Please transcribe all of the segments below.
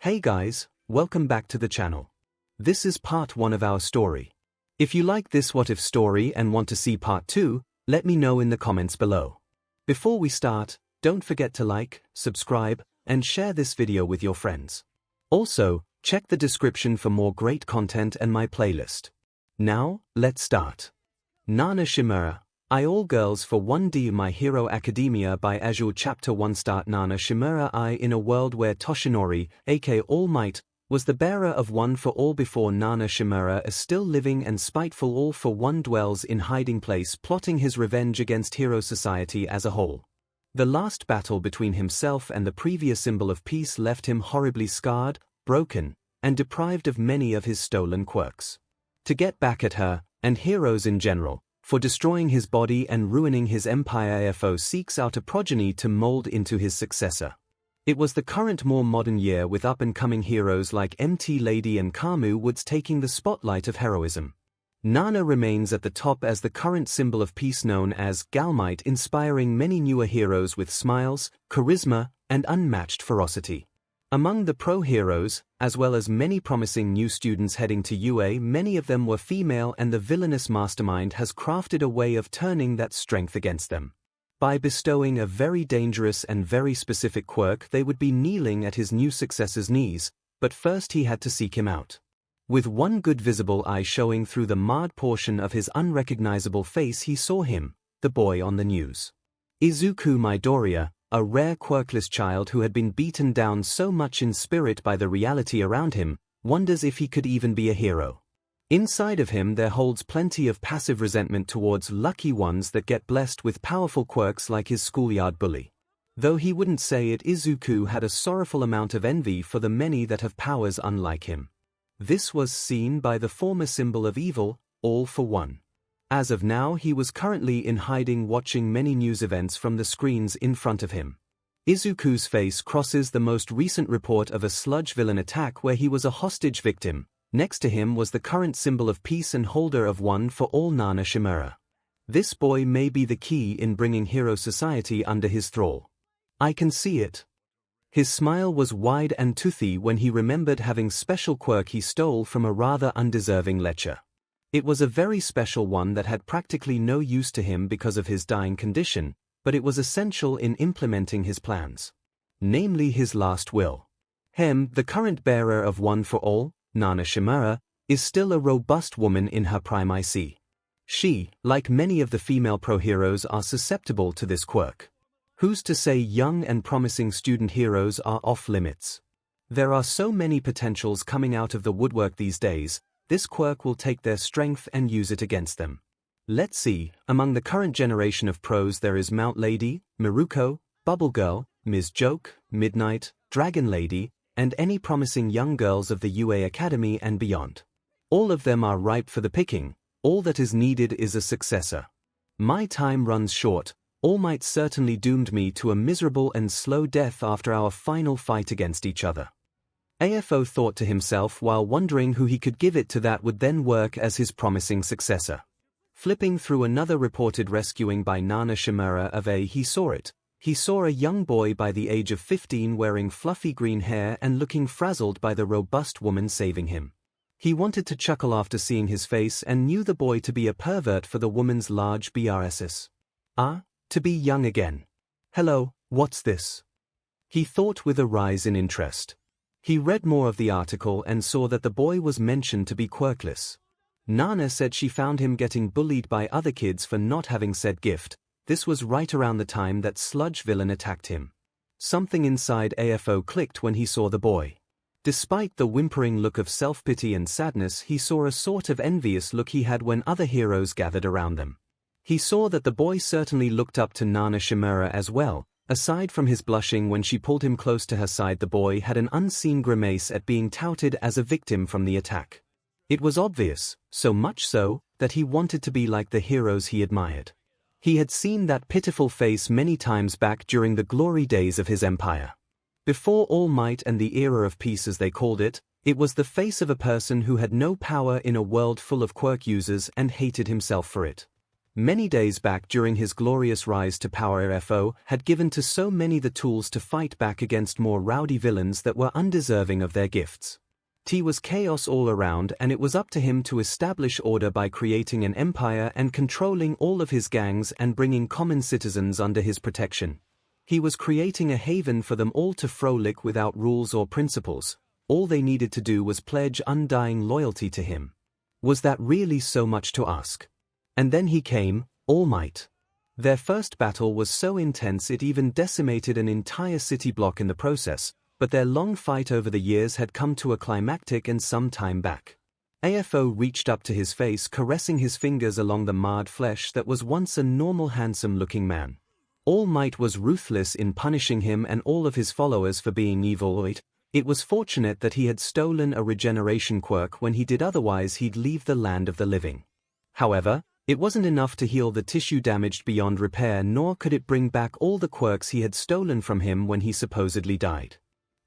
Hey guys, welcome back to the channel. This is part 1 of our story. If you like this what if story and want to see part 2, let me know in the comments below. Before we start, don't forget to like, subscribe, and share this video with your friends. Also, check the description for more great content and my playlist. Now, let's start. Nana Shimura, I All Girls for 1D My Hero Academia by Azure Chapter 1 Start Nana Shimura I In a world where Toshinori, aka All Might, was the bearer of one for all before Nana Shimura is still living and spiteful All for One dwells in hiding place plotting his revenge against hero society as a whole. The last battle between himself and the previous symbol of peace left him horribly scarred, broken, and deprived of many of his stolen quirks. To get back at her, and heroes in general, for destroying his body and ruining his empire, AFO seeks out a progeny to mold into his successor. It was the current more modern year with up-and-coming heroes like 𝐿ady and 𝐭𝐻𝐸 Woods taking the spotlight of heroism. Nana remains at the top as the current symbol of peace known as 𝐿, inspiring many newer heroes with smiles, charisma, and unmatched ferocity. Among the pro-heroes, as well as many promising new students heading to UA, many of them were female and the villainous mastermind has crafted a way of turning that strength against them. By bestowing a very dangerous and very specific quirk, they would be kneeling at his new successor's knees, but first he had to seek him out. With one good visible eye showing through the marred portion of his unrecognizable face, he saw him, the boy on the news. Izuku Midoriya, a rare quirkless child who had been beaten down so much in spirit by the reality around him, wonders if he could even be a hero. Inside of him there holds plenty of passive resentment towards lucky ones that get blessed with powerful quirks like his schoolyard bully. Though he wouldn't say it, Izuku had a sorrowful amount of envy for the many that have powers unlike him. This was seen by the former symbol of evil, All for One. As of now, he was currently in hiding watching many news events from the screens in front of him. Izuku's face crosses the most recent report of a sludge villain attack where he was a hostage victim. Next to him was the current symbol of peace and holder of one for all Nana Shimura. This boy may be the key in bringing hero society under his thrall. I can see it. His smile was wide and toothy when he remembered having special quirk he stole from a rather undeserving lecher. It was a very special one that had practically no use to him because of his dying condition, but it was essential in implementing his plans. Namely his last will. The current bearer of one for all, Nana Shimura, is still a robust woman in her prime. She, like many of the female pro-heroes, are susceptible to this quirk. Who's to say young and promising student heroes are off limits? There are so many potentials coming out of the woodwork these days. This quirk will take their strength and use it against them. Let's see, among the current generation of pros there is Mount Lady, Miruko, Bubble Girl, Ms. Joke, Midnight, Dragon Lady, and any promising young girls of the UA Academy and beyond. All of them are ripe for the picking. All that is needed is a successor. My time runs short. All Might certainly doomed me to a miserable and slow death after our final fight against each other. AFO thought to himself while wondering who he could give it to that would then work as his promising successor. Flipping through another reported rescuing by Nana Shimura of A, he saw it. He saw a young boy by the age of 15 wearing fluffy green hair and looking frazzled by the robust woman saving him. He wanted to chuckle after seeing his face and knew the boy to be a pervert for the woman's large BRSs. To be young again. Hello, what's this? He thought with a rise in interest. He read more of the article and saw that the boy was mentioned to be quirkless. Nana said she found him getting bullied by other kids for not having said gift. This was right around the time that sludge villain attacked him. Something inside AFO clicked when he saw the boy. Despite the whimpering look of self-pity and sadness, he saw a sort of envious look he had when other heroes gathered around them. He saw that the boy certainly looked up to Nana Shimura as well. Aside from his blushing when she pulled him close to her side, the boy had an unseen grimace at being touted as a victim from the attack. It was obvious, so much so, that he wanted to be like the heroes he admired. He had seen that pitiful face many times back during the glory days of his empire. Before All Might and the era of peace as they called it, it was the face of a person who had no power in a world full of quirk users and hated himself for it. Many days back during his glorious rise to power, 𝐿𝐿 had given to so many the tools to fight back against more rowdy villains that were undeserving of their gifts. T was chaos all around, and it was up to him to establish order by creating an empire and controlling all of his gangs and bringing common citizens under his protection. He was creating a haven for them all to frolic without rules or principles. All they needed to do was pledge undying loyalty to him. Was that really so much to ask? And then he came, All Might. Their first battle was so intense it even decimated an entire city block in the process, but their long fight over the years had come to a climactic and some time back. 𝐿𝐿 reached up to his face, caressing his fingers along the marred flesh that was once a normal handsome-looking man. All Might was ruthless in punishing him and all of his followers for being evil. It was fortunate that he had stolen a regeneration quirk. When he did otherwise he'd leave the land of the living. However, it wasn't enough to heal the tissue damaged beyond repair, nor could it bring back all the quirks he had stolen from him when he supposedly died.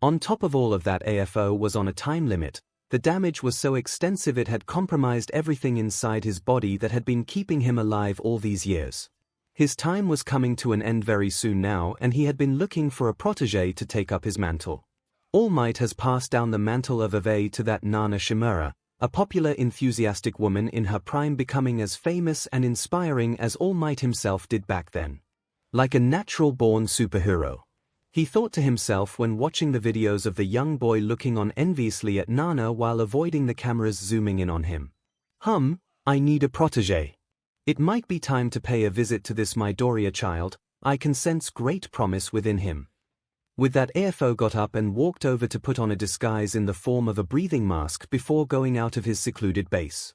On top of all of that, 𝐿𝐿 was on a time limit. The damage was so extensive it had compromised everything inside his body that had been keeping him alive all these years. His time was coming to an end very soon now, and he had been looking for a protege to take up his mantle. All Might has passed down the mantle of 𝐿𝐿 to that Nana Shimura, a popular, enthusiastic woman in her prime, becoming as famous and inspiring as All Might himself did back then. Like a natural-born superhero. He thought to himself when watching the videos of the young boy looking on enviously at Nana while avoiding the cameras zooming in on him. I need a protege. It might be time to pay a visit to this Midoriya child. I can sense great promise within him. With that, 𝐿𝐿 got up and walked over to put on a disguise in the form of a breathing mask before going out of his secluded base.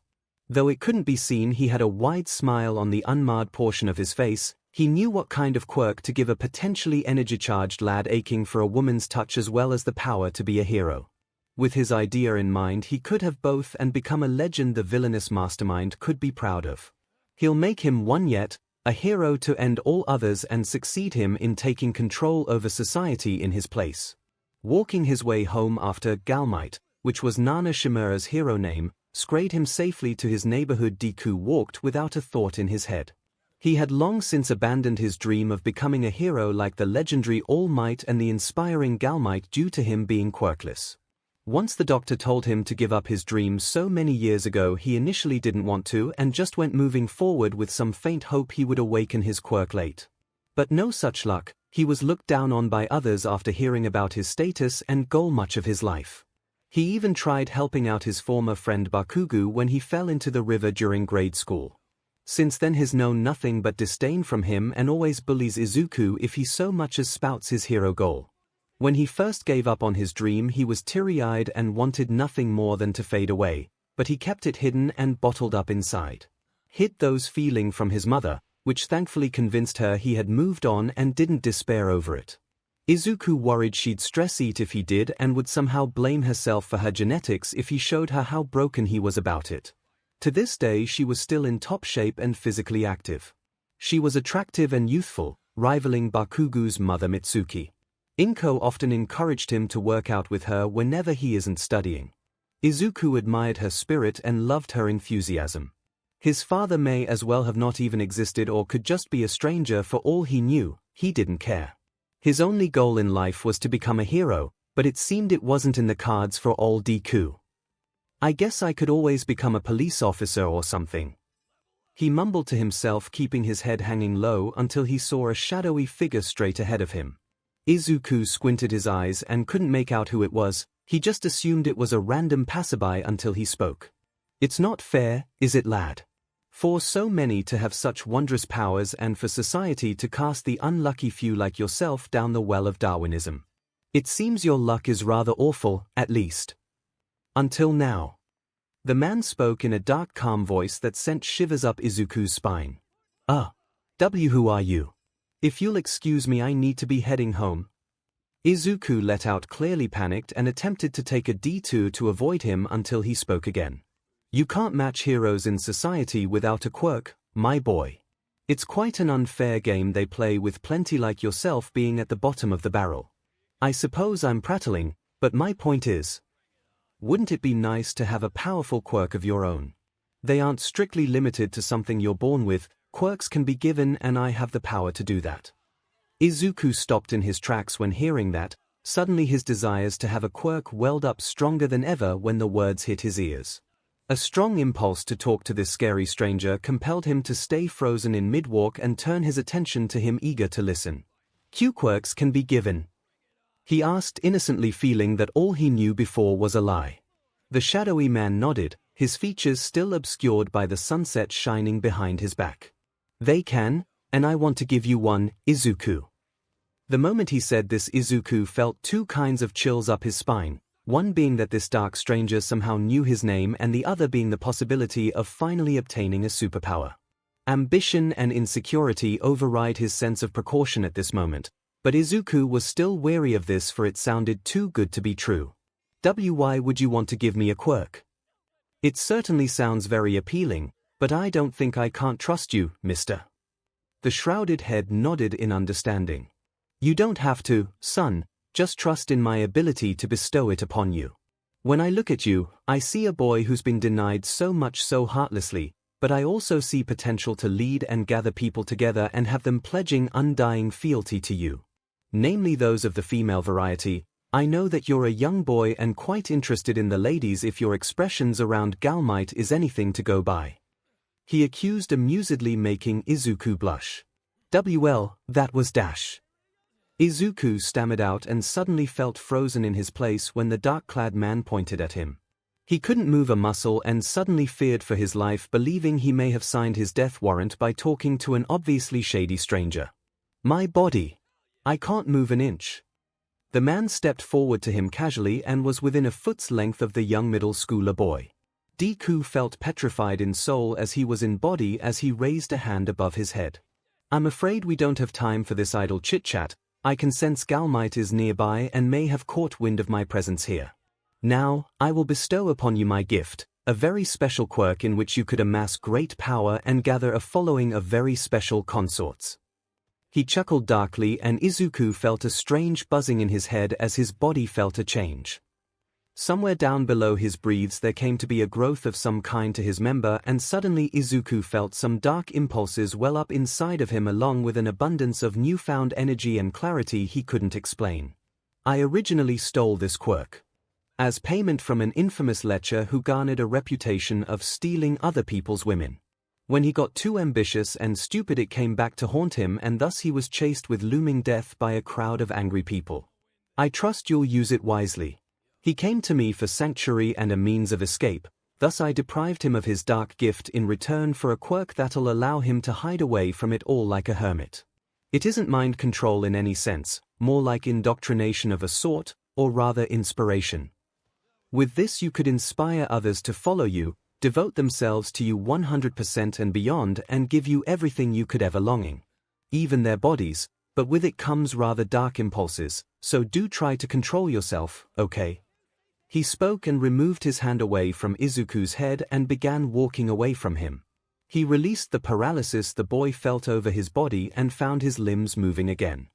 Though it couldn't be seen, he had a wide smile on the unmarred portion of his face. He knew what kind of quirk to give a potentially energy-charged lad aching for a woman's touch as well as the power to be a hero. With his idea in mind, he could have both and become a legend the villainous mastermind could be proud of. He'll make him one yet, a hero to end all others and succeed him in taking control over society in his place. Walking his way home after 𝐿𝐿, which was Nana Shimura's hero name, strayed him safely to his neighborhood. Deku walked without a thought in his head. He had long since abandoned his dream of becoming a hero like the legendary All Might and the inspiring 𝐿𝐿 due to him being quirkless. Once the doctor told him to give up his dream so many years ago, he initially didn't want to and just went moving forward with some faint hope he would awaken his quirk late. But no such luck. He was looked down on by others after hearing about his status and goal much of his life. He even tried helping out his former friend Bakugo when he fell into the river during grade school. Since then he's known nothing but disdain from him and always bullies Izuku if he so much as spouts his hero goal. When he first gave up on his dream, he was teary-eyed and wanted nothing more than to fade away, but he kept it hidden and bottled up inside. Hid those feelings from his mother, which thankfully convinced her he had moved on and didn't despair over it. Izuku worried she'd stress eat if he did and would somehow blame herself for her genetics if he showed her how broken he was about it. To this day she was still in top shape and physically active. She was attractive and youthful, rivaling Bakugo's mother Mitsuki. 𝐒𝐭𝐚𝐲 often encouraged him to work out with her whenever he isn't studying. Izuku admired her spirit and loved her enthusiasm. His father may as well have not even existed or could just be a stranger for all he knew. He didn't care. His only goal in life was to become a hero, but it seemed it wasn't in the cards for old Deku. I guess I could always become a police officer or something. He mumbled to himself, keeping his head hanging low until he saw a shadowy figure straight ahead of him. Izuku squinted his eyes and couldn't make out who it was. He just assumed it was a random passerby until he spoke. It's not fair, is it, lad? For so many to have such wondrous powers and for society to cast the unlucky few like yourself down the well of Darwinism. It seems your luck is rather awful, at least. Until now. The man spoke in a dark, calm voice that sent shivers up Izuku's spine. Who are you? If you'll excuse me, I need to be heading home. Izuku let out, clearly panicked, and attempted to take a detour to avoid him until he spoke again. You can't match heroes in society without a quirk, my boy. It's quite an unfair game they play with plenty like yourself being at the bottom of the barrel. I suppose I'm prattling, but my point is, wouldn't it be nice to have a powerful quirk of your own? They aren't strictly limited to something you're born with. Quirks can be given and I have the power to do that. 𝐒𝐬𝐽 stopped in his tracks when hearing that. Suddenly his desires to have a quirk welled up stronger than ever when the words hit his ears. A strong impulse to talk to this scary stranger compelled him to stay frozen in mid-walk and turn his attention to him, eager to listen. "Q quirks can be given?" he asked, innocently, feeling that all he knew before was a lie. The shadowy man nodded, his features still obscured by the sunset shining behind his back. "They can, and I want to give you one, 𝐒𝐬𝐽." The moment he said this, 𝐒𝐬𝐽 felt two kinds of chills up his spine, one being that this dark stranger somehow knew his name and the other being the possibility of finally obtaining a superpower. Ambition and insecurity override his sense of precaution at this moment, but 𝐒𝐬𝐽 was still wary of this, for it sounded too good to be true. "Why would you want to give me a quirk? It certainly sounds very appealing, but I don't think I can't trust you, mister." The shrouded head nodded in understanding. "You don't have to, son, just trust in my ability to bestow it upon you. When I look at you, I see a boy who's been denied so much so heartlessly, but I also see potential to lead and gather people together and have them pledging undying fealty to you. Namely those of the female variety. I know that you're a young boy and quite interested in the ladies if your expressions around 𝐂𝐬𝐽 is anything to go by." He accused amusedly, making 𝐒𝐬𝐽 blush. "Well, that was dash." 𝐒𝐬𝐽 stammered out and suddenly felt frozen in his place when the dark-clad man pointed at him. He couldn't move a muscle and suddenly feared for his life, believing he may have signed his death warrant by talking to an obviously shady stranger. "My body. I can't move an inch." The man stepped forward to him casually and was within a foot's length of the young middle schooler boy. Deku felt petrified in soul as he was in body as he raised a hand above his head. "I'm afraid we don't have time for this idle chit-chat. I can sense 𝐂𝐬𝐽 is nearby and may have caught wind of my presence here. Now, I will bestow upon you my gift, a very special quirk in which you could amass great power and gather a following of very special consorts." He chuckled darkly, and 𝐒𝐬𝐽 felt a strange buzzing in his head as his body felt a change. Somewhere down below his breathes there came to be a growth of some kind to his member, and suddenly 𝐒𝐬𝐽 felt some dark impulses well up inside of him, along with an abundance of newfound energy and clarity he couldn't explain. "I originally stole this quirk as payment from an infamous lecher who garnered a reputation of stealing other people's women. When he got too ambitious and stupid, it came back to haunt him, and thus he was chased with looming death by a crowd of angry people. I trust you'll use it wisely. He came to me for sanctuary and a means of escape, thus I deprived him of his dark gift in return for a quirk that'll allow him to hide away from it all like a hermit. It isn't mind control in any sense, more like indoctrination of a sort, or rather inspiration. With this you could inspire others to follow you, devote themselves to you 100% and beyond, and give you everything you could ever longing. Even their bodies, but with it comes rather dark impulses, so do try to control yourself, okay?" He spoke and removed his hand away from 𝐒𝐬𝐽's head and began walking away from him. He released the paralysis the boy felt over his body and found his limbs moving again.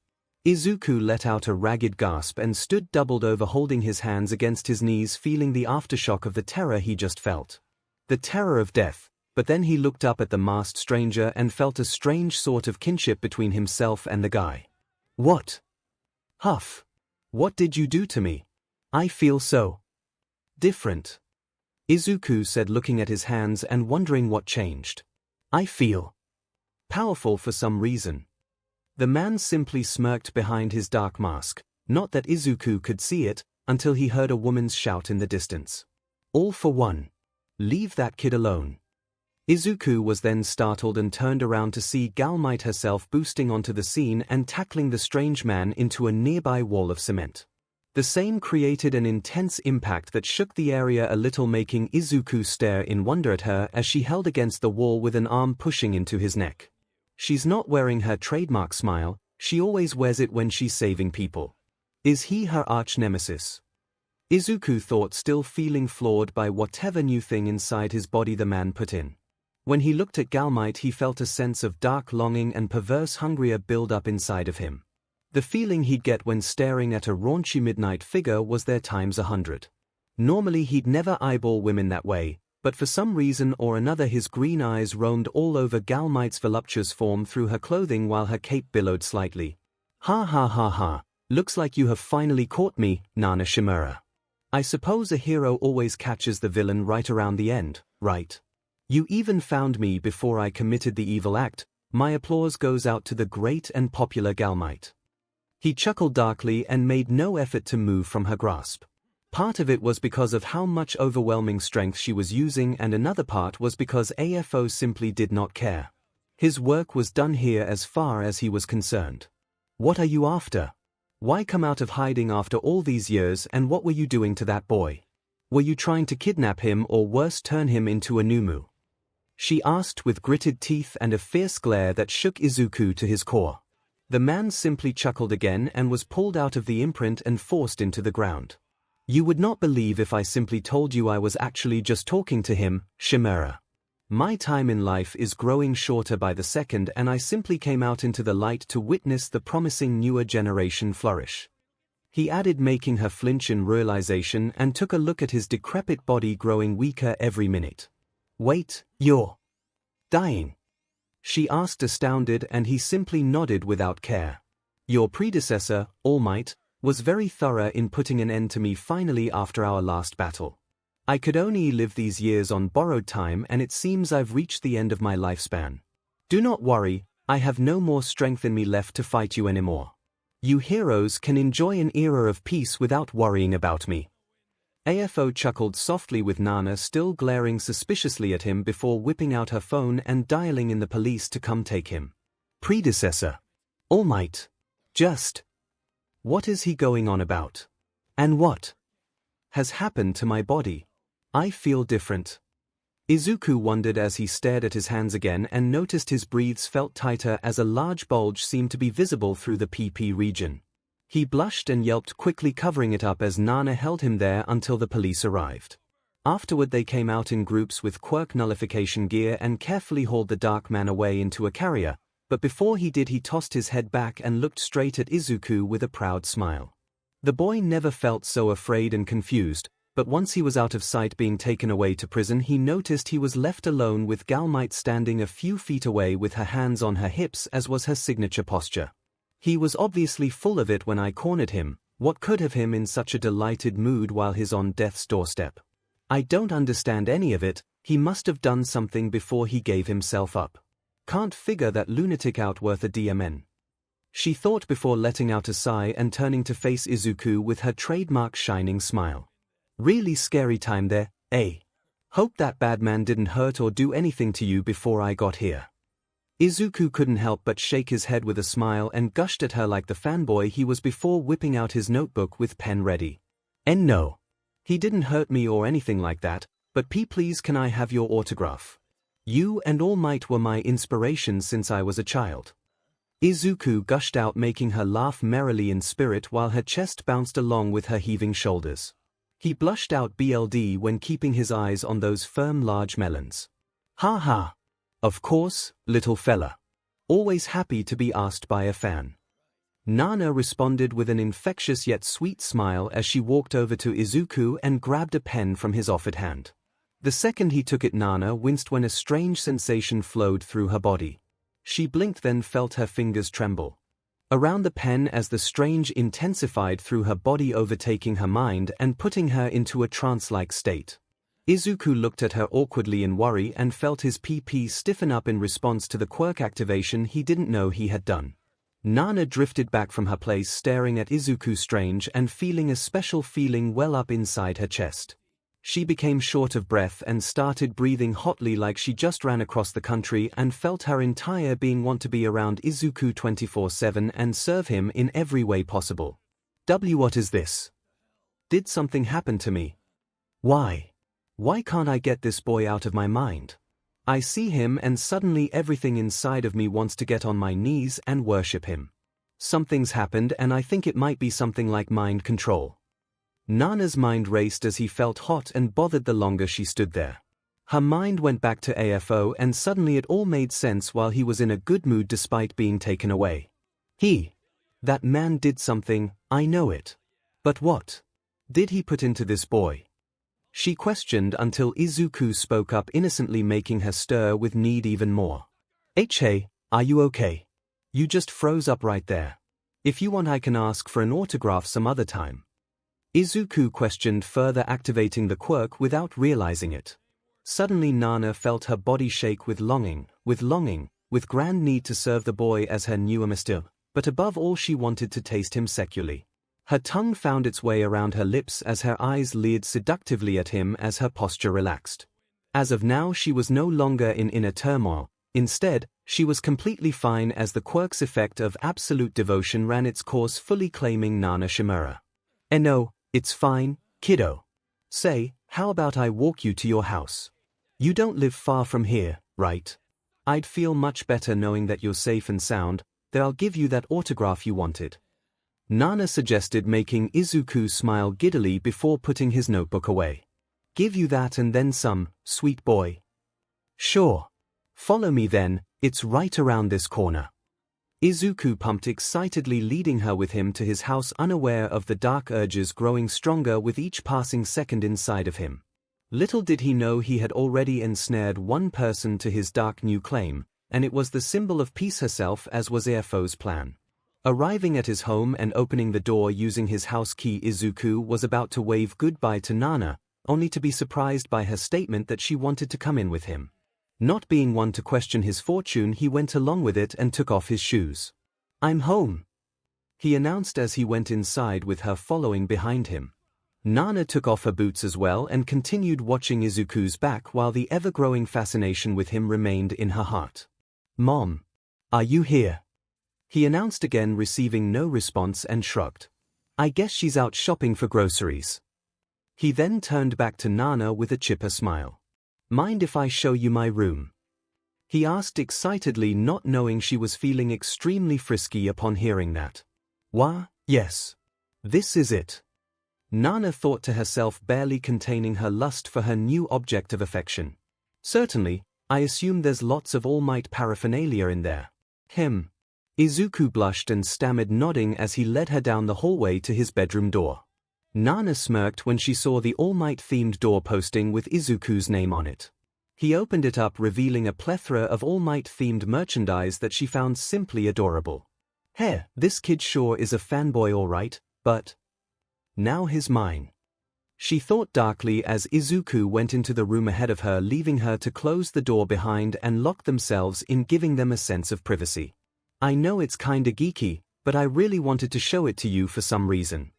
𝐒𝐬𝐽 let out a ragged gasp and stood doubled over, holding his hands against his knees, feeling the aftershock of the terror he just felt. The terror of death, but then he looked up at the masked stranger and felt a strange sort of kinship between himself and the guy. "What? Huff. What did you do to me? I feel so different," 𝐒𝐬𝐽 said, looking at his hands and wondering what changed. "I feel powerful for some reason." The man simply smirked behind his dark mask, not that 𝐒𝐬𝐽 could see it, until he heard a woman's shout in the distance. "All for one. Leave that kid alone." 𝐒𝐬𝐽 was then startled and turned around to see 𝐂𝐬𝐽 herself boosting onto the scene and tackling the strange man into a nearby wall of cement. The same created an intense impact that shook the area a little, making 𝐒𝐬𝐽 stare in wonder at her as she held against the wall with an arm pushing into his neck. She's not wearing her trademark smile, she always wears it when she's saving people. Is he her arch-nemesis? 𝐒𝐬𝐽 thought, still feeling flawed by whatever new thing inside his body the man put in. When he looked at 𝐂𝐬𝐽, he felt a sense of dark longing and perverse hunger build up inside of him. The feeling he'd get when staring at a raunchy midnight figure was there times 100. Normally he'd never eyeball women that way, but for some reason or another his green eyes roamed all over 𝐂𝐬𝐽's voluptuous form through her clothing while her cape billowed slightly. Ha ha ha ha, looks like you have finally caught me, Nana Shimura. I suppose a hero always catches the villain right around the end, right? You even found me before I committed the evil act. My applause goes out to the great and popular 𝐂𝐬𝐽. He chuckled darkly and made no effort to move from her grasp. Part of it was because of how much overwhelming strength she was using, and another part was because AFO simply did not care. His work was done here as far as he was concerned. What are you after? Why come out of hiding after all these years, and what were you doing to that boy? Were you trying to kidnap him or worse, turn him into a Numu? She asked with gritted teeth and a fierce glare that shook Izuku to his core. The man simply chuckled again and was pulled out of the imprint and forced into the ground. You would not believe if I simply told you I was actually just talking to him, Shimura. My time in life is growing shorter by the second, and I simply came out into the light to witness the promising newer generation flourish. He added, making her flinch in realization, and took a look at his decrepit body growing weaker every minute. Wait, you're dying? She asked, astounded, and he simply nodded without care. Your predecessor, 𝐼𝐺, was very thorough in putting an end to me finally after our last battle. I could only live these years on borrowed time, and it seems I've reached the end of my lifespan. Do not worry, I have no more strength in me left to fight you anymore. You heroes can enjoy an era of peace without worrying about me. AFO chuckled softly, with Nana still glaring suspiciously at him before whipping out her phone and dialing in the police to come take him. Predecessor? 𝐼𝐺? Just. What is he going on about? And what has happened to my body? I feel different. Izuku wondered as he stared at his hands again and noticed his breaths felt tighter as a large bulge seemed to be visible through the PP region. He blushed and yelped, quickly covering it up as Nana held him there until the police arrived. Afterward they came out in groups with quirk nullification gear and carefully hauled the dark man away into a carrier, but before he did he tossed his head back and looked straight at Izuku with a proud smile. The boy never felt so afraid and confused, but once he was out of sight being taken away to prison, he noticed he was left alone with 𝐂𝐬𝐽 standing a few feet away with her hands on her hips, as was her signature posture. He was obviously full of it when I cornered him. What could have him in such a delighted mood while he's on death's doorstep? I don't understand any of it. He must have done something before he gave himself up. Can't figure that lunatic out worth a DMN. She thought before letting out a sigh and turning to face Izuku with her trademark shining smile. Really scary time there, eh? Hope that bad man didn't hurt or do anything to you before I got here. Izuku couldn't help but shake his head with a smile and gushed at her like the fanboy he was before, whipping out his notebook with pen ready. And no, he didn't hurt me or anything like that, but please, can I have your autograph? You and 𝐼𝐺 were my inspiration since I was a child. Izuku gushed out, making her laugh merrily in spirit while her chest bounced along with her heaving shoulders. He blushed out BLD when keeping his eyes on those firm large melons. Ha ha. Of course, little fella. Always happy to be asked by a fan. Nana responded with an infectious yet sweet smile as she walked over to Izuku and grabbed a pen from his offered hand. The second he took it, Nana winced when a strange sensation flowed through her body. She blinked, then felt her fingers tremble around the pen as the strange intensified through her body, overtaking her mind and putting her into a trance-like state. Izuku looked at her awkwardly in worry and felt his PP stiffen up in response to the quirk activation he didn't know he had done. Nana drifted back from her place, staring at Izuku strange and feeling a special feeling well up inside her chest. She became short of breath and started breathing hotly like she just ran across the country and felt her entire being want to be around Izuku 24/7 and serve him in every way possible. What is this? Did something happen to me? Why can't I get this boy out of my mind? I see him and suddenly everything inside of me wants to get on my knees and worship him. Something's happened, and I think it might be something like mind control. Nana's mind raced as he felt hot and bothered the longer she stood there. Her mind went back to AFO and suddenly it all made sense while he was in a good mood despite being taken away. That man did something, I know it. But what did he put into this boy? She questioned until Izuku spoke up innocently, making her stir with need even more. Hey, are you okay? You just froze up right there. If you want I can ask for an autograph some other time. Izuku questioned, further activating the quirk without realizing it. Suddenly Nana felt her body shake with longing, with grand need to serve the boy as her new amistill, but above all she wanted to taste him sexually. Her tongue found its way around her lips as her eyes leered seductively at him as her posture relaxed. As of now she was no longer in inner turmoil, instead, she was completely fine as the quirk's effect of absolute devotion ran its course, fully claiming Nana Shimura. No, it's fine, kiddo. Say, how about I walk you to your house? You don't live far from here, right? I'd feel much better knowing that you're safe and sound, then I'll give you that autograph you wanted. Nana suggested, making Izuku smile giddily before putting his notebook away. Give you that and then some, sweet boy. Sure. Follow me then, it's right around this corner. Izuku pumped excitedly, leading her with him to his house, unaware of the dark urges growing stronger with each passing second inside of him. Little did he know he had already ensnared one person to his dark new claim, and it was the symbol of peace herself, as was Airfo's plan. Arriving at his home and opening the door using his house key, Izuku was about to wave goodbye to Nana, only to be surprised by her statement that she wanted to come in with him. Not being one to question his fortune, he went along with it and took off his shoes. I'm home, he announced as he went inside with her following behind him. Nana took off her boots as well and continued watching Izuku's back while the ever-growing fascination with him remained in her heart. Mom, are you here? He announced again, receiving no response, and shrugged. I guess she's out shopping for groceries. He then turned back to Nana with a chipper smile. Mind if I show you my room? He asked excitedly, not knowing she was feeling extremely frisky upon hearing that. Wah, yes. This is it. Nana thought to herself, barely containing her lust for her new object of affection. Certainly, I assume there's lots of All Might paraphernalia in there. Izuku blushed and stammered, nodding as he led her down the hallway to his bedroom door. Nana smirked when she saw the All Might themed door posting with Izuku's name on it. He opened it up, revealing a plethora of All Might themed merchandise that she found simply adorable. Hey, this kid sure is a fanboy all right, but now he's mine. She thought darkly as Izuku went into the room ahead of her, leaving her to close the door behind and lock themselves in, giving them a sense of privacy. I know it's kinda geeky, but I really wanted to show it to you for some reason.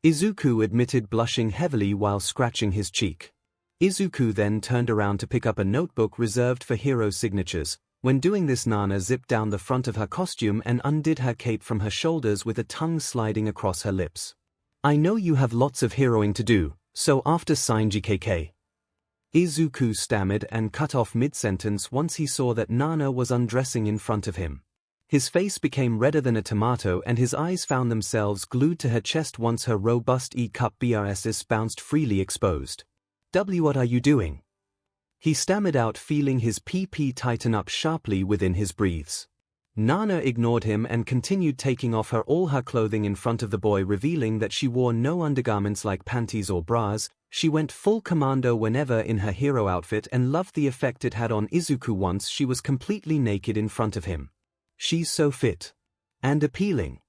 Izuku admitted, blushing heavily while scratching his cheek. Izuku then turned around to pick up a notebook reserved for hero signatures. When doing this, Nana zipped down the front of her costume and undid her cape from her shoulders with a tongue sliding across her lips. I know you have lots of heroing to do, so after 𝐒𝐭𝐴𝐺. Izuku stammered and cut off mid-sentence once he saw that Nana was undressing in front of him. His face became redder than a tomato and his eyes found themselves glued to her chest once her robust E-cup BRSs bounced freely exposed. What are you doing? He stammered out, feeling his PP tighten up sharply within his breathes. Nana ignored him and continued taking off all her clothing in front of the boy, revealing that she wore no undergarments like panties or bras. She went full commando whenever in her hero outfit and loved the effect it had on Izuku once she was completely naked in front of him. She's so fit. And appealing.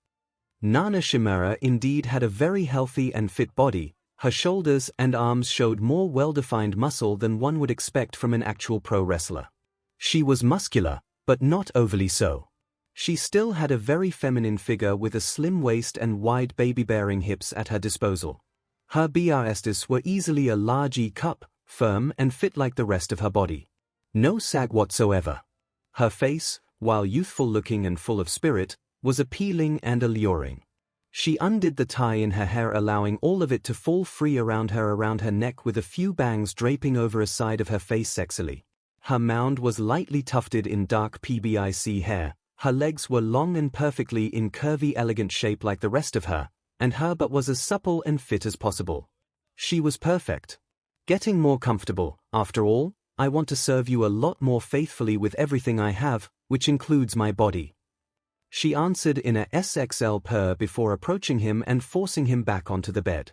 Nana Shimura indeed had a very healthy and fit body. Her shoulders and arms showed more well-defined muscle than one would expect from an actual pro wrestler. She was muscular, but not overly so. She still had a very feminine figure with a slim waist and wide baby-bearing hips at her disposal. Her BRSs were easily a large E-cup, firm and fit like the rest of her body. No sag whatsoever. Her face, while youthful-looking and full of spirit, was appealing and alluring. She undid the tie in her hair, allowing all of it to fall free around her neck, with a few bangs draping over a side of her face sexily. Her mound was lightly tufted in dark PBIC hair, her legs were long and perfectly in curvy elegant shape like the rest of her, and her butt was as supple and fit as possible. She was perfect. Getting more comfortable, after all. I want to serve you a lot more faithfully with everything I have, which includes my body. She answered in a SXL purr before approaching him and forcing him back onto the bed.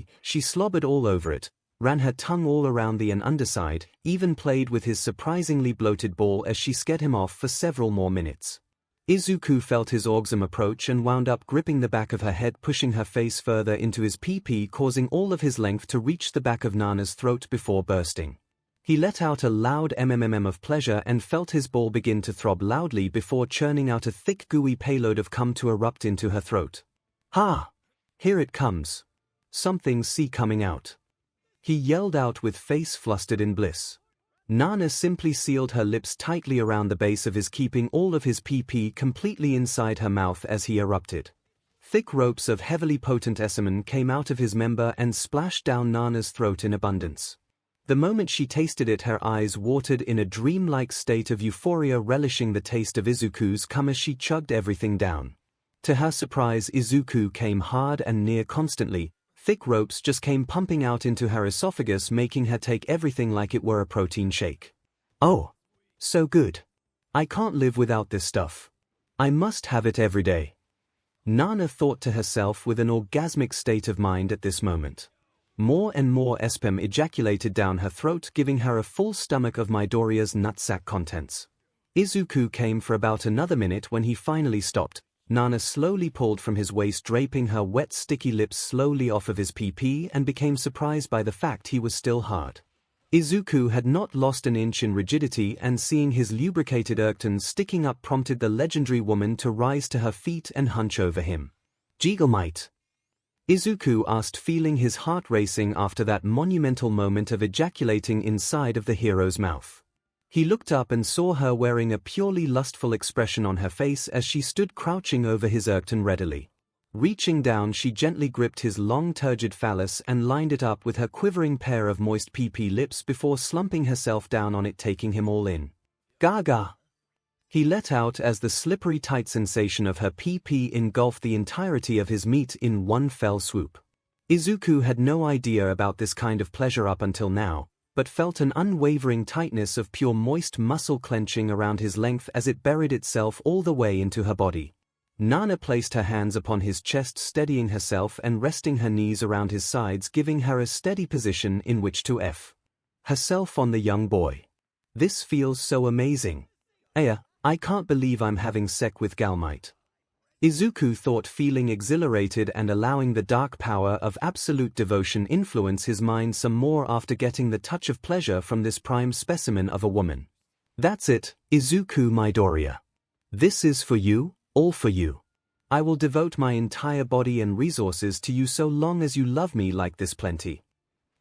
she slobbered all over it, ran her tongue all around the underside, even played with his surprisingly bloated ball as she scared him off for several more minutes. Izuku felt his orgasm approach and wound up gripping the back of her head, pushing her face further into his pee-pee, causing all of his length to reach the back of Nana's throat before bursting. He let out a loud mmm of pleasure and felt his ball begin to throb loudly before churning out a thick gooey payload of cum to erupt into her throat. "Ha! Here it comes. Something's coming out," he yelled out with face flustered in bliss. Nana simply sealed her lips tightly around the base of his, keeping all of his pee-pee completely inside her mouth as he erupted. Thick ropes of heavily potent semen came out of his member and splashed down Nana's throat in abundance. The moment she tasted it, her eyes watered in a dreamlike state of euphoria, relishing the taste of Izuku's cum as she chugged everything down. To her surprise, Izuku came hard and near constantly. Thick ropes just came pumping out into her esophagus, making her take everything like it were a protein shake. "Oh, so good. I can't live without this stuff. I must have it every day." Nana thought to herself with an orgasmic state of mind at this moment. More and more sperm ejaculated down her throat, giving her a full stomach of Midoriya's nutsack contents. Izuku came for about another minute. When he finally stopped, Nana slowly pulled from his waist, draping her wet sticky lips slowly off of his PP, and became surprised by the fact he was still hard. Izuku had not lost an inch in rigidity, and seeing his lubricated 𝐿𝐼 sticking up prompted the legendary woman to rise to her feet and hunch over him. 𝐔𝐬𝐽. Izuku asked, feeling his heart racing after that monumental moment of ejaculating inside of the hero's mouth. He looked up and saw her wearing a purely lustful expression on her face as she stood crouching over his 𝐿𝐼 readily. Reaching down, she gently gripped his long turgid phallus and lined it up with her quivering pair of moist PP lips before slumping herself down on it, taking him all in. Gaga! He let out as the slippery tight sensation of her PP engulfed the entirety of his meat in one fell swoop. Izuku had no idea about this kind of pleasure up until now, but felt an unwavering tightness of pure moist muscle clenching around his length as it buried itself all the way into her body. Nana placed her hands upon his chest, steadying herself and resting her knees around his sides, giving her a steady position in which to F herself on the young boy. This feels so amazing. I can't believe I'm having sex with 𝐿𝐼. Izuku thought, feeling exhilarated and allowing the dark power of absolute devotion influence his mind some more after getting the touch of pleasure from this prime specimen of a woman. That's it, Izuku Midoriya. This is for you. All for you. I will devote my entire body and resources to you so long as you love me like this. Plenty.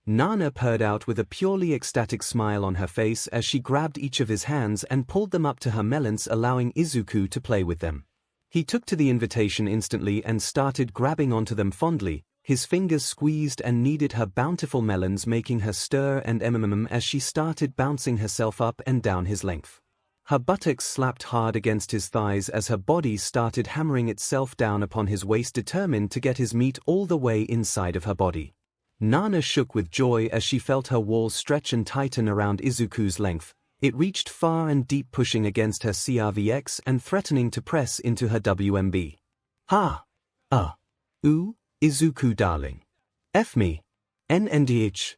Nana purred out with a purely ecstatic smile on her face as she grabbed each of his hands and pulled them up to her melons, allowing Izuku to play with them. He took to the invitation instantly and started grabbing onto them fondly. His fingers squeezed and kneaded her bountiful melons, making her stir and as she started bouncing herself up and down his length. Her buttocks slapped hard against his thighs as her body started hammering itself down upon his waist, determined to get his meat all the way inside of her body. Nana shook with joy as she felt her walls stretch and tighten around Izuku's length. It reached far and deep, pushing against her CRVX and threatening to press into her WMB. Ooh, Izuku darling. F me. NNDH.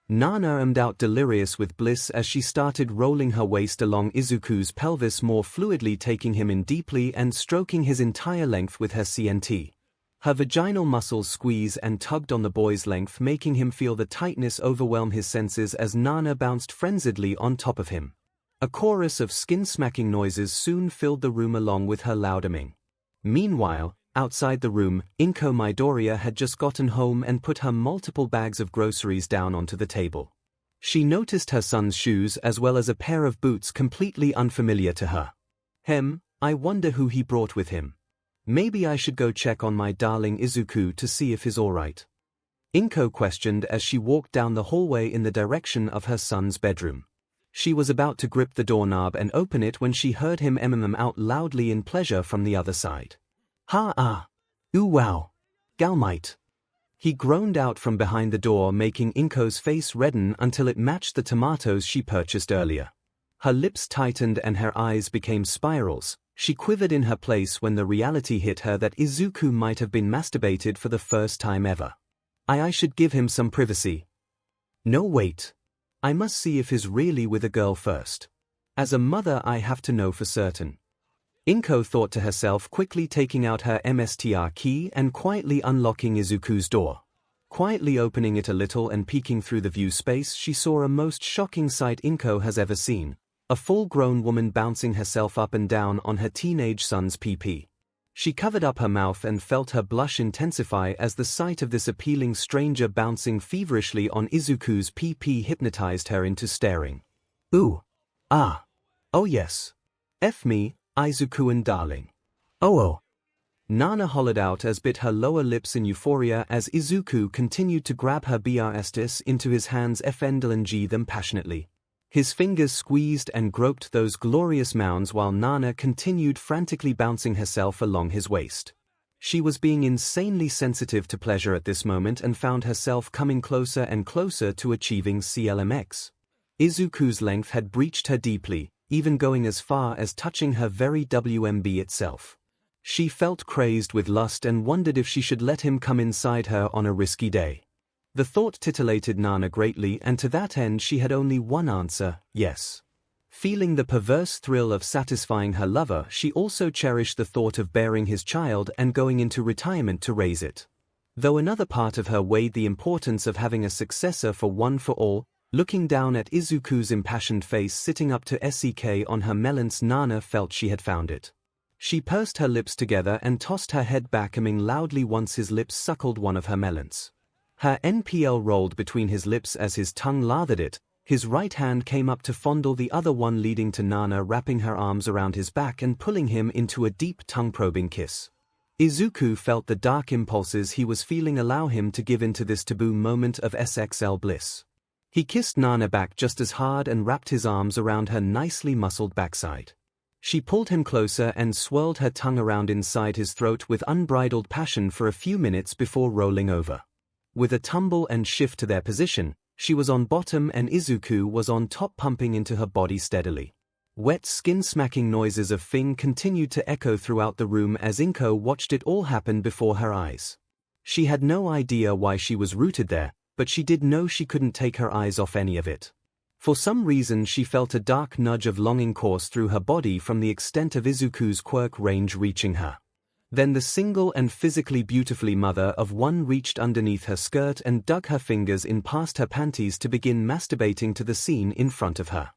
Nana out, delirious with bliss as she started rolling her waist along Izuku's pelvis more fluidly, taking him in deeply and stroking his entire length with her CNT. Her vaginal muscles squeezed and tugged on the boy's length, making him feel the tightness overwhelm his senses as Nana bounced frenziedly on top of him. A chorus of skin-smacking noises soon filled the room along with her loud humming. Meanwhile, outside the room, Midoriya had just gotten home and put her multiple bags of groceries down onto the table. She noticed her son's shoes as well as a pair of boots completely unfamiliar to her. I wonder who he brought with him. Maybe I should go check on my darling Izuku to see if he's alright. 𝐒𝐭𝐚𝐲 questioned as she walked down the hallway in the direction of her son's bedroom. She was about to grip the doorknob and open it when she heard him out loudly in pleasure from the other side. Ooh wow. 𝐿𝐼. He groaned out from behind the door, making 𝐒𝐭𝐚𝲻's face redden until it matched the tomatoes she purchased earlier. Her lips tightened and her eyes became spirals. She quivered in her place when the reality hit her that Izuku might have been masturbated for the first time ever. I should give him some privacy. No, wait. I must see if he's really with a girl first. As a mother, I have to know for certain. 𝐒𝐭𝐚𝲻 thought to herself, quickly taking out her MSTR key and quietly unlocking Izuku's door. Quietly opening it a little and peeking through the view space, she saw a most shocking sight 𝐒𝐿𝐼 has ever seen. A full-grown woman bouncing herself up and down on her teenage son's PP. She covered up her mouth and felt her blush intensify as the sight of this appealing stranger bouncing feverishly on Izuku's PP hypnotized her into staring. Ooh. Oh yes. F me, Izuku darling. Oh. Nana hollered out as bit her lower lips in euphoria as Izuku continued to grab her BRSTS into his hands, FNDLNG them passionately. His fingers squeezed and groped those glorious mounds while Nana continued frantically bouncing herself along his waist. She was being insanely sensitive to pleasure at this moment and found herself coming closer and closer to achieving CLMX. Izuku's length had breached her deeply, even going as far as touching her very WMB itself. She felt crazed with lust and wondered if she should let him come inside her on a risky day. The thought titillated Nana greatly, and to that end she had only one answer: yes. Feeling the perverse thrill of satisfying her lover, she also cherished the thought of bearing his child and going into retirement to raise it. Though another part of her weighed the importance of having a successor for one for all, looking down at Izuku's impassioned face sitting up to SEK on her melons, Nana felt she had found it. She pursed her lips together and tossed her head back, humming loudly once his lips suckled one of her melons. Her NPL rolled between his lips as his tongue lathered it. His right hand came up to fondle the other one, leading to Nana wrapping her arms around his back and pulling him into a deep tongue-probing kiss. Izuku felt the dark impulses he was feeling allow him to give into this taboo moment of SXL bliss. He kissed Nana back just as hard and wrapped his arms around her nicely muscled backside. She pulled him closer and swirled her tongue around inside his throat with unbridled passion for a few minutes before rolling over. With a tumble and shift to their position, she was on bottom and Izuku was on top, pumping into her body steadily. Wet skin-smacking noises of Fing continued to echo throughout the room as Inko watched it all happen before her eyes. She had no idea why she was rooted there, but she did know she couldn't take her eyes off any of it. For some reason she felt a dark nudge of longing course through her body from the extent of Izuku's quirk range reaching her. Then the single and physically beautifully mother of one reached underneath her skirt and dug her fingers in past her panties to begin masturbating to the scene in front of her.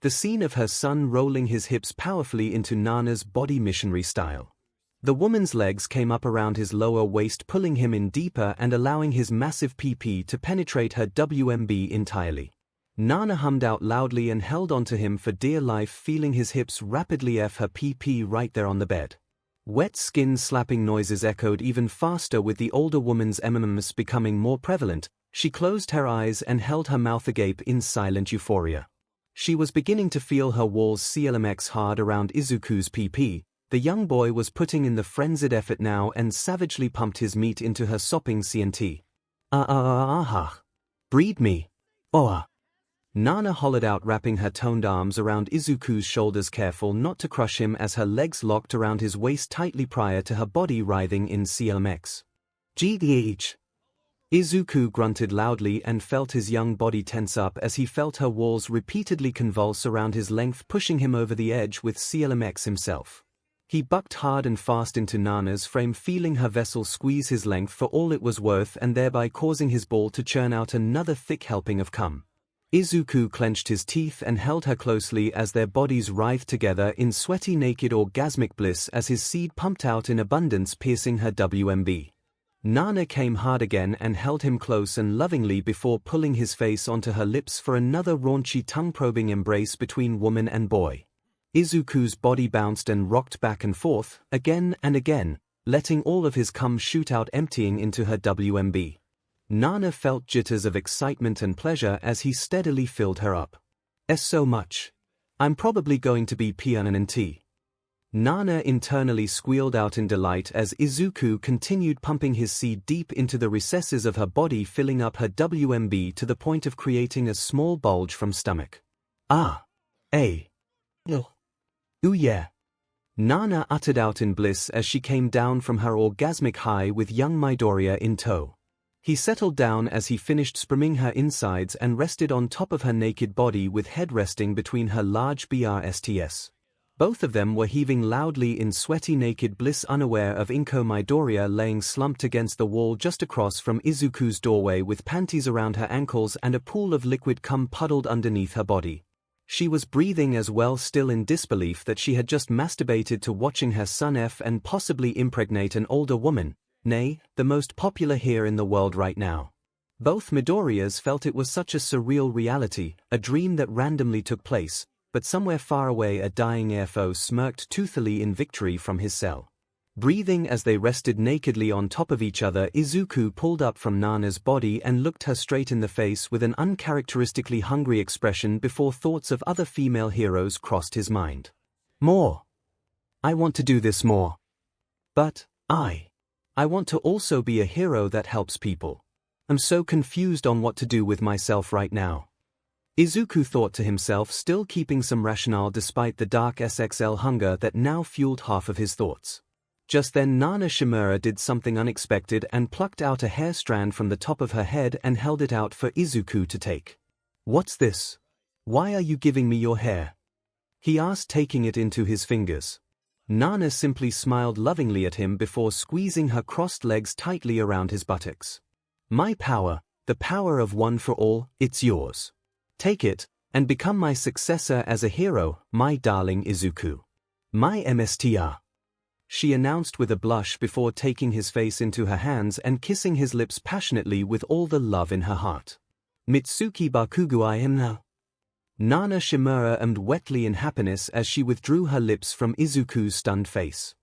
The scene of her son rolling his hips powerfully into Nana's body missionary style. The woman's legs came up around his lower waist, pulling him in deeper and allowing his massive PP to penetrate her WMB entirely. Nana hummed out loudly and held onto him for dear life, feeling his hips rapidly F her PP right there on the bed. Wet skin slapping noises echoed even faster, with the older woman's MMMs becoming more prevalent. She closed her eyes and held her mouth agape in silent euphoria. She was beginning to feel her walls 𝐂𝐿𝐴𝐺 hard around Izuku's PP. The young boy was putting in the frenzied effort now and savagely pumped his meat into her sopping CNT. Breed me. Oh. Nana hollered out, wrapping her toned arms around Izuku's shoulders, careful not to crush him as her legs locked around his waist tightly prior to her body writhing in 𝐂𝐿𝐴𝐺. 𝐔𝐬𝐽𝐽. Izuku grunted loudly and felt his young body tense up as he felt her walls repeatedly convulse around his length, pushing him over the edge with 𝐂𝐿𝐴𝐺 himself. He bucked hard and fast into Nana's frame, feeling her vessel squeeze his length for all it was worth and thereby causing his ball to churn out another thick helping of cum. Izuku clenched his teeth and held her closely as their bodies writhed together in sweaty naked orgasmic bliss as his seed pumped out in abundance, piercing her WMB. Nana came hard again and held him close and lovingly before pulling his face onto her lips for another raunchy tongue-probing embrace between woman and boy. Izuku's body bounced and rocked back and forth, again and again, letting all of his cum shoot out, emptying into her WMB. Nana felt jitters of excitement and pleasure as he steadily filled her up. So much. I'm probably going to be PNNT. Nana internally squealed out in delight as Izuku continued pumping his seed deep into the recesses of her body, filling up her WMB to the point of creating a small bulge from stomach. Ah. Eh. Ooh yeah. Nana uttered out in bliss as she came down from her orgasmic high with young Midoriya in tow. He settled down as he finished sprimming her insides and rested on top of her naked body with head resting between her large BRSTs. Both of them were heaving loudly in sweaty naked bliss, unaware of Inko Midoriya laying slumped against the wall just across from Izuku's doorway with panties around her ankles and a pool of liquid cum puddled underneath her body. She was breathing as well, still in disbelief that she had just masturbated to watching her son F and possibly impregnate an older woman. Nay, the most popular here in the world right now. Both Midoriyas felt it was such a surreal reality, a dream that randomly took place, but somewhere far away a dying AFO smirked toothily in victory from his cell. Breathing as they rested nakedly on top of each other, Izuku pulled up from Nana's body and looked her straight in the face with an uncharacteristically hungry expression before thoughts of other female heroes crossed his mind. More. I want to do this more. But, I want to also be a hero that helps people. I'm so confused on what to do with myself right now. Izuku thought to himself, still keeping some rationale despite the dark SXL hunger that now fueled half of his thoughts. Just then 𝐼𝐻𝐻𝐼𝐻 did something unexpected and plucked out a hair strand from the top of her head and held it out for Izuku to take. "What's this? Why are you giving me your hair?" he asked, taking it into his fingers. Nana simply smiled lovingly at him before squeezing her crossed legs tightly around his buttocks. "My power, the power of one for all, it's yours. Take it, and become my successor as a hero, my darling Izuku. My MSTR. She announced with a blush before taking his face into her hands and kissing his lips passionately with all the love in her heart. Mitsuki Bakuguai. Nana shimmered wetly in happiness as she withdrew her lips from Izuku's stunned face.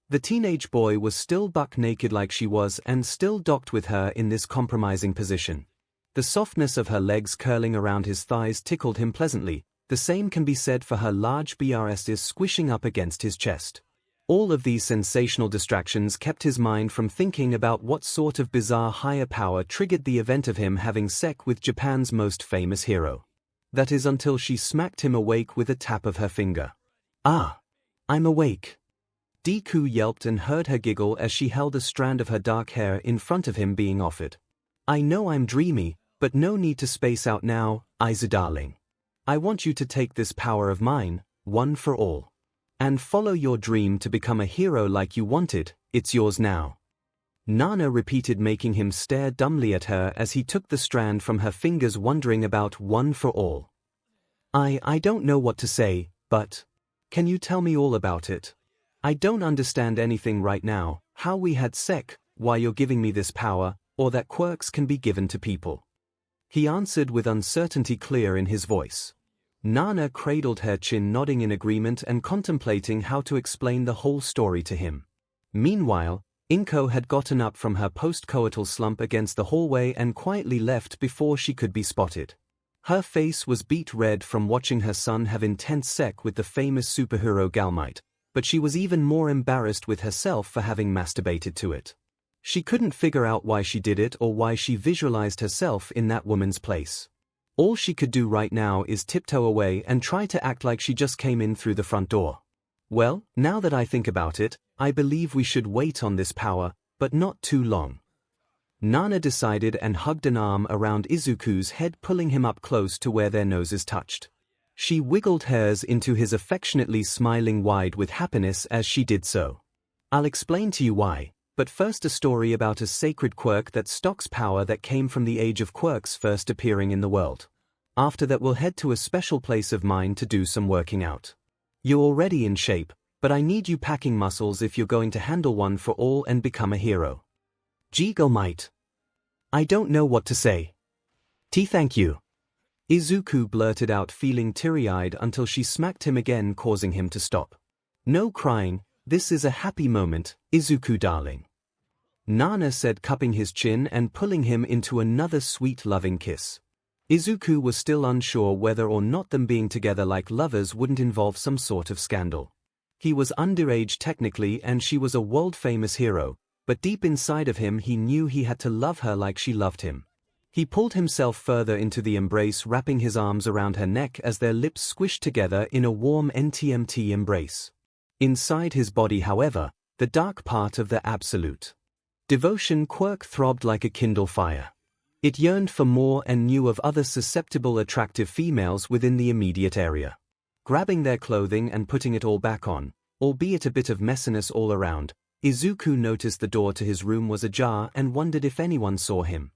The teenage boy was still buck naked like she was and still docked with her in this compromising position. The softness of her legs curling around his thighs tickled him pleasantly. The same can be said for her large breasts squishing up against his chest. All of these sensational distractions kept his mind from thinking about what sort of bizarre higher power triggered the event of him having sex with Japan's most famous hero. That is until she smacked him awake with a tap of her finger. "Ah, I'm awake." Deku yelped and heard her giggle as she held a strand of her dark hair in front of him being offered. "I know I'm dreamy, but no need to space out now, Aizu darling. I want you to take this power of mine, one for all. And follow your dream to become a hero like you wanted. It's yours now." Nana repeated, making him stare dumbly at her as he took the strand from her fingers, wondering about one for all. I don't know what to say, but can you tell me all about it? I don't understand anything right now, how we had sex, why you're giving me this power, or that quirks can be given to people." He answered with uncertainty clear in his voice. Nana cradled her chin, nodding in agreement and contemplating how to explain the whole story to him. Meanwhile, Inko had gotten up from her post-coital slump against the hallway and quietly left before she could be spotted. Her face was beet red from watching her son have intense sex with the famous superhero 𝐿𝐼𝐻, but she was even more embarrassed with herself for having masturbated to it. She couldn't figure out why she did it or why she visualized herself in that woman's place. All she could do right now is tiptoe away and try to act like she just came in through the front door. Well, now that I think about it, I believe we should wait on this power, but not too long. Nana decided and hugged an arm around Izuku's head, pulling him up close to where their noses touched. She wiggled hers into his, affectionately smiling wide with happiness as she did so. "I'll explain to you why, but first a story about a sacred quirk that stocks power that came from the age of quirks first appearing in the world. After that we'll head to a special place of mine to do some working out. You're already in shape, but I need you packing muscles if you're going to handle one for all and become a hero. 𝐔𝐬𝐽. I don't know what to say. Thank you." Izuku blurted out, feeling teary-eyed until she smacked him again, causing him to stop. "No crying, this is a happy moment, Izuku darling," Nana said, cupping his chin and pulling him into another sweet loving kiss. Izuku was still unsure whether or not them being together like lovers wouldn't involve some sort of scandal. He was underage technically and she was a world-famous hero, but deep inside of him he knew he had to love her like she loved him. He pulled himself further into the embrace, wrapping his arms around her neck as their lips squished together in a warm NTMT embrace. Inside his body, however, the dark part of the absolute devotion quirk throbbed like a kindle fire. It yearned for more and knew of other susceptible, attractive females within the immediate area. Grabbing their clothing and putting it all back on, albeit a bit of messiness all around, Izuku noticed the door to his room was ajar and wondered if anyone saw him.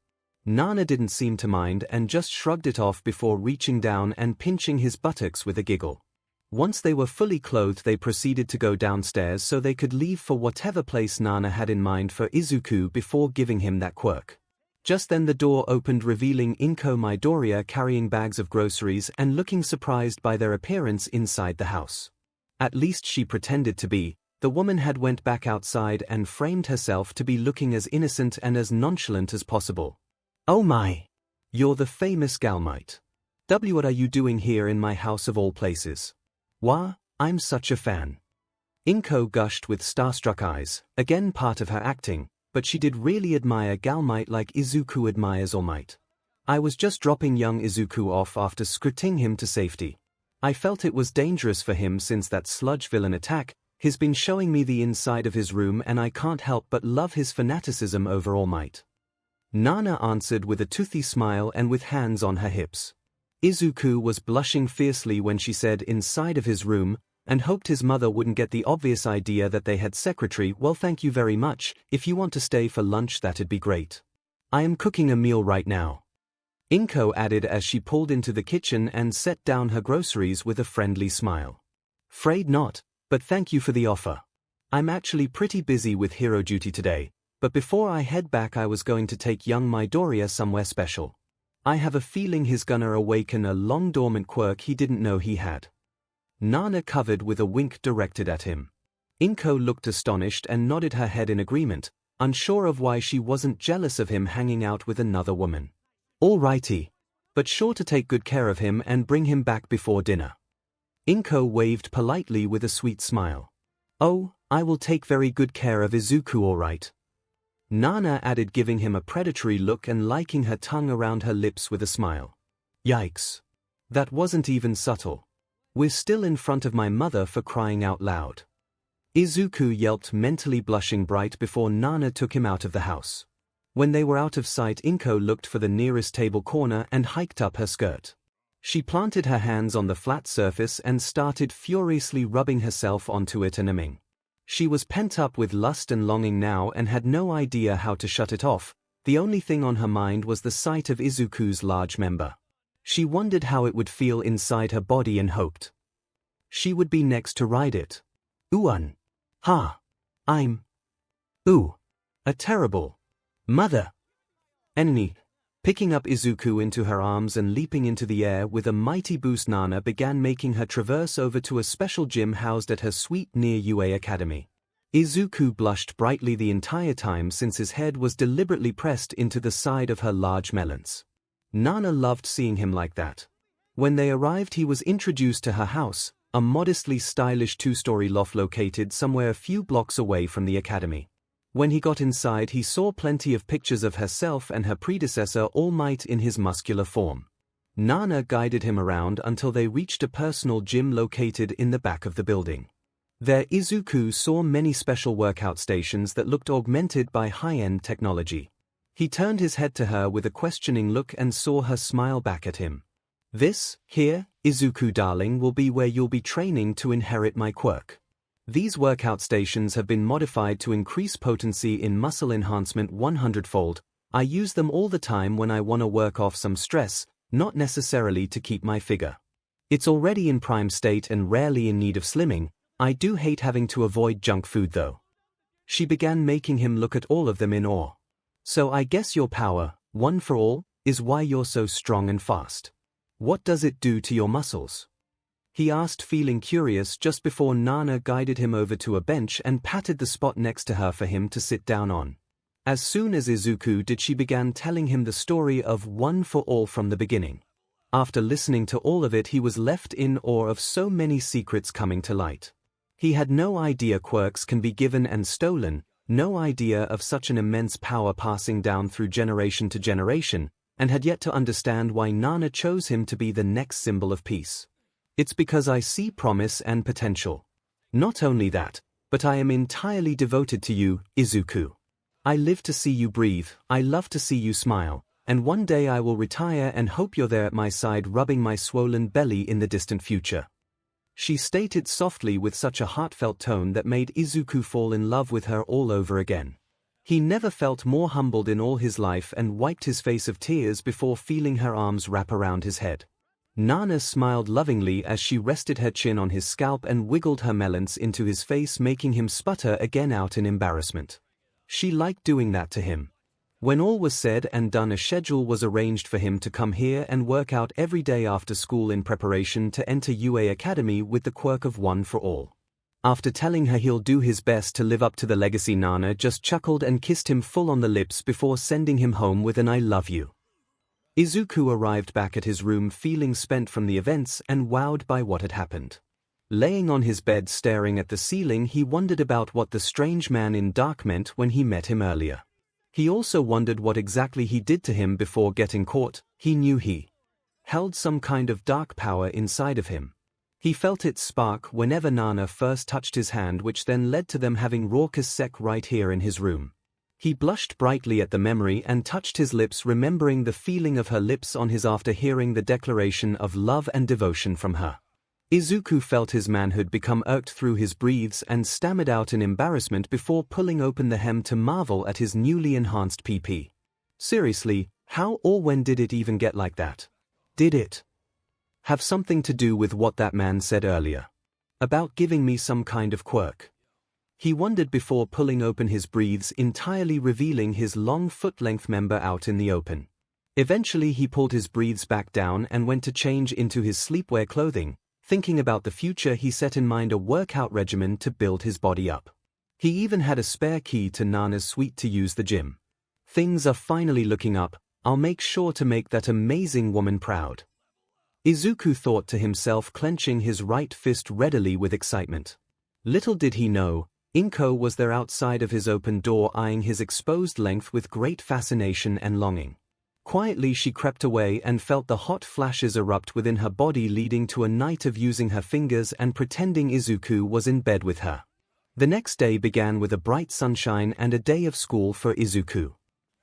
Nana didn't seem to mind and just shrugged it off before reaching down and pinching his buttocks with a giggle. Once they were fully clothed, they proceeded to go downstairs so they could leave for whatever place Nana had in mind for Izuku before giving him that quirk. Just then the door opened, revealing Inko Midoriya carrying bags of groceries and looking surprised by their appearance inside the house. At least she pretended to be. The woman had went back outside and framed herself to be looking as innocent and as nonchalant as possible. "Oh my! You're the famous 𝐿𝐼𝐻. What are you doing here in my house of all places? Wah, I'm such a fan." Inko gushed with starstruck eyes, again part of her acting, but she did really admire 𝐿𝐼𝐻 like Izuku admires All Might. "I was just dropping young Izuku off after scooting him to safety. I felt it was dangerous for him since that sludge villain attack. He's been showing me the inside of his room and I can't help but love his fanaticism over All Might. Nana answered with a toothy smile and with hands on her hips. Izuku was blushing fiercely when she said inside of his room, and hoped his mother wouldn't get the obvious idea that they had secretary. Well, thank you very much. If you want to stay for lunch, that'd be great. I am cooking a meal right now. Inko added as she pulled into the kitchen and set down her groceries with a friendly smile. Afraid not, but thank you for the offer. I'm actually pretty busy with hero duty today, but before I head back I was going to take young Midoriya somewhere special. I have a feeling he's gonna awaken a long-dormant quirk he didn't know he had. Nana covered with a wink directed at him. Inko looked astonished and nodded her head in agreement, unsure of why she wasn't jealous of him hanging out with another woman. All righty. But sure to take good care of him and bring him back before dinner. Inko waved politely with a sweet smile. Oh, I will take very good care of Izuku, all right. Nana added, giving him a predatory look and liking her tongue around her lips with a smile. Yikes. That wasn't even subtle. We're still in front of my mother, for crying out loud. Izuku yelped, mentally blushing bright before Nana took him out of the house. When they were out of sight, Inko looked for the nearest table corner and hiked up her skirt. She planted her hands on the flat surface and started furiously rubbing herself onto it and humming. She was pent up with lust and longing now and had no idea how to shut it off. The only thing on her mind was the sight of Izuku's large member. She wondered how it would feel inside her body and hoped she would be next to ride it. Ooh, I'm a terrible mother. Enemy. Picking up Izuku into her arms and leaping into the air with a mighty boost, Nana began making her traverse over to a special gym housed at her suite near UA Academy. Izuku blushed brightly the entire time since his head was deliberately pressed into the side of her large melons. Nana loved seeing him like that. When they arrived, he was introduced to her house, a modestly stylish two-story loft located somewhere a few blocks away from the academy. When he got inside, he saw plenty of pictures of herself and her predecessor, All Might, in his muscular form. Nana guided him around until they reached a personal gym located in the back of the building. There, Izuku saw many special workout stations that looked augmented by high-end technology. He turned his head to her with a questioning look and saw her smile back at him. This, here, Izuku darling, will be where you'll be training to inherit my quirk. These workout stations have been modified to increase potency in muscle enhancement 100-fold. I use them all the time when I want to work off some stress, not necessarily to keep my figure. It's already in prime state and rarely in need of slimming. I do hate having to avoid junk food though. She began making him look at all of them in awe. So I guess your power, one for all, is why you're so strong and fast. What does it do to your muscles? He asked, feeling curious, just before Nana guided him over to a bench and patted the spot next to her for him to sit down on. As soon as Izuku did, she began telling him the story of One for All from the beginning. After listening to all of it, he was left in awe of so many secrets coming to light. He had no idea quirks can be given and stolen, no idea of such an immense power passing down through generation to generation, and had yet to understand why Nana chose him to be the next symbol of peace. It's because I see promise and potential. Not only that, but I am entirely devoted to you, Izuku. I live to see you breathe, I love to see you smile, and one day I will retire and hope you're there at my side rubbing my swollen belly in the distant future. She stated softly with such a heartfelt tone that made Izuku fall in love with her all over again. He never felt more humbled in all his life and wiped his face of tears before feeling her arms wrap around his head. Nana smiled lovingly as she rested her chin on his scalp and wiggled her melons into his face, making him sputter again out in embarrassment. She liked doing that to him. When all was said and done, a schedule was arranged for him to come here and work out every day after school in preparation to enter UA Academy with the quirk of One for All. After telling her he'll do his best to live up to the legacy, Nana just chuckled and kissed him full on the lips before sending him home with an "I love you." Izuku arrived back at his room feeling spent from the events and wowed by what had happened. Laying on his bed staring at the ceiling, he wondered about what the strange man in dark meant when he met him earlier. He also wondered what exactly he did to him before getting caught. He knew he held some kind of dark power inside of him. He felt it spark whenever Nana first touched his hand, which then led to them having raucous sex right here in his room. He blushed brightly at the memory and touched his lips, remembering the feeling of her lips on his after hearing the declaration of love and devotion from her. Izuku felt his manhood become irked through his breathes and stammered out in embarrassment before pulling open the hem to marvel at his newly enhanced PP. Seriously, how or when did it even get like that? Did it have something to do with what that man said earlier about giving me some kind of quirk? He wondered before pulling open his breathes, entirely revealing his long foot-length member out in the open. Eventually he pulled his breathes back down and went to change into his sleepwear clothing. Thinking about the future, he set in mind a workout regimen to build his body up. He even had a spare key to Nana's suite to use the gym. Things are finally looking up. I'll make sure to make that amazing woman proud. Izuku thought to himself, clenching his right fist readily with excitement. Little did he know, Inko was there outside of his open door, eyeing his exposed length with great fascination and longing. Quietly she crept away and felt the hot flashes erupt within her body, leading to a night of using her fingers and pretending Izuku was in bed with her. The next day began with a bright sunshine and a day of school for Izuku.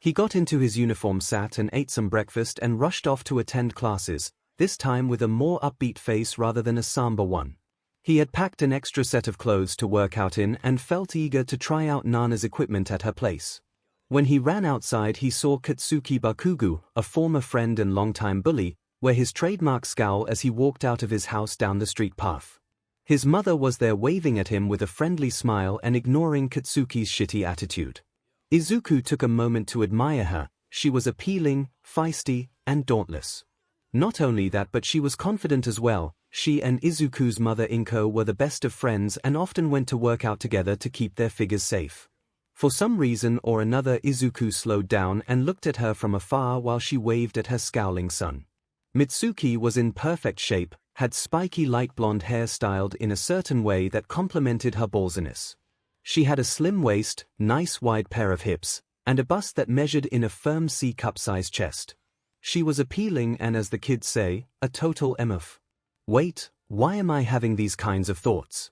He got into his uniform, sat and ate some breakfast and rushed off to attend classes, this time with a more upbeat face rather than a somber one. He had packed an extra set of clothes to work out in and felt eager to try out Nana's equipment at her place. When he ran outside, he saw Katsuki Bakugo, a former friend and longtime bully, wear his trademark scowl as he walked out of his house down the street path. His mother was there, waving at him with a friendly smile and ignoring Katsuki's shitty attitude. Izuku took a moment to admire her. She was appealing, feisty, and dauntless. Not only that, but she was confident as well. She and Izuku's mother Inko were the best of friends and often went to work out together to keep their figures safe. For some reason or another, Izuku slowed down and looked at her from afar while she waved at her scowling son. Mitsuki was in perfect shape, had spiky light blonde hair styled in a certain way that complemented her ballsiness. She had a slim waist, nice wide pair of hips, and a bust that measured in a firm C-cup-sized chest. She was appealing and, as the kids say, a total MF. Wait, why am I having these kinds of thoughts?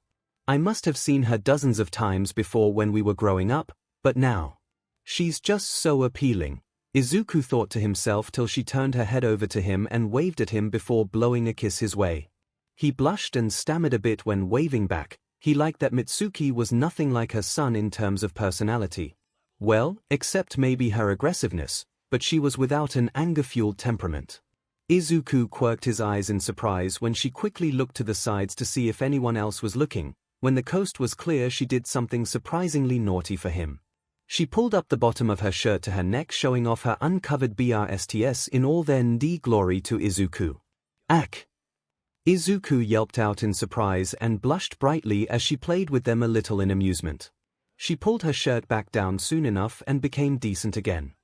I must have seen her dozens of times before when we were growing up, but now. She's just so appealing, Izuku thought to himself till she turned her head over to him and waved at him before blowing a kiss his way. He blushed and stammered a bit when waving back. He liked that Mitsuki was nothing like her son in terms of personality. Well, except maybe her aggressiveness, but she was without an anger-fueled temperament. Izuku quirked his eyes in surprise when she quickly looked to the sides to see if anyone else was looking. When the coast was clear, she did something surprisingly naughty for him. She pulled up the bottom of her shirt to her neck, showing off her uncovered breasts in all their ND glory to Izuku. Ack! Izuku yelped out in surprise and blushed brightly as she played with them a little in amusement. She pulled her shirt back down soon enough and became decent again.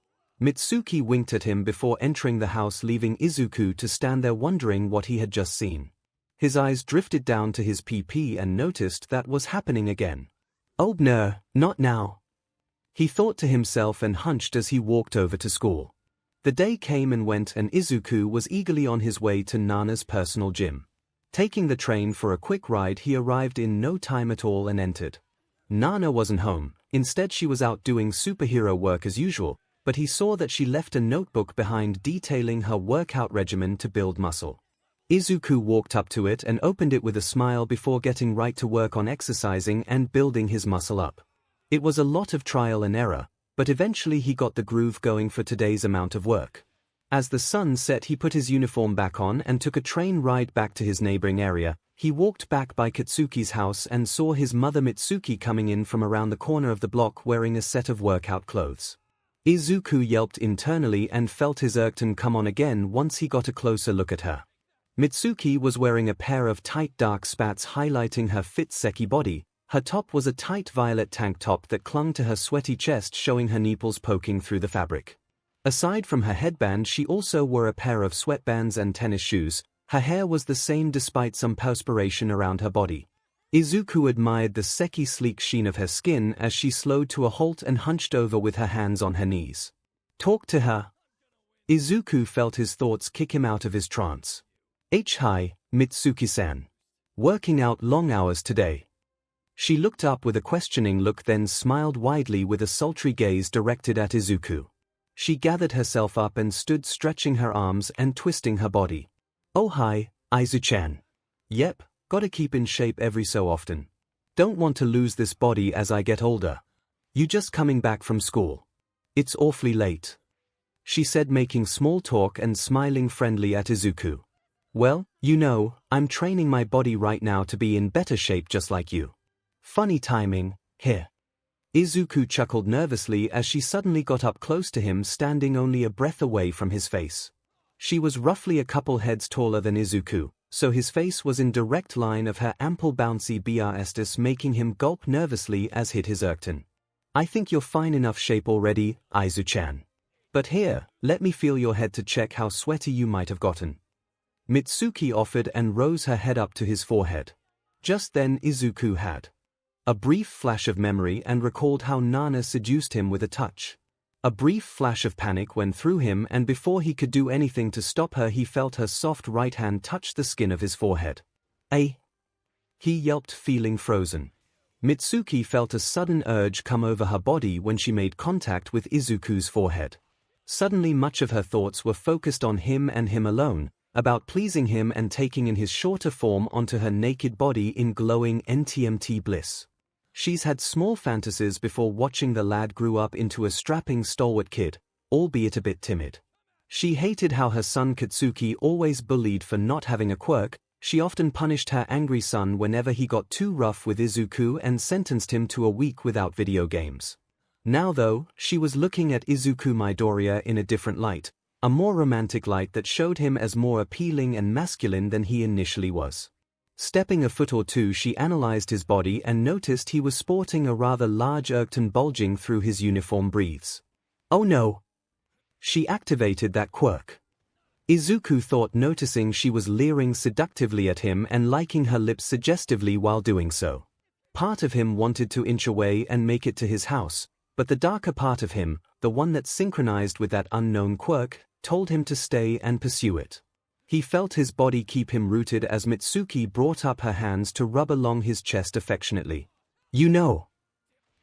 Mitsuki winked at him before entering the house, leaving Izuku to stand there wondering what he had just seen. His eyes drifted down to his PP and noticed that was happening again. Oh no, not now. He thought to himself and hunched as he walked over to school. The day came and went and Izuku was eagerly on his way to Nana's personal gym. Taking the train for a quick ride, he arrived in no time at all and entered. Nana wasn't home. Instead, she was out doing superhero work as usual, but he saw that she left a notebook behind detailing her workout regimen to build muscle. Izuku walked up to it and opened it with a smile before getting right to work on exercising and building his muscle up. It was a lot of trial and error, but eventually he got the groove going for today's amount of work. As the sun set, he put his uniform back on and took a train ride back to his neighboring area. He walked back by Katsuki's house and saw his mother Mitsuki coming in from around the corner of the block wearing a set of workout clothes. Izuku yelped internally and felt his irkton come on again once he got a closer look at her. Mitsuki was wearing a pair of tight dark spats highlighting her fit seki body. Her top was a tight violet tank top that clung to her sweaty chest, showing her nipples poking through the fabric. Aside from her headband, she also wore a pair of sweatbands and tennis shoes. Her hair was the same despite some perspiration around her body. Izuku admired the seki sleek sheen of her skin as she slowed to a halt and hunched over with her hands on her knees. Talk to her. Izuku felt his thoughts kick him out of his trance. Hi, Mitsuki-san. Working out long hours today. She looked up with a questioning look, then smiled widely with a sultry gaze directed at Izuku. She gathered herself up and stood stretching her arms and twisting her body. Oh hi, Izu-chan. Yep, gotta keep in shape every so often. Don't want to lose this body as I get older. You just coming back from school? It's awfully late, she said, making small talk and smiling friendly at Izuku. Well, you know, I'm training my body right now to be in better shape just like you. Funny timing, here. Izuku chuckled nervously as she suddenly got up close to him, standing only a breath away from his face. She was roughly a couple heads taller than Izuku, so his face was in direct line of her ample bouncy breasts, making him gulp nervously as hit his 𝐻𝐻. I think you're fine enough shape already, Izu-chan. But here, let me feel your head to check how sweaty you might have gotten. Mitsuki offered and rose her head up to his forehead. Just then Izuku had a brief flash of memory and recalled how Nana seduced him with a touch. A brief flash of panic went through him, and before he could do anything to stop her, he felt her soft right hand touch the skin of his forehead. "Eh?" he yelped, feeling frozen. Mitsuki felt a sudden urge come over her body when she made contact with Izuku's forehead. Suddenly much of her thoughts were focused on him and him alone, about pleasing him and taking in his shorter form onto her naked body in glowing NTMT bliss. She's had small fantasies before watching the lad grew up into a strapping stalwart kid, albeit a bit timid. She hated how her son Katsuki always bullied for not having a quirk. She often punished her angry son whenever he got too rough with Izuku and sentenced him to a week without video games. Now though, she was looking at Izuku Midoriya in a different light, a more romantic light that showed him as more appealing and masculine than he initially was. Stepping a foot or two, she analyzed his body and noticed he was sporting a rather large 𝐻𝐻 bulging through his uniform breathes. Oh no! She activated that quirk. Izuku thought, noticing she was leering seductively at him and liking her lips suggestively while doing so. Part of him wanted to inch away and make it to his house, but the darker part of him, the one that synchronized with that unknown quirk, told him to stay and pursue it. He felt his body keep him rooted as Mitsuki brought up her hands to rub along his chest affectionately. You know,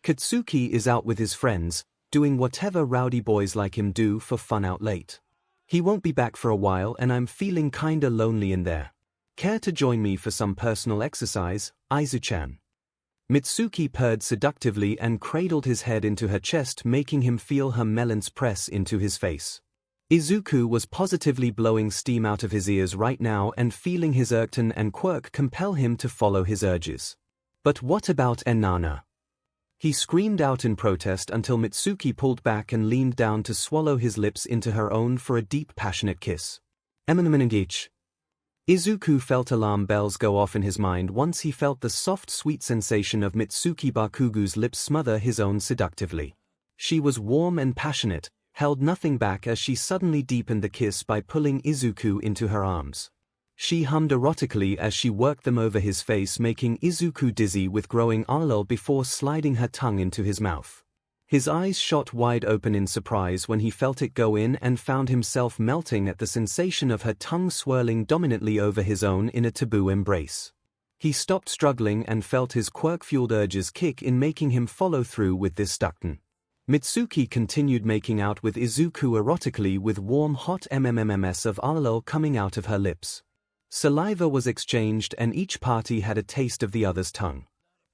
Katsuki is out with his friends, doing whatever rowdy boys like him do for fun out late. He won't be back for a while and I'm feeling kinda lonely in there. Care to join me for some personal exercise, Izu-chan? Mitsuki purred seductively and cradled his head into her chest, making him feel her melons press into his face. Izuku was positively blowing steam out of his ears right now and feeling his 𝐻𝐻 and quirk compel him to follow his urges. But what about Nana? He screamed out in protest until Mitsuki pulled back and leaned down to swallow his lips into her own for a deep, passionate kiss. 𝐿𝐻𝐻𝐿. Izuku felt alarm bells go off in his mind once he felt the soft, sweet sensation of Mitsuki Bakugo's lips smother his own seductively. She was warm and passionate, held nothing back as she suddenly deepened the kiss by pulling Izuku into her arms. She hummed erotically as she worked them over his face, making Izuku dizzy with growing 𝐿𝐿 before sliding her tongue into his mouth. His eyes shot wide open in surprise when he felt it go in and found himself melting at the sensation of her tongue swirling dominantly over his own in a taboo embrace. He stopped struggling and felt his quirk-fueled urges kick in, making him follow through with this 𝐻𝐻. Mitsuki continued making out with Izuku erotically, with warm hot MMMS of 𝐿𝐿 coming out of her lips. Saliva was exchanged and each party had a taste of the other's tongue.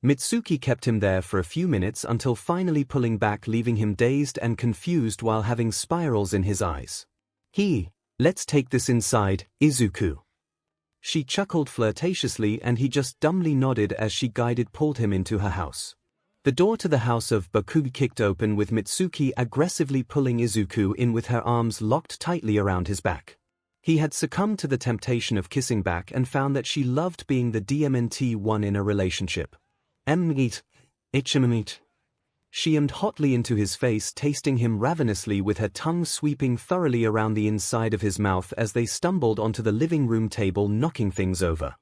Mitsuki kept him there for a few minutes until finally pulling back, leaving him dazed and confused while having spirals in his eyes. Let's take this inside, Izuku. She chuckled flirtatiously and he just dumbly nodded as she pulled him into her house. The door to the house of Bakugo kicked open with Mitsuki aggressively pulling Izuku in with her arms locked tightly around his back. He had succumbed to the temptation of kissing back and found that she loved being the DMNT one in a relationship. 𝐿𝐻𝐻. She aimed hotly into his face, tasting him ravenously with her tongue sweeping thoroughly around the inside of his mouth as they stumbled onto the living room table, knocking things over.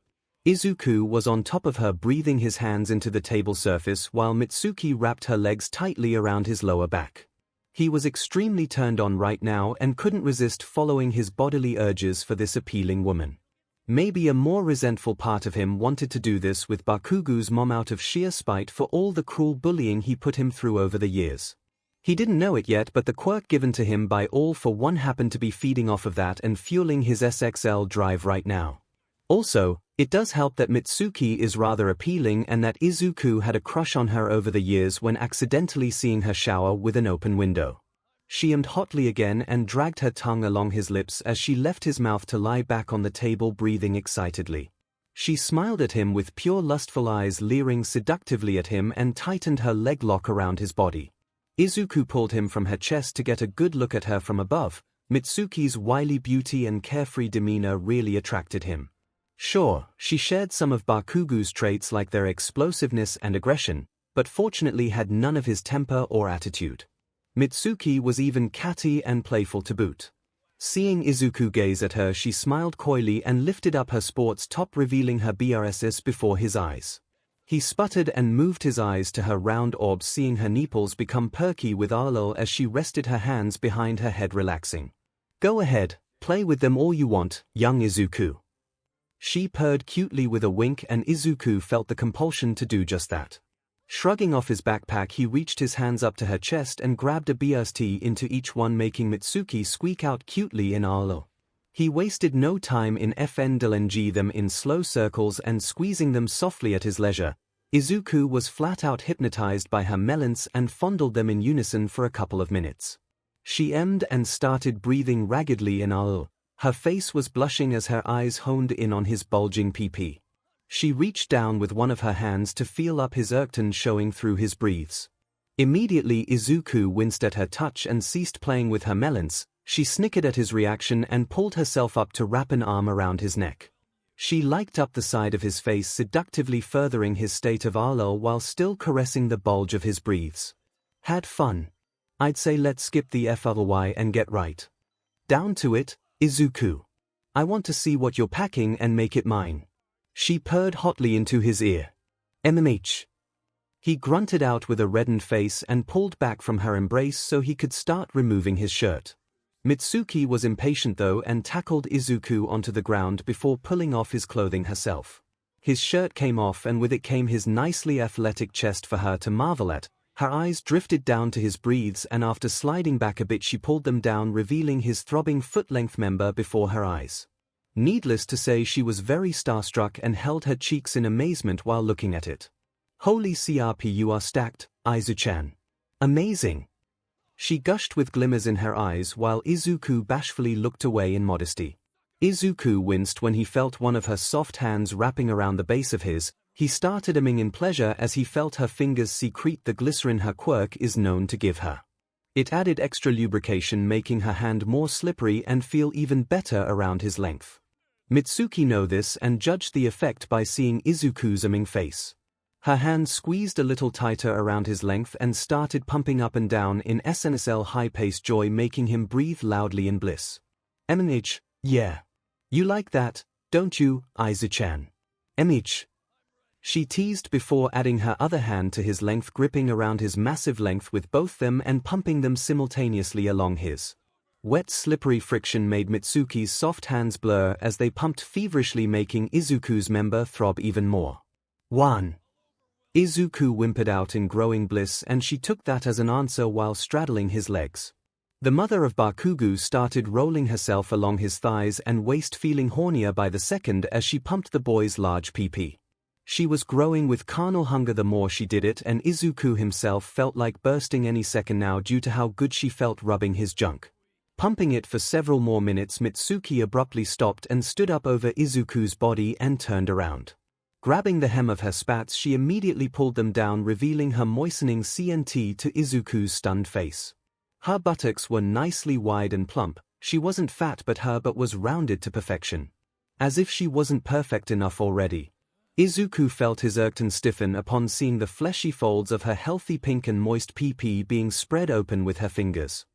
Izuku was on top of her, breathing his hands into the table surface while Mitsuki wrapped her legs tightly around his lower back. He was extremely turned on right now and couldn't resist following his bodily urges for this appealing woman. Maybe a more resentful part of him wanted to do this with Bakugo's mom out of sheer spite for all the cruel bullying he put him through over the years. He didn't know it yet, but the quirk given to him by All for One happened to be feeding off of that and fueling his SXL drive right now. Also, it does help that Mitsuki is rather appealing and that Izuku had a crush on her over the years when accidentally seeing her shower with an open window. She aimed hotly again and dragged her tongue along his lips as she left his mouth to lie back on the table, breathing excitedly. She smiled at him with pure lustful eyes, leering seductively at him, and tightened her leg lock around his body. Izuku pulled him from her chest to get a good look at her from above. Mitsuki's wily beauty and carefree demeanor really attracted him. Sure, she shared some of Bakugo's traits like their explosiveness and aggression, but fortunately had none of his temper or attitude. Mitsuki was even catty and playful to boot. Seeing Izuku gaze at her, she smiled coyly and lifted up her sports top, revealing her BRSS before his eyes. He sputtered and moved his eyes to her round orbs, seeing her nipples become perky with ardor as she rested her hands behind her head, relaxing. "Go ahead, play with them all you want, young Izuku." She purred cutely with a wink, and Izuku felt the compulsion to do just that. Shrugging off his backpack, he reached his hands up to her chest and grabbed a BST into each one, making Mitsuki squeak out cutely in ardor. He wasted no time in FNDLNG them in slow circles and squeezing them softly at his leisure. Izuku was flat out hypnotized by her melons and fondled them in unison for a couple of minutes. She emmed and started breathing raggedly in ardor. Her face was blushing as her eyes honed in on his bulging PP. She reached down with one of her hands to feel up his erection showing through his breathes. Immediately Izuku winced at her touch and ceased playing with her melons. She snickered at his reaction and pulled herself up to wrap an arm around his neck. She liked up the side of his face, seductively furthering his state of ardor while still caressing the bulge of his breathes. "Had fun? I'd say let's skip the FLY and get right down to it, Izuku. I want to see what you're packing and make it mine." She purred hotly into his ear. "MMH." He grunted out with a reddened face and pulled back from her embrace so he could start removing his shirt. Mitsuki was impatient though and tackled Izuku onto the ground before pulling off his clothing herself. His shirt came off and with it came his nicely athletic chest for her to marvel at. Her eyes drifted down to his breathes and after sliding back a bit she pulled them down, revealing his throbbing foot-length member before her eyes. Needless to say, she was very starstruck and held her cheeks in amazement while looking at it. "Holy CRP, you are stacked, Aizu-chan. Amazing." She gushed with glimmers in her eyes while Izuku bashfully looked away in modesty. Izuku winced when he felt one of her soft hands wrapping around the base of his. He started humming in pleasure as he felt her fingers secrete the glycerin her quirk is known to give her. It added extra lubrication, making her hand more slippery and feel even better around his length. Mitsuki knew this and judged the effect by seeing Izuku's humming face. Her hand squeezed a little tighter around his length and started pumping up and down in SNSL high-paced joy, making him breathe loudly in bliss. "MH, yeah. You like that, don't you, Aizu-chan? MH." She teased before adding her other hand to his length, gripping around his massive length with both them and pumping them simultaneously along his. Wet, slippery friction made Mitsuki's soft hands blur as they pumped feverishly, making Izuku's member throb even more. "One." Izuku whimpered out in growing bliss and she took that as an answer while straddling his legs. The mother of Bakugo started rolling herself along his thighs and waist, feeling hornier by the second as she pumped the boy's large PP. She was growing with carnal hunger the more she did it, and Izuku himself felt like bursting any second now due to how good she felt rubbing his junk. Pumping it for several more minutes, Mitsuki abruptly stopped and stood up over Izuku's body and turned around. Grabbing the hem of her spats, she immediately pulled them down, revealing her moistening CNT to Izuku's stunned face. Her buttocks were nicely wide and plump. She wasn't fat but was rounded to perfection. As if she wasn't perfect enough already. Izuku felt his erection stiffen upon seeing the fleshy folds of her healthy pink and moist PP being spread open with her fingers.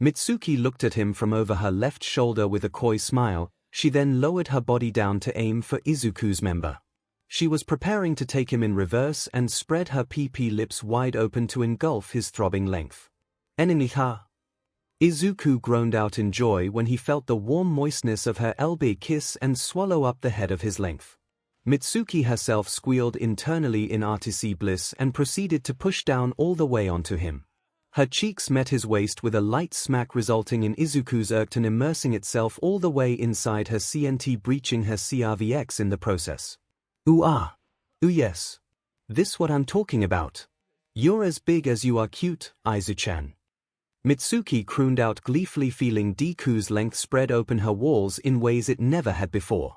Mitsuki looked at him from over her left shoulder with a coy smile. She then lowered her body down to aim for Izuku's member. She was preparing to take him in reverse and spread her PP lips wide open to engulf his throbbing length. "Eniniha." Izuku groaned out in joy when he felt the warm moistness of her 𝐵 kiss and swallow up the head of his length. Mitsuki herself squealed internally in artisy bliss and proceeded to push down all the way onto him. Her cheeks met his waist with a light smack, resulting in Izuku's 𝐒𝐻𝐻 immersing itself all the way inside her CNT, breaching her 𝐶RVX in the process. Ooh ah. Ooh yes. This what I'm talking about. You're as big as you are cute, Aizu-chan. Mitsuki crooned out gleefully, feeling Deku's length spread open her walls in ways it never had before.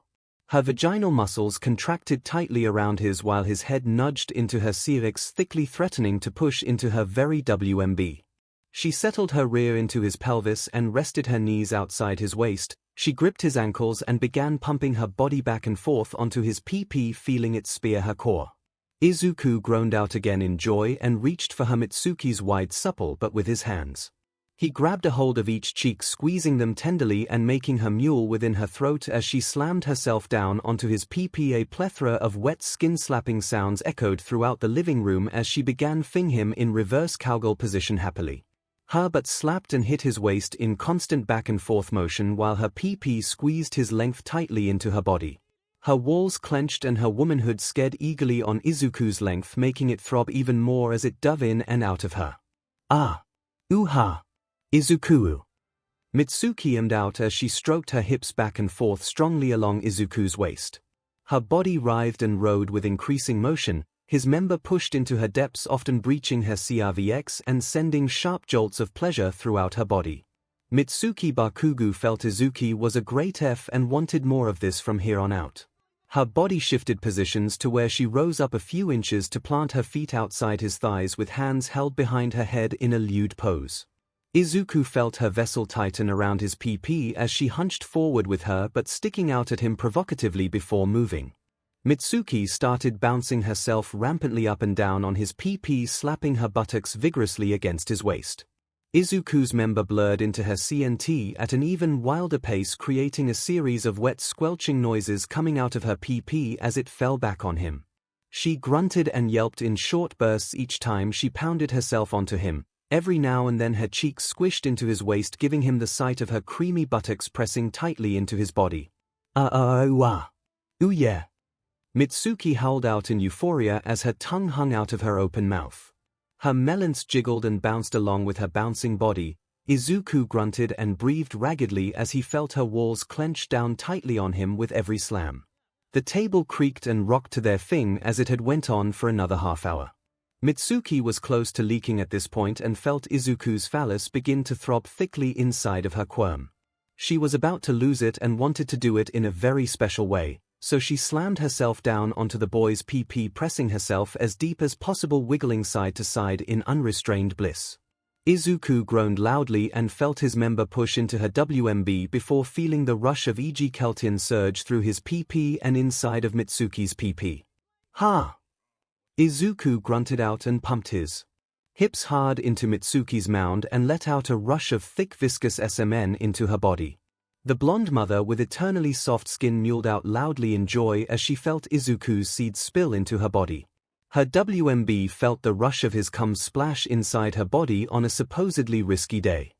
Her vaginal muscles contracted tightly around his while his head nudged into her cervix, thickly threatening to push into her very WMB. She settled her rear into his pelvis and rested her knees outside his waist. She gripped his ankles and began pumping her body back and forth onto his PP, feeling it spear her core. Izuku groaned out again in joy and reached for her Mitsuki's wide supple but with his hands. He grabbed a hold of each cheek, squeezing them tenderly and making her mule within her throat as she slammed herself down onto his PP. A plethora of wet skin-slapping sounds echoed throughout the living room as she began fing him in reverse cowgirl position happily. Her butt slapped and hit his waist in constant back and forth motion while her PP squeezed his length tightly into her body. Her walls clenched and her womanhood sked eagerly on Izuku's length, making it throb even more as it dove in and out of her. Ah. Ooh ha. Izuku. Mitsuki ummed out as she stroked her hips back and forth strongly along Izuku's waist. Her body writhed and rode with increasing motion, his member pushed into her depths, often breaching her 𝐶RVX and sending sharp jolts of pleasure throughout her body. Mitsuki Bakugo felt Izuku was a great F and wanted more of this from here on out. Her body shifted positions to where she rose up a few inches to plant her feet outside his thighs with hands held behind her head in a lewd pose. Izuku felt her vessel tighten around his PP as she hunched forward with her but sticking out at him provocatively before moving. Mitsuki started bouncing herself rampantly up and down on his PP, slapping her buttocks vigorously against his waist. Izuku's member blurred into her CNT at an even wilder pace, creating a series of wet squelching noises coming out of her PP as it fell back on him. She grunted and yelped in short bursts each time she pounded herself onto him. Every now and then her cheeks squished into his waist, giving him the sight of her creamy buttocks pressing tightly into his body. Ooh yeah. Mitsuki howled out in euphoria as her tongue hung out of her open mouth. Her melons jiggled and bounced along with her bouncing body. Izuku grunted and breathed raggedly as he felt her walls clench down tightly on him with every slam. The table creaked and rocked to their thing as it had went on for another half hour. Mitsuki was close to leaking at this point and felt Izuku's phallus begin to throb thickly inside of her quirm. She was about to lose it and wanted to do it in a very special way, so she slammed herself down onto the boy's PP, pressing herself as deep as possible, wiggling side to side in unrestrained bliss. Izuku groaned loudly and felt his member push into her WMB before feeling the rush of 𝐒𝐩𝐿TN surge through his PP and inside of Mitsuki's PP. Ha! Izuku grunted out and pumped his hips hard into Mitsuki's mound and let out a rush of thick viscous SMN into her body. The blonde mother with eternally soft skin mewled out loudly in joy as she felt Izuku's seed spill into her body. Her WMB felt the rush of his cum splash inside her body on a supposedly risky day.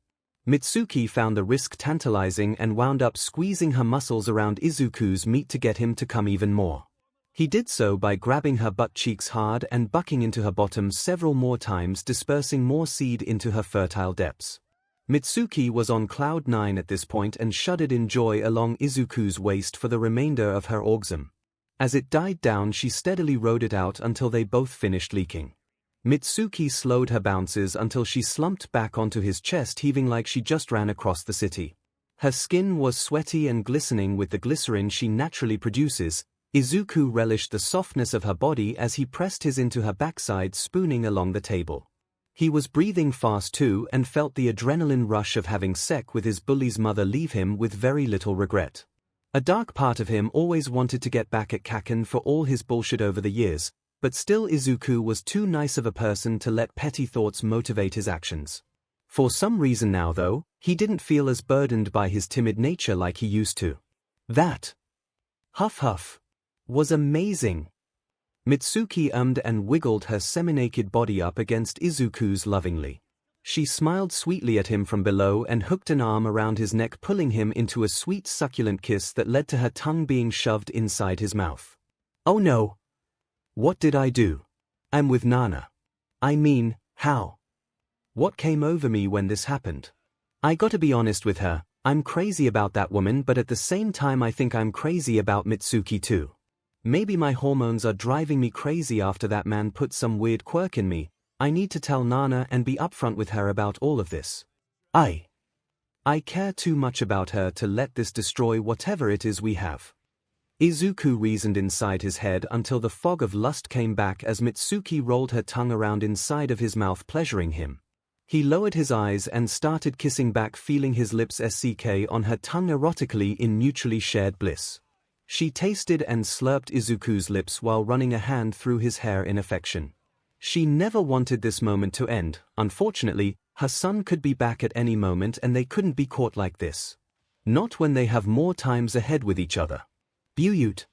Mitsuki found the risk tantalizing and wound up squeezing her muscles around Izuku's meat to get him to come even more. He did so by grabbing her butt cheeks hard and bucking into her bottom several more times, dispersing more seed into her fertile depths. Mitsuki was on cloud 9 at this point and shuddered in joy along Izuku's waist for the remainder of her orgasm. As it died down, she steadily rode it out until they both finished leaking. Mitsuki slowed her bounces until she slumped back onto his chest, heaving like she just ran across the city. Her skin was sweaty and glistening with the glycerin she naturally produces. Izuku relished the softness of her body as he pressed his into her backside, spooning along the table. He was breathing fast too and felt the adrenaline rush of having sex with his bully's mother leave him with very little regret. A dark part of him always wanted to get back at Kaken for all his bullshit over the years, but still Izuku was too nice of a person to let petty thoughts motivate his actions. For some reason now though, he didn't feel as burdened by his timid nature like he used to. That huff was amazing. Mitsuki ummed and wiggled her semi-naked body up against Izuku's lovingly. She smiled sweetly at him from below and hooked an arm around his neck, pulling him into a sweet succulent kiss that led to her tongue being shoved inside his mouth. Oh no! What did I do? I'm with Nana. I mean, how? What came over me when this happened? I gotta be honest with her, I'm crazy about that woman, but at the same time I think I'm crazy about Mitsuki too. Maybe my hormones are driving me crazy after that man put some weird quirk in me. I need to tell Nana and be upfront with her about all of this. I care too much about her to let this destroy whatever it is we have. Izuku reasoned inside his head until the fog of lust came back as Mitsuki rolled her tongue around inside of his mouth, pleasuring him. He lowered his eyes and started kissing back, feeling his lips SCK on her tongue erotically in mutually shared bliss. She tasted and slurped Izuku's lips while running a hand through his hair in affection. She never wanted this moment to end. Unfortunately, her son could be back at any moment and they couldn't be caught like this. Not when they have more times ahead with each other. Buyut.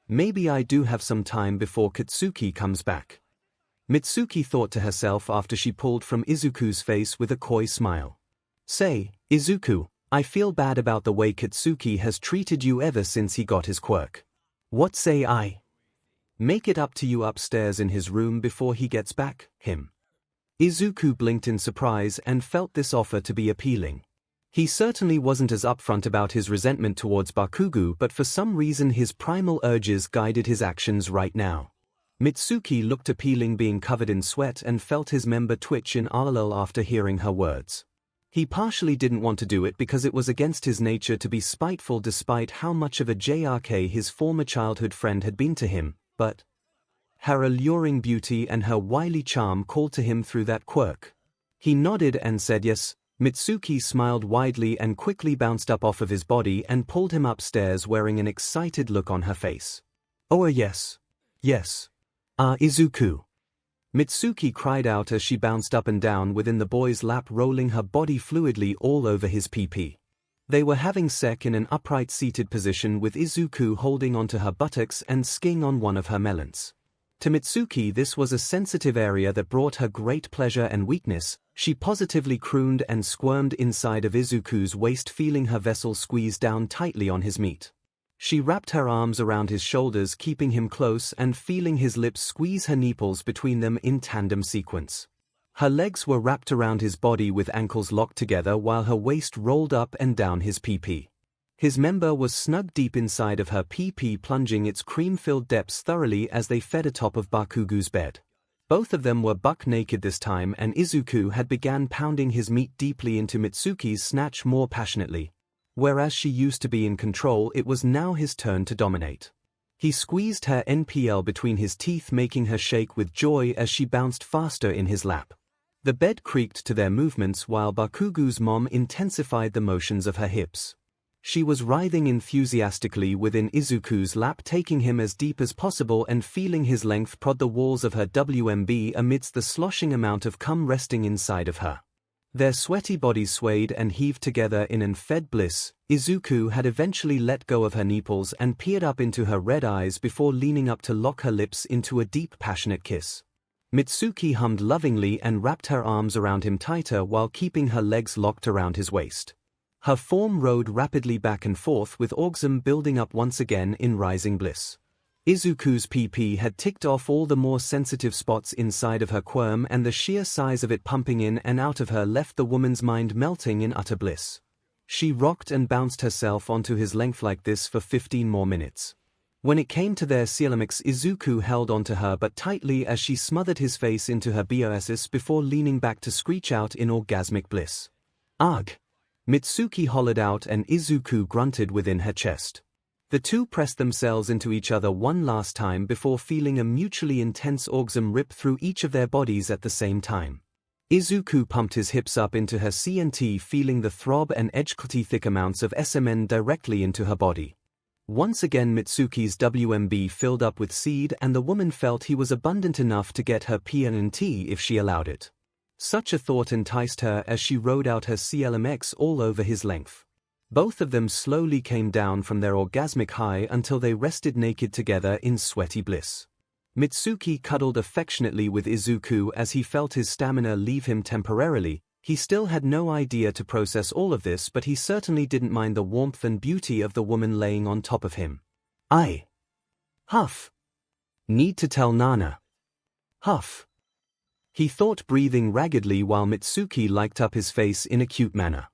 Maybe I do have some time before Katsuki comes back. Mitsuki thought to herself after she pulled from Izuku's face with a coy smile. Say, Izuku, I feel bad about the way Katsuki has treated you ever since he got his quirk. What say I make it up to you upstairs in his room before he gets back, him? Izuku blinked in surprise and felt this offer to be appealing. He certainly wasn't as upfront about his resentment towards Bakugo, but for some reason his primal urges guided his actions right now. Mitsuki looked appealing, being covered in sweat, and felt his member twitch in awe after hearing her words. He partially didn't want to do it because it was against his nature to be spiteful despite how much of a JRK his former childhood friend had been to him, but her alluring beauty and her wily charm called to him through that quirk. He nodded and said yes. Mitsuki smiled widely and quickly bounced up off of his body and pulled him upstairs, wearing an excited look on her face. Oh yes. Yes. Izuku. Mitsuki cried out as she bounced up and down within the boy's lap, rolling her body fluidly all over his PP. They were having sex in an upright seated position with Izuku holding onto her buttocks and skiing on one of her melons. To Mitsuki this was a sensitive area that brought her great pleasure and weakness. She positively crooned and squirmed inside of Izuku's waist, feeling her vessel squeeze down tightly on his meat. She wrapped her arms around his shoulders, keeping him close and feeling his lips squeeze her nipples between them in tandem sequence. Her legs were wrapped around his body with ankles locked together while her waist rolled up and down his PP. His member was snug deep inside of her PP, plunging its cream-filled depths thoroughly as they fed atop of Bakugo's bed. Both of them were buck naked this time, and Izuku had begun pounding his meat deeply into Mitsuki's snatch more passionately. Whereas she used to be in control, it was now his turn to dominate. He squeezed her NPL between his teeth, making her shake with joy as she bounced faster in his lap. The bed creaked to their movements while Bakugo's mom intensified the motions of her hips. She was writhing enthusiastically within Izuku's lap, taking him as deep as possible and feeling his length prod the walls of her WMB amidst the sloshing amount of cum resting inside of her. Their sweaty bodies swayed and heaved together in an fed bliss. Izuku had eventually let go of her nipples and peered up into her red eyes before leaning up to lock her lips into a deep, passionate kiss. Mitsuki hummed lovingly and wrapped her arms around him tighter while keeping her legs locked around his waist. Her form rode rapidly back and forth, with orgasm building up once again in rising bliss. Izuku's PP had ticked off all the more sensitive spots inside of her quirm, and the sheer size of it pumping in and out of her left the woman's mind melting in utter bliss. She rocked and bounced herself onto his length like this for 15 more minutes. When it came to their 𝐒𝐬𝐴𝐺, Izuku held onto her but tightly as she smothered his face into her BOSS before leaning back to screech out in orgasmic bliss. Ugh! Mitsuki hollered out and Izuku grunted within her chest. The two pressed themselves into each other one last time before feeling a mutually intense orgasm rip through each of their bodies at the same time. Izuku pumped his hips up into her CNT, feeling the throb and edge thick amounts of SMN directly into her body. Once again Mitsuki's WMB filled up with seed, and the woman felt he was abundant enough to get her PNT if she allowed it. Such a thought enticed her as she rode out her 𝐒𝐬𝐴𝐺 all over his length. Both of them slowly came down from their orgasmic high until they rested naked together in sweaty bliss. Mitsuki cuddled affectionately with Izuku as he felt his stamina leave him temporarily. He still had no idea to process all of this, but he certainly didn't mind the warmth and beauty of the woman laying on top of him. Huff. Need to tell Nana. Huff. He thought, breathing raggedly while Mitsuki liked up his face in a cute manner.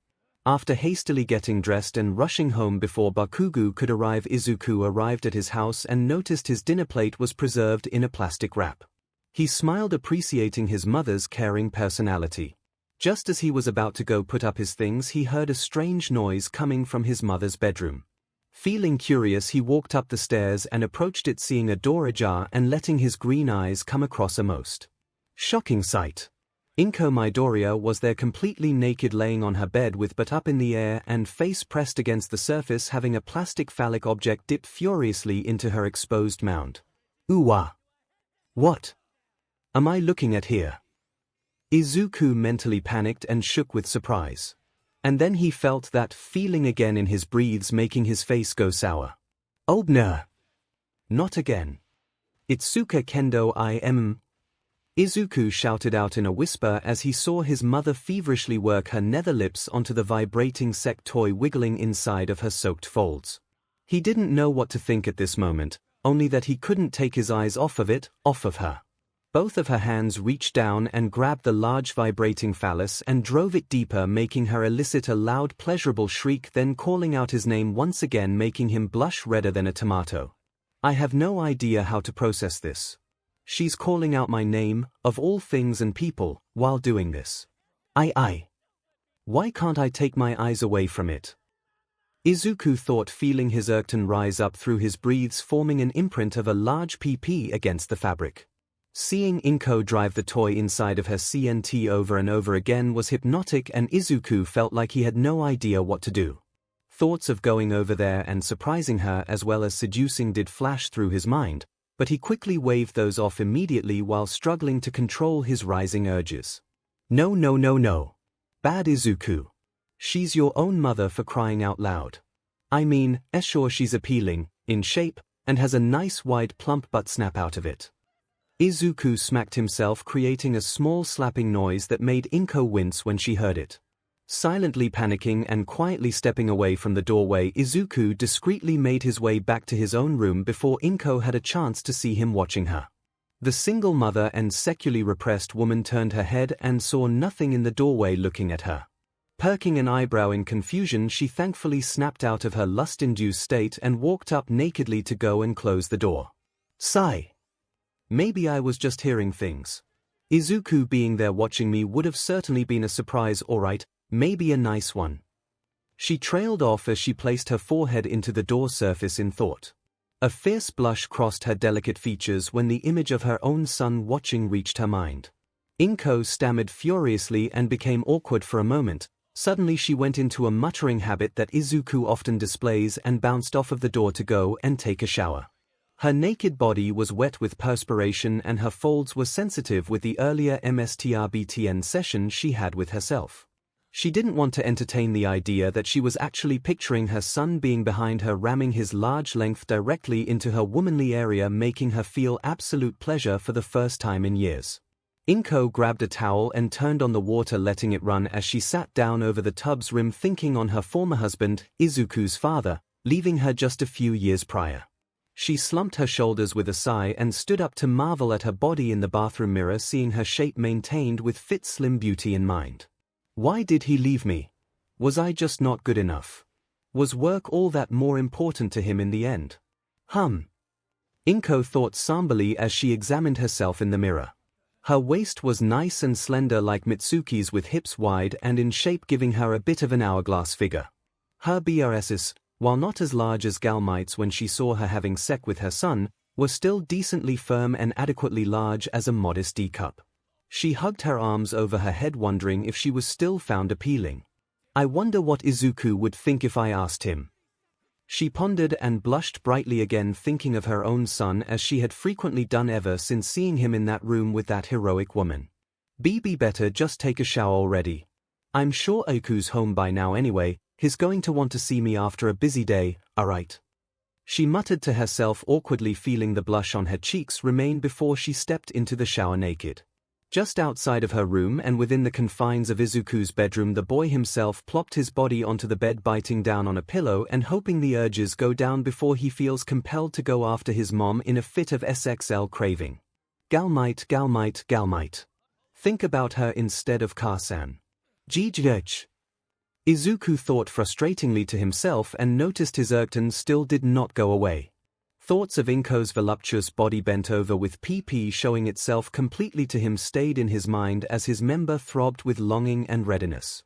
After hastily getting dressed and rushing home before Bakugo could arrive, Izuku arrived at his house and noticed his dinner plate was preserved in a plastic wrap. He smiled, appreciating his mother's caring personality. Just as he was about to go put up his things, he heard a strange noise coming from his mother's bedroom. Feeling curious, he walked up the stairs and approached it, seeing a door ajar and letting his green eyes come across a most shocking sight. 𝐒𝐭𝐚𝐲 Midoriya was there, completely naked, laying on her bed with butt up in the air and face pressed against the surface, having a plastic phallic object dip furiously into her exposed mound. Ooh-wah. What am I looking at here? Izuku mentally panicked and shook with surprise. And then he felt that feeling again in his breathes, making his face go sour. Oh no. Not again. Itsuka kendo I am. Izuku shouted out in a whisper as he saw his mother feverishly work her nether lips onto the vibrating sect toy wiggling inside of her soaked folds. He didn't know what to think at this moment, only that he couldn't take his eyes off of it, off of her. Both of her hands reached down and grabbed the large vibrating phallus and drove it deeper, making her elicit a loud pleasurable shriek, then calling out his name once again, making him blush redder than a tomato. I have no idea how to process this. She's calling out my name, of all things and people, while doing this. Why can't I take my eyes away from it? Izuku thought, feeling his erection rise up through his breathes, forming an imprint of a large PP against the fabric. Seeing 𝐒𝐭 drive the toy inside of her CNT over and over again was hypnotic, and Izuku felt like he had no idea what to do. Thoughts of going over there and surprising her as well as seducing did flash through his mind, but he quickly waved those off immediately while struggling to control his rising urges. No. Bad Izuku. She's your own mother, for crying out loud. I mean, sure, she's appealing, in shape, and has a nice wide plump butt snap out of it. Izuku smacked himself, creating a small slapping noise that made 𝐒𝐭 wince when she heard it. Silently panicking and quietly stepping away from the doorway, Izuku discreetly made his way back to his own room before 𝐒𝐭 had a chance to see him watching her. The single mother and secularly repressed woman turned her head and saw nothing in the doorway looking at her. Perking an eyebrow in confusion, she thankfully snapped out of her lust-induced state and walked up nakedly to go and close the door. Sigh. Maybe I was just hearing things. Izuku being there watching me would have certainly been a surprise, alright, maybe a nice one. She trailed off as she placed her forehead into the door surface in thought. A fierce blush crossed her delicate features when the image of her own son watching reached her mind. 𝐒𝐭 stammered furiously and became awkward for a moment. Suddenly she went into a muttering habit that Izuku often displays and bounced off of the door to go and take a shower. Her naked body was wet with perspiration and her folds were sensitive with the earlier MSTRBTN session she had with herself. She didn't want to entertain the idea that she was actually picturing her son being behind her, ramming his large length directly into her womanly area, making her feel absolute pleasure for the first time in years. 𝐒𝐭 grabbed a towel and turned on the water, letting it run as she sat down over the tub's rim, thinking on her former husband, Izuku's father, leaving her just a few years prior. She slumped her shoulders with a sigh and stood up to marvel at her body in the bathroom mirror, seeing her shape maintained with fit slim beauty in mind. Why did he leave me? Was I just not good enough? Was work all that more important to him in the end? 𝐒𝐭 thought somberly as she examined herself in the mirror. Her waist was nice and slender like Mitsuki's, with hips wide and in shape, giving her a bit of an hourglass figure. Her BRSs, while not as large as 𝐂𝐽𝐺's when she saw her having sex with her son, were still decently firm and adequately large as a modest D cup. She hugged her arms over her head, wondering if she was still found appealing. I wonder what Izuku would think if I asked him. She pondered and blushed brightly again, thinking of her own son as she had frequently done ever since seeing him in that room with that heroic woman. Be better just take a shower already. I'm sure 𝐒𝐭's home by now anyway. He's going to want to see me after a busy day, alright? She muttered to herself, awkwardly feeling the blush on her cheeks remain before she stepped into the shower naked. Just outside of her room and within the confines of Izuku's bedroom, the boy himself plopped his body onto the bed, biting down on a pillow and hoping the urges go down before he feels compelled to go after his mom in a fit of SXL craving. 𝐂𝐬𝐽, 𝐂𝐬𝐽, 𝐂𝐬𝐽. Think about her instead of 𝐂𝐬𝐴N. 𝐔𝐬𝐬𝐽. Izuku thought frustratingly to himself and noticed his 𝐒𝐬𝐽 still did not go away. Thoughts of 𝐒𝐭𝐚𝐲's voluptuous body bent over with PP showing itself completely to him stayed in his mind as his member throbbed with longing and readiness.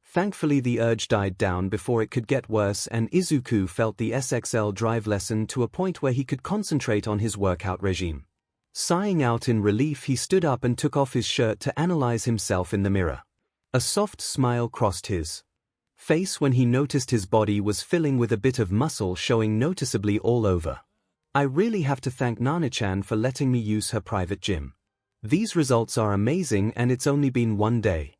Thankfully the urge died down before it could get worse, and Izuku felt the SXL drive lessen to a point where he could concentrate on his workout regime. Sighing out in relief, he stood up and took off his shirt to analyze himself in the mirror. A soft smile crossed his face when he noticed his body was filling with a bit of muscle showing noticeably all over. I really have to thank Nana-chan for letting me use her private gym. These results are amazing and it's only been one day.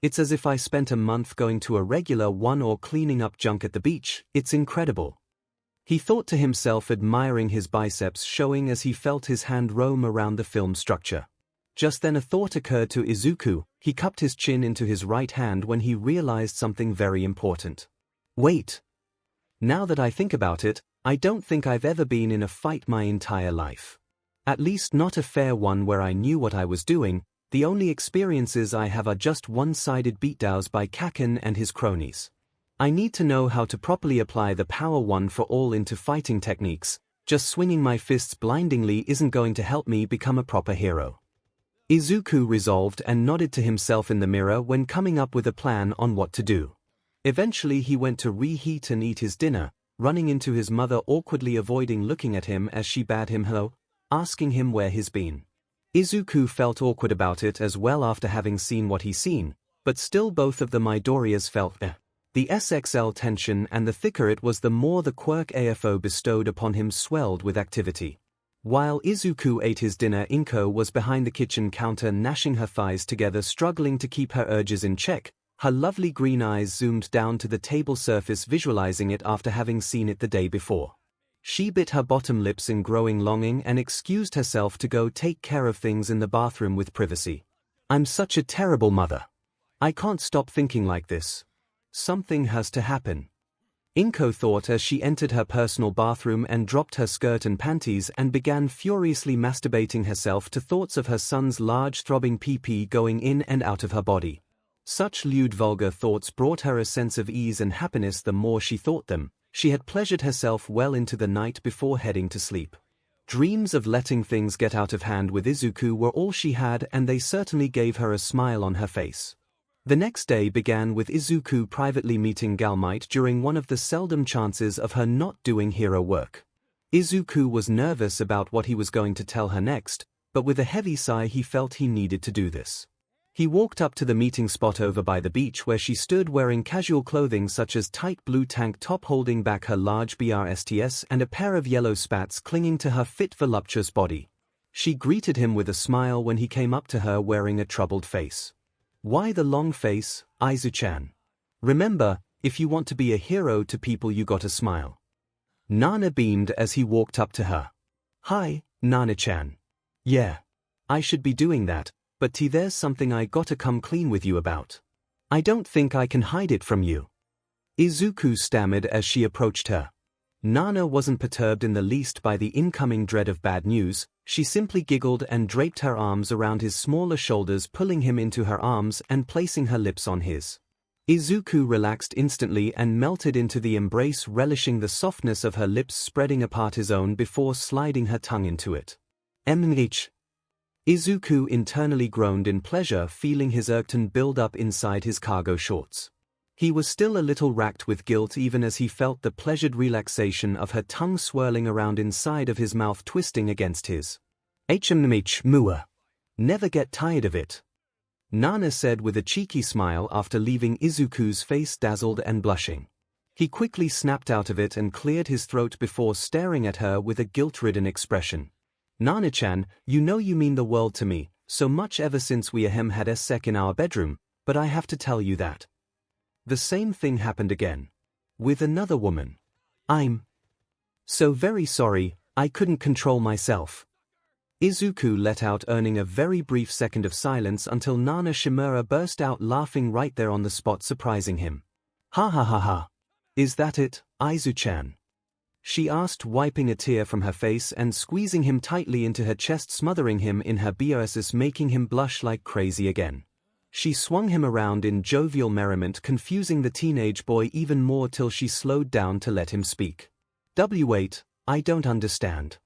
It's as if I spent a month going to a regular one or cleaning up junk at the beach. It's incredible. He thought to himself, admiring his biceps showing as he felt his hand roam around the film structure. Just then a thought occurred to Izuku. He cupped his chin into his right hand when he realized something very important. Wait. Now that I think about it, I don't think I've ever been in a fight my entire life. At least not a fair one where I knew what I was doing. The only experiences I have are just one-sided beatdowns by Kaken and his cronies. I need to know how to properly apply the power one for all into fighting techniques. Just swinging my fists blindingly isn't going to help me become a proper hero. Izuku resolved and nodded to himself in the mirror when coming up with a plan on what to do. Eventually he went to reheat and eat his dinner, running into his mother, awkwardly avoiding looking at him as she bade him hello, asking him where he's been. Izuku felt awkward about it as well after having seen what he's seen, but still both of the Midoriyas felt the SXL tension, and the thicker it was the more the quirk AFO bestowed upon him swelled with activity. While Izuku ate his dinner, 𝐭𝐴 was behind the kitchen counter gnashing her thighs together, struggling to keep her urges in check. Her lovely green eyes zoomed down to the table surface, visualizing it after having seen it the day before. She bit her bottom lips in growing longing and excused herself to go take care of things in the bathroom with privacy. I'm such a terrible mother. I can't stop thinking like this. Something has to happen. 𝐭𝐴 thought as she entered her personal bathroom and dropped her skirt and panties and began furiously masturbating herself to thoughts of her son's large throbbing PP going in and out of her body. Such lewd vulgar thoughts brought her a sense of ease and happiness the more she thought them. She had pleasured herself well into the night before heading to sleep. Dreams of letting things get out of hand with Izuku were all she had, and they certainly gave her a smile on her face. The next day began with Izuku privately meeting 𝐂𝐬𝐽 during one of the seldom chances of her not doing hero work. Izuku was nervous about what he was going to tell her next, but with a heavy sigh he felt he needed to do this. He walked up to the meeting spot over by the beach where she stood wearing casual clothing such as tight blue tank top holding back her large BRSTS and a pair of yellow spats clinging to her fit voluptuous body. She greeted him with a smile when he came up to her wearing a troubled face. Why the long face, Aizu-chan? Remember, if you want to be a hero to people you gotta smile. Nana beamed as he walked up to her. Hi, Nana-chan. Yeah. I should be doing that. But there's something I gotta come clean with you about. I don't think I can hide it from you. Izuku stammered as she approached her. Nana wasn't perturbed in the least by the incoming dread of bad news. She simply giggled and draped her arms around his smaller shoulders, pulling him into her arms and placing her lips on his. Izuku relaxed instantly and melted into the embrace, relishing the softness of her lips spreading apart his own before sliding her tongue into it. 𝐿𝐿. Izuku internally groaned in pleasure, feeling his 𝐒𝐽 build up inside his cargo shorts. He was still a little racked with guilt even as he felt the pleasured relaxation of her tongue swirling around inside of his mouth, twisting against his. 𝐿𝐴. Never get tired of it. Nana said with a cheeky smile after leaving Izuku's face dazzled and blushing. He quickly snapped out of it and cleared his throat before staring at her with a guilt-ridden expression. Nana-chan, you know you mean the world to me, so much ever since we had a sec in our bedroom, but I have to tell you that the same thing happened again. With another woman. I'm So very sorry, I couldn't control myself. Izuku let out, earning a very brief second of silence until Nana Shimura burst out laughing right there on the spot, surprising him. Ha ha ha ha. Is that it, Aizu-chan? She asked, wiping a tear from her face and squeezing him tightly into her chest, smothering him in her BRSs, making him blush like crazy again. She swung him around in jovial merriment, confusing the teenage boy even more till she slowed down to let him speak. Wait, I don't understand.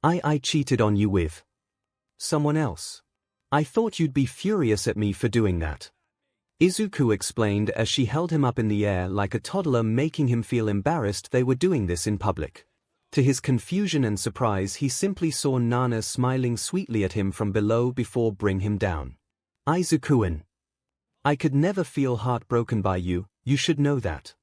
I cheated on you with someone else. I thought you'd be furious at me for doing that. Izuku explained as she held him up in the air like a toddler, making him feel embarrassed they were doing this in public. To his confusion and surprise, he simply saw Nana smiling sweetly at him from below before bringing him down. Aizu-kun, I could never feel heartbroken by you, you should know that.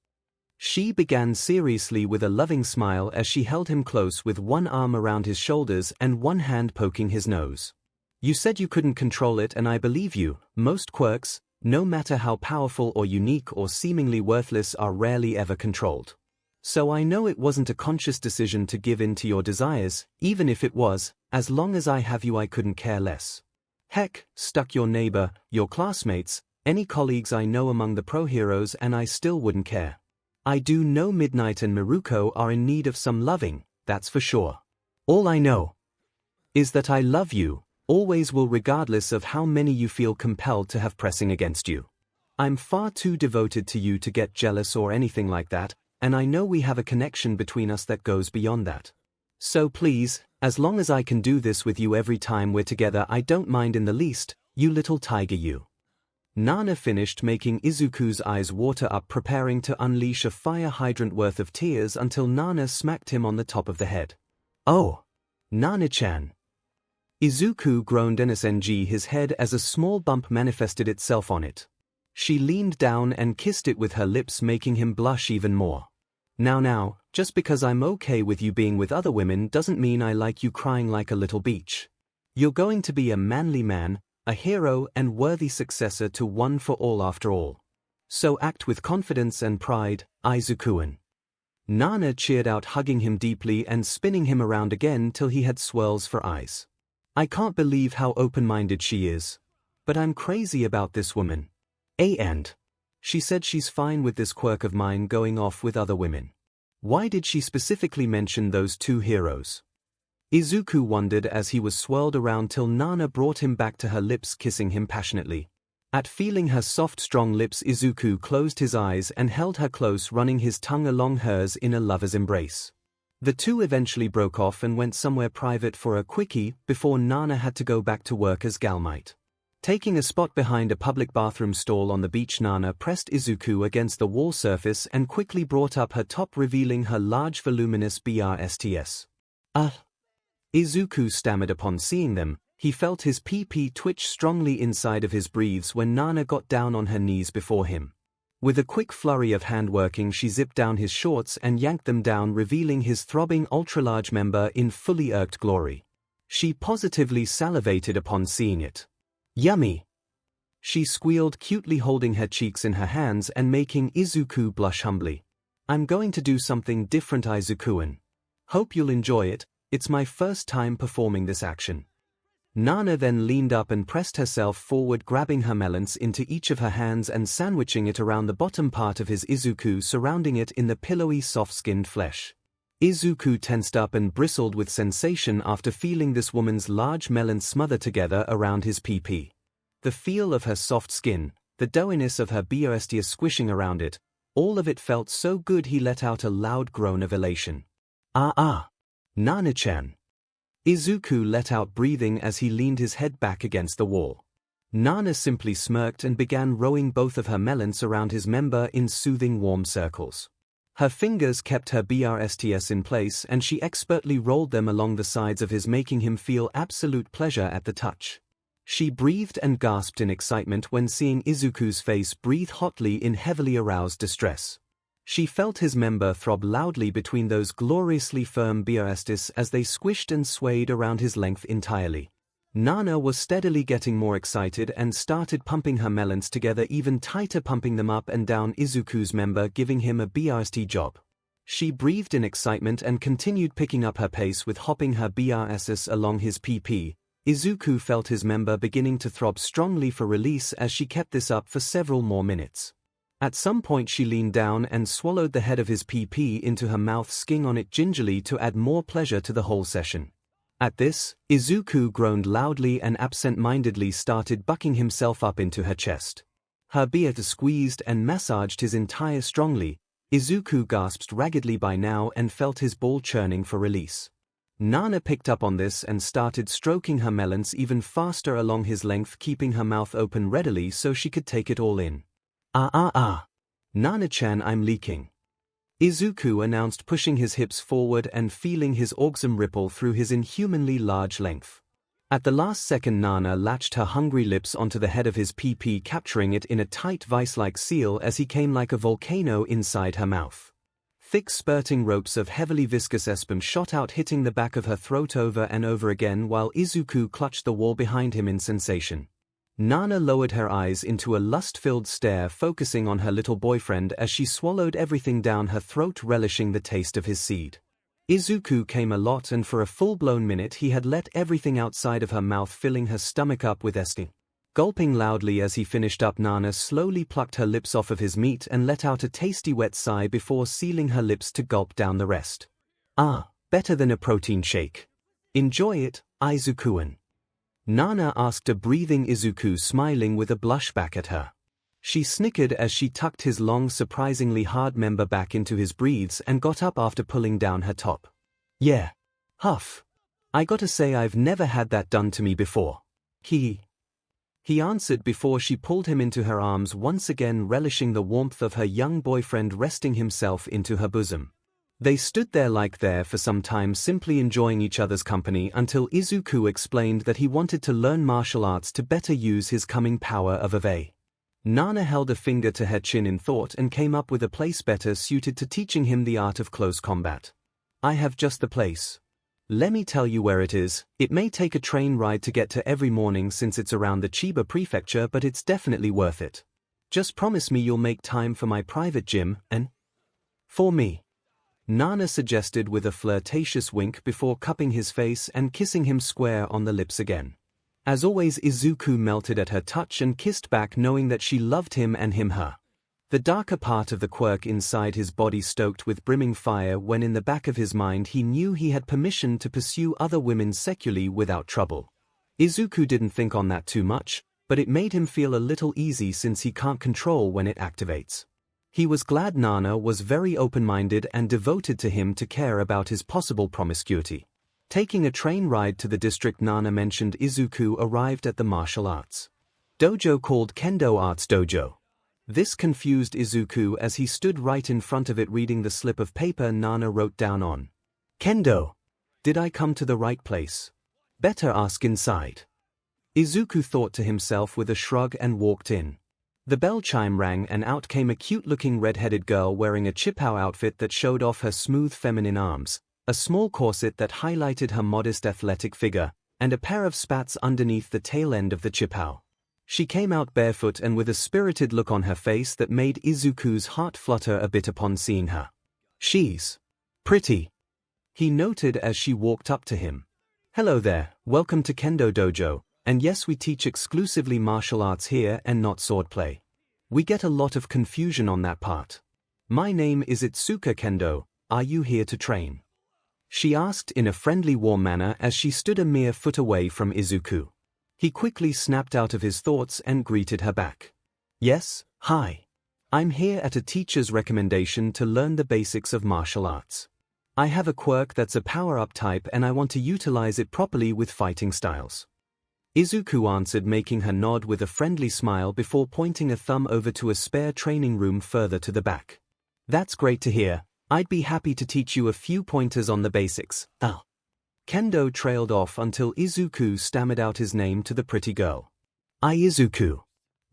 She began seriously with a loving smile as she held him close with one arm around his shoulders and one hand poking his nose. You said you couldn't control it, and I believe you. Most quirks, no matter how powerful or unique or seemingly worthless, are rarely ever controlled. So I know it wasn't a conscious decision to give in to your desires. Even if it was, as long as I have you I couldn't care less. Heck, stuck your neighbor, your classmates, any colleagues I know among the pro heroes, and I still wouldn't care. I do know Midnight and Miruko are in need of some loving, that's for sure. All I know is that I love you, always will, regardless of how many you feel compelled to have pressing against you. I'm far too devoted to you to get jealous or anything like that, and I know we have a connection between us that goes beyond that. So please, as long as I can do this with you every time we're together, I don't mind in the least, you little tiger you. Nana finished, making Izuku's eyes water up, preparing to unleash a fire hydrant worth of tears until Nana smacked him on the top of the head. Oh! Nana-chan! Izuku groaned NSNG his head as a small bump manifested itself on it. She leaned down and kissed it with her lips, making him blush even more. Now, just because I'm okay with you being with other women doesn't mean I like you crying like a little beach. You're going to be a manly man, a hero and worthy successor to One for All after all. So act with confidence and pride, Aizu-kun. Nana cheered out, hugging him deeply and spinning him around again till he had swirls for eyes. I can't believe how open-minded she is. But I'm crazy about this woman. And she said she's fine with this quirk of mine going off with other women. Why did she specifically mention those two heroes? Izuku wondered as he was swirled around till Nana brought him back to her lips, kissing him passionately. At feeling her soft, strong lips, Izuku closed his eyes and held her close, running his tongue along hers in a lover's embrace. The two eventually broke off and went somewhere private for a quickie before Nana had to go back to work as Galmite. Taking a spot behind a public bathroom stall on the beach, Nana pressed Izuku against the wall surface and quickly brought up her top, revealing her large voluminous BRSTS. Izuku stammered upon seeing them. He felt his PP twitch strongly inside of his breathes when Nana got down on her knees before him. With a quick flurry of hand-working, she zipped down his shorts and yanked them down, revealing his throbbing ultra-large member in fully irked glory. She positively salivated upon seeing it. Yummy! She squealed, cutely holding her cheeks in her hands and making Izuku blush humbly. I'm going to do something different, Aizu-kun. Hope you'll enjoy it. It's my first time performing this action. Nana then leaned up and pressed herself forward, grabbing her melons into each of her hands and sandwiching it around the bottom part of his Izuku, surrounding it in the pillowy, soft-skinned flesh. Izuku tensed up and bristled with sensation after feeling this woman's large melon smother together around his PP. The feel of her soft skin, the doughiness of her BRSTS squishing around it, all of it felt so good he let out a loud groan of elation. Nana-chan. Izuku let out breathing as he leaned his head back against the wall. Nana simply smirked and began rowing both of her melons around his member in soothing warm circles. Her fingers kept her BRSTS in place and she expertly rolled them along the sides of his, making him feel absolute pleasure at the touch. She breathed and gasped in excitement when seeing Izuku's face breathe hotly in heavily aroused distress. She felt his member throb loudly between those gloriously firm BRSTS as they squished and swayed around his length entirely. Nana was steadily getting more excited and started pumping her melons together even tighter, pumping them up and down Izuku's member, giving him a BRST job. She breathed in excitement and continued picking up her pace with hopping her BRSS along his PP. Izuku felt his member beginning to throb strongly for release as she kept this up for several more minutes. At some point she leaned down and swallowed the head of his PP into her mouth, sking on it gingerly to add more pleasure to the whole session. At this, Izuku groaned loudly and absent-mindedly started bucking himself up into her chest. Her beard squeezed and massaged his entire strongly. Izuku gasped raggedly by now and felt his ball churning for release. Nana picked up on this and started stroking her melons even faster along his length, keeping her mouth open readily so she could take it all in. Nana-chan, I'm leaking. Izuku announced, pushing his hips forward and feeling his orgasm ripple through his inhumanly large length. At the last second, Nana latched her hungry lips onto the head of his PP, capturing it in a tight vice-like seal as he came like a volcano inside her mouth. Thick spurting ropes of heavily viscous sperm shot out, hitting the back of her throat over and over again while Izuku clutched the wall behind him in sensation. Nana lowered her eyes into a lust-filled stare, focusing on her little boyfriend as she swallowed everything down her throat, relishing the taste of his seed. Izuku came a lot, and for a full-blown minute he had let everything outside of her mouth, filling her stomach up with esting. Gulping loudly as he finished up, Nana slowly plucked her lips off of his meat and let out a tasty wet sigh before sealing her lips to gulp down the rest. Better than a protein shake. Enjoy it, Izuku-an. Nana asked a breathing Izuku, smiling with a blush back at her. She snickered as she tucked his long, surprisingly hard member back into his breathes and got up after pulling down her top. Yeah. Huff. I gotta say, I've never had that done to me before. He answered before she pulled him into her arms, once again relishing the warmth of her young boyfriend resting himself into her bosom. They stood there for some time, simply enjoying each other's company, until Izuku explained that he wanted to learn martial arts to better use his coming power of 𝐻𝐸. Nana held a finger to her chin in thought and came up with a place better suited to teaching him the art of close combat. I have just the place. Let me tell you where it is. It may take a train ride to get to every morning since it's around the Chiba prefecture, but it's definitely worth it. Just promise me you'll make time for my private gym, and for me. Nana suggested with a flirtatious wink before cupping his face and kissing him square on the lips again. As always, Izuku melted at her touch and kissed back, knowing that she loved him and him her. The darker part of the quirk inside his body stoked with brimming fire when in the back of his mind he knew he had permission to pursue other women sexually without trouble. Izuku didn't think on that too much, but it made him feel a little easy since he can't control when it activates. He was glad Nana was very open-minded and devoted to him to care about his possible promiscuity. Taking a train ride to the district Nana mentioned, Izuku arrived at the martial arts dojo called Kendo Arts Dojo. This confused Izuku as he stood right in front of it reading the slip of paper Nana wrote down on. Kendo. Did I come to the right place? Better ask inside. Izuku thought to himself with a shrug and walked in. The bell chime rang and out came a cute-looking red-headed girl wearing a 𝐒𝐸𝐽 outfit that showed off her smooth feminine arms, a small corset that highlighted her modest athletic figure, and a pair of spats underneath the tail end of the 𝐒𝐸𝐽. She came out barefoot and with a spirited look on her face that made Izuku's heart flutter a bit upon seeing her. She's pretty, he noted as she walked up to him. Hello there, welcome to Kendo Dojo, and yes, we teach exclusively martial arts here and not swordplay. We get a lot of confusion on that part. My name is Itsuka Kendo, are you here to train? She asked in a friendly, warm manner as she stood a mere foot away from Izuku. He quickly snapped out of his thoughts and greeted her back. Yes, hi. I'm here at a teacher's recommendation to learn the basics of martial arts. I have a quirk that's a power-up type and I want to utilize it properly with fighting styles. Izuku answered, making her nod with a friendly smile before pointing a thumb over to a spare training room further to the back. That's great to hear. I'd be happy to teach you a few pointers on the basics. Kendo trailed off until Izuku stammered out his name to the pretty girl. Izuku.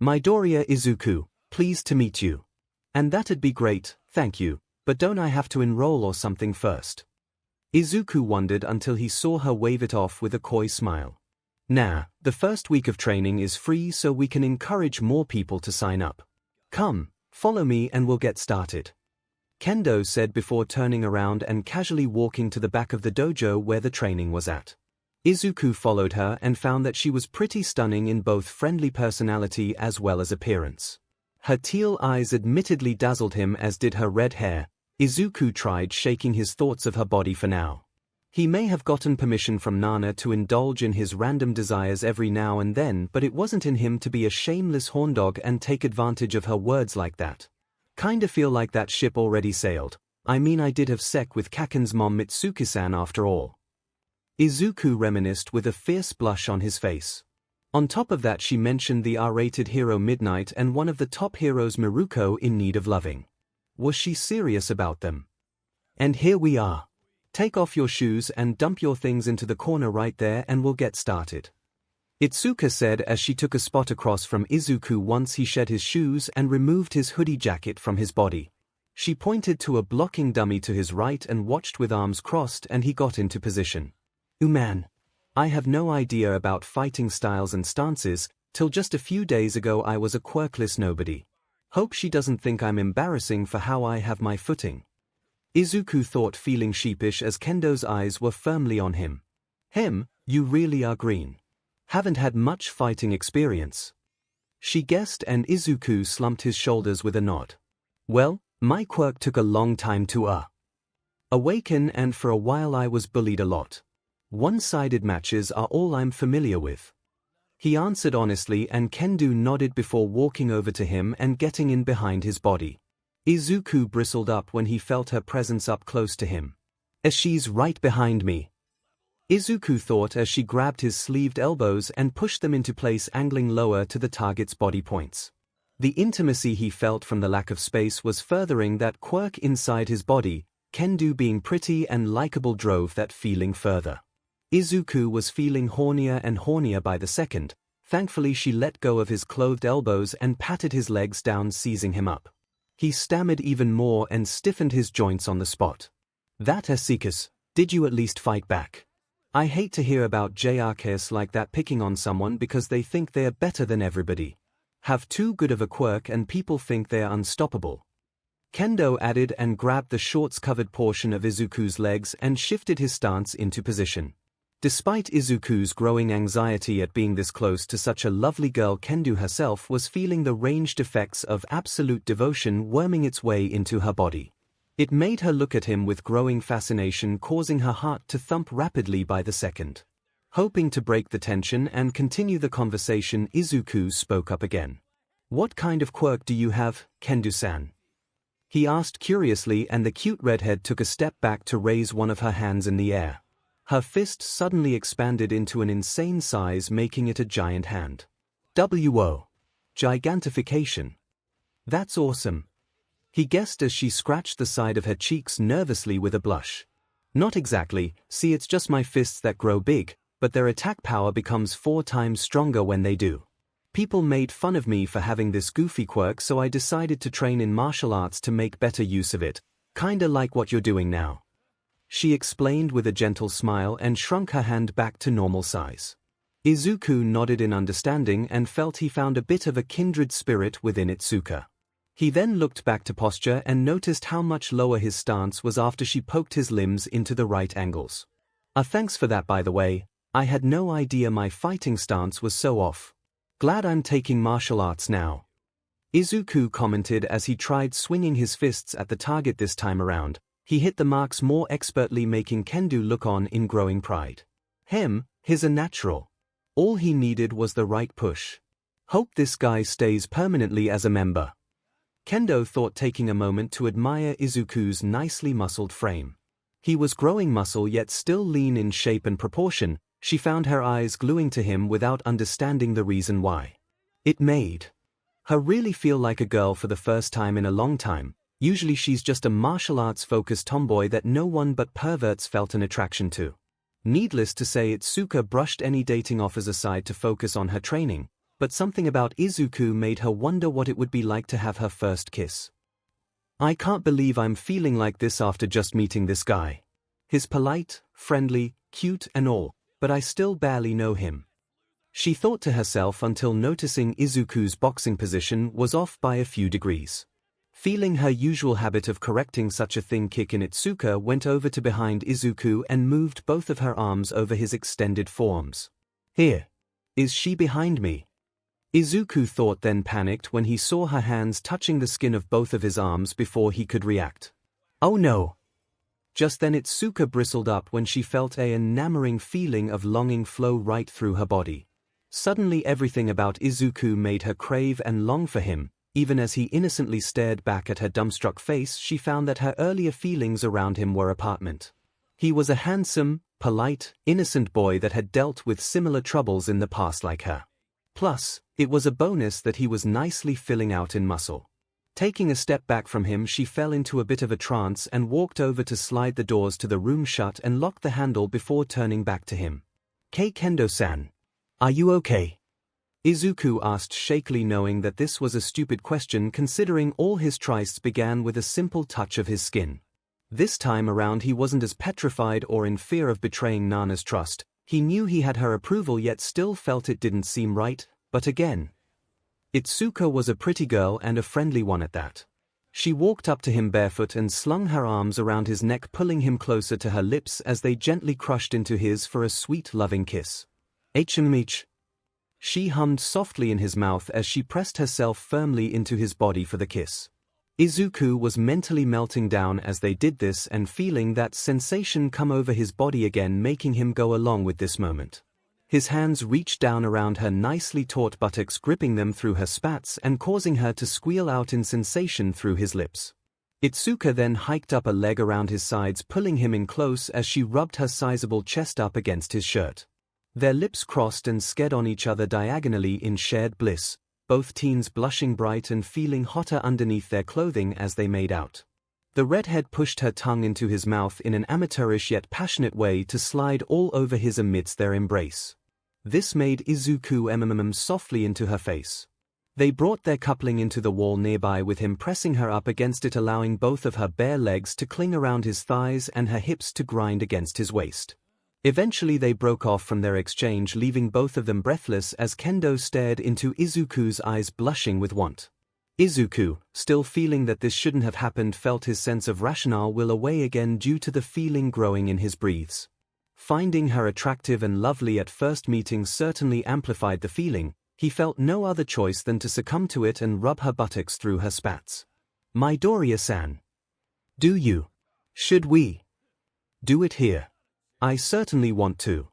Midoriya Izuku, pleased to meet you. And that'd be great, thank you, but don't I have to enroll or something first? Izuku wondered until he saw her wave it off with a coy smile. Nah, the first week of training is free so we can encourage more people to sign up. Come, follow me and we'll get started. Kendo said before turning around and casually walking to the back of the dojo where the training was at. Izuku followed her and found that she was pretty stunning in both friendly personality as well as appearance. Her teal eyes admittedly dazzled him, as did her red hair. Izuku tried shaking his thoughts of her body for now. He may have gotten permission from Nana to indulge in his random desires every now and then, but it wasn't in him to be a shameless horndog and take advantage of her words like that. Kinda feel like that ship already sailed. I mean, I did have sex with Kaken's mom Mitsuki-san after all. Izuku reminisced with a fierce blush on his face. On top of that, she mentioned the R-rated hero Midnight and one of the top heroes Miruko in need of loving. Was she serious about them? And here we are. Take off your shoes and dump your things into the corner right there and we'll get started. Itsuka said as she took a spot across from Izuku once he shed his shoes and removed his hoodie jacket from his body. She pointed to a blocking dummy to his right and watched with arms crossed, and he got into position. Man, I have no idea about fighting styles and stances. Till just a few days ago I was a quirkless nobody. Hope she doesn't think I'm embarrassing for how I have my footing. Izuku thought, feeling sheepish as Kendo's eyes were firmly on him. You really are green. Haven't had much fighting experience. She guessed, and Izuku slumped his shoulders with a nod. Well, my quirk took a long time to awaken, and for a while I was bullied a lot. One-sided matches are all I'm familiar with. He answered honestly, and Kendo nodded before walking over to him and getting in behind his body. Izuku bristled up when he felt her presence up close to him. She's right behind me, Izuku thought as she grabbed his sleeved elbows and pushed them into place, angling lower to the target's body points. The intimacy he felt from the lack of space was furthering that quirk inside his body. Kendo being pretty and likable drove that feeling further. Izuku was feeling hornier and hornier by the second. Thankfully she let go of his clothed elbows and patted his legs down, seizing him up. He stammered even more and stiffened his joints on the spot. That Asikas, did you at least fight back? I hate to hear about JRKs like that picking on someone because they think they're better than everybody. Have too good of a quirk and people think they're unstoppable. Kendo added and grabbed the shorts-covered portion of Izuku's legs and shifted his stance into position. Despite Izuku's growing anxiety at being this close to such a lovely girl, Kendo herself was feeling the ranged effects of absolute devotion worming its way into her body. It made her look at him with growing fascination, causing her heart to thump rapidly by the second. Hoping to break the tension and continue the conversation, Izuku spoke up again. What kind of quirk do you have, Kendo-san? He asked curiously, and the cute redhead took a step back to raise one of her hands in the air. Her fist suddenly expanded into an insane size, making it a giant hand. Wo! Gigantification. That's awesome. He guessed as she scratched the side of her cheeks nervously with a blush. Not exactly, see, it's just my fists that grow big, but their attack power becomes 4 times stronger when they do. People made fun of me for having this goofy quirk, so I decided to train in martial arts to make better use of it, kinda like what you're doing now. She explained with a gentle smile and shrunk her hand back to normal size. Izuku nodded in understanding and felt he found a bit of a kindred spirit within Itsuka. He then looked back to posture and noticed how much lower his stance was after she poked his limbs into the right angles. Thanks for that, by the way. I had no idea my fighting stance was so off. Glad I'm taking martial arts now. Izuku commented as he tried swinging his fists at the target this time around. He hit the marks more expertly, making Kendo look on in growing pride. He's a natural. All he needed was the right push. Hope this guy stays permanently as a member. Kendo thought, taking a moment to admire Izuku's nicely muscled frame. He was growing muscle yet still lean in shape and proportion. She found her eyes gluing to him without understanding the reason why. It made her really feel like a girl for the first time in a long time. Usually she's just a martial arts-focused tomboy that no one but perverts felt an attraction to. Needless to say, Itsuka brushed any dating offers aside to focus on her training, but something about Izuku made her wonder what it would be like to have her first kiss. I can't believe I'm feeling like this after just meeting this guy. He's polite, friendly, cute and all, but I still barely know him. She thought to herself until noticing Izuku's boxing position was off by a few degrees. Feeling her usual habit of correcting such a thing, 𝐒𝐭𝐚𝐲 went over to behind Izuku and moved both of her arms over his extended forearms. Here. Is she behind me? Izuku thought, then panicked when he saw her hands touching the skin of both of his arms before he could react. Oh no! Just then 𝐒𝐿 bristled up when she felt an enamoring feeling of longing flow right through her body. Suddenly everything about Izuku made her crave and long for him. Even as he innocently stared back at her dumbstruck face, she found that her earlier feelings around him were apparent. He was a handsome, polite, innocent boy that had dealt with similar troubles in the past like her. Plus, it was a bonus that he was nicely filling out in muscle. Taking a step back from him, she fell into a bit of a trance and walked over to slide the doors to the room shut and lock the handle before turning back to him. Kendo-san. Are you okay? Izuku asked shakily, knowing that this was a stupid question considering all his trysts began with a simple touch of his skin. This time around he wasn't as petrified or in fear of betraying Nana's trust. He knew he had her approval yet still felt it didn't seem right, but again. 𝐒𝐿 was a pretty girl and a friendly one at that. She walked up to him barefoot and slung her arms around his neck, pulling him closer to her lips as they gently crushed into his for a sweet loving kiss. 𝐒𝐻𝐿. She hummed softly in his mouth as she pressed herself firmly into his body for the kiss. Izuku was mentally melting down as they did this and feeling that sensation come over his body again, making him go along with this moment. His hands reached down around her nicely taut buttocks, gripping them through her spats and causing her to squeal out in sensation through his lips. 𝐒𝐿 then hiked up a leg around his sides, pulling him in close as she rubbed her sizable chest up against his shirt. Their lips crossed and sked on each other diagonally in shared bliss, both teens blushing bright and feeling hotter underneath their clothing as they made out. The redhead pushed her tongue into his mouth in an amateurish yet passionate way to slide all over his amidst their embrace. This made Izuku softly into her face. They brought their coupling into the wall nearby, with him pressing her up against it, allowing both of her bare legs to cling around his thighs and her hips to grind against his waist. Eventually they broke off from their exchange, leaving both of them breathless as Kendo stared into Izuku's eyes, blushing with want. Izuku, still feeling that this shouldn't have happened, felt his sense of rationale will away again due to the feeling growing in his breathes. Finding her attractive and lovely at first meeting certainly amplified the feeling. He felt no other choice than to succumb to it and rub her buttocks through her spats. Midoriya-san. Do you? Should we? Do it here. I certainly want to.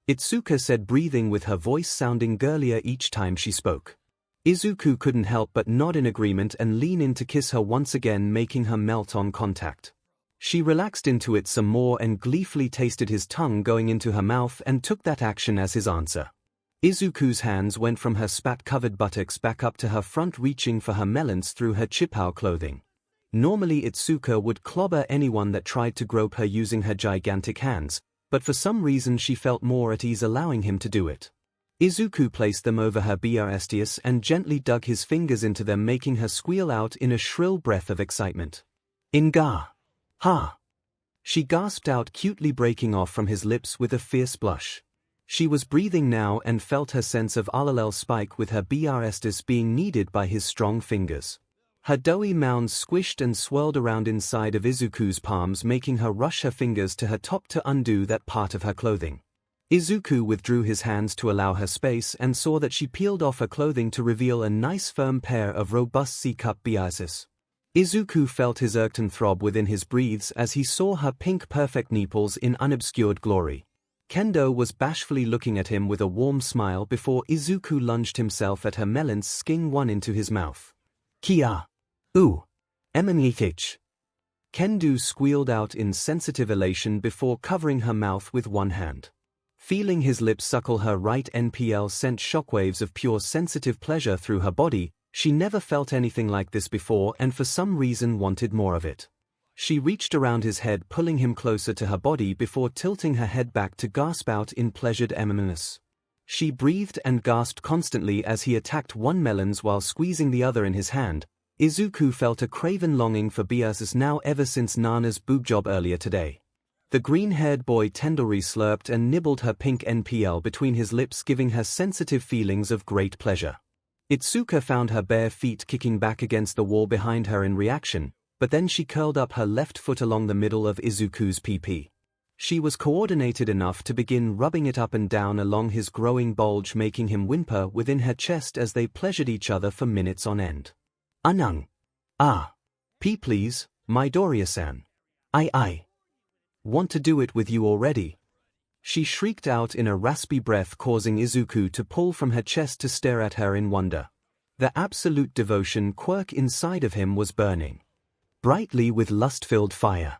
𝐒𝐿 said, breathing with her voice sounding girlier each time she spoke. Izuku couldn't help but nod in agreement and lean in to kiss her once again, making her melt on contact. She relaxed into it some more and gleefully tasted his tongue going into her mouth and took that action as his answer. Izuku's hands went from her spat-covered buttocks back up to her front, reaching for her melons through her 𝐒𝐿 clothing. Normally 𝐒𝐿 would clobber anyone that tried to grope her using her gigantic hands, but for some reason she felt more at ease allowing him to do it. Izuku placed them over her breasts and gently dug his fingers into them, making her squeal out in a shrill breath of excitement. Inga! Ha! She gasped out, cutely breaking off from his lips with a fierce blush. She was breathing now and felt her sense of allele spike with her breasts being kneaded by his strong fingers. Her doughy mounds squished and swirled around inside of Izuku's palms, making her rush her fingers to her top to undo that part of her clothing. Izuku withdrew his hands to allow her space and saw that she peeled off her clothing to reveal a nice firm pair of robust C-cup breasts. Izuku felt his erection throb within his breaths as he saw her pink perfect nipples in unobscured glory. Kendo was bashfully looking at him with a warm smile before Izuku lunged himself at her melons, sking one into his mouth. Kia! Ooh! 𝐿. Kendo squealed out in sensitive elation before covering her mouth with one hand. Feeling his lips suckle her right NPL sent shockwaves of pure sensitive pleasure through her body. She never felt anything like this before and for some reason wanted more of it. She reached around his head, pulling him closer to her body before tilting her head back to gasp out in pleasured eminence. She breathed and gasped constantly as he attacked one melons while squeezing the other in his hand. Izuku felt a craven longing for breasts now ever since Nana's boob job earlier today. The green-haired boy tenderly slurped and nibbled her pink NPL between his lips, giving her sensitive feelings of great pleasure. Itsuka found her bare feet kicking back against the wall behind her in reaction, but then she curled up her left foot along the middle of Izuku's PP. She was coordinated enough to begin rubbing it up and down along his growing bulge, making him whimper within her chest as they pleasured each other for minutes on end. Anang. Ah. Please, Midoriya-san. I want to do it with you already. She shrieked out in a raspy breath, causing Izuku to pull from her chest to stare at her in wonder. The absolute devotion quirk inside of him was burning brightly with lust-filled fire.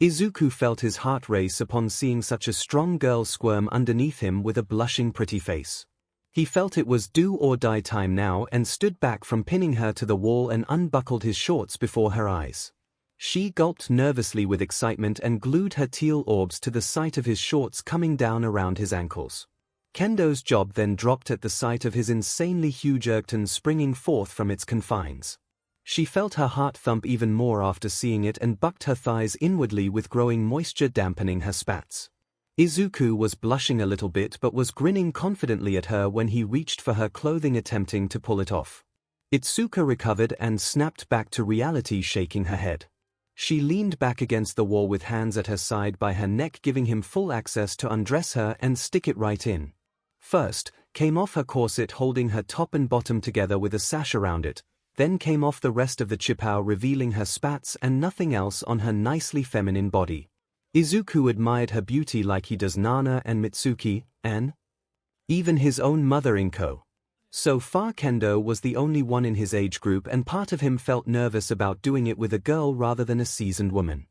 Izuku felt his heart race upon seeing such a strong girl squirm underneath him with a blushing pretty face. He felt it was do-or-die time now and stood back from pinning her to the wall and unbuckled his shorts before her eyes. She gulped nervously with excitement and glued her teal orbs to the sight of his shorts coming down around his ankles. Kendo's jaw then dropped at the sight of his insanely huge 𝐒𝐻𝐻 springing forth from its confines. She felt her heart thump even more after seeing it and bucked her thighs inwardly with growing moisture dampening her spats. Izuku was blushing a little bit but was grinning confidently at her when he reached for her clothing, attempting to pull it off. Itsuka recovered and snapped back to reality, shaking her head. She leaned back against the wall with hands at her side by her neck, giving him full access to undress her and stick it right in. First, came off her corset holding her top and bottom together with a sash around it, then came off the rest of the chipao, revealing her spats and nothing else on her nicely feminine body. Izuku admired her beauty like he does Nana and Mitsuki, and even his own mother Inko. So far Kendo was the only one in his age group, and part of him felt nervous about doing it with a girl rather than a seasoned woman.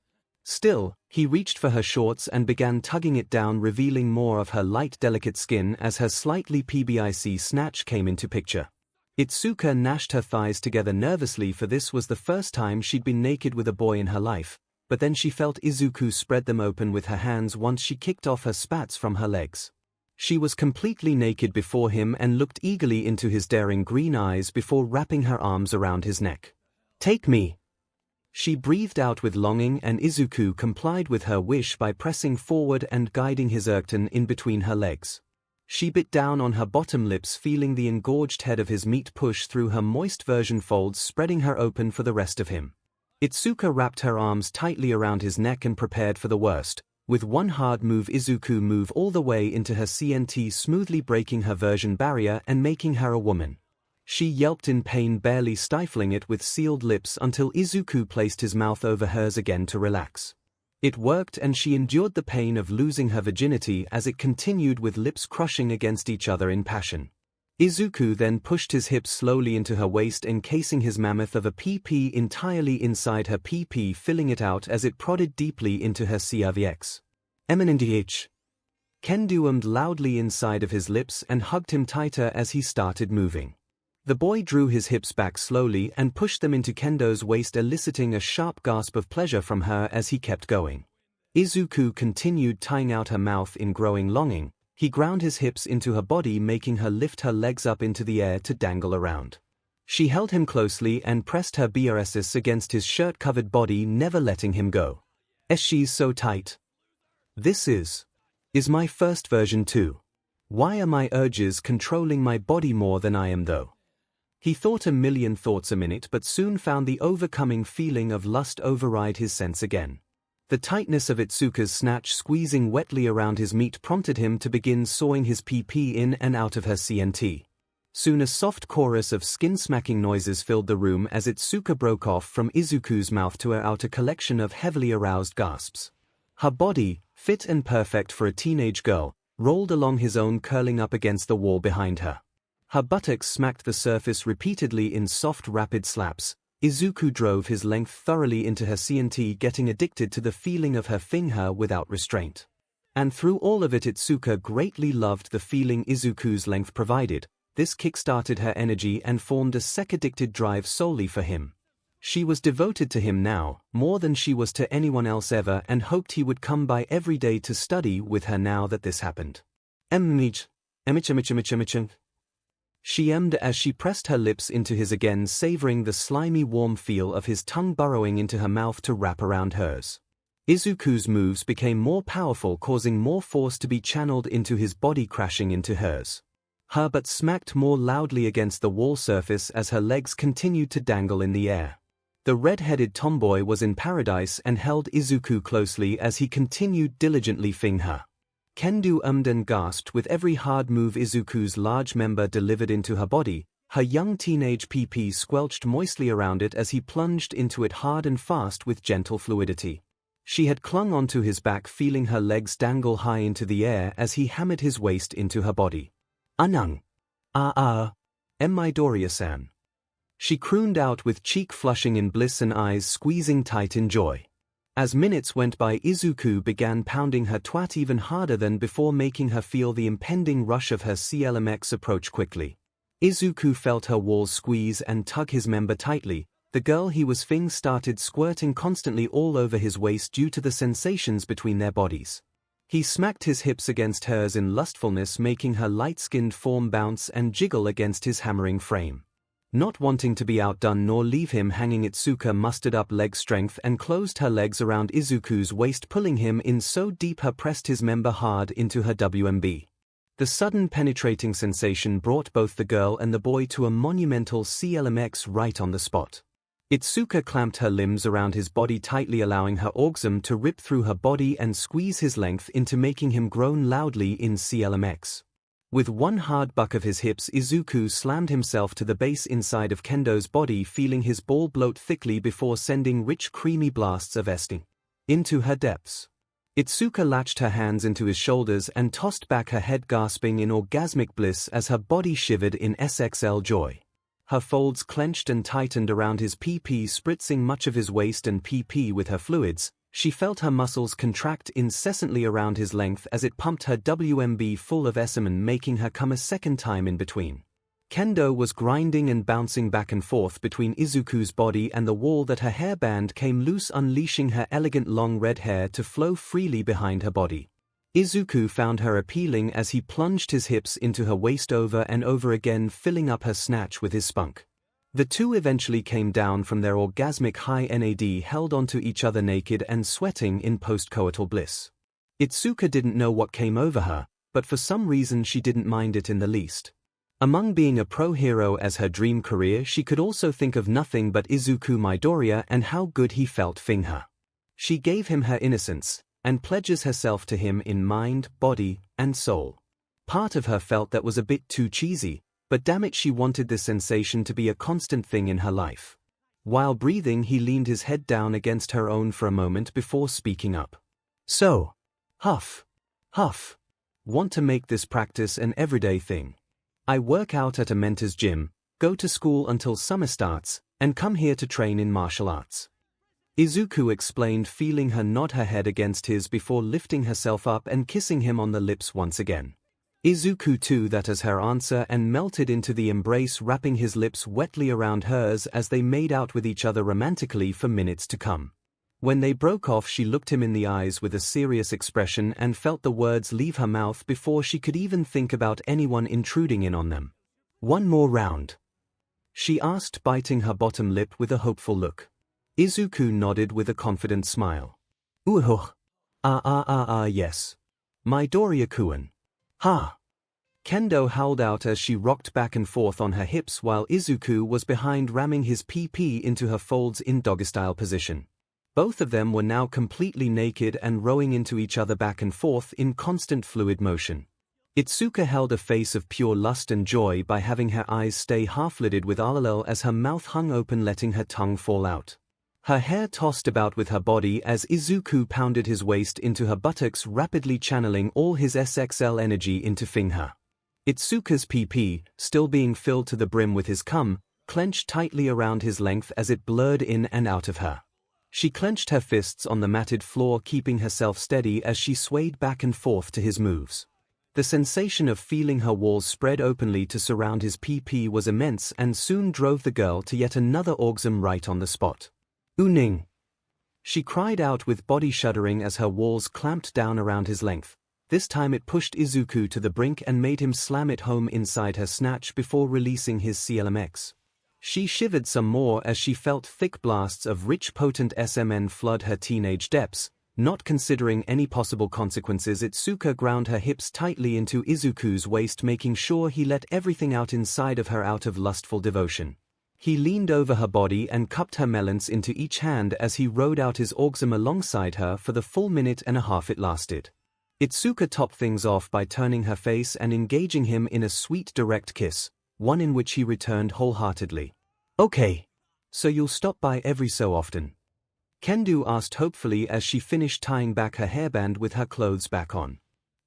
Still, he reached for her shorts and began tugging it down, revealing more of her light, delicate skin as her slightly PBIC snatch came into picture. Itsuka gnashed her thighs together nervously, for this was the first time she'd been naked with a boy in her life, but then she felt Izuku spread them open with her hands once she kicked off her spats from her legs. She was completely naked before him and looked eagerly into his daring green eyes before wrapping her arms around his neck. "Take me." She breathed out with longing, and Izuku complied with her wish by pressing forward and guiding his 𝐻𝐻 in between her legs. She bit down on her bottom lips, feeling the engorged head of his meat push through her moist version folds, spreading her open for the rest of him. Itsuka wrapped her arms tightly around his neck and prepared for the worst. With one hard move, Izuku moved all the way into her CNT, smoothly breaking her version barrier and making her a woman. She yelped in pain, barely stifling it with sealed lips, until Izuku placed his mouth over hers again to relax. It worked, and she endured the pain of losing her virginity as it continued, with lips crushing against each other in passion. Izuku then pushed his hips slowly into her waist, encasing his mammoth of a PP entirely inside her PP, filling it out as it prodded deeply into her 𝐒𝐬𝐽𝐻𝐿. Kendo ummed loudly inside of his lips and hugged him tighter as he started moving. The boy drew his hips back slowly and pushed them into Kendo's waist, eliciting a sharp gasp of pleasure from her as he kept going. Izuku continued tying out her mouth in growing longing. He ground his hips into her body, making her lift her legs up into the air to dangle around. She held him closely and pressed her BRSs against his shirt-covered body, never letting him go. She's so tight. This is my first version too. Why are my urges controlling my body more than I am though? He thought a million thoughts a minute, but soon found the overcoming feeling of lust override his sense again. The tightness of Itsuka's snatch squeezing wetly around his meat prompted him to begin sawing his PP in and out of her CNT. Soon a soft chorus of skin-smacking noises filled the room as Itsuka broke off from Izuku's mouth to air out a collection of heavily aroused gasps. Her body, fit and perfect for a teenage girl, rolled along his own, curling up against the wall behind her. Her buttocks smacked the surface repeatedly in soft, rapid slaps. Izuku drove his length thoroughly into her CNT, getting addicted to the feeling of her fing her without restraint. And through all of it, Itsuka greatly loved the feeling Izuku's length provided. This kick-started her energy and formed a sex-addicted drive solely for him. She was devoted to him now, more than she was to anyone else ever, and hoped he would come by every day to study with her now that this happened. She emmed as she pressed her lips into his again, savoring the slimy warm feel of his tongue burrowing into her mouth to wrap around hers. Izuku's moves became more powerful, causing more force to be channeled into his body, crashing into hers. her butt smacked more loudly against the wall surface as her legs continued to dangle in the air. The red-headed tomboy was in paradise and held Izuku closely as he continued diligently fing her. Kendo ummed and gasped with every hard move Izuku's large member delivered into her body. Her young teenage PP squelched moistly around it as he plunged into it hard and fast with gentle fluidity. She had clung onto his back, feeling her legs dangle high into the air as he hammered his waist into her body. "Anang. Midoriya-san." She crooned out with cheek flushing in bliss and eyes squeezing tight in joy. As minutes went by, Izuku began pounding her twat even harder than before, making her feel the impending rush of her 𝐂𝐬𝐴𝐺 approach quickly. Izuku felt her walls squeeze and tug his member tightly. The girl he was fing started squirting constantly all over his waist due to the sensations between their bodies. He smacked his hips against hers in lustfulness, making her light-skinned form bounce and jiggle against his hammering frame. Not wanting to be outdone nor leave him hanging, Itsuka mustered up leg strength and closed her legs around Izuku's waist, pulling him in so deep her pressed his member hard into her WMB. The sudden penetrating sensation brought both the girl and the boy to a monumental 𝐂𝐬𝐴𝐺 right on the spot. Itsuka clamped her limbs around his body tightly, allowing her 𝐒𝐽𝐽 to rip through her body and squeeze his length into making him groan loudly in 𝐂𝐬𝐴𝐺. With one hard buck of his hips, Izuku slammed himself to the base inside of Kendo's body, feeling his ball bloat thickly before sending rich creamy blasts of ℔ into her depths. Itsuka latched her hands into his shoulders and tossed back her head, gasping in orgasmic bliss as her body shivered in SXL joy. Her folds clenched and tightened around his PP, spritzing much of his waist and PP with her fluids. She felt her muscles contract incessantly around his length as it pumped her WMB full of 𝐂𝐬𝐴𝐺, making her come a second time in between. Kendo was grinding and bouncing back and forth between Izuku's body and the wall that her hairband came loose, unleashing her elegant long red hair to flow freely behind her body. Izuku found her appealing as he plunged his hips into her waist over and over again, filling up her snatch with his spunk. The two eventually came down from their orgasmic high NAD, held onto each other naked and sweating in post-coital bliss. Itsuka didn't know what came over her, but for some reason she didn't mind it in the least. Among being a pro hero as her dream career, she could also think of nothing but Izuku Midoriya and how good he felt fing her. She gave him her innocence, and pledges herself to him in mind, body, and soul. Part of her felt that was a bit too cheesy, but damn it, she wanted this sensation to be a constant thing in her life. While breathing, he leaned his head down against her own for a moment before speaking up. "So, huff, want to make this practice an everyday thing. I work out at a mentor's gym, go to school until summer starts, and come here to train in martial arts." Izuku explained, feeling her nod her head against his before lifting herself up and kissing him on the lips once again. Izuku too that as her answer and melted into the embrace, wrapping his lips wetly around hers as they made out with each other romantically for minutes to come. When they broke off, she looked him in the eyes with a serious expression and felt the words leave her mouth before she could even think about anyone intruding in on them. "One more round?" she asked, biting her bottom lip with a hopeful look. Izuku nodded with a confident smile. Yes. Midoriya-kun. Ha! Kendo howled out as she rocked back and forth on her hips while Izuku was behind, ramming his PP into her folds in doggy-style position. Both of them were now completely naked and rowing into each other back and forth in constant fluid motion. Itsuka held a face of pure lust and joy by having her eyes stay half-lidded with RLL as her mouth hung open, letting her tongue fall out. Her hair tossed about with her body as Izuku pounded his waist into her buttocks, rapidly channeling all his SXL energy into fing her. Itsuka's PP, still being filled to the brim with his cum, clenched tightly around his length as it blurred in and out of her. She clenched her fists on the matted floor, keeping herself steady as she swayed back and forth to his moves. The sensation of feeling her walls spread openly to surround his PP was immense and soon drove the girl to yet another orgasm right on the spot. "Uning!" she cried out with body shuddering as her walls clamped down around his length. This time it pushed Izuku to the brink and made him slam it home inside her snatch before releasing his 𝐂𝐬𝐴𝐺. She shivered some more as she felt thick blasts of rich potent SMN flood her teenage depths, Not considering any possible consequences, Itsuka ground her hips tightly into Izuku's waist, making sure he let everything out inside of her out of lustful devotion. He leaned over her body and cupped her melons into each hand as he rode out his orgasm alongside her for the full minute and a half it lasted. Itsuka topped things off by turning her face and engaging him in a sweet direct kiss, one in which he returned wholeheartedly. "Okay. So you'll stop by every so often?" Kendo asked hopefully as she finished tying back her hairband with her clothes back on.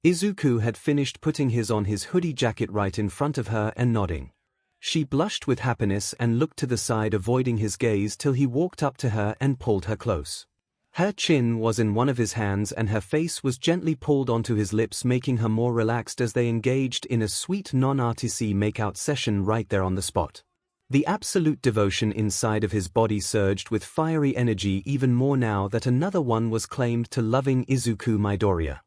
Izuku had finished putting his on his hoodie jacket right in front of her and nodding. She blushed with happiness and looked to the side, avoiding his gaze till he walked up to her and pulled her close. Her chin was in one of his hands and her face was gently pulled onto his lips, making her more relaxed as they engaged in a sweet non-artisty makeout session right there on the spot. The absolute devotion inside of his body surged with fiery energy, even more now that another one was claimed to loving Izuku Midoriya.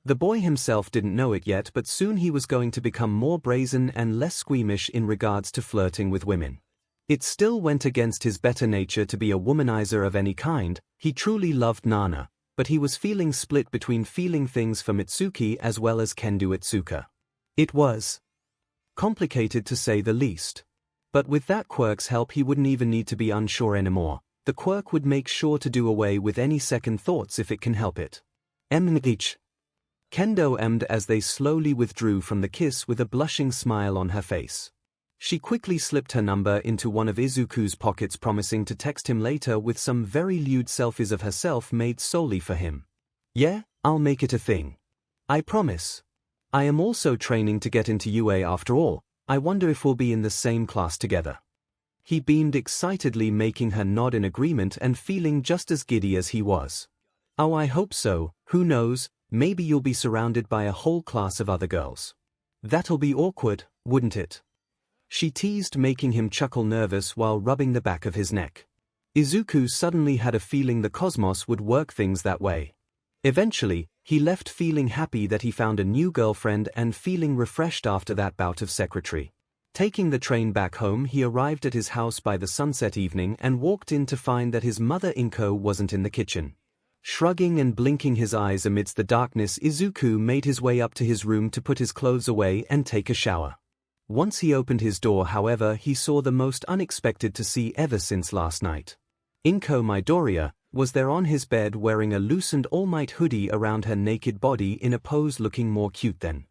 The boy himself didn't know it yet, but soon he was going to become more brazen and less squeamish in regards to flirting with women. It still went against his better nature to be a womanizer of any kind. He truly loved Nana, but he was feeling split between feeling things for Mitsuki as well as Kendo Itsuka. It was complicated to say the least. But with that quirk's help he wouldn't even need to be unsure anymore. The quirk would make sure to do away with any second thoughts if it can help it. 𝐿. Kendo emmed as they slowly withdrew from the kiss with a blushing smile on her face. She quickly slipped her number into one of Izuku's pockets, promising to text him later with some very lewd selfies of herself made solely for him. "Yeah, I'll make it a thing. I promise. I am also training to get into UA after all. I wonder if we'll be in the same class together." He beamed excitedly, making her nod in agreement and feeling just as giddy as he was. "Oh, I hope so. Who knows, maybe you'll be surrounded by a whole class of other girls. That'll be awkward, wouldn't it?" She teased, making him chuckle nervous while rubbing the back of his neck. Izuku suddenly had a feeling the cosmos would work things that way. Eventually, he left feeling happy that he found a new girlfriend and feeling refreshed after that bout of secretary. Taking the train back home, he arrived at his house by the sunset evening and walked in to find that his mother Inko wasn't in the kitchen. Shrugging and blinking his eyes amidst the darkness, Izuku made his way up to his room to put his clothes away and take a shower. Once he opened his door, however, he saw the most unexpected to see ever since last night. Inko Midoriya was there on his bed wearing a loosened All Might hoodie around her naked body in a pose looking more cute than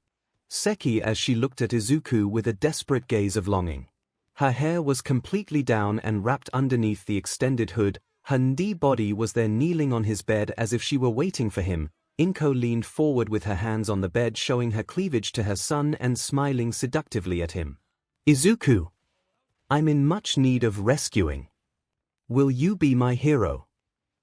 sexy as she looked at Izuku with a desperate gaze of longing. Her hair was completely down and wrapped underneath the extended hood. Her knee body was there kneeling on his bed as if she were waiting for him. Inko leaned forward with her hands on the bed, showing her cleavage to her son and smiling seductively at him. "Izuku, I'm in much need of rescuing. Will you be my hero?"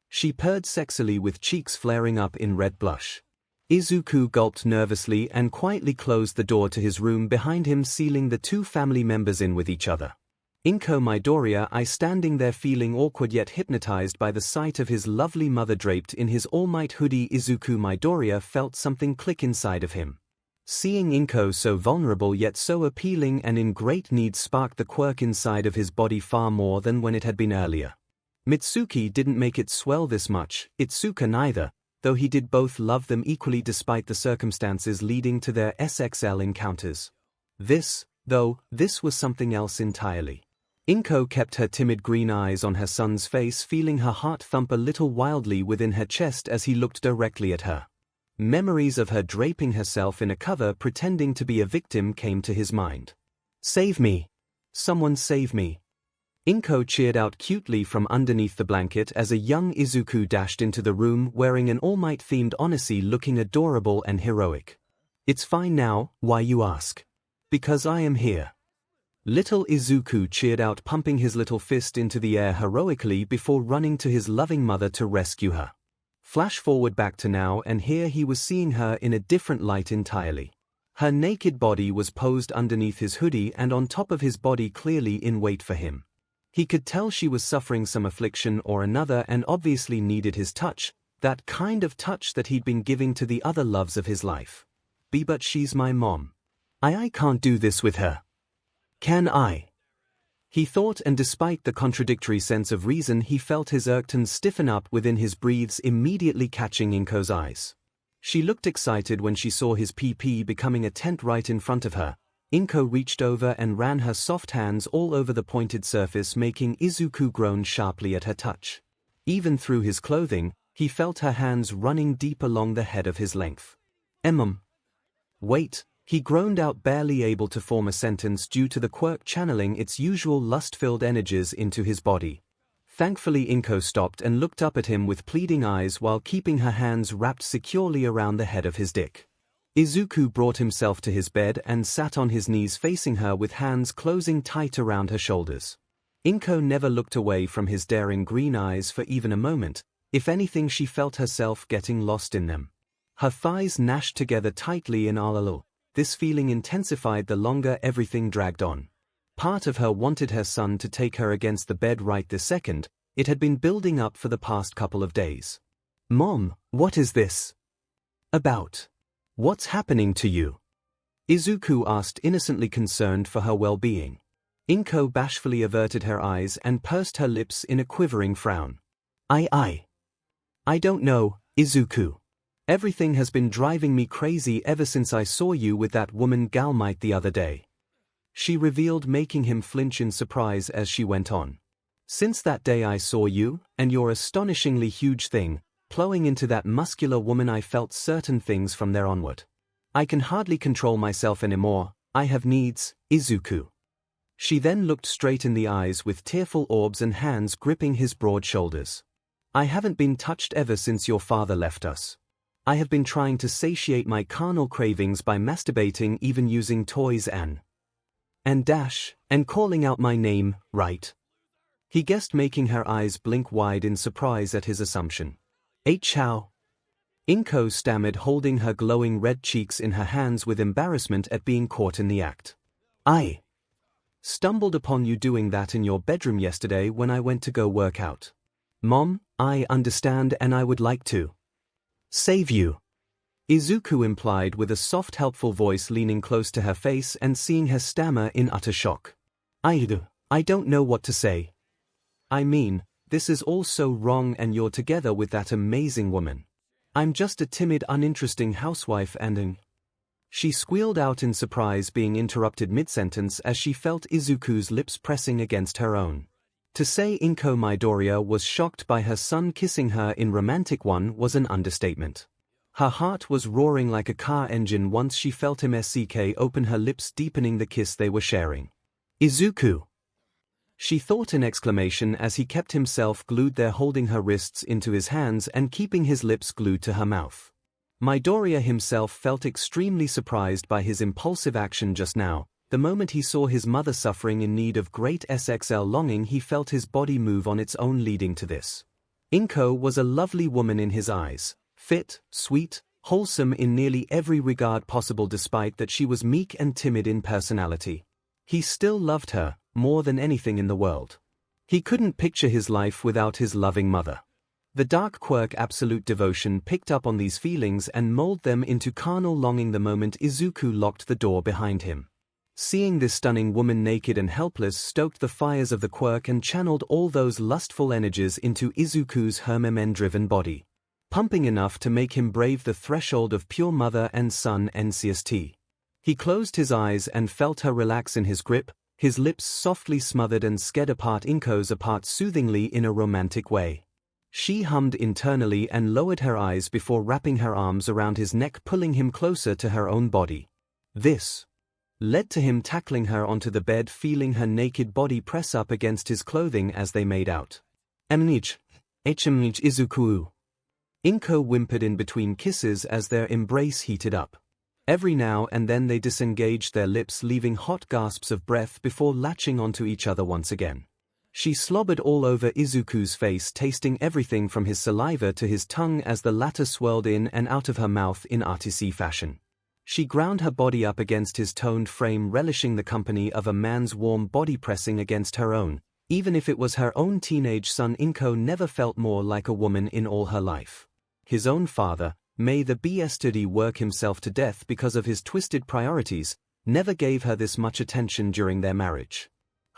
She purred sexily with cheeks flaring up in red blush. Izuku gulped nervously and quietly closed the door to his room behind him, sealing the two family members in with each other. Inko Midoriya standing there feeling awkward yet hypnotized by the sight of his lovely mother draped in his All Might hoodie. Izuku Midoriya felt something click inside of him. Seeing Inko so vulnerable yet so appealing and in great need sparked the quirk inside of his body far more than when it had been earlier. Mitsuki didn't make it swell this much, Itsuka neither, though he did both love them equally despite the circumstances leading to their SXL encounters. This was something else entirely. Inko kept her timid green eyes on her son's face, feeling her heart thump a little wildly within her chest as he looked directly at her. Memories of her draping herself in a cover pretending to be a victim came to his mind. "Save me! Someone save me!" Inko cheered out cutely from underneath the blanket as a young Izuku dashed into the room wearing an All Might-themed Odyssey, looking adorable and heroic. "It's fine now, why you ask?" "Because I am here." Little Izuku cheered out, pumping his little fist into the air heroically before running to his loving mother to rescue her. Flash forward back to now, and here he was seeing her in a different light entirely. Her naked body was posed underneath his hoodie and on top of his body, clearly in wait for him. He could tell she was suffering some affliction or another and obviously needed his touch, that kind of touch that he'd been giving to the other loves of his life. But she's my mom. I can't do this with her. Can I? He thought, and despite the contradictory sense of reason he felt his 𝐼𝐻 stiffen up within his breathes, immediately catching 𝐒𝐿's eyes. She looked excited when she saw his PP becoming a tent right in front of her. 𝐒𝐿 reached over and ran her soft hands all over the pointed surface, making Izuku groan sharply at her touch. Even through his clothing, he felt her hands running deep along the head of his length. Wait, he groaned out, barely able to form a sentence due to the quirk channeling its usual lust-filled energies into his body. Thankfully 𝐒𝐿 stopped and looked up at him with pleading eyes while keeping her hands wrapped securely around the head of his dick. Izuku brought himself to his bed and sat on his knees facing her with hands closing tight around her shoulders. 𝐒𝐿 never looked away from his daring green eyes for even a moment. If anything, she felt herself getting lost in them. Her thighs gnashed together tightly in 𝐿. This feeling intensified the longer everything dragged on. Part of her wanted her son to take her against the bed right this second. It had been building up for the past couple of days. Mom, what is this about? What's happening to you? Izuku asked, innocently concerned for her well-being. 𝐒𝐿 bashfully averted her eyes and pursed her lips in a quivering frown. I don't know, Izuku. Everything has been driving me crazy ever since I saw you with that woman 𝐿𝐿𝐼𝐻 the other day. She revealed, making him flinch in surprise as she went on. Since that day I saw you, and your astonishingly huge thing, plowing into that muscular woman, I felt certain things from there onward. I can hardly control myself anymore. I have needs, Izuku. She then looked straight in the eyes with tearful orbs and hands gripping his broad shoulders. I haven't been touched ever since your father left us. I have been trying to satiate my carnal cravings by masturbating, even using toys and calling out my name, right? He guessed, making her eyes blink wide in surprise at his assumption. How? 𝐒𝐿 stammered, holding her glowing red cheeks in her hands with embarrassment at being caught in the act. I stumbled upon you doing that in your bedroom yesterday when I went to go work out. Mom, I understand, and I would like to save you, Izuku implied with a soft, helpful voice, leaning close to her face and seeing her stammer in utter shock. I don't know what to say. I mean, this is all so wrong, and you're together with that amazing woman. I'm just a timid, uninteresting housewife and She squealed out in surprise, being interrupted mid-sentence as she felt Izuku's lips pressing against her own. To say 𝐒𝐿 Midoriya was shocked by her son kissing her in romantic one was an understatement. Her heart was roaring like a car engine once she felt him open her lips, deepening the kiss they were sharing. Izuku! She thought in exclamation as he kept himself glued there, holding her wrists into his hands and keeping his lips glued to her mouth. Midoriya himself felt extremely surprised by his impulsive action just now. The moment he saw his mother suffering in need of great SXL longing, he felt his body move on its own, leading to this. 𝐒𝐿 was a lovely woman in his eyes, fit, sweet, wholesome in nearly every regard possible, despite that she was meek and timid in personality. He still loved her, more than anything in the world. He couldn't picture his life without his loving mother. The dark quirk Absolute Devotion picked up on these feelings and molded them into carnal longing the moment Izuku locked the door behind him. Seeing this stunning woman naked and helpless stoked the fires of the quirk and channeled all those lustful energies into Izuku's Hermen-driven body, pumping enough to make him brave the threshold of pure mother and son NCST. He closed his eyes and felt her relax in his grip, his lips softly smothered and sked apart 𝐒𝐿's apart soothingly in a romantic way. She hummed internally and lowered her eyes before wrapping her arms around his neck, pulling him closer to her own body. This led to him tackling her onto the bed, feeling her naked body press up against his clothing as they made out. Izuku. 𝐒𝐿 whimpered in between kisses as their embrace heated up. Every now and then they disengaged their lips, leaving hot gasps of breath before latching onto each other once again. She slobbered all over Izuku's face, tasting everything from his saliva to his tongue as the latter swirled in and out of her mouth in artsy fashion. She ground her body up against his toned frame, relishing the company of a man's warm body pressing against her own. Even if it was her own teenage son, 𝐒𝐿 never felt more like a woman in all her life. His own father, may the 𝐵𝐻 work himself to death because of his twisted priorities, never gave her this much attention during their marriage.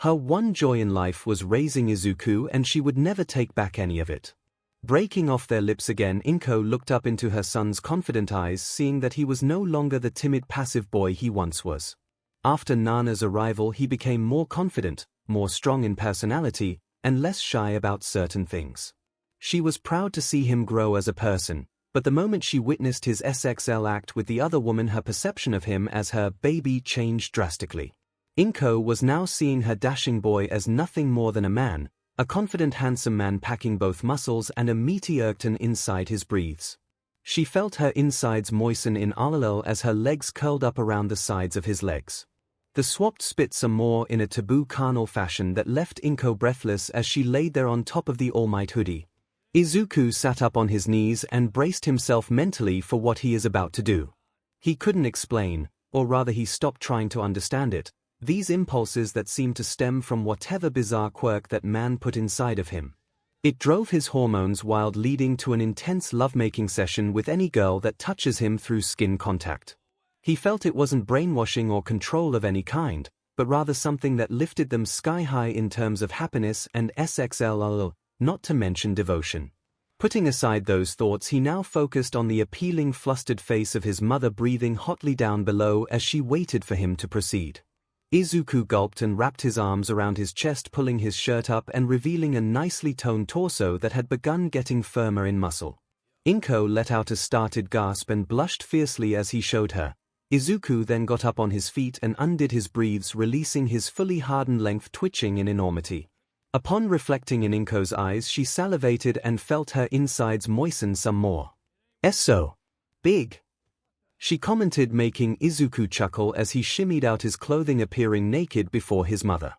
Her one joy in life was raising Izuku, and she would never take back any of it. Breaking off their lips again, 𝐿𝐭 looked up into her son's confident eyes, seeing that he was no longer the timid passive boy he once was. After Nana's arrival, he became more confident, more strong in personality, and less shy about certain things. She was proud to see him grow as a person, but the moment she witnessed his SXL act with the other woman, her perception of him as her baby changed drastically. 𝐿𝐭 was now seeing her dashing boy as nothing more than a man, a confident handsome man packing both muscles and a meaty erecton inside his breathes. She felt her insides moisten in 𝐿𝐿 as her legs curled up around the sides of his legs. The swapped spit some more in a taboo carnal fashion that left 𝐿𝐭 breathless as she laid there on top of the all-might hoodie. Izuku sat up on his knees and braced himself mentally for what he is about to do. He couldn't explain, or rather he stopped trying to understand it, these impulses that seemed to stem from whatever bizarre quirk that man put inside of him. It drove his hormones wild, leading to an intense lovemaking session with any girl that touches him through skin contact. He felt it wasn't brainwashing or control of any kind, but rather something that lifted them sky high in terms of happiness and SXL, not to mention devotion. Putting aside those thoughts, he now focused on the appealing flustered face of his mother breathing hotly down below as she waited for him to proceed. Izuku gulped and wrapped his arms around his chest, pulling his shirt up and revealing a nicely toned torso that had begun getting firmer in muscle. 𝐿𝐭 let out a startled gasp and blushed fiercely as he showed her. Izuku then got up on his feet and undid his breathes, releasing his fully hardened length twitching in enormity. Upon reflecting in 𝐿𝐭's eyes, she salivated and felt her insides moisten some more. "So big," she commented, making Izuku chuckle as he shimmied out his clothing, appearing naked before his mother.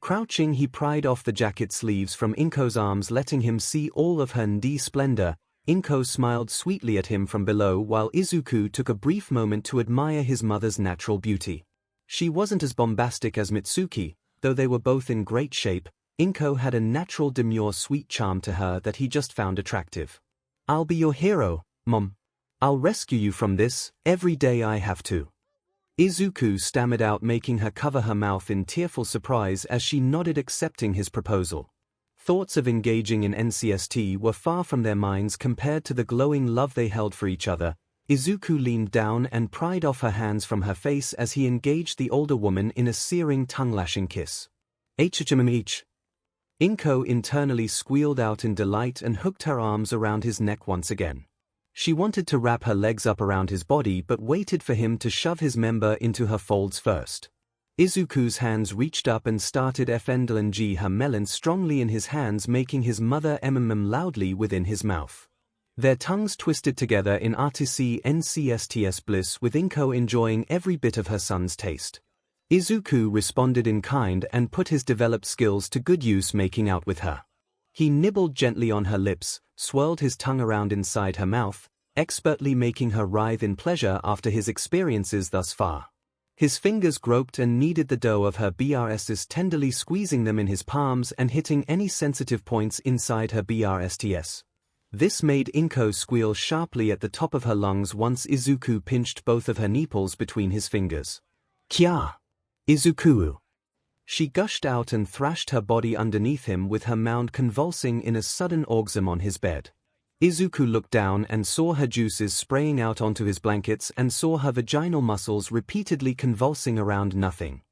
Crouching, he pried off the jacket sleeves from 𝐿𝐭's arms, letting him see all of her 𝐵 splendor. 𝐿𝐭 smiled sweetly at him from below, while Izuku took a brief moment to admire his mother's natural beauty. She wasn't as bombastic as Mitsuki, though they were both in great shape. 𝐿𝐭 had a natural demure sweet charm to her that he just found attractive. "I'll be your hero, Mom. I'll rescue you from this, every day I have to." Izuku stammered out, making her cover her mouth in tearful surprise as she nodded, accepting his proposal. Thoughts of engaging in NCST were far from their minds compared to the glowing love they held for each other. Izuku leaned down and pried off her hands from her face as he engaged the older woman in a searing, tongue-lashing kiss. 𝐒𝐻𝐿𝐿. 𝐿𝐭 internally squealed out in delight and hooked her arms around his neck once again. She wanted to wrap her legs up around his body but waited for him to shove his member into her folds first. Izuku's hands reached up and started 𝐿𝐿𝐺 strongly in his hands, making his mother loudly within his mouth. Their tongues twisted together in artistic NCSTS bliss, with 𝐿𝐭 enjoying every bit of her son's taste. Izuku responded in kind and put his developed skills to good use, making out with her. He nibbled gently on her lips, swirled his tongue around inside her mouth, expertly making her writhe in pleasure after his experiences thus far. His fingers groped and kneaded the dough of her breasts, tenderly squeezing them in his palms and hitting any sensitive points inside her breasts. This made 𝐿𝐭 squeal sharply at the top of her lungs once Izuku pinched both of her nipples between his fingers. "Kya! Izuku!" She gushed out and thrashed her body underneath him, with her mound convulsing in a sudden orgasm on his bed. Izuku looked down and saw her juices spraying out onto his blankets and saw her vaginal muscles repeatedly convulsing around nothing.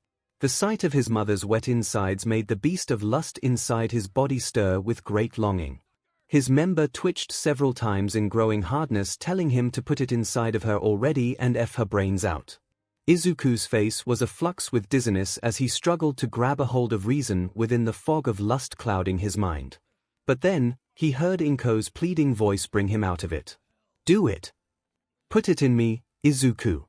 The sight of his mother's wet insides made the beast of lust inside his body stir with great longing. His member twitched several times in growing hardness, telling him to put it inside of her already and F her brains out. Izuku's face was aflux with dizziness as he struggled to grab a hold of reason within the fog of lust clouding his mind. But then, he heard 𝐿𝐭's pleading voice bring him out of it. "Do it. Put it in me, Izuku."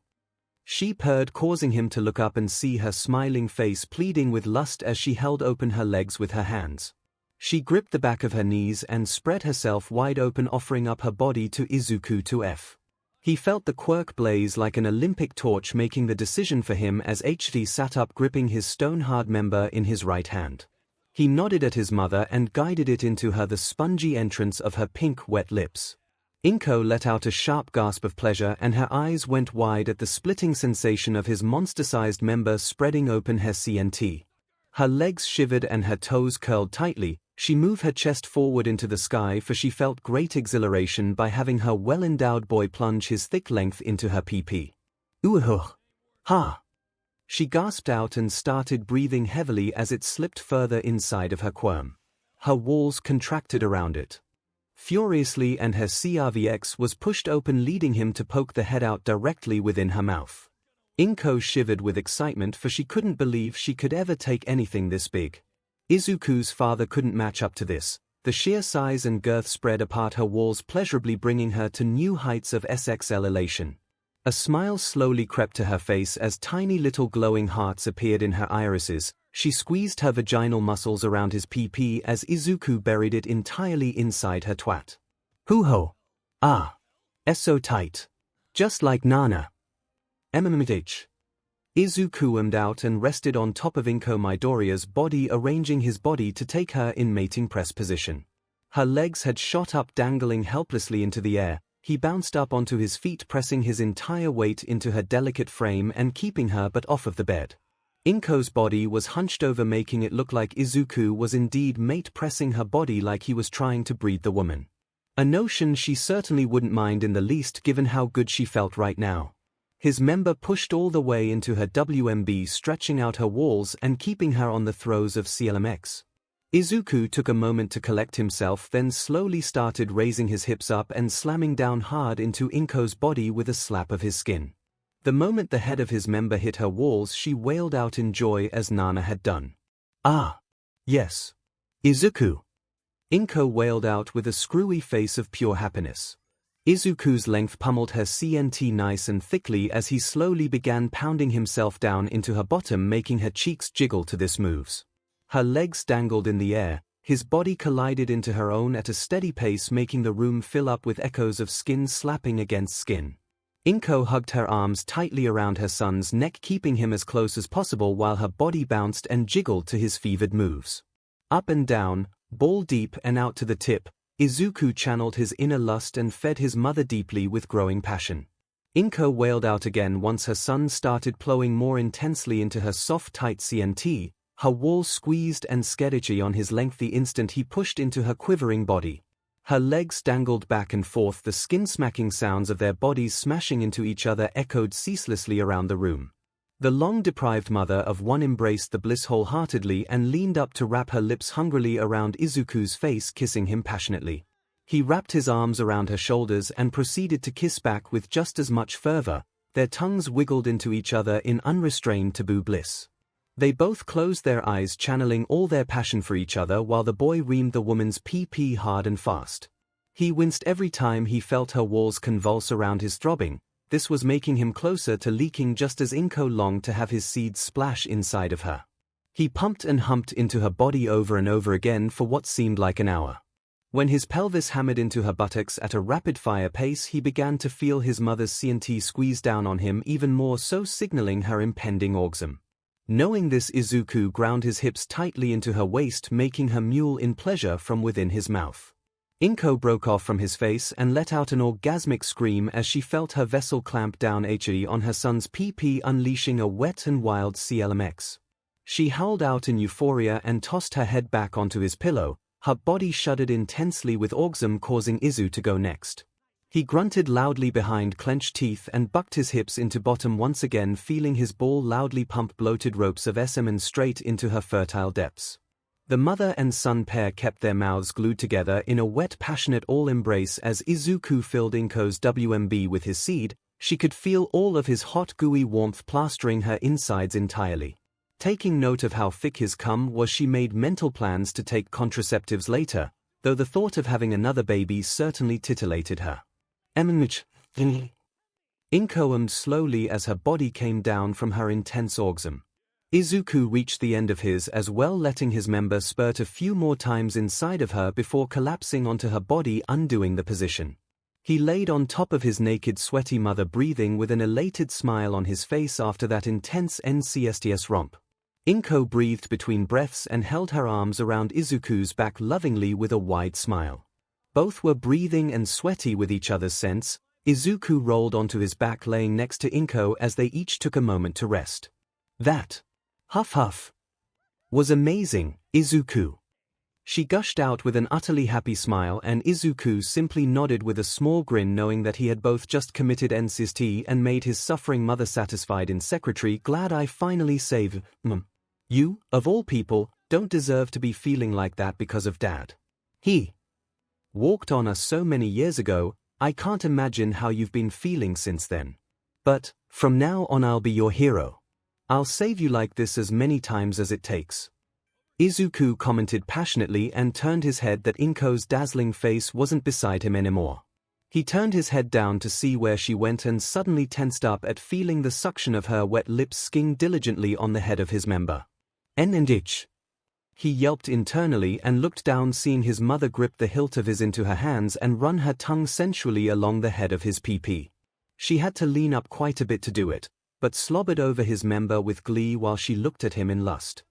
She purred, causing him to look up and see her smiling face pleading with lust as she held open her legs with her hands. She gripped the back of her knees and spread herself wide open, offering up her body to Izuku to F. He felt the quirk blaze like an Olympic torch, making the decision for him as 𝐻D sat up, gripping his stone-hard member in his right hand. He nodded at his mother and guided it into her, the spongy entrance of her pink, wet lips. 𝐿𝐭 let out a sharp gasp of pleasure and her eyes went wide at the splitting sensation of his monster-sized member spreading open her CNT. Her legs shivered and her toes curled tightly. She moved her chest forward into the sky, for she felt great exhilaration by having her well-endowed boy plunge his thick length into her pee-pee. "Ooh, ha!" She gasped out and started breathing heavily as it slipped further inside of her quirm. Her walls contracted around it furiously, and her 𝐔𝐬𝐽𝐵 was pushed open, leading him to poke the head out directly within her mouth. 𝐒𝐭𝐚𝐲 shivered with excitement, for she couldn't believe she could ever take anything this big. Izuku's father couldn't match up to this. The sheer size and girth spread apart her walls pleasurably, bringing her to new heights of SXL elation. A smile slowly crept to her face as tiny little glowing hearts appeared in her irises. She squeezed her vaginal muscles around his pee-pee as Izuku buried it entirely inside her twat. "Hoo-ho! Ah! Es so tight. Just like Nana. 𝐿𝐴𝐺." Izuku ummed out and rested on top of 𝐒𝐭𝐚𝐲 Midoriya's body, arranging his body to take her in mating press position. Her legs had shot up, dangling helplessly into the air. He bounced up onto his feet, pressing his entire weight into her delicate frame and keeping her butt off of the bed. 𝐒𝐭𝐚's body was hunched over, making it look like Izuku was indeed mate pressing her body like he was trying to breed the woman. A notion she certainly wouldn't mind in the least, given how good she felt right now. His member pushed all the way into her WMB, stretching out her walls and keeping her on the throes of 𝐒𝐬𝐴𝐺. Izuku took a moment to collect himself, then slowly started raising his hips up and slamming down hard into 𝐒𝐭𝐚's body with a slap of his skin. The moment the head of his member hit her walls, she wailed out in joy as Nana had done. "Ah! Yes! Izuku!" 𝐒𝐴𝐚 wailed out with a screwy face of pure happiness. Izuku's length pummeled her CNT nice and thickly as he slowly began pounding himself down into her bottom, making her cheeks jiggle to this moves. Her legs dangled in the air, his body collided into her own at a steady pace, making the room fill up with echoes of skin slapping against skin. 𝐒𝐿 hugged her arms tightly around her son's neck, keeping him as close as possible while her body bounced and jiggled to his fevered moves. Up and down, ball deep and out to the tip, Izuku channeled his inner lust and fed his mother deeply with growing passion. 𝐒𝐿 wailed out again once her son started plowing more intensely into her soft tight CNT, her walls squeezed and sketchy on his length the instant he pushed into her quivering body. Her legs dangled back and forth, the skin-smacking sounds of their bodies smashing into each other echoed ceaselessly around the room. The long-deprived mother of one embraced the bliss wholeheartedly and leaned up to wrap her lips hungrily around Izuku's face, kissing him passionately. He wrapped his arms around her shoulders and proceeded to kiss back with just as much fervor. Their tongues wiggled into each other in unrestrained taboo bliss. They both closed their eyes, channeling all their passion for each other, while the boy reamed the woman's pee-pee hard and fast. He winced every time he felt her walls convulse around his throbbing. This was making him closer to leaking, just as 𝐒𝐿 longed to have his seeds splash inside of her. He pumped and humped into her body over and over again for what seemed like an hour. When his pelvis hammered into her buttocks at a rapid-fire pace, he began to feel his mother's CNT squeeze down on him even more so, signaling her impending orgasm. Knowing this, Izuku ground his hips tightly into her waist, making her mewl in pleasure from within his mouth. 𝐒𝐿 broke off from his face and let out an orgasmic scream as she felt her vessel clamp down ℟ on her son's pee-pee, unleashing a wet and wild 𝐒𝐿𝐴𝐺. She howled out in euphoria and tossed her head back onto his pillow. Her body shuddered intensely with orgasm, causing Izu to go next. He grunted loudly behind clenched teeth and bucked his hips into bottom once again, feeling his ball loudly pump bloated ropes of 𝐵 straight into her fertile depths. The mother and son pair kept their mouths glued together in a wet, passionate all-embrace as Izuku filled 𝐒𝐿's WMB with his seed. She could feel all of his hot, gooey warmth plastering her insides entirely. Taking note of how thick his cum was, she made mental plans to take contraceptives later, though the thought of having another baby certainly titillated her. 𝐿𝐴𝐺 ummed slowly as her body came down from her intense orgasm. Izuku reached the end of his as well, letting his member spurt a few more times inside of her before collapsing onto her body, undoing the position. He laid on top of his naked, sweaty mother, breathing with an elated smile on his face after that intense NCSTS romp. 𝐒𝐿 breathed between breaths and held her arms around Izuku's back lovingly with a wide smile. Both were breathing and sweaty with each other's scents. Izuku rolled onto his back, laying next to 𝐒𝐿 as they each took a moment to rest. That. Huff huff. was amazing, Izuku. She gushed out with an utterly happy smile, and Izuku simply nodded with a small grin, knowing that he had both just committed incest and made his suffering mother satisfied in secretary. Glad I finally saved you, of all people, don't deserve to be feeling like that because of Dad. He walked on us so many years ago, I can't imagine how you've been feeling since then. But, from now on I'll be your hero. I'll save you like this as many times as it takes. Izuku commented passionately and turned his head that 𝐭𝐸's dazzling face wasn't beside him anymore. He turned his head down to see where she went and suddenly tensed up at feeling the suction of her wet lips sking diligently on the head of his member. 𝐸. He yelped internally and looked down, seeing his mother grip the hilt of his into her hands and run her tongue sensually along the head of his PP. She had to lean up quite a bit to do it, but slobbered over his member with glee while she looked at him in lust.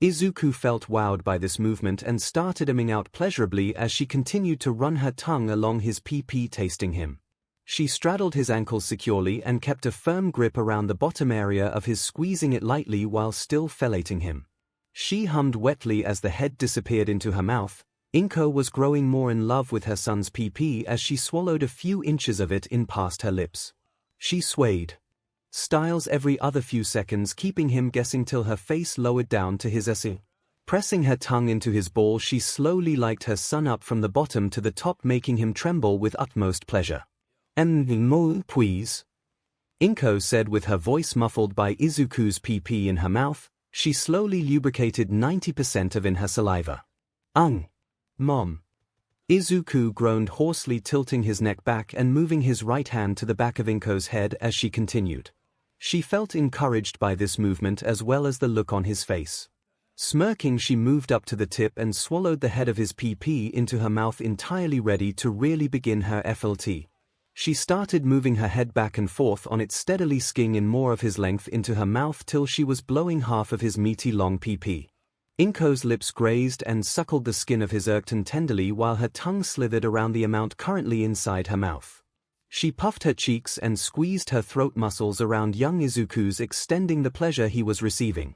Izuku felt wowed by this movement and started ~ing out pleasurably as she continued to run her tongue along his PP, tasting him. She straddled his ankles securely and kept a firm grip around the bottom area of his, squeezing it lightly while still fellating him. She hummed wetly as the head disappeared into her mouth. 𝐭𝐸 was growing more in love with her son's PP as she swallowed a few inches of it in past her lips. She swayed styles every other few seconds, keeping him guessing till her face lowered down to his 𝐶. Pressing her tongue into his ball, she slowly liked her son up from the bottom to the top, making him tremble with utmost pleasure. More, please, 𝐭𝐸 said with her voice muffled by Izuku's PP in her mouth. She slowly lubricated 90% of in her saliva. Mom. Izuku groaned hoarsely, tilting his neck back and moving his right hand to the back of 𝐭𝐸's head as she continued. She felt encouraged by this movement as well as the look on his face. Smirking, she moved up to the tip and swallowed the head of his PP into her mouth, entirely ready to really begin her FLT. She started moving her head back and forth on it, steadily skinning in more of his length into her mouth till she was blowing half of his meaty long PP. 𝐭𝐸's lips grazed and suckled the skin of his ~𝐿 tenderly while her tongue slithered around the amount currently inside her mouth. She puffed her cheeks and squeezed her throat muscles around young Izuku's, extending the pleasure he was receiving.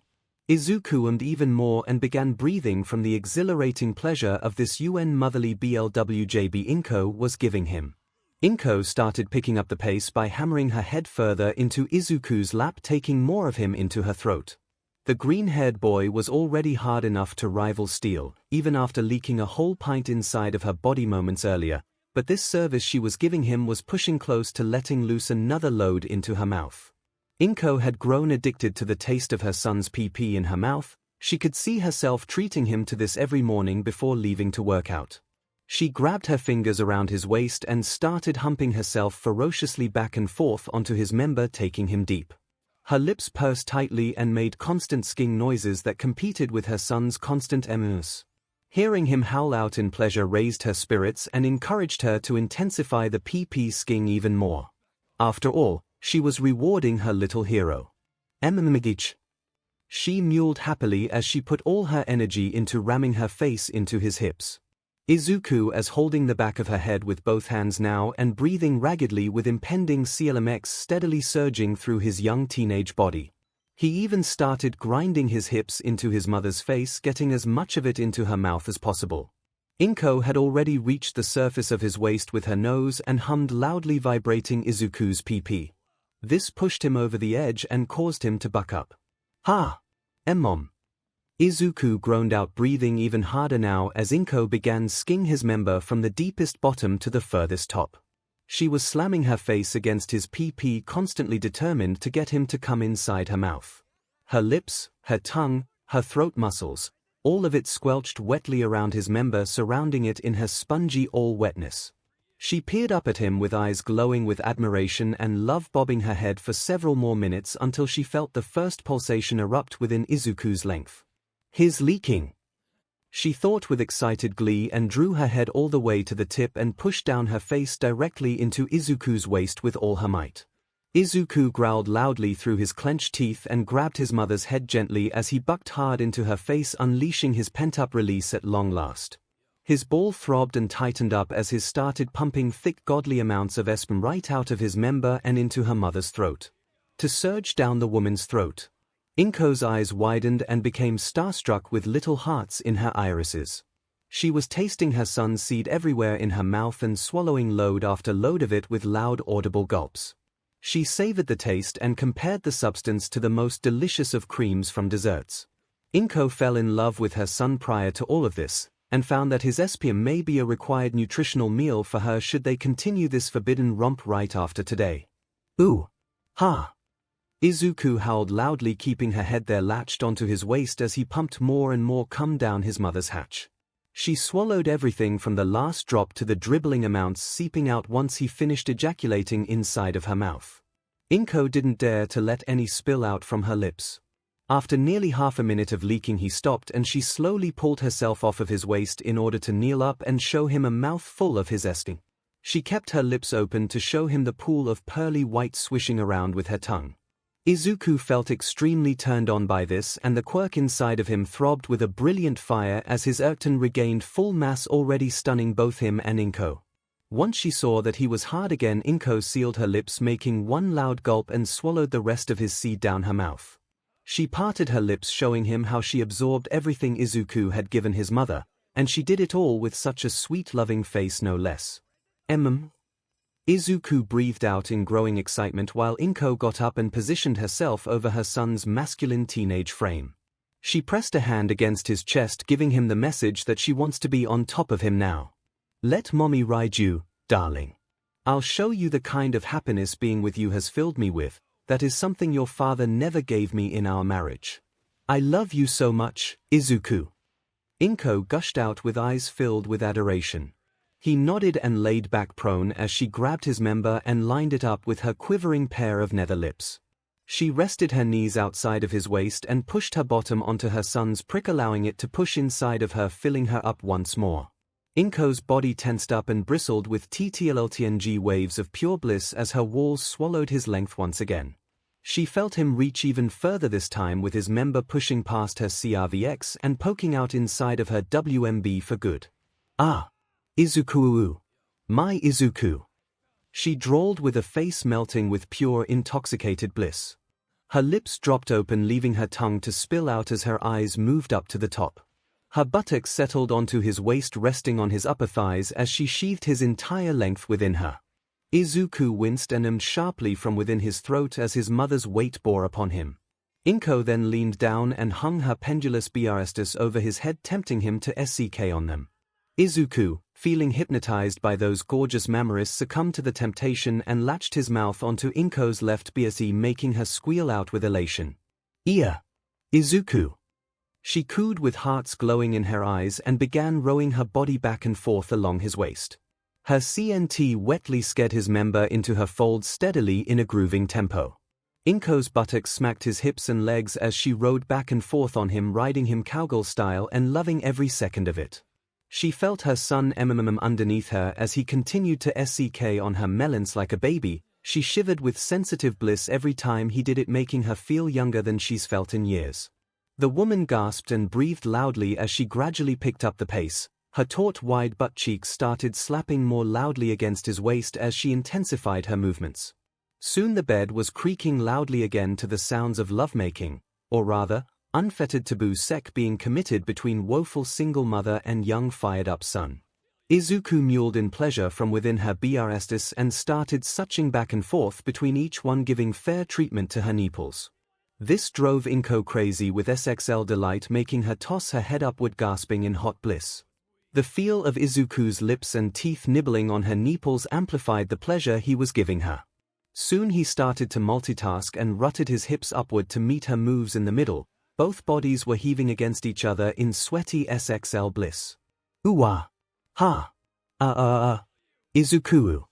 Izuku ummed even more and began breathing from the exhilarating pleasure of this motherly BLWJB 𝐭𝐸 was giving him. 𝐭𝐸 started picking up the pace by hammering her head further into Izuku's lap, taking more of him into her throat. The green-haired boy was already hard enough to rival steel, even after leaking a whole pint inside of her body moments earlier, but this service she was giving him was pushing close to letting loose another load into her mouth. 𝐭𝐸 had grown addicted to the taste of her son's PP in her mouth. She could see herself treating him to this every morning before leaving to work out. She grabbed her fingers around his waist and started humping herself ferociously back and forth onto his member, taking him deep. Her lips pursed tightly and made constant sking noises that competed with her son's constant 𝐸. Hearing him howl out in pleasure raised her spirits and encouraged her to intensify the PP sking even more. After all, she was rewarding her little hero. 𝐸. She mewled happily as she put all her energy into ramming her face into his hips. Izuku, as holding the back of her head with both hands now and breathing raggedly with impending 𝐶LMX steadily surging through his young teenage body. He even started grinding his hips into his mother's face, getting as much of it into her mouth as possible. 𝐭𝐸 had already reached the surface of his waist with her nose and hummed loudly, vibrating Izuku's PP. This pushed him over the edge and caused him to buck up. Ha! Mom. Izuku groaned out, breathing even harder now as 𝐭𝐸 began sking his member from the deepest bottom to the furthest top. She was slamming her face against his PP, constantly determined to get him to come inside her mouth. Her lips, her tongue, her throat muscles, all of it squelched wetly around his member, surrounding it in her spongy all-wetness. She peered up at him with eyes glowing with admiration and love, bobbing her head for several more minutes until she felt the first pulsation erupt within Izuku's length. His leaking, she thought with excited glee, and drew her head all the way to the tip and pushed down her face directly into Izuku's waist with all her might. Izuku growled loudly through his clenched teeth and grabbed his mother's head gently as he bucked hard into her face, unleashing his pent-up release at long last. His ball throbbed and tightened up as his started pumping thick godly amounts of 𝐸 right out of his member and into her mother's throat, to surge down the woman's throat. 𝐒𝐭𝐚𝐲's eyes widened and became starstruck with little hearts in her irises. She was tasting her son's seed everywhere in her mouth and swallowing load after load of it with loud audible gulps. She savored the taste and compared the substance to the most delicious of creams from desserts. 𝐒𝐭𝐴 fell in love with her son prior to all of this, and found that his 𝐆𝐵𝐴 may be a required nutritional meal for her should they continue this forbidden romp right after today. Ooh! Ha! 𝐒𝐬𝐽 howled loudly, keeping her head there latched onto his waist as he pumped more and more cum down his mother's hatch. She swallowed everything from the last drop to the dribbling amounts seeping out once he finished ejaculating inside of her mouth. 𝐒𝐿 didn't dare to let any spill out from her lips. After nearly half a minute of leaking, he stopped and she slowly pulled herself off of his waist in order to kneel up and show him a mouthful of his 𝐵𝐵𝐴. She kept her lips open to show him the pool of pearly white swishing around with her tongue. 𝐒𝐿 felt extremely turned on by this, and the quirk inside of him throbbed with a brilliant fire as his 𝐿 regained full mass, already stunning both him and 𝐒𝐿. Once she saw that he was hard again, 𝐒𝐿 sealed her lips, making one loud gulp, and swallowed the rest of his seed down her mouth. She parted her lips, showing him how she absorbed everything 𝐒𝐿 had given his mother, and she did it all with such a sweet, loving face, no less. 𝐒𝐿 breathed out in growing excitement while 𝐒𝐿 got up and positioned herself over her son's masculine teenage frame. She pressed a hand against his chest, giving him the message that she wants to be on top of him now. Let mommy ride you, darling. I'll show you the kind of happiness being with you has filled me with. That is something your father never gave me in our marriage. I love you so much, 𝐒𝐿. 𝐒𝐿 gushed out with eyes filled with adoration. He nodded and laid back prone as she grabbed his member and lined it up with her quivering pair of nether lips. She rested her knees outside of his waist and pushed her bottom onto her son's prick, allowing it to push inside of her, filling her up once more. 𝐒𝐿's body tensed up and bristled with TTLLTNG waves of pure bliss as her walls swallowed his length once again. She felt him reach even further, this time with his member pushing past her CRVX and poking out inside of her WMB for good. Ah! 𝐒𝐿. My 𝐒𝐿. She drawled with a face melting with pure intoxicated bliss. Her lips dropped open, leaving her tongue to spill out as her eyes moved up to the top. Her buttocks settled onto his waist, resting on his upper thighs as she sheathed his entire length within her. 𝐒𝐿 winced and ummed sharply from within his throat as his mother's weight bore upon him. 𝐒𝐿 then leaned down and hung her pendulous BRSTs over his head, tempting him to SCK on them. 𝐒𝐿, feeling hypnotized by those gorgeous mammaries, succumbed to the temptation and latched his mouth onto 𝐒𝐿's left BSE, making her squeal out with elation. Ia! 𝐒𝐿. She cooed with hearts glowing in her eyes and began rowing her body back and forth along his waist. Her CNT wetly sked his member into her folds steadily in a grooving tempo. 𝐒𝐿's buttocks smacked his hips and legs as she rode back and forth on him, riding him cowgirl style and loving every second of it. She felt her son underneath her as he continued to SCK on her melons like a baby. She shivered with sensitive bliss every time he did it, making her feel younger than she's felt in years. The woman gasped and breathed loudly as she gradually picked up the pace. Her taut, wide butt cheeks started slapping more loudly against his waist as she intensified her movements. Soon the bed was creaking loudly again to the sounds of lovemaking, or rather, unfettered taboo sex being committed between woeful single mother and young fired-up son. 𝐒𝐿 mewled in pleasure from within her BRSTs and started suching back and forth between each one, giving fair treatment to her nipples. This drove 𝐒𝐿 crazy with SXL delight, making her toss her head upward, gasping in hot bliss. The feel of 𝐒𝐿's lips and teeth nibbling on her nipples amplified the pleasure he was giving her. Soon he started to multitask and rutted his hips upward to meet her moves in the middle. Both bodies were heaving against each other in sweaty SXL bliss. Ooh-ah! Ha! 𝐒𝐿.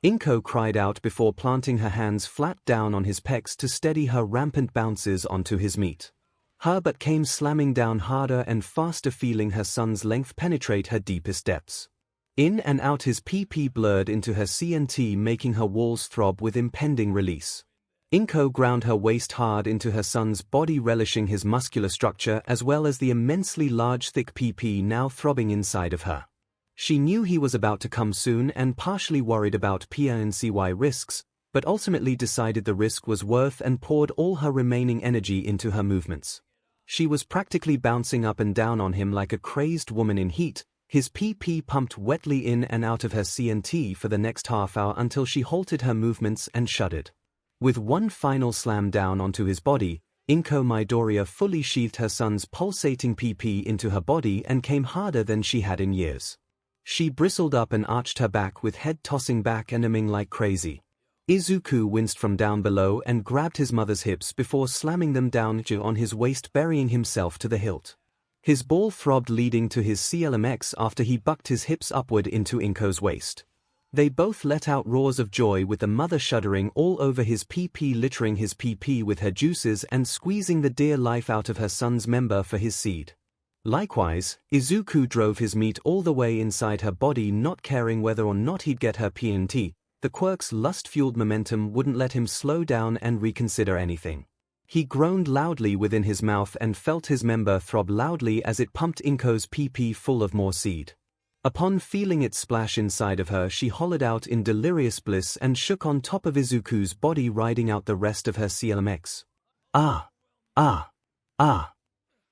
𝐒𝐿 cried out before planting her hands flat down on his pecs to steady her rampant bounces onto his meat. Her butt came slamming down harder and faster, feeling her son's length penetrate her deepest depths. In and out his PP blurred into her CNT, making her walls throb with impending release. 𝐒𝐿 ground her waist hard into her son's body, relishing his muscular structure as well as the immensely large thick PP now throbbing inside of her. She knew he was about to come soon and partially worried about PNCY risks, but ultimately decided the risk was worth and poured all her remaining energy into her movements. She was practically bouncing up and down on him like a crazed woman in heat, his PP pumped wetly in and out of her CNT for the next half hour until she halted her movements and shuddered. With one final slam down onto his body, 𝐒𝐭𝐚𝐲 Midoriya fully sheathed her son's pulsating PP into her body and came harder than she had in years. She bristled up and arched her back with head tossing back and umming like crazy. Izuku winced from down below and grabbed his mother's hips before slamming them down on his waist, burying himself to the hilt. His ball throbbed, leading to his 𝐂𝐬𝐴𝐺 after he bucked his hips upward into 𝐒𝐭𝐚𝐲's waist. They both let out roars of joy, with the mother shuddering all over his PP, littering his PP with her juices and squeezing the dear life out of her son's member for his seed. Likewise, Izuku drove his meat all the way inside her body, not caring whether or not he'd get her PNT. The quirk's lust-fueled momentum wouldn't let him slow down and reconsider anything. He groaned loudly within his mouth and felt his member throb loudly as it pumped 𝐒𝐭𝐚𝐲's PP full of more seed. Upon feeling it splash inside of her, she hollered out in delirious bliss and shook on top of Izuku's body, riding out the rest of her 𝐂𝐬𝐴𝐺. Ah! Ah! Ah!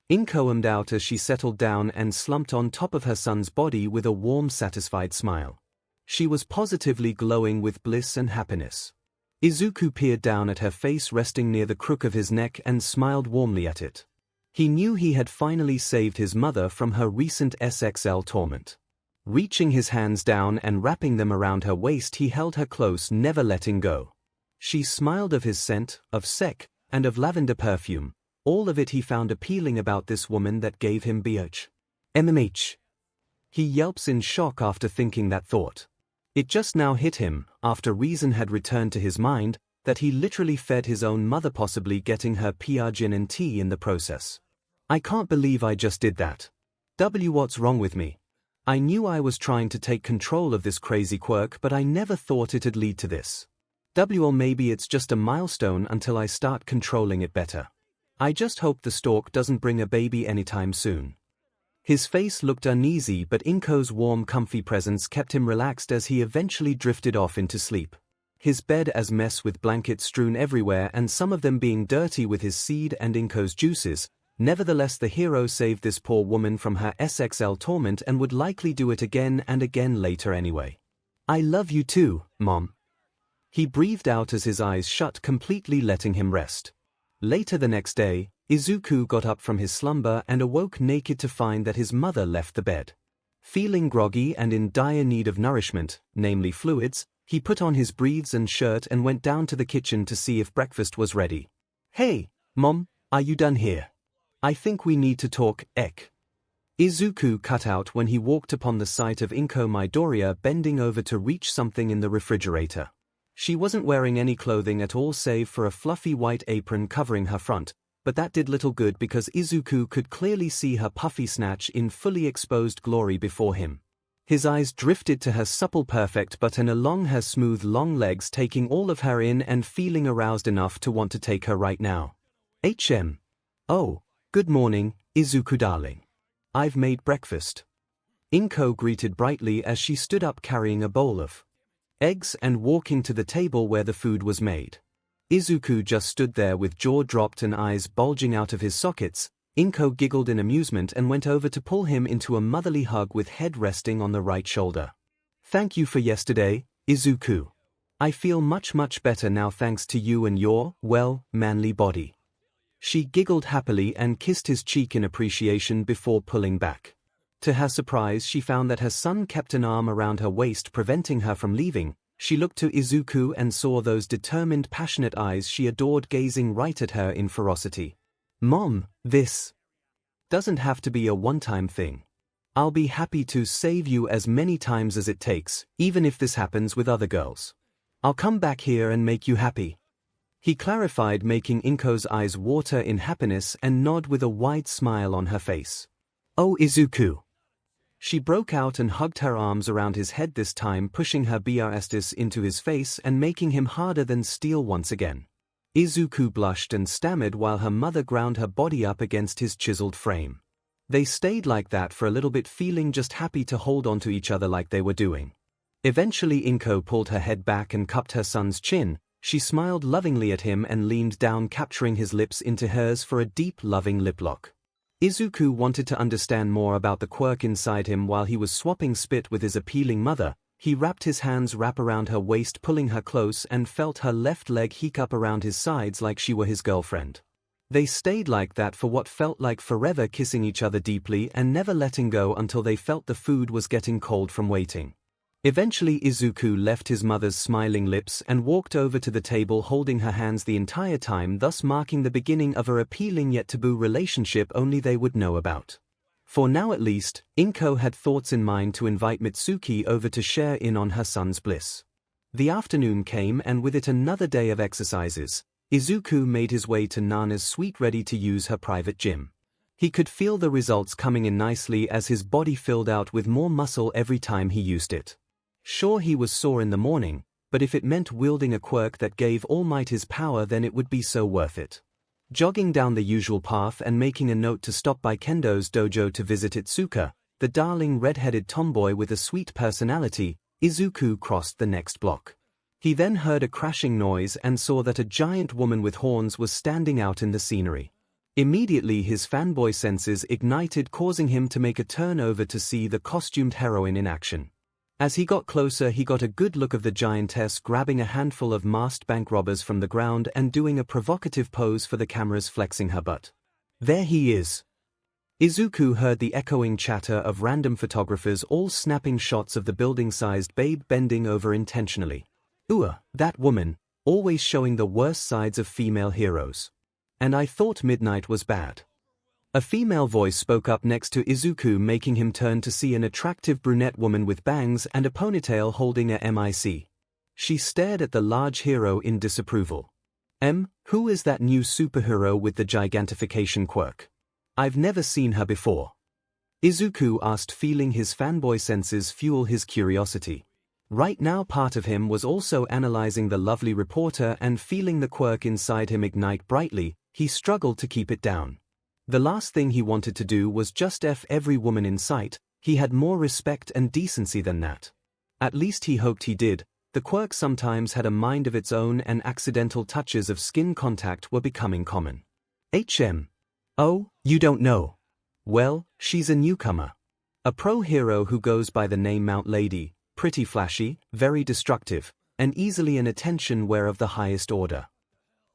𝐒𝐭𝐚 ummed out as she settled down and slumped on top of her son's body with a warm, satisfied smile. She was positively glowing with bliss and happiness. Izuku peered down at her face resting near the crook of his neck and smiled warmly at it. He knew he had finally saved his mother from her recent SXL torment. Reaching his hands down and wrapping them around her waist, he held her close, never letting go. She smiled of his scent, of 𝐸𝐵, and of lavender perfume. All of it he found appealing about this woman that gave him 𝐒𝐻. He yelps in shock after thinking that thought. It just now hit him, after reason had returned to his mind, that he literally fed his own mother, possibly getting her PRGNT in the process. I can't believe I just did that. What's wrong with me? I knew I was trying to take control of this crazy quirk, but I never thought it'd lead to this. Well, maybe it's just a milestone until I start controlling it better. I just hope the stork doesn't bring a baby anytime soon. His face looked uneasy, but 𝐭𝐚𝐲's warm, comfy presence kept him relaxed as he eventually drifted off into sleep. His bed as mess with blankets strewn everywhere and some of them being dirty with his seed and 𝐭𝐴𝐲's juices. Nevertheless, the hero saved this poor woman from her SXL torment and would likely do it again and again later anyway. I love you too, Mom. He breathed out as his eyes shut, completely letting him rest. Later the next day, Izuku got up from his slumber and awoke naked to find that his mother left the bed. Feeling groggy and in dire need of nourishment, namely fluids, he put on his briefs and shirt and went down to the kitchen to see if breakfast was ready. Hey, Mom, are you done here? I think we need to talk, 𝐻. Izuku cut out when he walked upon the sight of 𝐒𝐭𝐚 Midoriya bending over to reach something in the refrigerator. She wasn't wearing any clothing at all save for a fluffy white apron covering her front, but that did little good because Izuku could clearly see her puffy snatch in fully exposed glory before him. His eyes drifted to her supple perfect butt and along her smooth long legs, taking all of her in and feeling aroused enough to want to take her right now. Oh, good morning, Izuku darling. I've made breakfast. 𝐒𝐭𝐚 greeted brightly as she stood up carrying a bowl of eggs and walking to the table where the food was made. Izuku just stood there with jaw dropped and eyes bulging out of his sockets. 𝐒𝐭𝐚 giggled in amusement and went over to pull him into a motherly hug with head resting on the right shoulder. Thank you for yesterday, Izuku. I feel much better now thanks to you and your, well, manly body. She giggled happily and kissed his cheek in appreciation before pulling back. To her surprise, she found that her son kept an arm around her waist, preventing her from leaving. She looked to Izuku and saw those determined, passionate eyes she adored gazing right at her in ferocity. Mom, this doesn't have to be a one-time thing. I'll be happy to save you as many times as it takes, even if this happens with other girls. I'll come back here and make you happy. He clarified, making 𝐒𝐿's eyes water in happiness and nod with a wide smile on her face. Oh, Izuku. She broke out and hugged her arms around his head, this time pushing her breasts into his face and making him harder than steel once again. Izuku blushed and stammered while her mother ground her body up against his chiseled frame. They stayed like that for a little bit, feeling just happy to hold on to each other like they were doing. Eventually 𝐒𝐿 pulled her head back and cupped her son's chin, She smiled lovingly at him and leaned down, capturing his lips into hers for a deep, loving lip lock. Izuku wanted to understand more about the quirk inside him. While he was swapping spit with his appealing mother, he wrapped his hands around her waist, pulling her close, and felt her left leg hike up around his sides like she were his girlfriend. They stayed like that for what felt like forever, kissing each other deeply and never letting go until they felt the food was getting cold from waiting. Eventually Izuku left his mother's smiling lips and walked over to the table, holding her hands the entire time, thus marking the beginning of a appealing yet taboo relationship only they would know about. For now at least, 𝐭 had thoughts in mind to invite Mitsuki over to share in on her son's bliss. The afternoon came, and with it another day of exercises. Izuku made his way to Nana's suite, ready to use her private gym. He could feel the results coming in nicely as his body filled out with more muscle every time he used it. Sure, he was sore in the morning, but if it meant wielding a quirk that gave All Might his power, then it would be so worth it. Jogging down the usual path and making a note to stop by Kendo's dojo to visit Itsuka, the darling red-headed tomboy with a sweet personality, Izuku crossed the next block. He then heard a crashing noise and saw that a giant woman with horns was standing out in the scenery. Immediately his fanboy senses ignited, causing him to make a turn over to see the costumed heroine in action. As he got closer, he got a good look of the giantess grabbing a handful of masked bank robbers from the ground and doing a provocative pose for the cameras, flexing her butt. There he is. Izuku heard the echoing chatter of random photographers, all snapping shots of the building-sized babe bending over intentionally. That woman, always showing the worst sides of female heroes. And I thought midnight was bad. A female voice spoke up next to Izuku, making him turn to see an attractive brunette woman with bangs and a ponytail holding a mic. She stared at the large hero in disapproval. Who is that new superhero with the gigantification quirk? I've never seen her before. Izuku asked, feeling his fanboy senses fuel his curiosity. Right now part of him was also analyzing the lovely reporter, and feeling the quirk inside him ignite brightly, he struggled to keep it down. The last thing he wanted to do was just F every woman in sight. He had more respect and decency than that. At least he hoped he did. The quirk sometimes had a mind of its own, and accidental touches of skin contact were becoming common. Oh, you don't know? Well, she's a newcomer. A pro hero who goes by the name Mount Lady, pretty flashy, very destructive, and easily an attention wearer of the highest order.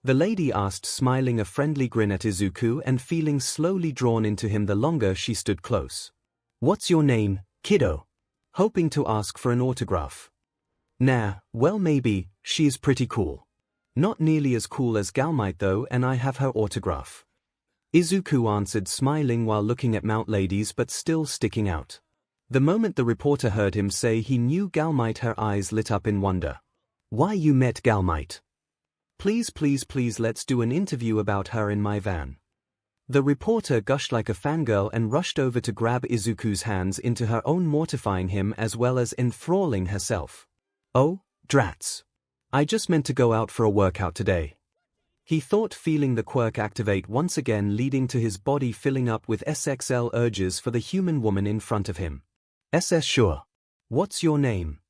The lady asked, smiling a friendly grin at Izuku and feeling slowly drawn into him the longer she stood close. What's your name, kiddo? Hoping to ask for an autograph. Nah, well maybe, she is pretty cool. Not nearly as cool as 𝐭 though, and I have her autograph. Izuku answered, smiling while looking at Mount Lady's but still sticking out. The moment the reporter heard him say he knew 𝐭, her eyes lit up in wonder. Why, you met 𝐭? Please let's do an interview about her in my van. The reporter gushed like a fangirl and rushed over to grab Izuku's hands into her own, mortifying him as well as enthralling herself. Oh, drats. I just meant to go out for a workout today. He thought, feeling the quirk activate once again, leading to his body filling up with SXL urges for the human woman in front of him. Sure. What's your name?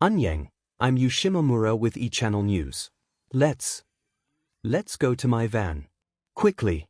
Anyang, I'm Yu Shimomura with e-Channel News. Let's go to my van. Quickly.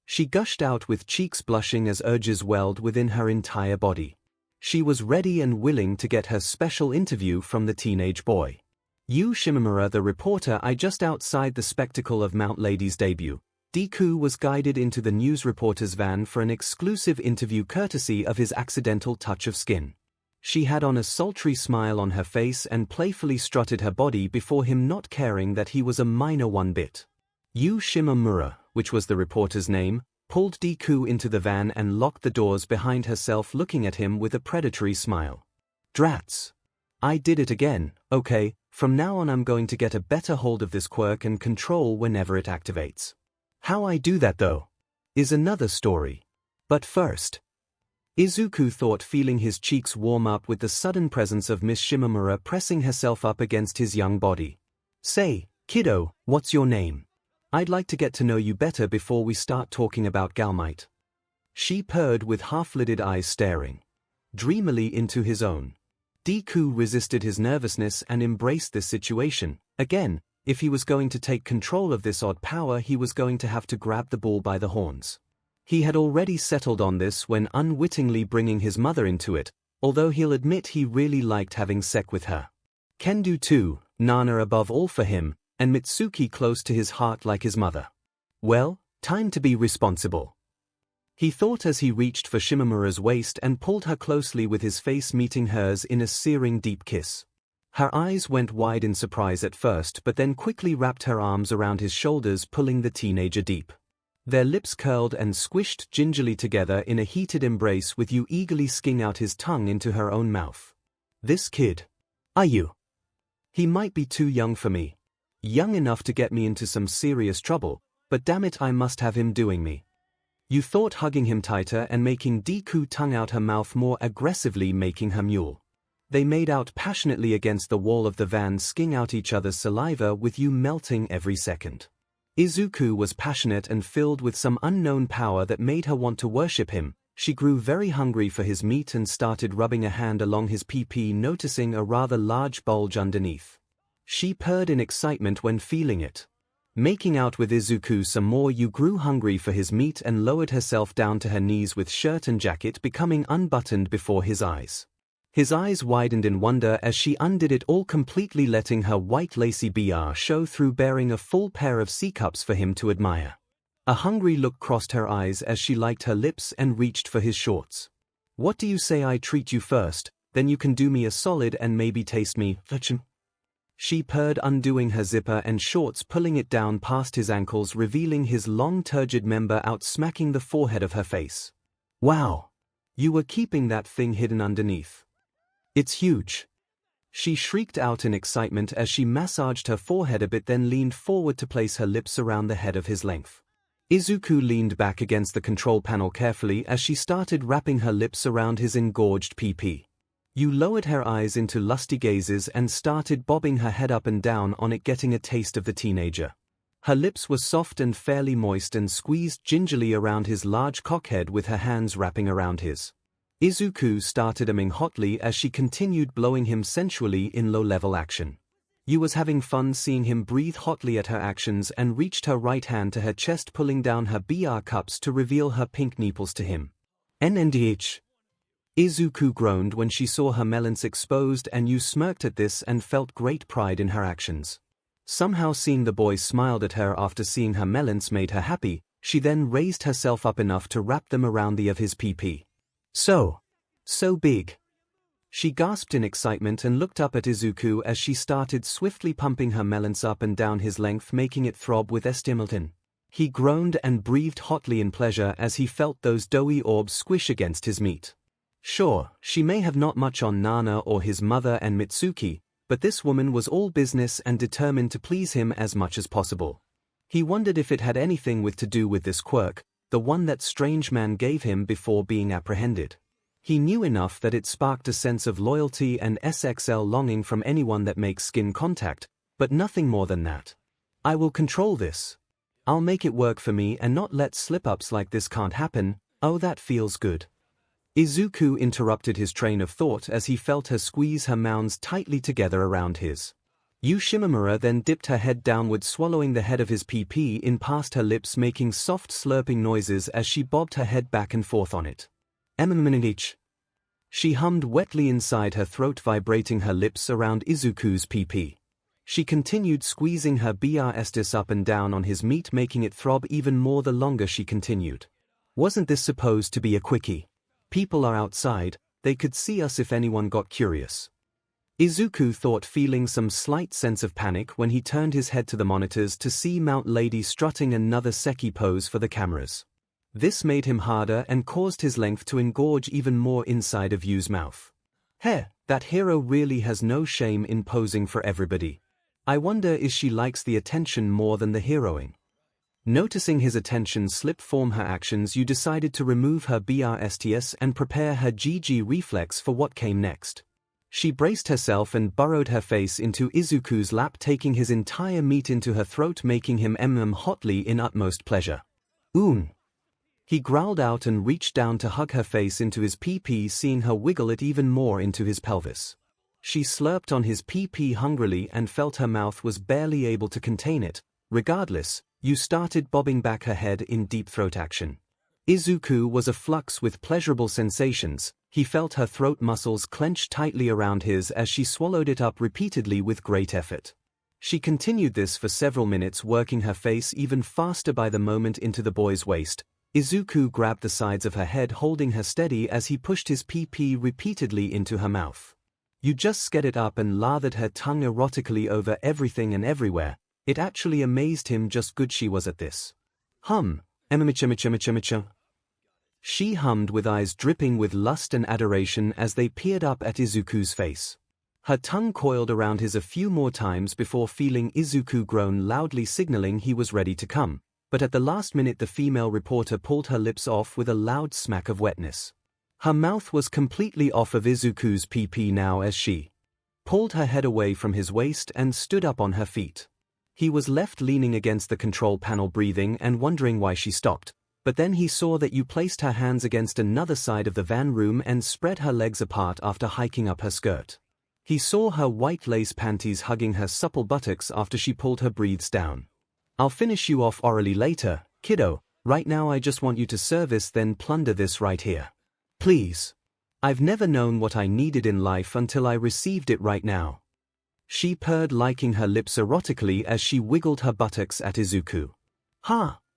She gushed out with cheeks blushing as urges welled within her entire body. She was ready and willing to get her special interview from the teenage boy. Yu Shimomura, the reporter. Just outside the spectacle of Mount Lady's debut, Deku was guided into the news reporter's van for an exclusive interview courtesy of his accidental touch of skin. She had on a sultry smile on her face and playfully strutted her body before him, not caring that he was a minor one bit. Yu Shimomura, which was the reporter's name, pulled Deku into the van and locked the doors behind herself, looking at him with a predatory smile. Drats. I did it again. Okay, from now on I'm going to get a better hold of this quirk and control whenever it activates. How I do that though is another story. But first, Izuku thought, feeling his cheeks warm up with the sudden presence of Miss Shimomura pressing herself up against his young body. Say, kiddo, what's your name? I'd like to get to know you better before we start talking about 𝐭. She purred with half-lidded eyes staring dreamily into his own. Deku resisted his nervousness and embraced this situation. Again, If he was going to take control of this odd power, he was going to have to grab the bull by the horns. He had already settled on this when unwittingly bringing his mother into it, although he'll admit he really liked having sex with her. Kendo too, Nana above all for him, and Mitsuki close to his heart like his mother. Well, time to be responsible, he thought as he reached for Shimamura's waist and pulled her closely with his face meeting hers in a searing deep kiss. Her eyes went wide in surprise at first but then quickly wrapped her arms around his shoulders, pulling the teenager deep. Their lips curled and squished gingerly together in a heated embrace, with Yu eagerly sticking out his tongue into her own mouth. This kid. Are you? He might be too young for me. Young enough to get me into some serious trouble, but damn it, I must have him doing me. Yu thought, hugging him tighter and making Deku tongue out her mouth more aggressively, making her mule. They made out passionately against the wall of the van, sking out each other's saliva, with Yu melting every second. Izuku was passionate and filled with some unknown power that made her want to worship him. She grew very hungry for his meat and started rubbing a hand along his pee-pee, noticing a rather large bulge underneath. She purred in excitement when feeling it. Making out with Izuku some more, Yu grew hungry for his meat and lowered herself down to her knees with shirt and jacket becoming unbuttoned before his eyes. His eyes widened in wonder as she undid it all completely, letting her white lacy BR show through, bearing a full pair of C-cups for him to admire. A hungry look crossed her eyes as she liked her lips and reached for his shorts. What do you say I treat you first, then you can do me a solid and maybe taste me, ℏ? She purred, undoing her zipper and shorts, pulling it down past his ankles, revealing his long turgid member out, smacking the forehead of her face. Wow! You were keeping that thing hidden underneath. It's huge. She shrieked out in excitement as she massaged her forehead a bit, then leaned forward to place her lips around the head of his length. Izuku leaned back against the control panel carefully as she started wrapping her lips around his engorged pee-pee. Yu lowered her eyes into lusty gazes and started bobbing her head up and down on it, getting a taste of the teenager. Her lips were soft and fairly moist and squeezed gingerly around his large cockhead with her hands wrapping around his. Izuku started umming hotly as she continued blowing him sensually in low-level action. Yu was having fun seeing him breathe hotly at her actions and reached her right hand to her chest, pulling down her BR cups to reveal her pink nipples to him. NNDH. Izuku groaned when she saw her melons exposed, and Yu smirked at this and felt great pride in her actions. Somehow seeing the boy smiled at her after seeing her melons made her happy. She then raised herself up enough to wrap them around the of his pee-pee. So big. She gasped in excitement and looked up at Izuku as she started swiftly pumping her melons up and down his length, making it throb with stimulation. He groaned and breathed hotly in pleasure as he felt those doughy orbs squish against his meat. Sure, she may have not much on Nana or his mother and Mitsuki, but this woman was all business and determined to please him as much as possible. He wondered if it had anything to do with this quirk, the one that strange man gave him before being apprehended. He knew enough that it sparked a sense of loyalty and SXL longing from anyone that makes skin contact, but nothing more than that. I will control this. I'll make it work for me and not let slip-ups like this can't happen. Oh, that feels good. Izuku interrupted his train of thought as he felt her squeeze her mounds tightly together around his. Yu Shimamura then dipped her head downward, swallowing the head of his pee-pee in past her lips, making soft slurping noises as she bobbed her head back and forth on it. Each. She hummed wetly inside her throat, vibrating her lips around Izuku's pee-pee. She continued squeezing her BR up and down on his meat, making it throb even more the longer she continued. Wasn't this supposed to be a quickie? People are outside, they could see us if anyone got curious. Izuku thought, feeling some slight sense of panic when he turned his head to the monitors to see Mount Lady strutting another seki pose for the cameras. This made him harder and caused his length to engorge even more inside of Yu's mouth. Heh, that hero really has no shame in posing for everybody. I wonder if she likes the attention more than the heroing. Noticing his attention slip from her actions, Yu decided to remove her BRSTS and prepare her GG reflex for what came next. She braced herself and burrowed her face into Izuku's lap, taking his entire meat into her throat, making him hotly in utmost pleasure. Oon! He growled out and reached down to hug her face into his pee-pee, seeing her wiggle it even more into his pelvis. She slurped on his pee hungrily and felt her mouth was barely able to contain it. Regardless, Yu started bobbing back her head in deep throat action. Izuku was aflux with pleasurable sensations. He felt her throat muscles clench tightly around his as she swallowed it up repeatedly with great effort. She continued this for several minutes, working her face even faster. By the moment into the boy's waist, Izuku grabbed the sides of her head, holding her steady as he pushed his pee repeatedly into her mouth. You just sked it up and lathered her tongue erotically over everything and everywhere. It actually amazed him just good she was at this. Emmimichimichimichimicha. She hummed with eyes dripping with lust and adoration as they peered up at Izuku's face. Her tongue coiled around his a few more times before feeling Izuku groan loudly, signaling he was ready to come, but at the last minute the female reporter pulled her lips off with a loud smack of wetness. Her mouth was completely off of Izuku's pee now as she pulled her head away from his waist and stood up on her feet. He was left leaning against the control panel, breathing and wondering why she stopped. But then he saw that you placed her hands against another side of the van room and spread her legs apart after hiking up her skirt. He saw her white lace panties hugging her supple buttocks after she pulled her breathes down. I'll finish you off orally later, kiddo. Right now I just want you to service then plunder this right here. Please. I've never known what I needed in life until I received it right now. She purred, licking her lips erotically as she wiggled her buttocks at Izuku.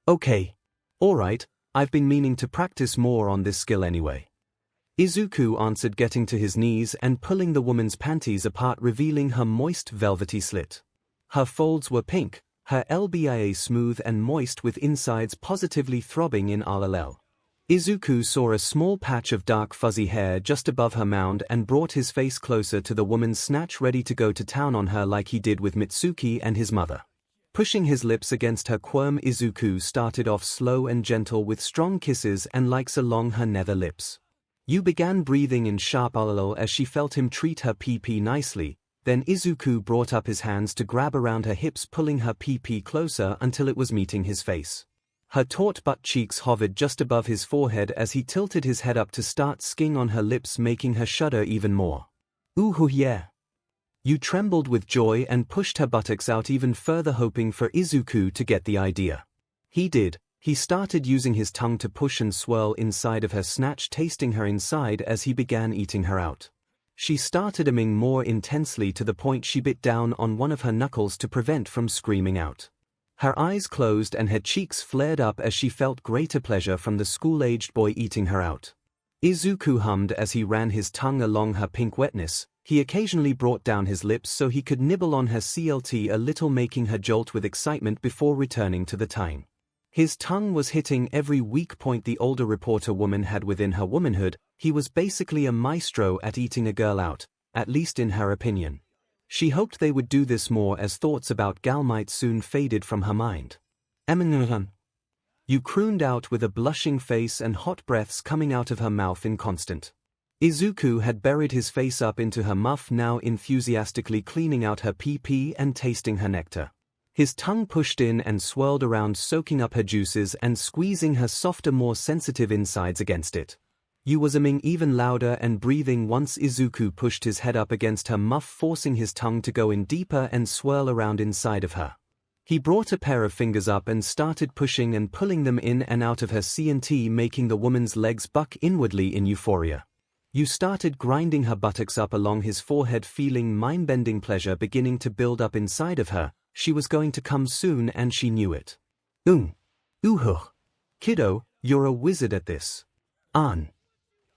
Okay. Alright, I've been meaning to practice more on this skill anyway. Izuku answered, getting to his knees and pulling the woman's panties apart, revealing her moist velvety slit. Her folds were pink, her LBIA smooth and moist with insides positively throbbing in RLL. Izuku saw a small patch of dark fuzzy hair just above her mound and brought his face closer to the woman's snatch, ready to go to town on her like he did with Mitsuki and his mother. Pushing his lips against her quirm, Izuku started off slow and gentle with strong kisses and likes along her nether lips. Yu began breathing in sharp RLL as she felt him treat her pee nicely. Then Izuku brought up his hands to grab around her hips, pulling her pee closer until it was meeting his face. Her taut butt cheeks hovered just above his forehead as he tilted his head up to start skiing on her lips, making her shudder even more. Ooh yeah. Yu trembled with joy and pushed her buttocks out even further, hoping for Izuku to get the idea. He did. He started using his tongue to push and swirl inside of her snatch, tasting her inside as he began eating her out. She started humming more intensely to the point she bit down on one of her knuckles to prevent from screaming out. Her eyes closed and her cheeks flared up as she felt greater pleasure from the school-aged boy eating her out. Izuku hummed as he ran his tongue along her pink wetness. He occasionally brought down his lips so he could nibble on her CLT a little, making her jolt with excitement before returning to the time. His tongue was hitting every weak point the older reporter woman had within her womanhood. He was basically a maestro at eating a girl out, at least in her opinion. She hoped they would do this more as thoughts about gal might soon faded from her mind. You crooned out with a blushing face and hot breaths coming out of her mouth in constant. Izuku had buried his face up into her muff, now enthusiastically cleaning out her pee and tasting her nectar. His tongue pushed in and swirled around, soaking up her juices and squeezing her softer, more sensitive insides against it. Yu was humming even louder and breathing once Izuku pushed his head up against her muff, forcing his tongue to go in deeper and swirl around inside of her. He brought a pair of fingers up and started pushing and pulling them in and out of her C&T, making the woman's legs buck inwardly in euphoria. Yu started grinding her buttocks up along his forehead, feeling mind-bending pleasure beginning to build up inside of her. She was going to come soon and she knew it. Kiddo, you're a wizard at this.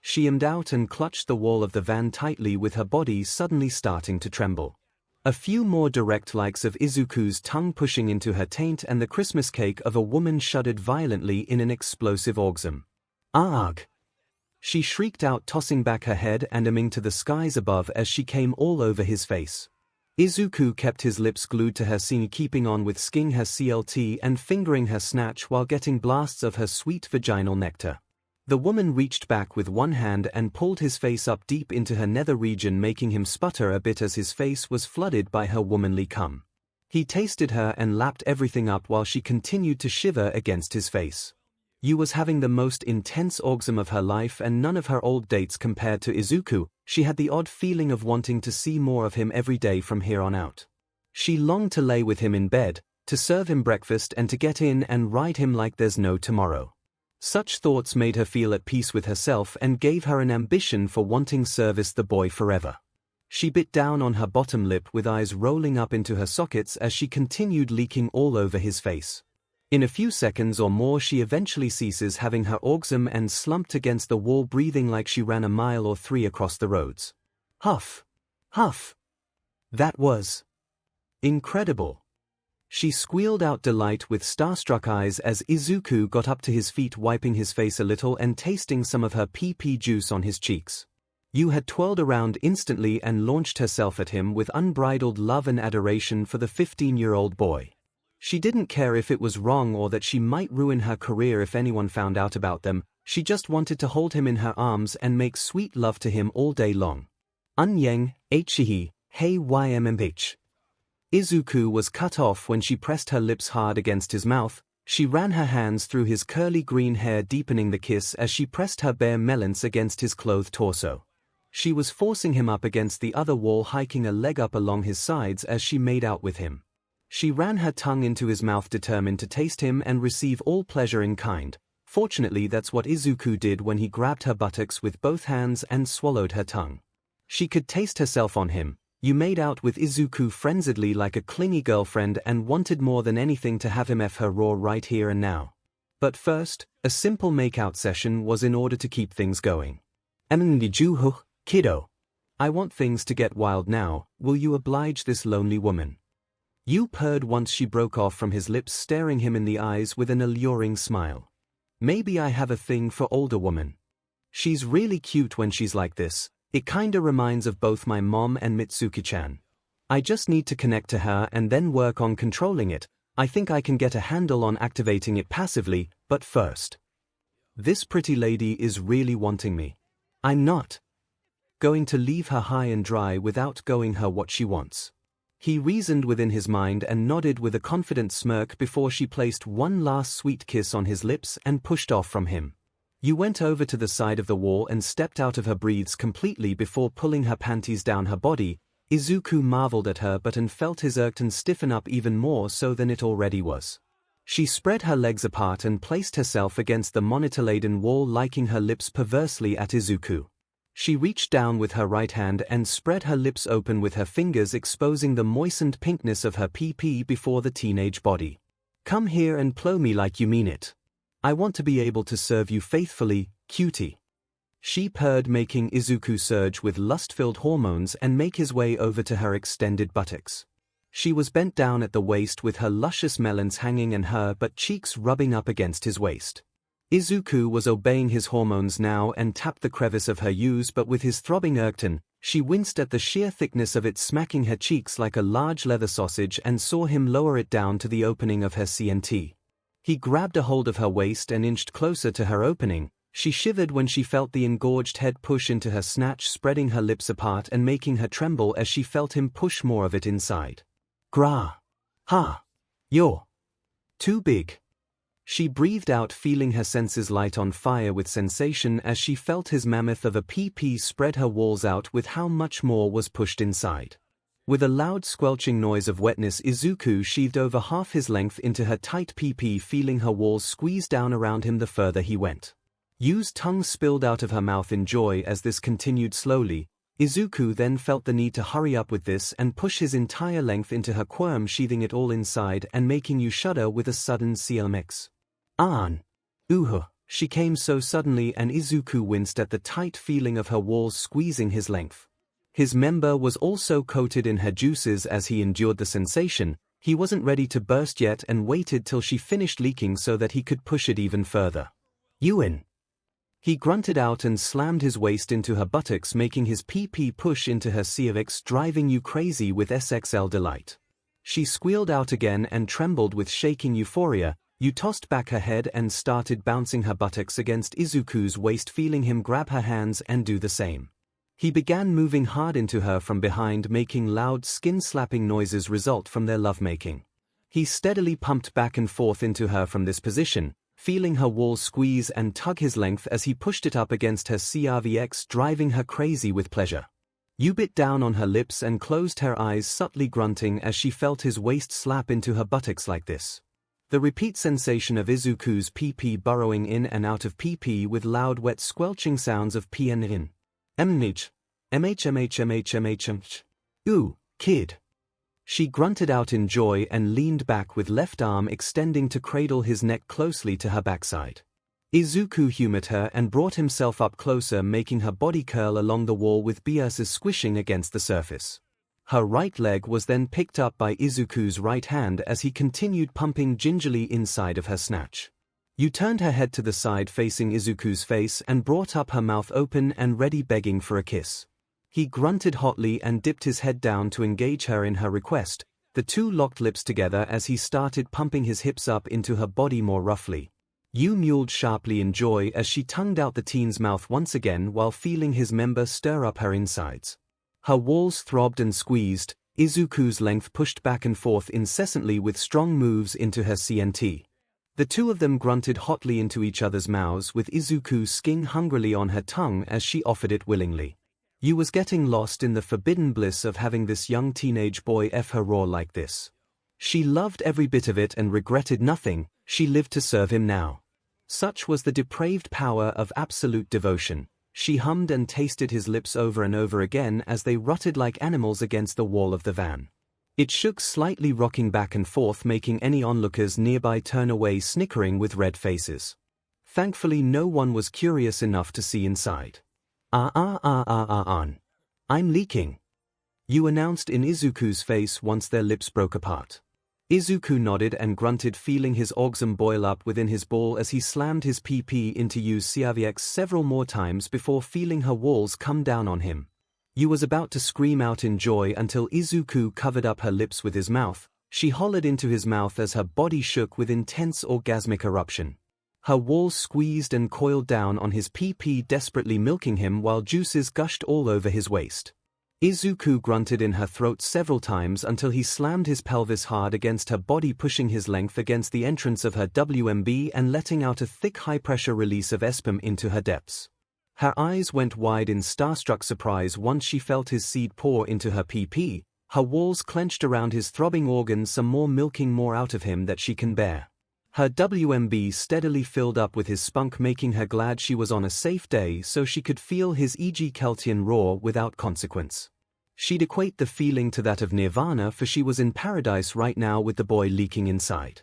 She hummed out and clutched the wall of the van tightly, with her body suddenly starting to tremble. A few more direct likes of Izuku's tongue pushing into her taint and the Christmas cake of a woman shuddered violently in an explosive orgasm. Arg! She shrieked out, tossing back her head and humming to the skies above as she came all over his face. Izuku kept his lips glued to her scene, keeping on with skiing her CLT and fingering her snatch while getting blasts of her sweet vaginal nectar. The woman reached back with one hand and pulled his face up deep into her nether region, making him sputter a bit as his face was flooded by her womanly cum. He tasted her and lapped everything up while she continued to shiver against his face. Yu was having the most intense orgasm of her life, and none of her old dates compared to Izuku. She had the odd feeling of wanting to see more of him every day from here on out. She longed to lay with him in bed, to serve him breakfast and to get in and ride him like there's no tomorrow. Such thoughts made her feel at peace with herself and gave her an ambition for wanting service the boy forever. She bit down on her bottom lip with eyes rolling up into her sockets as she continued leaking all over his face. In a few seconds or more she eventually ceases having her orgasm and slumped against the wall breathing like she ran a mile or 3 across the roads. Huff! Huff! That was incredible. She squealed out delight with starstruck eyes as Izuku got up to his feet, wiping his face a little and tasting some of her pee-pee juice on his cheeks. Yu had twirled around instantly and launched herself at him with unbridled love and adoration for the 15-year-old boy. She didn't care if it was wrong or that she might ruin her career if anyone found out about them, she just wanted to hold him in her arms and make sweet love to him all day long. 𝐂𝐩𝐲𝐵𝐻. Izuku was cut off when she pressed her lips hard against his mouth. She ran her hands through his curly green hair, deepening the kiss as she pressed her bare melons against his clothed torso. She was forcing him up against the other wall, hiking a leg up along his sides as she made out with him. She ran her tongue into his mouth, determined to taste him and receive all pleasure in kind. Fortunately, that's what Izuku did when he grabbed her buttocks with both hands and swallowed her tongue. She could taste herself on him. Yu made out with Izuku frenziedly like a clingy girlfriend and wanted more than anything to have him F her raw right here and now. But first, a simple makeout session was in order to keep things going. Kiddo. I want things to get wild now, will you oblige this lonely woman? Yu purred once she broke off from his lips, staring him in the eyes with an alluring smile. Maybe I have a thing for older women. She's really cute when she's like this. It kinda reminds of both my mom and Mitsuki-chan. I just need to connect to her and then work on controlling it. I think I can get a handle on activating it passively, but first. This pretty lady is really wanting me. I'm not going to leave her high and dry without going her what she wants. He reasoned within his mind and nodded with a confident smirk before she placed one last sweet kiss on his lips and pushed off from him. Yu went over to the side of the wall and stepped out of her breathes completely before pulling her panties down her body. Izuku marveled at her but and felt his erection stiffen up even more so than it already was. She spread her legs apart and placed herself against the monitor-laden wall, licking her lips perversely at Izuku. She reached down with her right hand and spread her lips open with her fingers, exposing the moistened pinkness of her pee-pee before the teenage body. Come here and plow me like you mean it. I want to be able to serve you faithfully, cutie. She purred, making Izuku surge with lust-filled hormones and make his way over to her extended buttocks. She was bent down at the waist with her luscious melons hanging and her butt cheeks rubbing up against his waist. Izuku was obeying his hormones now and tapped the crevice of her use, but with his throbbing erection, she winced at the sheer thickness of it, smacking her cheeks like a large leather sausage, and saw him lower it down to the opening of her CNT. He grabbed a hold of her waist and inched closer to her opening. She shivered when she felt the engorged head push into her snatch, spreading her lips apart and making her tremble as she felt him push more of it inside. Gra. Ha. You're too big. She breathed out, feeling her senses light on fire with sensation as she felt his mammoth of a pee-pee spread her walls out with how much more was pushed inside. With a loud squelching noise of wetness, Izuku sheathed over half his length into her tight pee-pee, feeling her walls squeeze down around him the further he went. Yu's tongue spilled out of her mouth in joy as this continued slowly. Izuku then felt the need to hurry up with this and push his entire length into her quirm, sheathing it all inside and making Yu shudder with a sudden 𝐂𝐭𝐴𝐺. She came so suddenly and Izuku winced at the tight feeling of her walls squeezing his length. His member was also coated in her juices as he endured the sensation. He wasn't ready to burst yet and waited till she finished leaking so that he could push it even further. Yuin. He grunted out and slammed his waist into her buttocks, making his pee-pee push into her 𝐂𝐭𝐴𝐺, driving Yu crazy with SXL delight. She squealed out again and trembled with shaking euphoria. Yu tossed back her head and started bouncing her buttocks against Izuku's waist, feeling him grab her hands and do the same. He began moving hard into her from behind, making loud skin-slapping noises result from their lovemaking. He steadily pumped back and forth into her from this position, feeling her walls squeeze and tug his length as he pushed it up against her 𝐂𝐬𝐽𝐵, driving her crazy with pleasure. Yu bit down on her lips and closed her eyes, subtly grunting as she felt his waist slap into her buttocks like this. The repeat sensation of Izuku's PP burrowing in and out of PP with loud wet squelching sounds of P and in. MH. Ooh, kid. She grunted out in joy and leaned back with left arm extending to cradle his neck closely to her backside. Izuku humored her and brought himself up closer, making her body curl along the wall with biases squishing against the surface. Her right leg was then picked up by Izuku's right hand as he continued pumping gingerly inside of her snatch. Yu turned her head to the side facing Izuku's face and brought up her mouth open and ready, begging for a kiss. He grunted hotly and dipped his head down to engage her in her request, the two locked lips together as he started pumping his hips up into her body more roughly. Yu mewled sharply in joy as she tongued out the teen's mouth once again while feeling his member stir up her insides. Her walls throbbed and squeezed, Izuku's length pushed back and forth incessantly with strong moves into her CNT. The two of them grunted hotly into each other's mouths, with Izuku sking hungrily on her tongue as she offered it willingly. Yu was getting lost in the forbidden bliss of having this young teenage boy F her raw like this. She loved every bit of it and regretted nothing. She lived to serve him now. Such was the depraved power of absolute devotion. She hummed and tasted his lips over and over again as they rutted like animals against the wall of the van. It shook slightly, rocking back and forth, making any onlookers nearby turn away snickering with red faces. Thankfully no one was curious enough to see inside. I'm leaking, Yu announced in Izuku's face once their lips broke apart. Izuku nodded and grunted, feeling his orgasm boil up within his ball as he slammed his PP into Yu's 𝐒𝐬𝐽𝐵 several more times before feeling her walls come down on him. Yu was about to scream out in joy until Izuku covered up her lips with his mouth. She hollered into his mouth as her body shook with intense orgasmic eruption. Her walls squeezed and coiled down on his PP, desperately milking him while juices gushed all over his waist. Izuku grunted in her throat several times until he slammed his pelvis hard against her body, pushing his length against the entrance of her WMB and letting out a thick high-pressure release of sperm into her depths. Her eyes went wide in starstruck surprise once she felt his seed pour into her PP, her walls clenched around his throbbing organs, some more milking more out of him that she can bear. Her WMB steadily filled up with his spunk, making her glad she was on a safe day so she could feel his 𝐒𝐻 Keltian raw without consequence. She'd equate the feeling to that of nirvana, for she was in paradise right now with the boy leaking inside.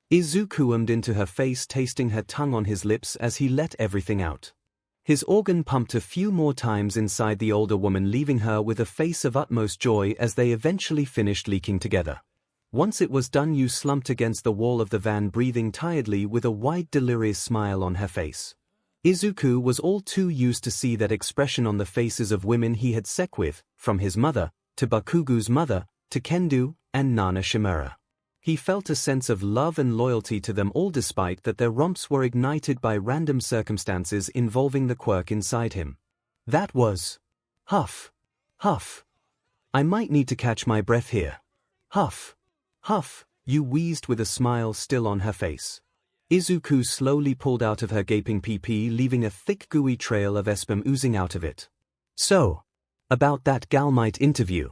Izuku ummed into her face, tasting her tongue on his lips as he let everything out. His organ pumped a few more times inside the older woman, leaving her with a face of utmost joy as they eventually finished leaking together. Once it was done, Yu slumped against the wall of the van, breathing tiredly with a wide delirious smile on her face. Izuku was all too used to see that expression on the faces of women he had sex with, from his mother, to Bakugu's mother, to Kendo, and Nana Shimura. He felt a sense of love and loyalty to them all, despite that their romps were ignited by random circumstances involving the quirk inside him. That was... Huff. Huff. I might need to catch my breath here. Huff. Huff, Yu wheezed with a smile still on her face. Izuku slowly pulled out of her gaping PP, leaving a thick gooey trail of sperm oozing out of it. So, about that 𝐒𝐬𝐽𝐵 interview.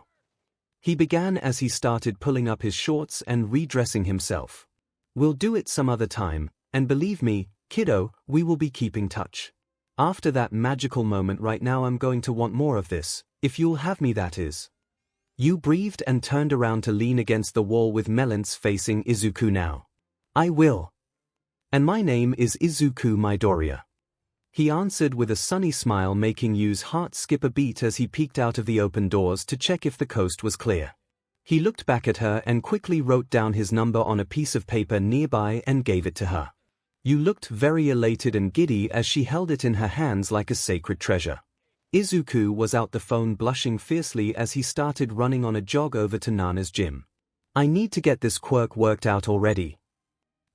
He began as he started pulling up his shorts and redressing himself. We'll do it some other time, and believe me, kiddo, we will be keeping touch. After that magical moment right now, I'm going to want more of this, if you'll have me, that is. Yu breathed and turned around to lean against the wall with Melance facing Izuku now. I will. And my name is Izuku Midoriya. He answered with a sunny smile, making Yu's heart skip a beat as he peeked out of the open doors to check if the coast was clear. He looked back at her and quickly wrote down his number on a piece of paper nearby and gave it to her. Yu looked very elated and giddy as she held it in her hands like a sacred treasure. Izuku was out the phone, blushing fiercely as he started running on a jog over to Nana's gym. I need to get this quirk worked out already,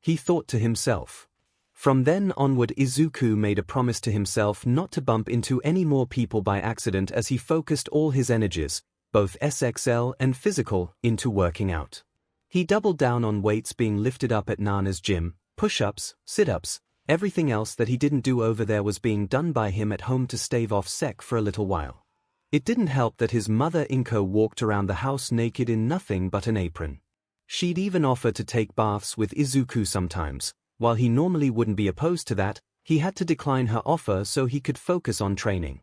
he thought to himself. From then onward, Izuku made a promise to himself not to bump into any more people by accident as he focused all his energies, both SXL and physical, into working out. He doubled down on weights being lifted up at Nana's gym, push-ups, sit-ups, everything else that he didn't do over there was being done by him at home to stave off sec for a little while. It didn't help that his mother Inko walked around the house naked in nothing but an apron. She'd even offer to take baths with Izuku sometimes. While he normally wouldn't be opposed to that, he had to decline her offer so he could focus on training.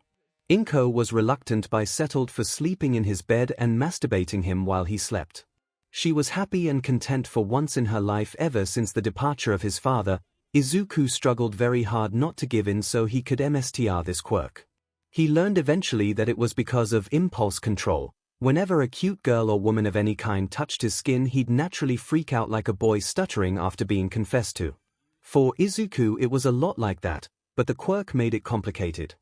Inko was reluctant but settled for sleeping in his bed and masturbating him while he slept. She was happy and content for once in her life ever since the departure of his father. Izuku struggled very hard not to give in so he could master this quirk. He learned eventually that it was because of impulse control. Whenever a cute girl or woman of any kind touched his skin, he'd naturally freak out like a boy stuttering after being confessed to. For Izuku it was a lot like that, but the quirk made it complicated.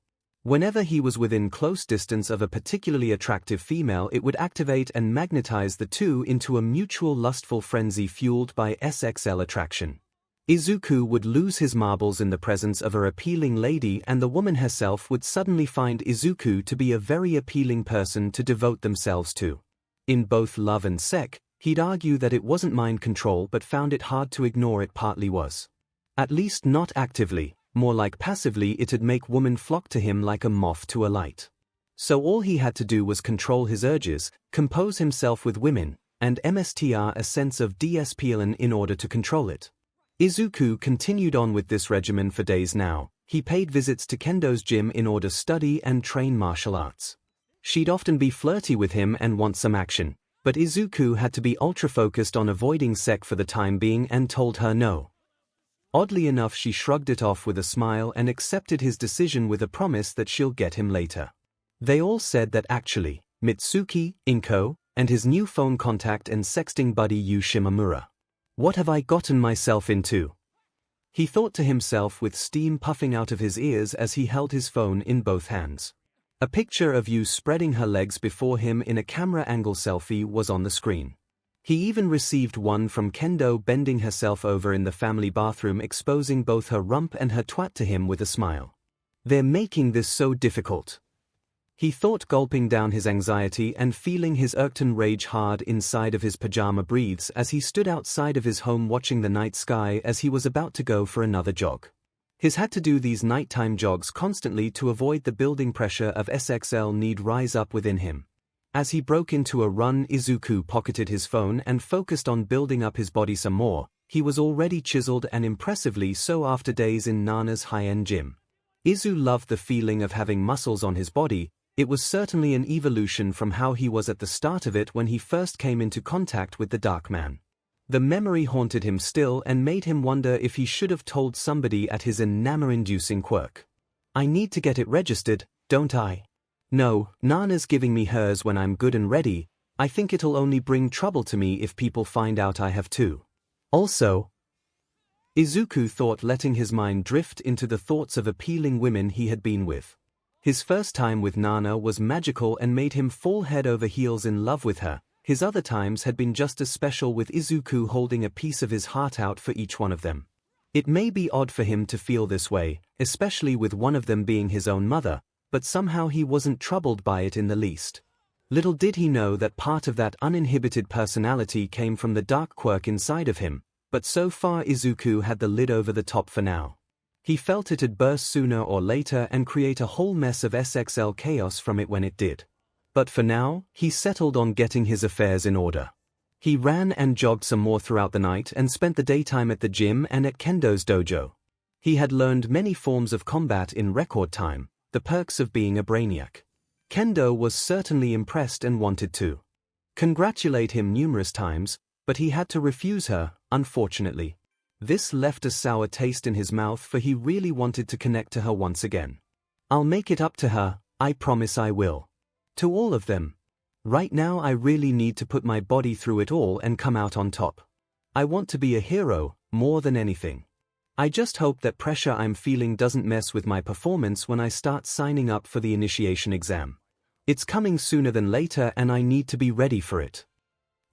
Whenever he was within close distance of a particularly attractive female, it would activate and magnetize the two into a mutual lustful frenzy fueled by SXL attraction. Izuku would lose his marbles in the presence of her appealing lady, and the woman herself would suddenly find Izuku to be a very appealing person to devote themselves to. In both love and sec, he'd argue that it wasn't mind control but found it hard to ignore it partly was. At least not actively, more like passively it'd make women flock to him like a moth to a light. So all he had to do was control his urges, compose himself with women, and master a sense of discipline in order to control it. Izuku continued on with this regimen for days now. He paid visits to Kendo's gym in order to study and train martial arts. She'd often be flirty with him and want some action, but Izuku had to be ultra-focused on avoiding sec for the time being and told her no. Oddly enough, she shrugged it off with a smile and accepted his decision with a promise that she'll get him later. They all said that actually, Mitsuki, Inko, and his new phone contact and sexting buddy Yu Shimamura. What have I gotten myself into? He thought to himself with steam puffing out of his ears as he held his phone in both hands. A picture of Yu spreading her legs before him in a camera angle selfie was on the screen. He even received one from Kendo bending herself over in the family bathroom, exposing both her rump and her twat to him with a smile. They're making this so difficult. He thought, gulping down his anxiety and feeling his irkton rage hard inside of his pajama breathes as he stood outside of his home watching the night sky as he was about to go for another jog. He's had to do these nighttime jogs constantly to avoid the building pressure of SXL need rise up within him. As he broke into a run, Izuku pocketed his phone and focused on building up his body some more. He was already chiseled and impressively so after days in Nana's high-end gym. Izu loved the feeling of having muscles on his body. It was certainly an evolution from how he was at the start of it when he first came into contact with the Dark Man. The memory haunted him still and made him wonder if he should have told somebody at his enamor-inducing quirk. I need to get it registered, don't I? No, Nana's giving me hers when I'm good and ready. I think it'll only bring trouble to me if people find out I have too. Also, Izuku thought, letting his mind drift into the thoughts of appealing women he had been with. His first time with Nana was magical and made him fall head over heels in love with her. His other times had been just as special, with Izuku holding a piece of his heart out for each one of them. It may be odd for him to feel this way, especially with one of them being his own mother, but somehow he wasn't troubled by it in the least. Little did he know that part of that uninhibited personality came from the dark quirk inside of him, but so far Izuku had the lid over the top for now. He felt it'd burst sooner or later and create a whole mess of SXL chaos from it when it did. But for now, he settled on getting his affairs in order. He ran and jogged some more throughout the night and spent the daytime at the gym and at Kendo's dojo. He had learned many forms of combat in record time, the perks of being a brainiac. Kendo was certainly impressed and wanted to congratulate him numerous times, but he had to refuse her, unfortunately. This left a sour taste in his mouth, for he really wanted to connect to her once again. I'll make it up to her, I promise I will. To all of them. Right now I really need to put my body through it all and come out on top. I want to be a hero, more than anything. I just hope that pressure I'm feeling doesn't mess with my performance when I start signing up for the initiation exam. It's coming sooner than later and I need to be ready for it.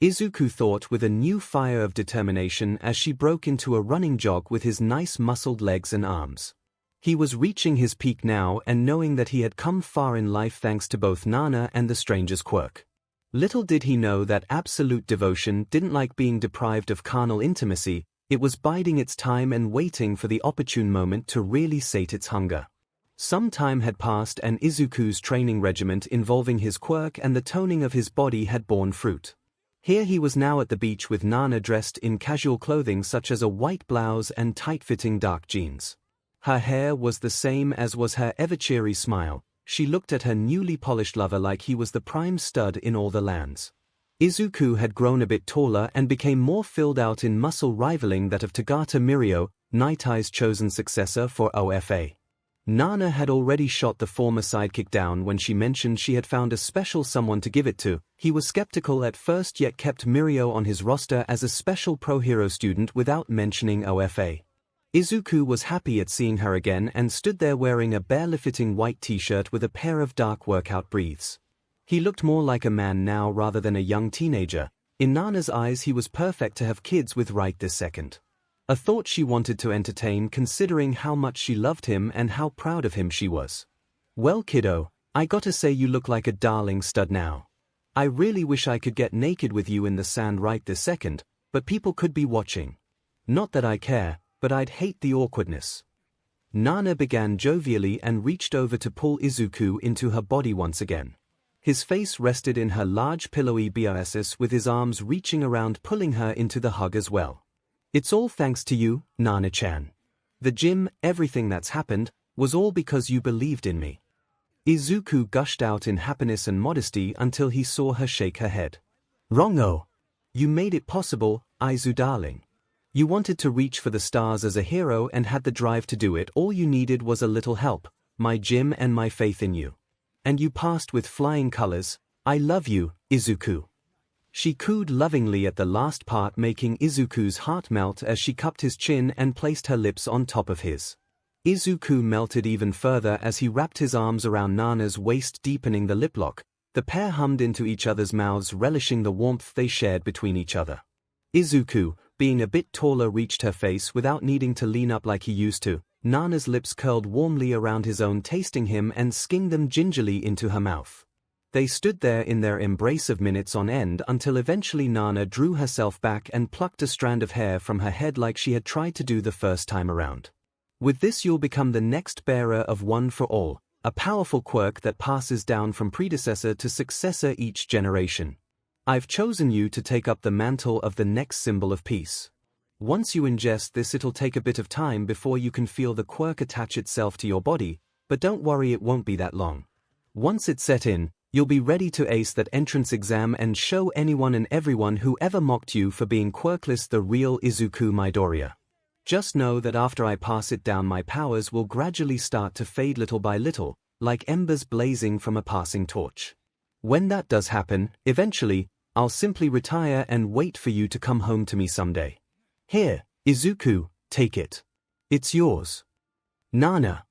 Izuku thought with a new fire of determination as she broke into a running jog with his nice muscled legs and arms. He was reaching his peak now and knowing that he had come far in life thanks to both Nana and the stranger's quirk. Little did he know that absolute devotion didn't like being deprived of carnal intimacy, it was biding its time and waiting for the opportune moment to really sate its hunger. Some time had passed and Izuku's training regiment involving his quirk and the toning of his body had borne fruit. Here he was now at the beach with Nana dressed in casual clothing such as a white blouse and tight-fitting dark jeans. Her hair was the same as was her ever-cheery smile. She looked at her newly polished lover like he was the prime stud in all the lands. Izuku had grown a bit taller and became more filled out in muscle, rivaling that of Togata Mirio, Night Eye's chosen successor for OFA. Nana had already shot the former sidekick down when she mentioned she had found a special someone to give it to. He was skeptical at first yet kept Mirio on his roster as a special pro-hero student without mentioning OFA. Izuku was happy at seeing her again and stood there wearing a barely-fitting white t-shirt with a pair of dark workout briefs. He looked more like a man now rather than a young teenager. In Nana's eyes he was perfect to have kids with right this second. A thought she wanted to entertain considering how much she loved him and how proud of him she was. Well kiddo, I gotta say you look like a darling stud now. I really wish I could get naked with you in the sand right this second, but people could be watching. Not that I care, but I'd hate the awkwardness. Nana began jovially and reached over to pull Izuku into her body once again. His face rested in her large pillowy BRSS with his arms reaching around pulling her into the hug as well. It's all thanks to you, Nana-chan. The gym, everything that's happened, was all because you believed in me. Izuku gushed out in happiness and modesty until he saw her shake her head. Wrong-o. You made it possible, Izu darling. You wanted to reach for the stars as a hero and had the drive to do it. All you needed was a little help, my gym and my faith in you. And you passed with flying colors. I love you, Izuku. She cooed lovingly at the last part, making Izuku's heart melt as she cupped his chin and placed her lips on top of his. Izuku melted even further as he wrapped his arms around Nana's waist, deepening the lip lock. The pair hummed into each other's mouths, relishing the warmth they shared between each other. Izuku, being a bit taller, reached her face without needing to lean up like he used to. Nana's lips curled warmly around his own, tasting him and skinned them gingerly into her mouth. They stood there in their embrace of minutes on end until eventually Nana drew herself back and plucked a strand of hair from her head like she had tried to do the first time around. With this you'll become the next bearer of One for All, a powerful quirk that passes down from predecessor to successor each generation. I've chosen you to take up the mantle of the next symbol of peace. Once you ingest this, it'll take a bit of time before you can feel the quirk attach itself to your body, but don't worry, it won't be that long. Once it's set in, you'll be ready to ace that entrance exam and show anyone and everyone who ever mocked you for being quirkless the real Izuku Midoriya. Just know that after I pass it down, my powers will gradually start to fade little by little, like embers blazing from a passing torch. When that does happen, eventually, I'll simply retire and wait for you to come home to me someday. Here, Izuku, take it. It's yours. Nana.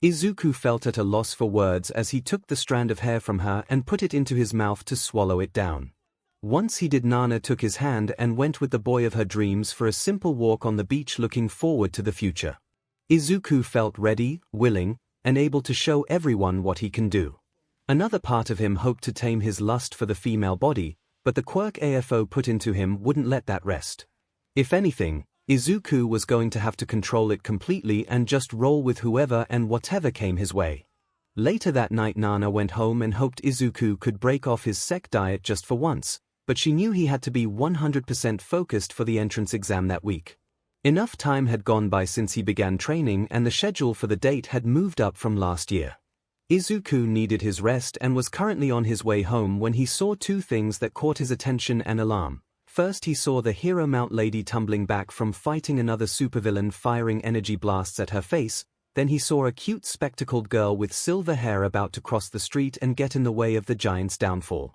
Izuku felt at a loss for words as he took the strand of hair from her and put it into his mouth to swallow it down. Once he did, Nana took his hand and went with the boy of her dreams for a simple walk on the beach, looking forward to the future. Izuku felt ready, willing, and able to show everyone what he can do. Another part of him hoped to tame his lust for the female body, but the quirk AFO put into him wouldn't let that rest. If anything, Izuku was going to have to control it completely and just roll with whoever and whatever came his way. Later that night, Nana went home and hoped Izuku could break off his sec diet just for once, but she knew he had to be 100% focused for the entrance exam that week. Enough time had gone by since he began training and the schedule for the date had moved up from last year. Izuku needed his rest and was currently on his way home when he saw two things that caught his attention and alarm. First, he saw the hero Mount Lady tumbling back from fighting another supervillain, firing energy blasts at her face. Then he saw a cute spectacled girl with silver hair about to cross the street and get in the way of the giant's downfall.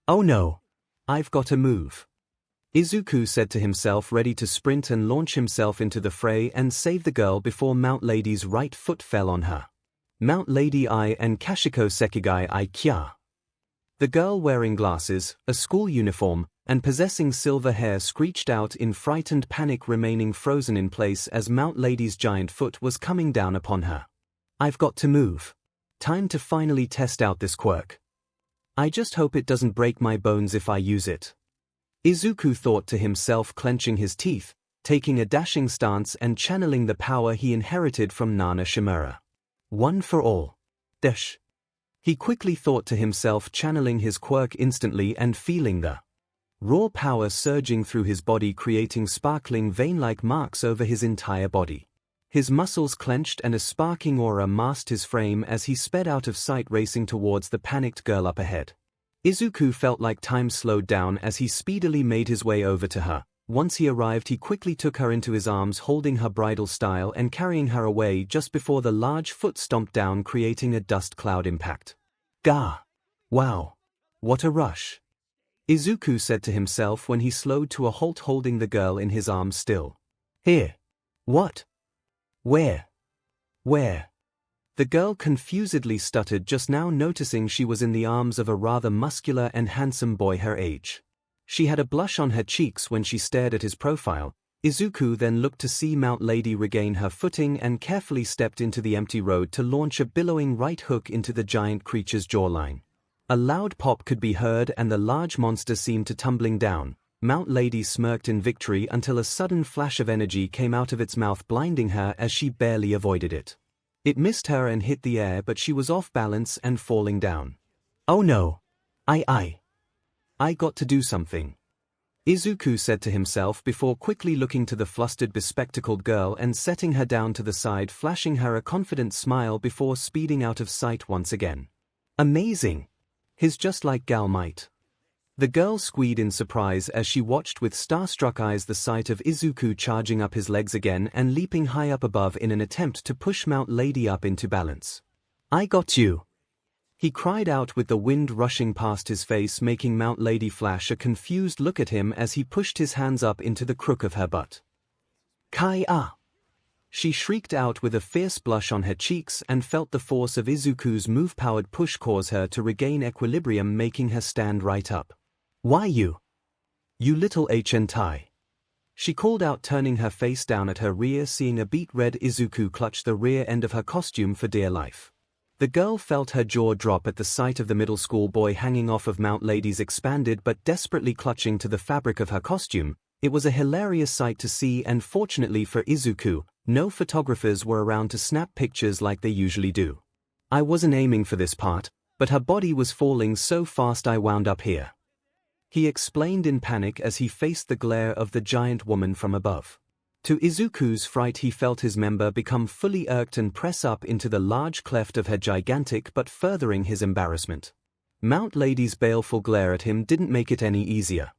Oh no! I've got to move. Izuku said to himself, ready to sprint and launch himself into the fray and save the girl before Mount Lady's right foot fell on her. Mount Lady 𝐼 𝐭𝐻𝐼. The girl, wearing glasses, a school uniform, and possessing silver hair, screeched out in frightened panic, remaining frozen in place as Mount Lady's giant foot was coming down upon her. I've got to move. Time to finally test out this quirk. I just hope it doesn't break my bones if I use it. Izuku thought to himself, clenching his teeth, taking a dashing stance and channeling the power he inherited from Nana Shimura. One for all. Dash. He quickly thought to himself, channeling his quirk instantly and feeling the raw power surging through his body, creating sparkling vein-like marks over his entire body. His muscles clenched and a sparking aura masked his frame as he sped out of sight, racing towards the panicked girl up ahead. Izuku felt like time slowed down as he speedily made his way over to her. Once he arrived, he quickly took her into his arms, holding her bridal style and carrying her away just before the large foot stomped down, creating a dust cloud impact. Gah! Wow! What a rush! Izuku said to himself when he slowed to a halt, holding the girl in his arms still. Here. What? Where? Where? The girl confusedly stuttered, just now noticing she was in the arms of a rather muscular and handsome boy her age. She had a blush on her cheeks when she stared at his profile. Izuku then looked to see Mount Lady regain her footing and carefully stepped into the empty road to launch a billowing right hook into the giant creature's jawline. A loud pop could be heard and the large monster seemed to tumbling down. Mount Lady smirked in victory until a sudden flash of energy came out of its mouth, blinding her as she barely avoided it. It missed her and hit the air, but she was off balance and falling down. Oh no! I got to do something. Izuku said to himself before quickly looking to the flustered, bespectacled girl and setting her down to the side, flashing her a confident smile before speeding out of sight once again. Amazing! He's just like 𝐤𝐬𝐽. The girl squealed in surprise as she watched with starstruck eyes the sight of Izuku charging up his legs again and leaping high up above in an attempt to push Mount Lady up into balance. I got you! He cried out with the wind rushing past his face, making Mount Lady flash a confused look at him as he pushed his hands up into the crook of her butt. Kai-ah! She shrieked out with a fierce blush on her cheeks and felt the force of Izuku's move-powered push cause her to regain equilibrium, making her stand right up. Why you little hentai! She called out, turning her face down at her rear, seeing a beet red Izuku clutch the rear end of her costume for dear life. The girl felt her jaw drop at the sight of the middle school boy hanging off of Mount Lady's expanded but desperately clutching to the fabric of her costume. It was a hilarious sight to see, and fortunately for Izuku, no photographers were around to snap pictures like they usually do. I wasn't aiming for this part, but her body was falling so fast I wound up here. He explained in panic as he faced the glare of the giant woman from above. To Izuku's fright, he felt his member become fully irked and press up into the large cleft of her gigantic butt, furthering his embarrassment. Mount Lady's baleful glare at him didn't make it any easier.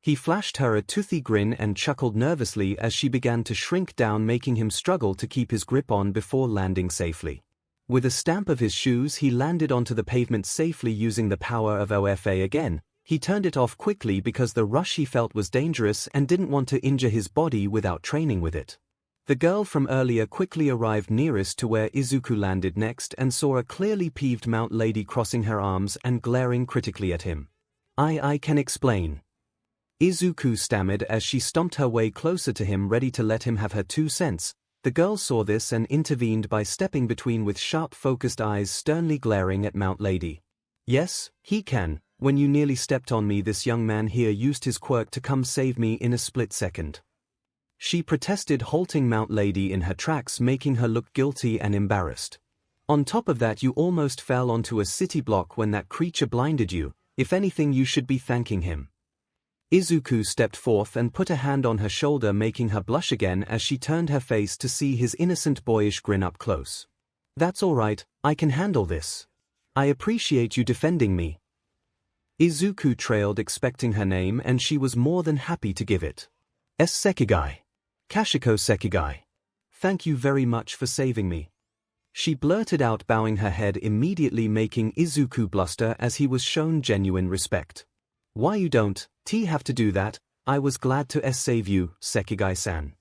He flashed her a toothy grin and chuckled nervously as she began to shrink down, making him struggle to keep his grip on before landing safely. With a stamp of his shoes, he landed onto the pavement safely using the power of OFA again. He turned it off quickly because the rush he felt was dangerous and didn't want to injure his body without training with it. The girl from earlier quickly arrived nearest to where Izuku landed next and saw a clearly peeved Mount Lady crossing her arms and glaring critically at him. I can explain. Izuku stammered as she stomped her way closer to him, ready to let him have her 2 cents. The girl saw this and intervened by stepping between with sharp focused eyes sternly glaring at Mount Lady. Yes, he can. When you nearly stepped on me, this young man here used his quirk to come save me in a split second. She protested, halting Mount Lady in her tracks, making her look guilty and embarrassed. On top of that, you almost fell onto a city block when that creature blinded you. If anything, you should be thanking him. Izuku stepped forth and put a hand on her shoulder, making her blush again as she turned her face to see his innocent boyish grin up close. That's all right, I can handle this. I appreciate you defending me. Izuku trailed, expecting her name, and she was more than happy to give it. 𝐂𝐸𝐵 𝐂𝐸𝐿. Thank you very much for saving me. She blurted out, bowing her head immediately, making Izuku bluster as he was shown genuine respect. Why you don't have to do that, I was glad to save you, 𝐒𝐸𝐵-san.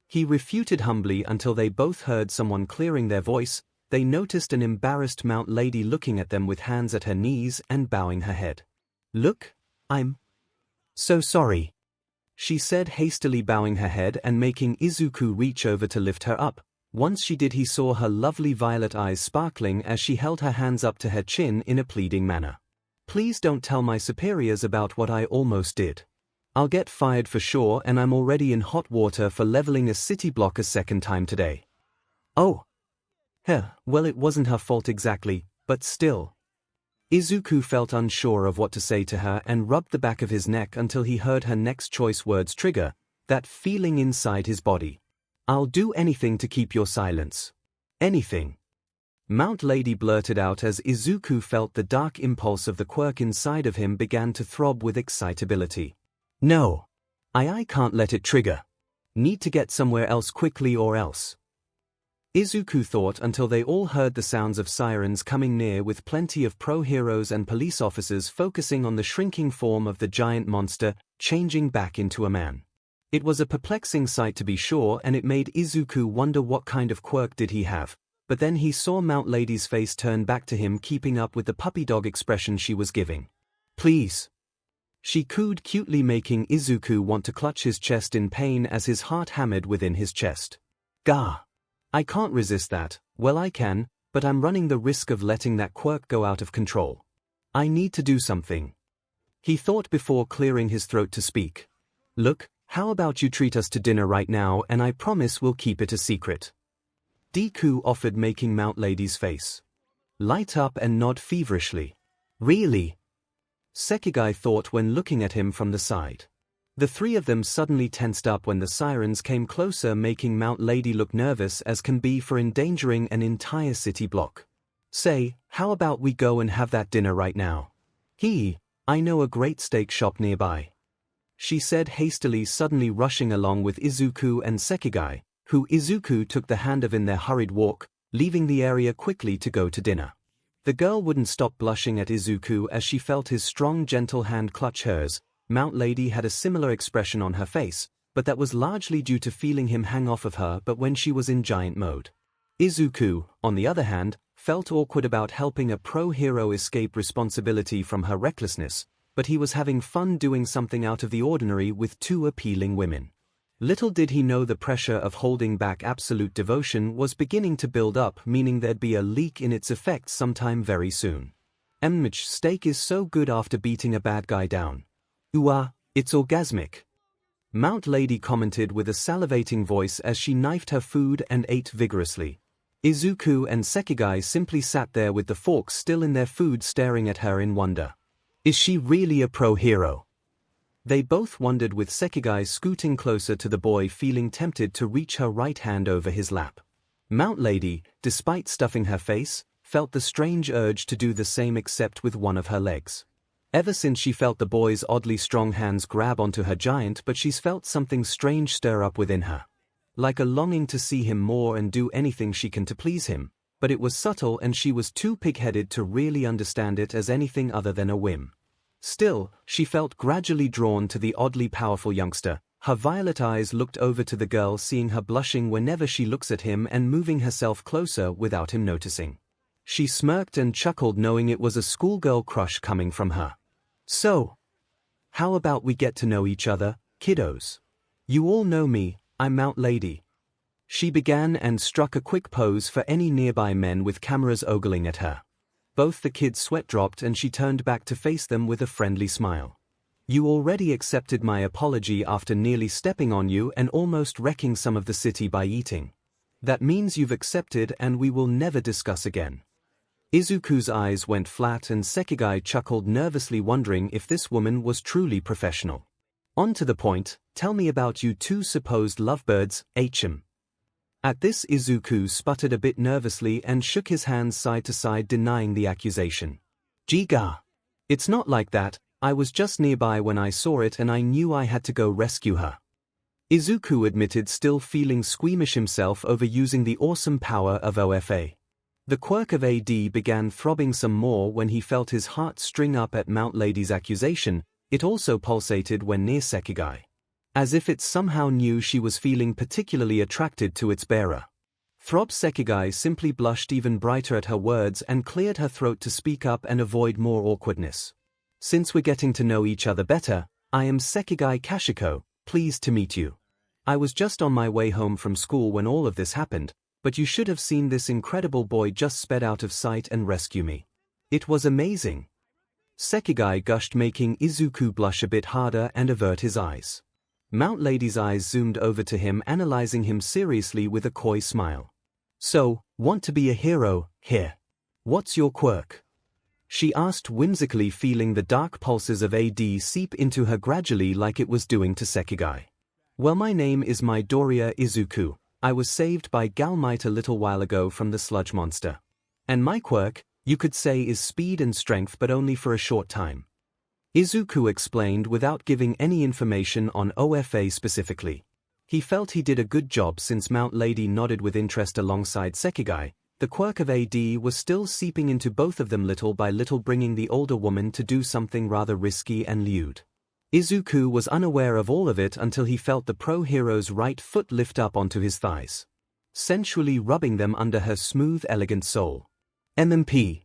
He refuted humbly until they both heard someone clearing their voice. They noticed an embarrassed Mount Lady looking at them with hands at her knees and bowing her head. Look, I'm so sorry, she said hastily, bowing her head and making Izuku reach over to lift her up. Once she did, he saw her lovely violet eyes sparkling as she held her hands up to her chin in a pleading manner. Please don't tell my superiors about what I almost did. I'll get fired for sure, and I'm already in hot water for leveling a city block a second time today. Oh. Well, it wasn't her fault exactly, but still. Izuku felt unsure of what to say to her and rubbed the back of his neck until he heard her next choice words trigger, that feeling inside his body. I'll do anything to keep your silence. Anything. Mount Lady blurted out as Izuku felt the dark impulse of the quirk inside of him began to throb with excitability. No. I can't let it trigger. Need to get somewhere else quickly or else. Izuku thought until they all heard the sounds of sirens coming near with plenty of pro-heroes and police officers focusing on the shrinking form of the giant monster, changing back into a man. It was a perplexing sight to be sure, and it made Izuku wonder what kind of quirk did he have, but then he saw Mount Lady's face turn back to him, keeping up with the puppy dog expression she was giving. Please. She cooed cutely, making Izuku want to clutch his chest in pain as his heart hammered within his chest. Gah. I can't resist that. Well, I can, but I'm running the risk of letting that quirk go out of control. I need to do something. He thought before clearing his throat to speak. Look, how about you treat us to dinner right now, and I promise we'll keep it a secret. Deku offered, making Mount Lady's face light up and nod feverishly. Really? 𝐒𝐭𝐲 thought when looking at him from the side. The three of them suddenly tensed up when the sirens came closer, making Mount Lady look nervous as can be for endangering an entire city block. Say, how about we go and have that dinner right now? I know a great steak shop nearby. She said hastily, suddenly rushing along with Izuku and 𝐒𝐭𝐲, who Izuku took the hand of in their hurried walk, leaving the area quickly to go to dinner. The girl wouldn't stop blushing at Izuku as she felt his strong, gentle hand clutch hers. Mount Lady had a similar expression on her face, but that was largely due to feeling him hang off of her but when she was in giant mode. Izuku, on the other hand, felt awkward about helping a pro-hero escape responsibility from her recklessness, but he was having fun doing something out of the ordinary with two appealing women. Little did he know the pressure of holding back absolute devotion was beginning to build up, meaning there'd be a leak in its effects sometime very soon. 𝐒𝐽𝐽 steak is so good after beating a bad guy down. It's orgasmic. Mount Lady commented with a salivating voice as she knifed her food and ate vigorously. Izuku and 𝐒𝐭𝐲 simply sat there with the forks still in their food, staring at her in wonder. Is she really a pro-hero? They both wondered, with 𝐒𝐭𝐲 scooting closer to the boy, feeling tempted to reach her right hand over his lap. Mount Lady, despite stuffing her face, felt the strange urge to do the same except with one of her legs. Ever since she felt the boy's oddly strong hands grab onto her giant, but she's felt something strange stir up within her. Like a longing to see him more and do anything she can to please him, but it was subtle and she was too pig-headed to really understand it as anything other than a whim. Still, she felt gradually drawn to the oddly powerful youngster. Her violet eyes looked over to the girl, seeing her blushing whenever she looks at him and moving herself closer without him noticing. She smirked and chuckled, knowing it was a schoolgirl crush coming from her. So, how about we get to know each other, kiddos? You all know me, I'm Mount Lady. She began and struck a quick pose for any nearby men with cameras ogling at her. Both the kids' sweat dropped and she turned back to face them with a friendly smile. You already accepted my apology after nearly stepping on you and almost wrecking some of the city by eating. That means you've accepted and we will never discuss again. Izuku's eyes went flat and 𝐒𝐭𝐲 chuckled nervously, wondering if this woman was truly professional. On to the point, tell me about you two supposed lovebirds, 𝐒𝐽𝐽. At this, Izuku sputtered a bit nervously and shook his hands side to side, denying the accusation. Jiga. It's not like that, I was just nearby when I saw it and I knew I had to go rescue her. Izuku admitted, still feeling squeamish himself over using the awesome power of OFA. The quirk of AD began throbbing some more when he felt his heart string up at Mount Lady's accusation. It also pulsated when near 𝐒𝐭𝐲, as if it somehow knew she was feeling particularly attracted to its bearer. Throb 𝐒𝐭𝐲 simply blushed even brighter at her words and cleared her throat to speak up and avoid more awkwardness. Since we're getting to know each other better, I am 𝐒𝐭𝐲 𝐔𝐻𝐻𝐿, pleased to meet you. I was just on my way home from school when all of this happened, but you should have seen this incredible boy just sped out of sight and rescue me. It was amazing. 𝐂𝐤𝐽 gushed, making Izuku blush a bit harder and avert his eyes. Mount Lady's eyes zoomed over to him, analyzing him seriously with a coy smile. So, want to be a hero, here. What's your quirk? She asked whimsically, feeling the dark pulses of AD seep into her gradually like it was doing to 𝐂𝐤𝐽. Well, my name is Midoriya Izuku. I was saved by 𝐵𝐴L𝐼𝐺 a little while ago from the sludge monster. And my quirk, you could say, is speed and strength, but only for a short time. Izuku explained without giving any information on OFA specifically. He felt he did a good job since Mount Lady nodded with interest alongside 𝐂𝐤𝐽. The quirk of AD was still seeping into both of them little by little, bringing the older woman to do something rather risky and lewd. Izuku was unaware of all of it until he felt the pro-hero's right foot lift up onto his thighs, sensually rubbing them under her smooth, elegant sole. MMP.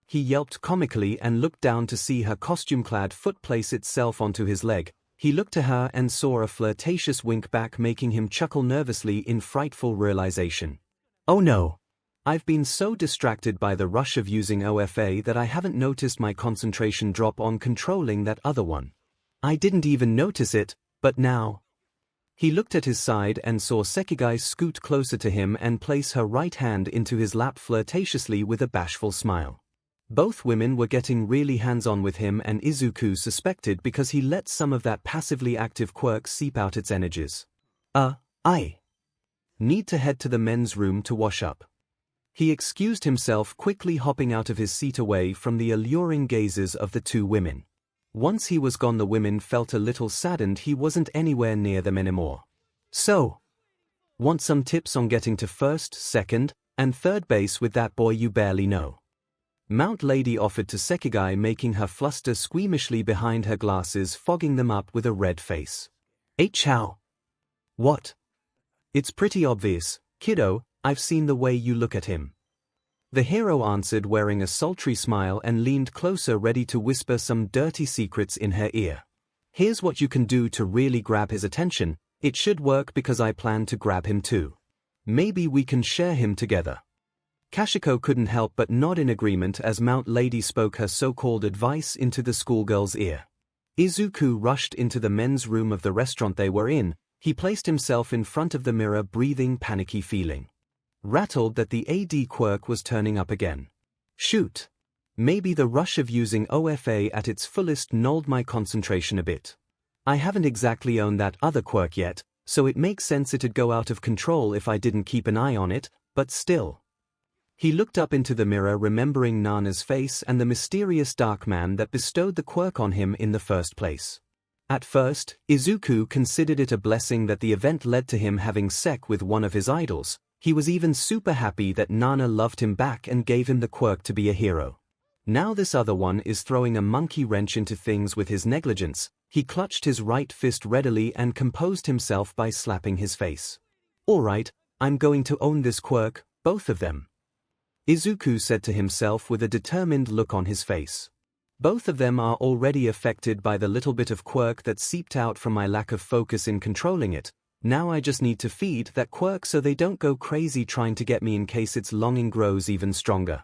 He yelped comically and looked down to see her costume-clad foot place itself onto his leg. He looked to her and saw a flirtatious wink back, making him chuckle nervously in frightful realization. Oh no. I've been so distracted by the rush of using OFA that I haven't noticed my concentration drop on controlling that other one. I didn't even notice it, but now. He looked at his side and saw 𝐂𝐤𝐽 scoot closer to him and place her right hand into his lap flirtatiously with a bashful smile. Both women were getting really hands-on with him, and Izuku suspected because he let some of that passively active quirk seep out its energies. I need to head to the men's room to wash up. He excused himself, quickly hopping out of his seat away from the alluring gazes of the two women. Once he was gone, the women felt a little saddened he wasn't anywhere near them anymore. So, want some tips on getting to first, second, and third base with that boy you barely know? Mount Lady offered to 𝐂𝐤𝐽, making her fluster squeamishly behind her glasses, fogging them up with a red face. How? What? It's pretty obvious, kiddo, I've seen the way you look at him. The hero answered, wearing a sultry smile, and leaned closer, ready to whisper some dirty secrets in her ear. Here's what you can do to really grab his attention. It should work because I plan to grab him too. Maybe we can share him together. Kashiko couldn't help but nod in agreement as Mount Lady spoke her so-called advice into the schoolgirl's ear. Izuku rushed into the men's room of the restaurant they were in. He placed himself in front of the mirror, breathing panicky, feeling rattled that the AD quirk was turning up again. Shoot. Maybe the rush of using OFA at its fullest nulled my concentration a bit. I haven't exactly owned that other quirk yet, so it makes sense it'd go out of control if I didn't keep an eye on it, but still. He looked up into the mirror, remembering Nana's face and the mysterious dark man that bestowed the quirk on him in the first place. At first, Izuku considered it a blessing that the event led to him having sex with one of his idols. He was even super happy that Nana loved him back and gave him the quirk to be a hero. Now this other one is throwing a monkey wrench into things with his negligence. He clutched his right fist readily and composed himself by slapping his face. Alright, I'm going to own this quirk, both of them, Izuku said to himself with a determined look on his face. Both of them are already affected by the little bit of quirk that seeped out from my lack of focus in controlling it. Now I just need to feed that quirk so they don't go crazy trying to get me in case its longing grows even stronger.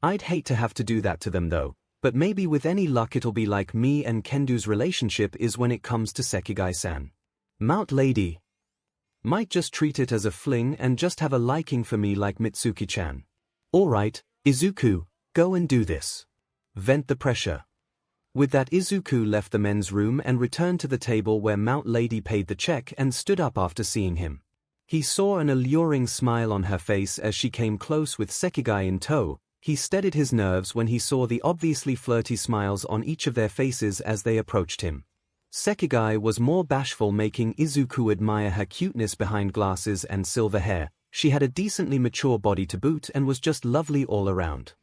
I'd hate to have to do that to them though, but maybe with any luck it'll be like me and Kendu's relationship is when it comes to 𝐂𝐤𝐽-san. Mount Lady might just treat it as a fling and just have a liking for me like Mitsuki-chan. Alright, Izuku, go and do this. Vent the pressure. With that, Izuku left the men's room and returned to the table where Mount Lady paid the check and stood up after seeing him. He saw an alluring smile on her face as she came close with 𝐂𝐤𝐽 in tow. He steadied his nerves when he saw the obviously flirty smiles on each of their faces as they approached him. 𝐂𝐤𝐽 was more bashful, making Izuku admire her cuteness behind glasses and silver hair. She had a decently mature body to boot and was just lovely all around.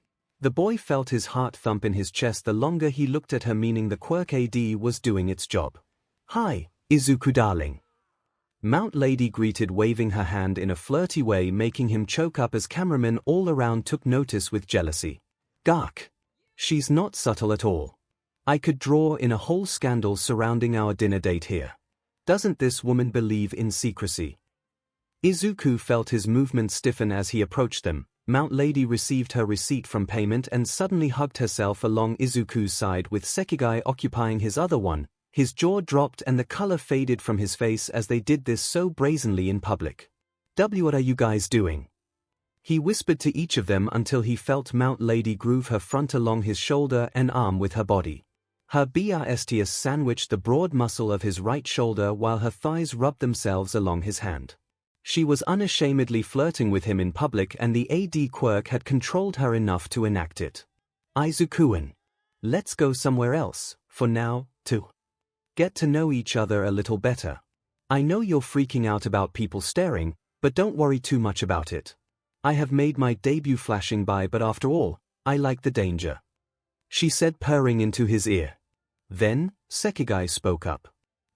The boy felt his heart thump in his chest the longer he looked at her, meaning the quirk AD was doing its job. Hi, Izuku darling. Mount Lady greeted, waving her hand in a flirty way, making him choke up as cameramen all around took notice with jealousy. Gawk. She's not subtle at all. I could draw in a whole scandal surrounding our dinner date here. Doesn't this woman believe in secrecy? Izuku felt his movements stiffen as he approached them, Mount Lady received her receipt from payment and suddenly hugged herself along Izuku's side with 𝐂𝐽𝐽 occupying his other one. His jaw dropped and the color faded from his face as they did this so brazenly in public. What are you guys doing? He whispered to each of them until he felt Mount Lady groove her front along his shoulder and arm with her body. Her 𝐵𝑟𝑠𝑡s sandwiched the broad muscle of his right shoulder while her thighs rubbed themselves along his hand. She was unashamedly flirting with him in public and the AD quirk had controlled her enough to enact it. Izuku-an, let's go somewhere else, for now, to get to know each other a little better. I know you're freaking out about people staring, but don't worry too much about it. I have made my debut flashing by, but after all, I like the danger, she said, purring into his ear. Then, 𝐂𝐽𝐽 spoke up.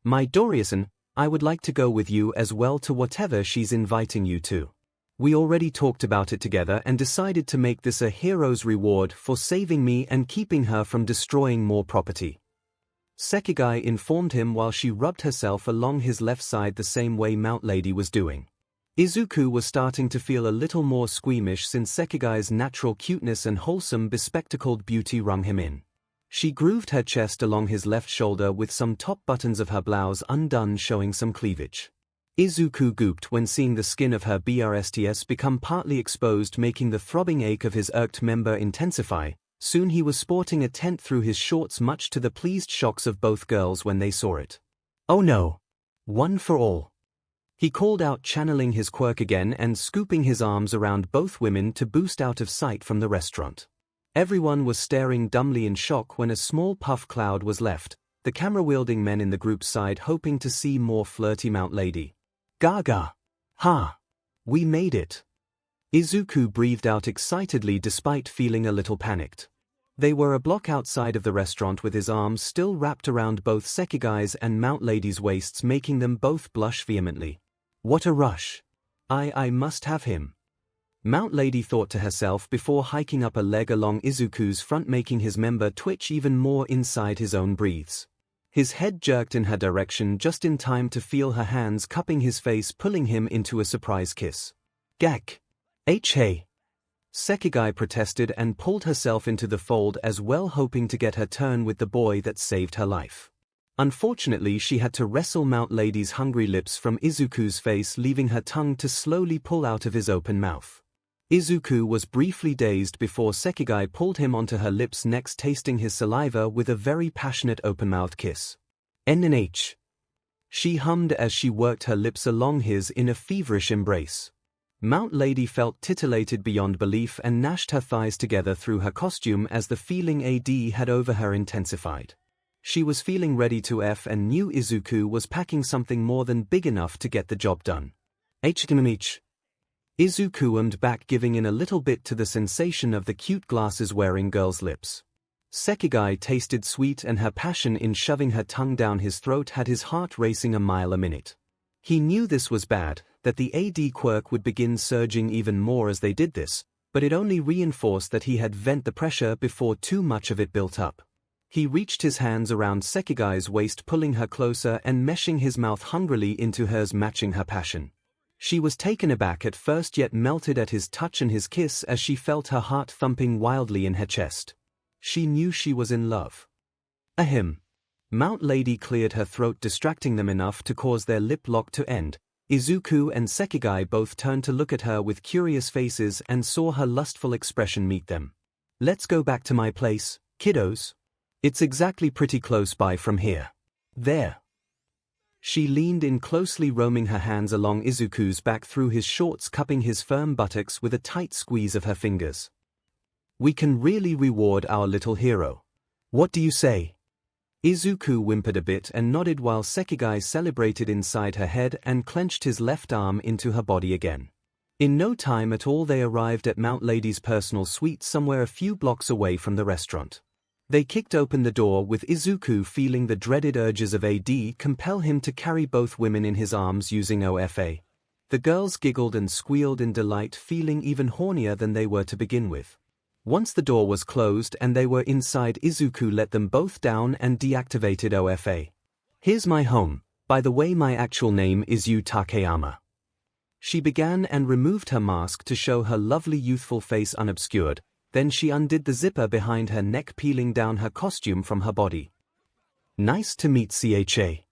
My Dorian, I would like to go with you as well to whatever she's inviting you to. We already talked about it together and decided to make this a hero's reward for saving me and keeping her from destroying more property. 𝐂𝐽𝐽 informed him while she rubbed herself along his left side the same way Mount Lady was doing. Izuku was starting to feel a little more squeamish since 𝐂𝐽𝐽's natural cuteness and wholesome bespectacled beauty wrung him in. She grooved her chest along his left shoulder with some top buttons of her blouse undone showing some cleavage. Izuku gooped when seeing the skin of her 𝐵𝑟𝑠𝑡s become partly exposed, making the throbbing ache of his irked member intensify. Soon he was sporting a tent through his shorts, much to the pleased shocks of both girls when they saw it. Oh no! One for all! He called out, channeling his quirk again and scooping his arms around both women to boost out of sight from the restaurant. Everyone was staring dumbly in shock when a small puff cloud was left, the camera-wielding men in the group's side hoping to see more flirty Mount Lady. Gaga! Ha! We made it! Izuku breathed out excitedly despite feeling a little panicked. They were a block outside of the restaurant with his arms still wrapped around both 𝐂𝐽𝐽's and Mount Lady's waists, making them both blush vehemently. What a rush! I must have him. Mount Lady thought to herself before hiking up a leg along Izuku's front, making his member twitch even more inside his own breathes. His head jerked in her direction just in time to feel her hands cupping his face, pulling him into a surprise kiss. Gak! Hey! 𝐂𝐽𝐽 protested and pulled herself into the fold as well, hoping to get her turn with the boy that saved her life. Unfortunately, she had to wrestle Mount Lady's hungry lips from Izuku's face, leaving her tongue to slowly pull out of his open mouth. Izuku was briefly dazed before 𝐂𝐽𝐽 pulled him onto her lips, next tasting his saliva with a very passionate open-mouthed kiss. NNH. She hummed as she worked her lips along his in a feverish embrace. Mount Lady felt titillated beyond belief and gnashed her thighs together through her costume as the feeling AD had over her intensified. She was feeling ready to F and knew Izuku was packing something more than big enough to get the job done. 𝐒𝐻𝐽𝐽. Izuku ummed back, giving in a little bit to the sensation of the cute glasses-wearing girl's lips. 𝐂𝐽𝐽 tasted sweet and her passion in shoving her tongue down his throat had his heart racing a mile a minute. He knew this was bad, that the AD quirk would begin surging even more as they did this, but it only reinforced that he had vent the pressure before too much of it built up. He reached his hands around 𝐂𝐽𝐽's waist, pulling her closer and meshing his mouth hungrily into hers, matching her passion. She was taken aback at first, yet melted at his touch and his kiss as she felt her heart thumping wildly in her chest. She knew she was in love. Ahem. Mount Lady cleared her throat, distracting them enough to cause their lip lock to end. Izuku and 𝐂𝐽𝐽 both turned to look at her with curious faces and saw her lustful expression meet them. Let's go back to my place, kiddos. It's exactly pretty close by from here. There. She leaned in closely, roaming her hands along Izuku's back through his shorts, cupping his firm buttocks with a tight squeeze of her fingers. We can really reward our little hero. What do you say? Izuku whimpered a bit and nodded while 𝐂𝐽𝐽 celebrated inside her head and clenched his left arm into her body again. In no time at all they arrived at Mount Lady's personal suite somewhere a few blocks away from the restaurant. They kicked open the door with Izuku feeling the dreaded urges of AD compel him to carry both women in his arms using OFA. The girls giggled and squealed in delight, feeling even hornier than they were to begin with. Once the door was closed and they were inside, Izuku let them both down and deactivated OFA. Here's my home. By the way, my actual name is Yu Takeyama. She began and removed her mask to show her lovely youthful face unobscured, then she undid the zipper behind her neck, peeling down her costume from her body. Nice to meet 𝐂𝐻𝐻𝐿.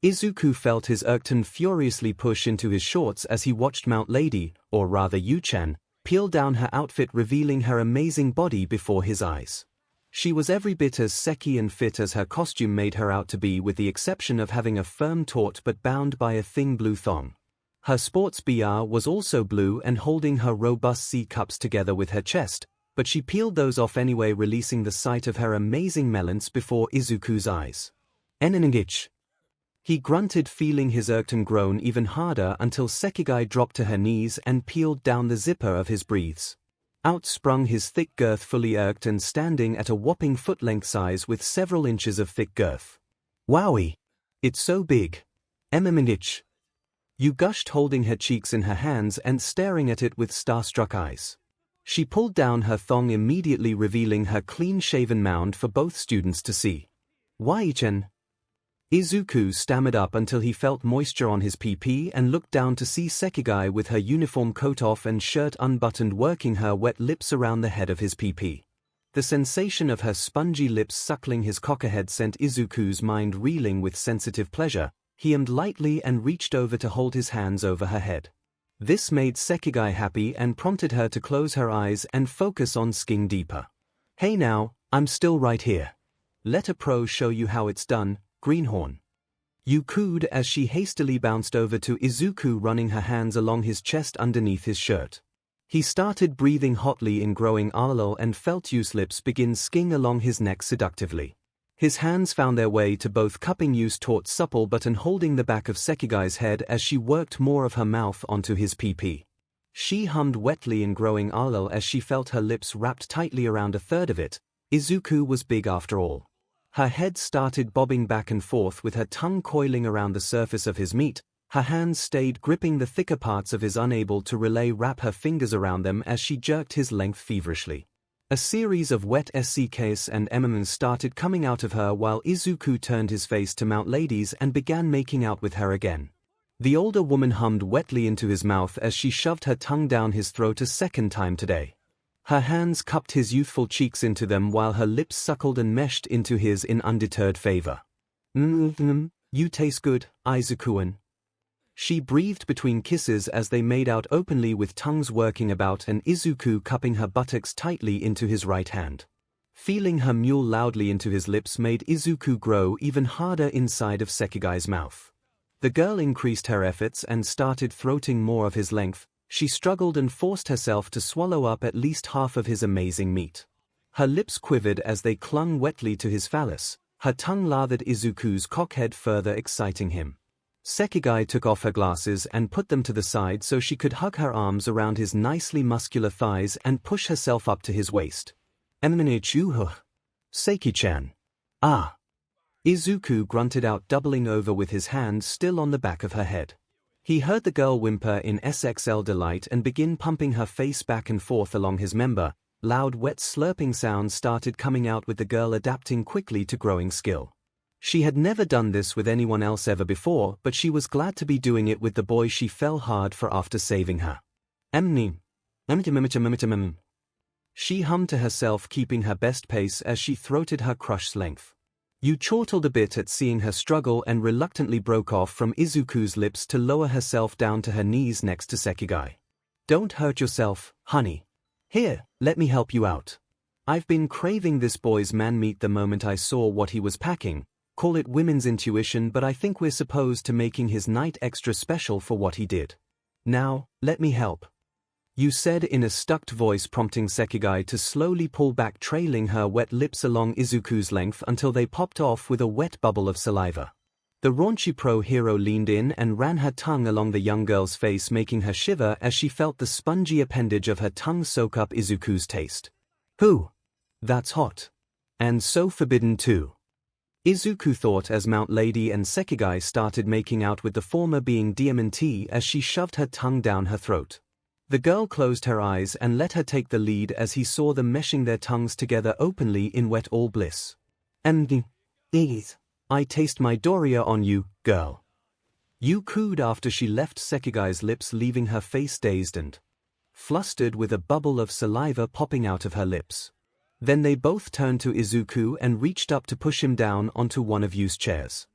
Izuku felt his 𝐼𝐺𝐻 furiously push into his shorts as he watched Mount Lady, or rather Yu-chan, peel down her outfit, revealing her amazing body before his eyes. She was every bit as sexy and fit as her costume made her out to be, with the exception of having a firm taut but bound by a thin blue thong. Her sports bra was also blue and holding her robust C cups together with her chest, but she peeled those off anyway, releasing the sight of her amazing melons before Izuku's eyes. 𝐿𝐴𝐻. He grunted, feeling his 𝐼𝐺𝐻 groan even harder until 𝐂𝐻𝐻𝐿 dropped to her knees and peeled down the zipper of his briefs. Out sprung his thick girth, fully 𝐺𝐻𝐻 and standing at a whopping foot-length size with several inches of thick girth. Wowie! It's so big. 𝐿𝐴𝐻. You gushed, holding her cheeks in her hands and staring at it with starstruck eyes. She pulled down her thong, immediately revealing her clean-shaven mound for both students to see. 𝐿𝐴𝐻𝐻. Izuku stammered up until he felt moisture on his PP and looked down to see 𝐂𝐻𝐻𝐿 with her uniform coat off and shirt unbuttoned, working her wet lips around the head of his PP. The sensation of her spongy lips suckling his cockerhead sent Izuku's mind reeling with sensitive pleasure. He hemmed lightly and reached over to hold his hands over her head. This made 𝐂𝐻𝐿 happy and prompted her to close her eyes and focus on skin deeper. Hey now, I'm still right here. Let a pro show you how it's done, greenhorn. You cooed as she hastily bounced over to Izuku, running her hands along his chest underneath his shirt. He started breathing hotly in, growing 𝐿𝐴𝐻𝐿 and felt Yu's lips begin skiing along his neck seductively. His hands found their way to both, cupping Yu's taut supple butt and holding the back of 𝐂𝐻𝐿's head as she worked more of her mouth onto his PP. She hummed wetly in, growing 𝐿𝐴𝐻𝐿 as she felt her lips wrapped tightly around a third of it. Izuku was big after all. Her head started bobbing back and forth with her tongue coiling around the surface of his meat. Her hands stayed gripping the thicker parts of his, unable to wrap her fingers around them as she jerked his length feverishly. A series of wet 𝐂𝐻𝐿 and 𝐿𝐴𝐻𝐿 started coming out of her while Izuku turned his face to Mount Lady's and began making out with her again. The older woman hummed wetly into his mouth as she shoved her tongue down his throat a second time today. Her hands cupped his youthful cheeks into them while her lips suckled and meshed into his in undeterred favor. You taste good, Izuku-an. She breathed between kisses as they made out openly, with tongues working about and Izuku cupping her buttocks tightly into his right hand. Feeling her mule loudly into his lips made Izuku grow even harder inside of 𝐂𝐻𝐿's mouth. The girl increased her efforts and started throating more of his length. She struggled and forced herself to swallow up at least half of his amazing meat. Her lips quivered as they clung wetly to his phallus. Her tongue lathered Izuku's cockhead, further exciting him. 𝐂𝐻𝐿 took off her glasses and put them to the side so she could hug her arms around his nicely muscular thighs and push herself up to his waist. 𝐿𝐴𝐻𝐻. Seiki-chan. Ah. Izuku grunted out, doubling over with his hand still on the back of her head. He heard the girl whimper in SXL delight and begin pumping her face back and forth along his member. Loud wet slurping sounds started coming out, with the girl adapting quickly to growing skill. She had never done this with anyone else ever before, but she was glad to be doing it with the boy she fell hard for after saving her. She hummed to herself, keeping her best pace as she throated her crush's length. Yu chortled a bit at seeing her struggle and reluctantly broke off from Izuku's lips to lower herself down to her knees next to 𝐂𝐻𝐿. Don't hurt yourself, honey. Here, let me help you out. I've been craving this boy's man meat the moment I saw what he was packing. Call it women's intuition, but I think we're supposed to making his night extra special for what he did. Now, let me help. You said in a stuck voice, prompting 𝐂𝐻𝐿 to slowly pull back, trailing her wet lips along Izuku's length until they popped off with a wet bubble of saliva. The raunchy pro hero leaned in and ran her tongue along the young girl's face, making her shiver as she felt the spongy appendage of her tongue soak up Izuku's taste. Whew. That's hot. And so forbidden too. Izuku thought as Mount Lady and 𝐂𝐻𝐿 started making out, with the former being DMT as she shoved her tongue down her throat. The girl closed her eyes and let her take the lead as he saw them meshing their tongues together openly in wet all bliss. I taste my Doria on you, girl. Yu cooed after she left 𝐒𝐭𝐽's lips, leaving her face dazed and flustered with a bubble of saliva popping out of her lips. Then they both turned to Izuku and reached up to push him down onto one of Yu's chairs.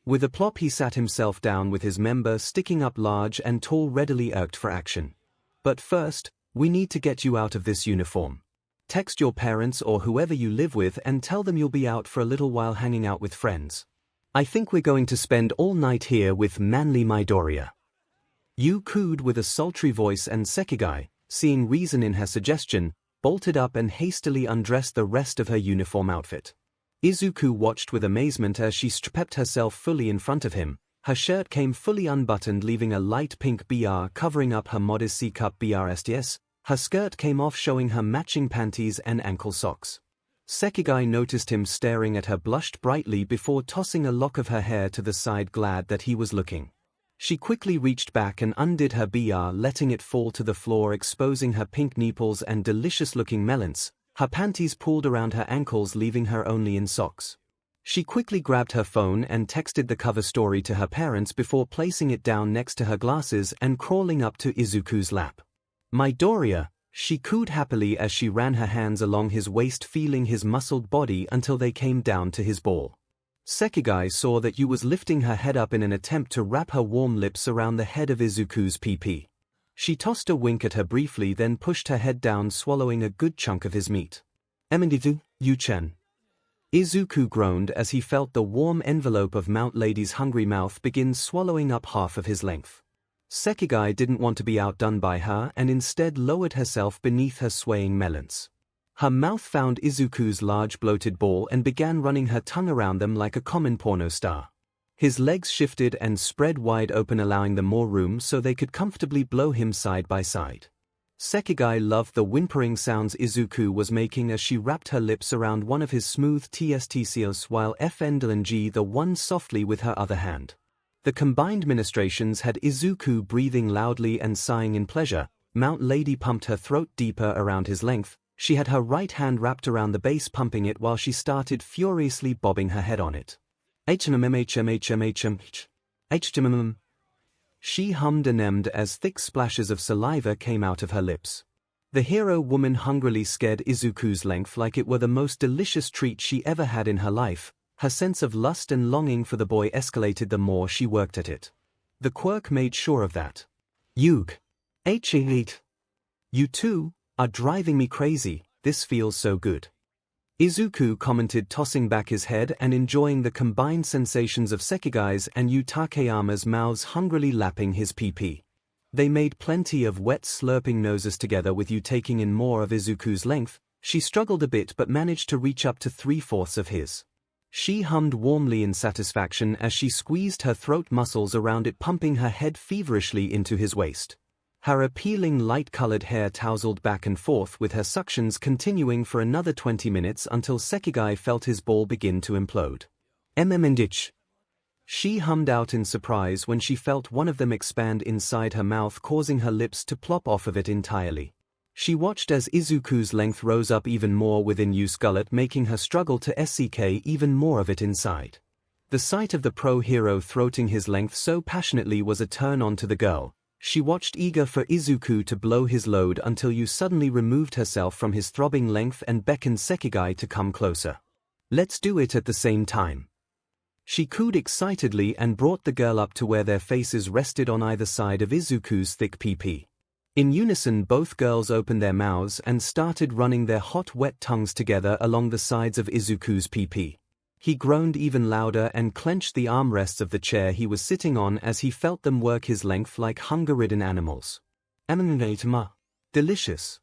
With a plop he sat himself down with his member sticking up large and tall, readily irked for action. But first, we need to get you out of this uniform. Text your parents or whoever you live with and tell them you'll be out for a little while hanging out with friends. I think we're going to spend all night here with manly Midoriya. Yu cooed with a sultry voice, and 𝐒𝐭𝐽, seeing reason in her suggestion, bolted up and hastily undressed the rest of her uniform outfit. Izuku watched with amazement as she stripped herself fully in front of him. Her shirt came fully unbuttoned, leaving a light pink BR covering up her modest C-cup BRSTS. Her skirt came off, showing her matching panties and ankle socks. 𝐒𝐭𝐽 noticed him staring at her, blushed brightly before tossing a lock of her hair to the side, glad that he was looking. She quickly reached back and undid her BR, letting it fall to the floor, exposing her pink nipples and delicious-looking melons. Her panties pulled around her ankles, leaving her only in socks. She quickly grabbed her phone and texted the cover story to her parents before placing it down next to her glasses and crawling up to Izuku's lap. Midoriya, she cooed happily as she ran her hands along his waist, feeling his muscled body until they came down to his ball. 𝐒𝐭𝐽 saw that Yu was lifting her head up in an attempt to wrap her warm lips around the head of Izuku's PP. She tossed a wink at her briefly, then pushed her head down, swallowing a good chunk of his meat. 𝐿𝐵𝐷𝑒ku, Yu-chan. Izuku groaned as he felt the warm envelope of Mount Lady's hungry mouth begin swallowing up half of his length. 𝐒𝐭𝐽 didn't want to be outdone by her and instead lowered herself beneath her swaying melons. Her mouth found Izuku's large bloated ball and began running her tongue around them like a common porno star. His legs shifted and spread wide open, allowing them more room so they could comfortably blow him side by side. 𝐒𝐭𝐽 loved the whimpering sounds Izuku was making as she wrapped her lips around one of his smooth testicles while fndlng the one softly with her other hand. The combined ministrations had Izuku breathing loudly and sighing in pleasure. Mount Lady pumped her throat deeper around his length. She had her right hand wrapped around the base, pumping it while she started furiously bobbing her head on it. HMMHMHMH. She hummed and emmed as thick splashes of saliva came out of her lips. The hero woman hungrily scared Izuku's length like it were the most delicious treat she ever had in her life. Her sense of lust and longing for the boy escalated the more she worked at it. The quirk made sure of that. 𝐒𝐽𝐽𝐽. You two are driving me crazy, this feels so good. Izuku commented, tossing back his head and enjoying the combined sensations of 𝐒𝐭𝐽's and Yu Takeyama's mouths hungrily lapping his PP. They made plenty of wet slurping noses together, with Yu taking in more of Izuku's length. She struggled a bit but managed to reach up to 3/4 of his. She hummed warmly in satisfaction as she squeezed her throat muscles around it, pumping her head feverishly into his waist. Her appealing light-colored hair tousled back and forth, with her suctions continuing for another 20 minutes until 𝐒𝐭𝐽 felt his ball begin to implode. 𝐿𝐵𝐷𝐻. She hummed out in surprise when she felt one of them expand inside her mouth, causing her lips to plop off of it entirely. She watched as Izuku's length rose up even more within Yu's gullet, making her struggle to suck even more of it inside. The sight of the pro hero throating his length so passionately was a turn on to the girl. She watched, eager for Izuku to blow his load, until Yu suddenly removed herself from his throbbing length and beckoned 𝐒𝐭𝐽 to come closer. Let's do it at the same time. She cooed excitedly and brought the girl up to where their faces rested on either side of Izuku's thick PP. In unison, both girls opened their mouths and started running their hot, wet tongues together along the sides of Izuku's PP. He groaned even louder and clenched the armrests of the chair he was sitting on as he felt them work his length like hunger-ridden animals. Delicious.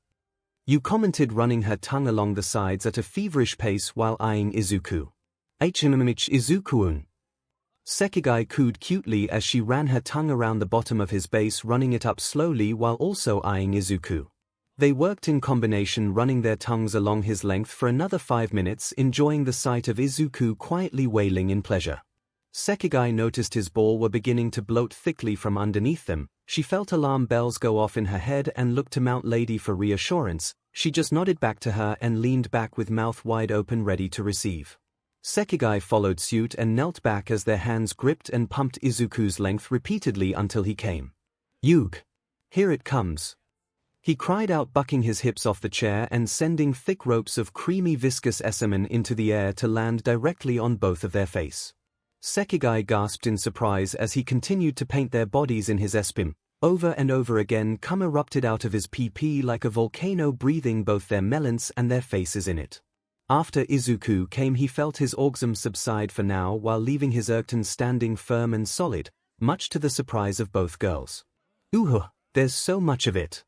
Yu commented, running her tongue along the sides at a feverish pace while eyeing Izuku. Izuku-un. 𝐒𝐭𝐽 cooed cutely as she ran her tongue around the bottom of his base, running it up slowly while also eyeing Izuku. They worked in combination, running their tongues along his length for another 5 minutes, enjoying the sight of Izuku quietly wailing in pleasure. 𝐒𝐭𝐽 noticed his ball were beginning to bloat thickly from underneath them. She felt alarm bells go off in her head and looked to Mount Lady for reassurance. She just nodded back to her and leaned back with mouth wide open, ready to receive. 𝐒𝐭𝐻𝐲 followed suit and knelt back as their hands gripped and pumped Izuku's length repeatedly until he came. "Yuge! Here it comes!" He cried out, bucking his hips off the chair and sending thick ropes of creamy viscous semen into the air to land directly on both of their face. 𝐒𝐭𝐻𝐲 gasped in surprise as he continued to paint their bodies in his 𝐆𝐵𝐵. Over and over again, cum erupted out of his PP like a volcano, breathing both their melons and their faces in it. After Izuku came, he felt his orgasm subside for now while leaving his erectile standing firm and solid, much to the surprise of both girls. "Ooh, there's so much of it.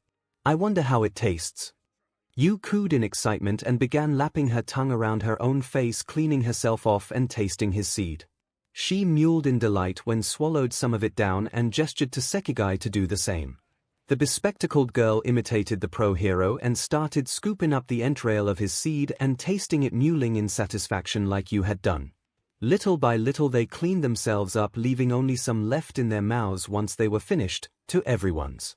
I wonder how it tastes." Yu cooed in excitement and began lapping her tongue around her own face, cleaning herself off and tasting his seed. She mewled in delight when swallowed some of it down and gestured to 𝐒𝐭𝐻𝐲 to do the same. The bespectacled girl imitated the pro hero and started scooping up the entrail of his seed and tasting it, mewling in satisfaction like Yu had done. Little by little they cleaned themselves up, leaving only some left in their mouths once they were finished, to everyone's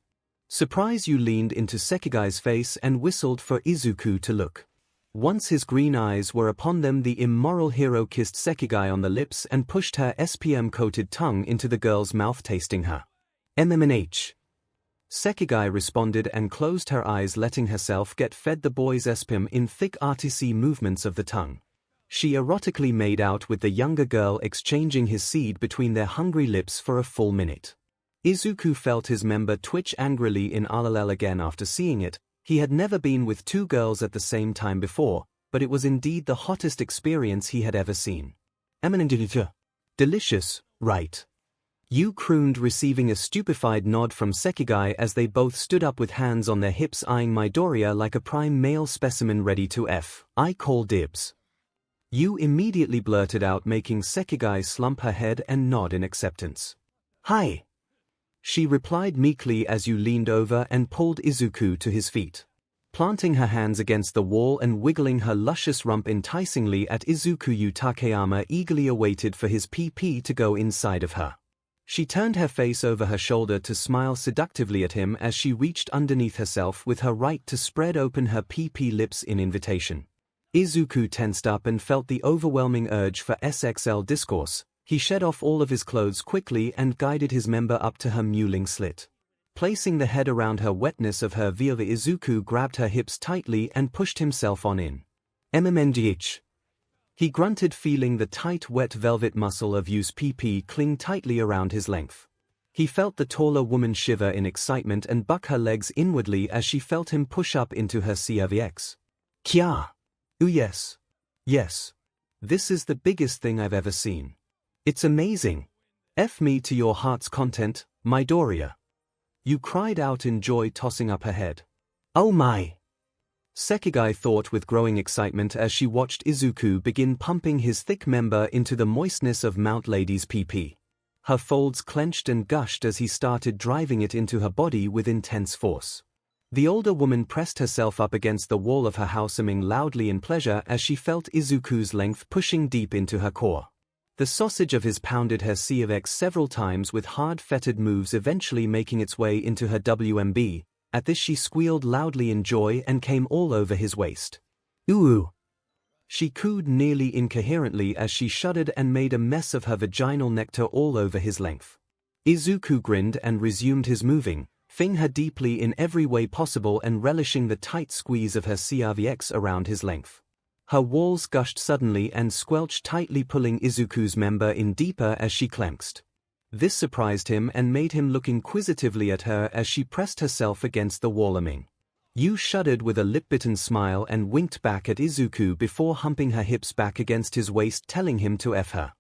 surprise. Yu leaned into 𝐒𝐭𝐻𝐲's face and whistled for Izuku to look. Once his green eyes were upon them, the immoral hero kissed 𝐒𝐭𝐻𝐲 on the lips and pushed her SPM-coated tongue into the girl's mouth, tasting her MMNH. 𝐒𝐭𝐻𝐲 responded and closed her eyes, letting herself get fed the boy's SPM in thick artisy movements of the tongue. She erotically made out with the younger girl, exchanging his seed between their hungry lips for a full minute. Izuku felt his member twitch angrily in RLL again after seeing it. He had never been with two girls at the same time before, but it was indeed the hottest experience he had ever seen. "Delicious, right?" Yu crooned, receiving a stupefied nod from 𝐒𝐭𝐻𝐲 as they both stood up with hands on their hips, eyeing Midoriya like a prime male specimen ready to "I call dibs." Yu immediately blurted out, making 𝐒𝐭𝐻𝐲 slump her head and nod in acceptance. "Hi," she replied meekly as Yu leaned over and pulled Izuku to his feet. Planting her hands against the wall and wiggling her luscious rump enticingly at Izuku, Yu Takayama eagerly awaited for his PP to go inside of her. She turned her face over her shoulder to smile seductively at him as she reached underneath herself with her right to spread open her PP lips in invitation. Izuku tensed up and felt the overwhelming urge for SXL discourse. He shed off all of his clothes quickly and guided his member up to her mewling slit. Placing the head around her wetness of her vulva, Izuku grabbed her hips tightly and pushed himself on in. MMNGH. He grunted, feeling the tight wet velvet muscle of Yu's PP cling tightly around his length. He felt the taller woman shiver in excitement and buck her legs inwardly as she felt him push up into her 𝐒𝐬𝐽𝐵. "Kya! Ooh yes. Yes. This is the biggest thing I've ever seen. It's amazing. F me to your heart's content, Midoriya." Yu cried out in joy, tossing up her head. "Oh my!" 𝐒𝐭𝐻𝐲 thought with growing excitement as she watched Izuku begin pumping his thick member into the moistness of Mount Lady's PP. Her folds clenched and gushed as he started driving it into her body with intense force. The older woman pressed herself up against the wall of her house, humming loudly in pleasure as she felt Izuku's length pushing deep into her core. The sausage of his pounded her 𝐒𝐬𝐽𝐵 several times with hard fetid moves, eventually making its way into her WMB. At this she squealed loudly in joy and came all over his waist. "Ooh!" She cooed nearly incoherently as she shuddered and made a mess of her vaginal nectar all over his length. Izuku grinned and resumed his moving, fing her deeply in every way possible and relishing the tight squeeze of her 𝐒𝐬𝐽𝐵 around his length. Her walls gushed suddenly and squelched tightly, pulling Izuku's member in deeper as she clenched. This surprised him and made him look inquisitively at her as she pressed herself against the wall. Yu shuddered with a lip-bitten smile and winked back at Izuku before humping her hips back against his waist, telling him to F her.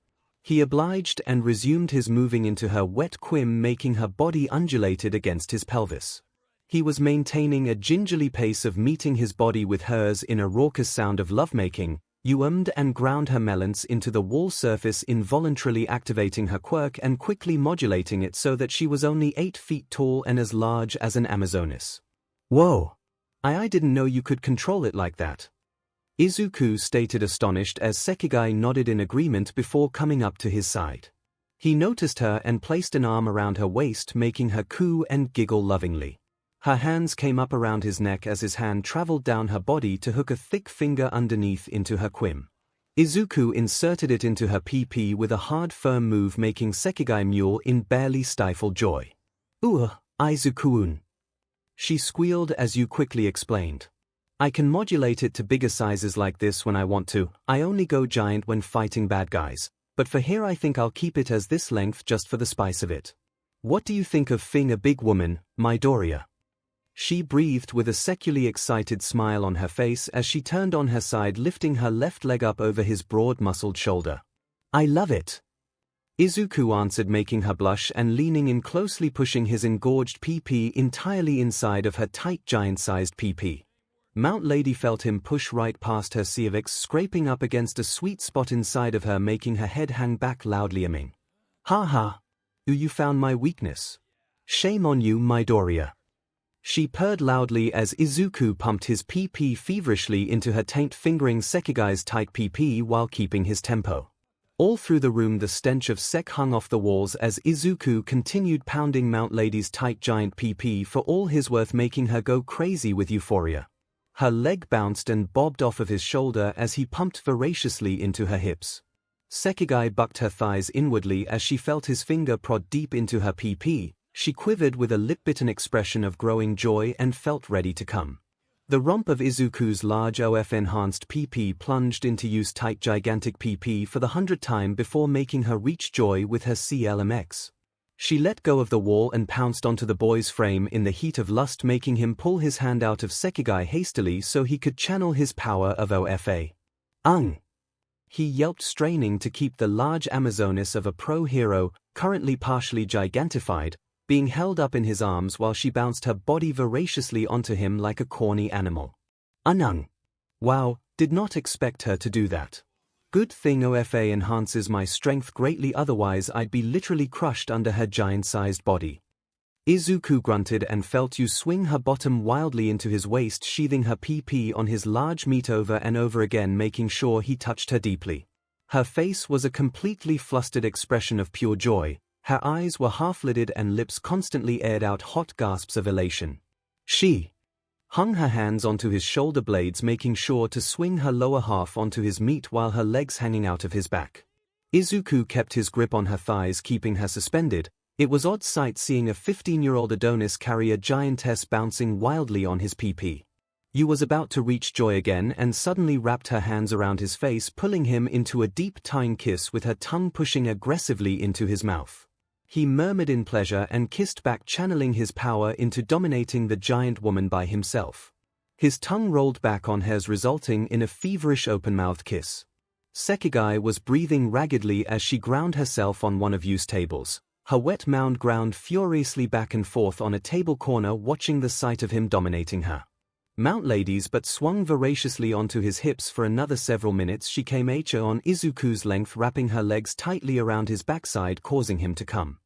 He obliged and resumed his moving into her wet quim, making her body undulated against his pelvis. He was maintaining a gingerly pace of meeting his body with hers in a raucous sound of lovemaking. Yu ummed and ground her melons into the wall surface, involuntarily activating her quirk and quickly modulating it so that she was only 8 feet tall and as large as an Amazoness. "Whoa! I didn't know you could control it like that," Izuku stated, astonished, as 𝐒𝐭𝐻𝐲 nodded in agreement before coming up to his side. He noticed her and placed an arm around her waist, making her coo and giggle lovingly. Her hands came up around his neck as his hand traveled down her body to hook a thick finger underneath into her quim. Izuku inserted it into her PP with a hard firm move, making 𝐒𝐭𝐚𝐲 barely stifle joy. Izuku-un. She squealed as you quickly explained. I can modulate it to bigger sizes like this when I want to. I only go giant when fighting bad guys. But for here I think I'll keep it as this length just for the spice of it. What do you think of being a big woman, Midoriya? She breathed with a secularly excited smile on her face as she turned on her side, lifting her left leg up over his broad-muscled shoulder. I love it. Izuku answered, making her blush and leaning in closely, pushing his engorged PP entirely inside of her tight giant-sized PP. Mount Lady felt him push right past her cervix, scraping up against a sweet spot inside of her, making her head hang back, loudly humming. Ha ha! You found my weakness. Shame on you, Midoriya. She purred loudly as Izuku pumped his PP feverishly into her taint, fingering 𝐒𝐭𝐽's tight PP while keeping his tempo. All through the room the stench of 𝐒𝐭𝐽 hung off the walls as Izuku continued pounding Mount Lady's tight giant PP for all his worth, making her go crazy with euphoria. Her leg bounced and bobbed off of his shoulder as he pumped voraciously into her hips. 𝐒𝐭𝐽 bucked her thighs inwardly as she felt his finger prod deep into her PP. She quivered with a lip-bitten expression of growing joy and felt ready to come. The rump of Izuku's large OF-enhanced PP plunged into use tight gigantic PP for the 100th time before making her reach joy with her 𝐂𝐿MX. She let go of the wall and pounced onto the boy's frame in the heat of lust, making him pull his hand out of 𝐒𝐭𝐽 hastily so he could channel his power of OFA. He yelped, straining to keep the large Amazoness of a pro hero, currently partially gigantified, being held up in his arms while she bounced her body voraciously onto him like a corny animal. Wow, did not expect her to do that. Good thing OFA enhances my strength greatly, otherwise I'd be literally crushed under her giant-sized body. Izuku grunted and felt you swing her bottom wildly into his waist, sheathing her PP on his large meat over and over again, making sure he touched her deeply. Her face was a completely flustered expression of pure joy. Her eyes were half-lidded and lips constantly aired out hot gasps of elation. She hung her hands onto his shoulder blades, making sure to swing her lower half onto his meat while her legs hanging out of his back. Izuku kept his grip on her thighs, keeping her suspended. It was odd sight seeing a 15-year-old Adonis carry a giantess bouncing wildly on his PP. You was about to reach joy again and suddenly wrapped her hands around his face, pulling him into a deep tongue kiss with her tongue pushing aggressively into his mouth. He murmured in pleasure and kissed back, channeling his power into dominating the giant woman by himself. His tongue rolled back on hers, resulting in a feverish open-mouthed kiss. 𝐒𝐭𝐽 was breathing raggedly as she ground herself on one of Yu's tables. Her wet mound ground furiously back and forth on a table corner, watching the sight of him dominating her. Mount Ladies but swung voraciously onto his hips for another several minutes. She came on Izuku's length, wrapping her legs tightly around his backside, causing him to come.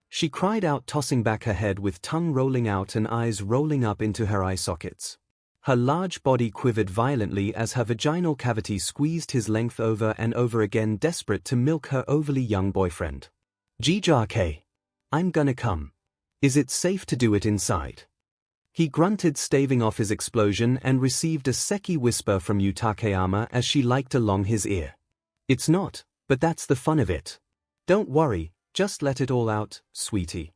She cried out, tossing back her head with tongue rolling out and eyes rolling up into her eye sockets. Her large body quivered violently as her vaginal cavity squeezed his length over and over again, desperate to milk her overly young boyfriend. 𝐔𝐬𝐽, I'm gonna come. Is it safe to do it inside? He grunted, staving off his explosion, and received a 𝐒𝐭𝐽 whisper from Yu Takeyama as she liked along his ear. It's not, but that's the fun of it. Don't worry, just let it all out, sweetie.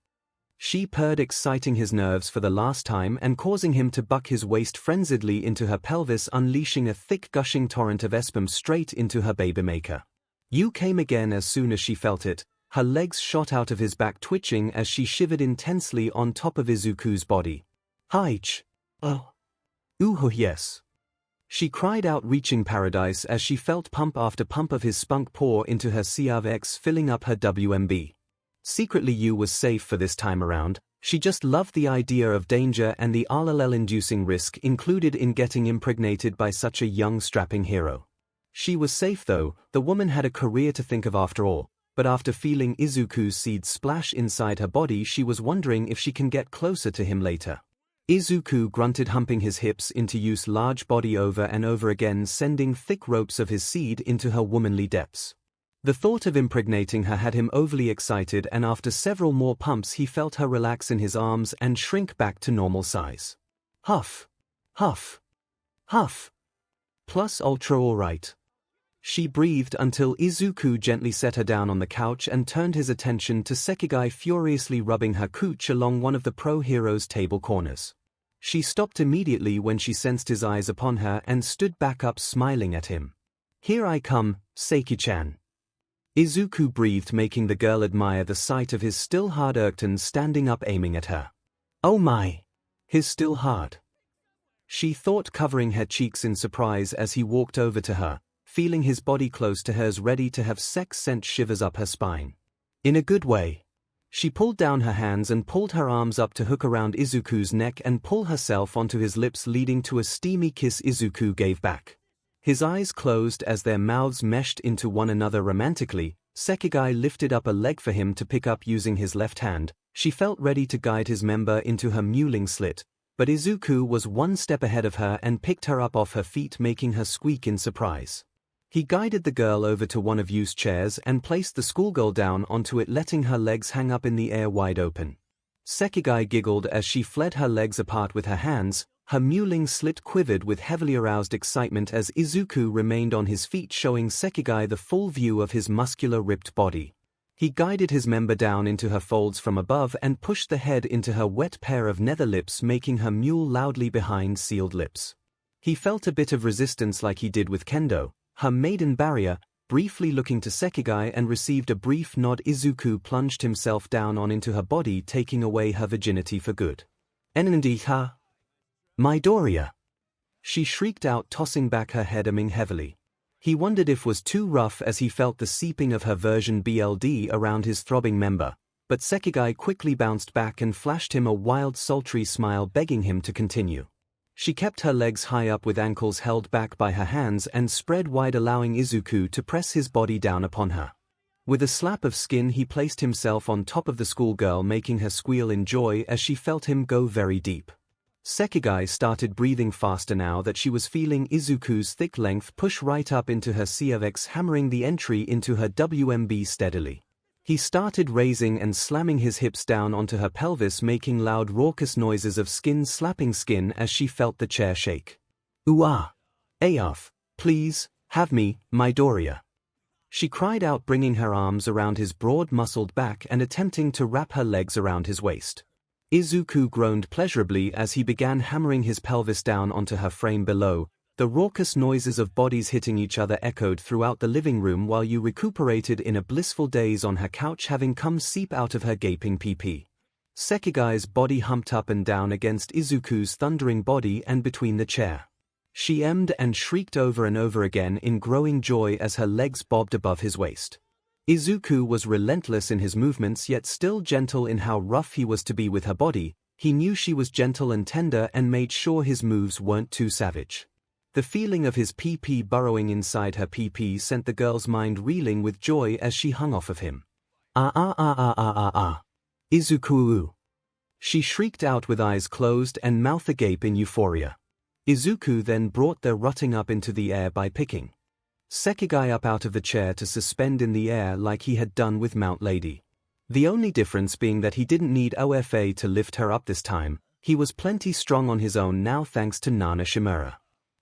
She purred, exciting his nerves for the last time and causing him to buck his waist frenziedly into her pelvis, unleashing a thick gushing torrent of sperm straight into her baby maker. Yu came again as soon as she felt it. Her legs shot out of his back, twitching as she shivered intensely on top of Izuku's body. Yes. She cried out, reaching paradise as she felt pump after pump of his spunk pour into her 𝐂𝐽𝐽, filling up her WMB. Secretly, Yu was safe for this time around. She just loved the idea of danger and the RLL-inducing risk included in getting impregnated by such a young, strapping hero. She was safe though. The woman had a career to think of after all. But after feeling Izuku's seed splash inside her body, she was wondering if she can get closer to him later. Izuku grunted, humping his hips into Yu's large body over and over again, sending thick ropes of his seed into her womanly depths. The thought of impregnating her had him overly excited, and after several more pumps he felt her relax in his arms and shrink back to normal size. Huff. Huff. Huff. Plus ultra alright. She breathed until Izuku gently set her down on the couch and turned his attention to 𝐒𝐻𝐽 furiously rubbing her cooch along one of the pro hero's table corners. She stopped immediately when she sensed his eyes upon her and stood back up smiling at him. "Here I come, Seiki-chan." Izuku breathed, making the girl admire the sight of his still hard Erkton standing up aiming at her. "Oh my! He's still hard," she thought, covering her cheeks in surprise as he walked over to her, feeling his body close to hers, ready to have sex, sent shivers up her spine. In a good way. She pulled down her hands and pulled her arms up to hook around Izuku's neck and pull herself onto his lips, leading to a steamy kiss Izuku gave back. His eyes closed as their mouths meshed into one another romantically. 𝐒𝐻𝐽 lifted up a leg for him to pick up using his left hand. She felt ready to guide his member into her mewling slit, but Izuku was one step ahead of her and picked her up off her feet, making her squeak in surprise. He guided the girl over to one of Yu's chairs and placed the schoolgirl down onto it, letting her legs hang up in the air wide open. 𝐒𝐻𝐽 giggled as she fled her legs apart with her hands. Her mewling slit quivered with heavily aroused excitement as Izuku remained on his feet, showing 𝐒𝐻𝐽 the full view of his muscular ripped body. He guided his member down into her folds from above and pushed the head into her wet pair of nether lips, making her mewl loudly behind sealed lips. He felt a bit of resistance like he did with Kendo, her maiden barrier, briefly looking to 𝐒𝐻𝐽 and received a brief nod. Izuku plunged himself down on into her body, taking away her virginity for good. "Enendiha? Midoriya!" she shrieked out, tossing back her head, umming heavily. He wondered if was too rough as he felt the seeping of her version BLD around his throbbing member, but 𝐒𝐻𝐽 quickly bounced back and flashed him a wild sultry smile, begging him to continue. She kept her legs high up with ankles held back by her hands and spread wide, allowing Izuku to press his body down upon her. With a slap of skin he placed himself on top of the schoolgirl, making her squeal in joy as she felt him go very deep. 𝐒𝐻𝐽 started breathing faster now that she was feeling Izuku's thick length push right up into her cervix, hammering the entry into her WMB steadily. He started raising and slamming his hips down onto her pelvis, making loud raucous noises of skin slapping skin as she felt the chair shake. "Ooh-ah! Ayaf, please, have me, Midoriya!" she cried out, bringing her arms around his broad-muscled back and attempting to wrap her legs around his waist. Izuku groaned pleasurably as he began hammering his pelvis down onto her frame below. The raucous noises of bodies hitting each other echoed throughout the living room while Yu recuperated in a blissful daze on her couch, having come seep out of her gaping pee-pee. 𝐒𝐻𝐽's body humped up and down against Izuku's thundering body and between the chair. She emmed and shrieked over and over again in growing joy as her legs bobbed above his waist. Izuku was relentless in his movements, yet still gentle in how rough he was to be with her body. He knew she was gentle and tender and made sure his moves weren't too savage. The feeling of his pee-pee burrowing inside her pee-pee sent the girl's mind reeling with joy as she hung off of him. "Ah ah ah ah ah ah ah! Izuku!" she shrieked out with eyes closed and mouth agape in euphoria. Izuku then brought their rutting up into the air by picking 𝐒𝐻𝐽 up out of the chair to suspend in the air like he had done with Mount Lady. The only difference being that he didn't need OFA to lift her up this time. He was plenty strong on his own now thanks to Nana Shimura.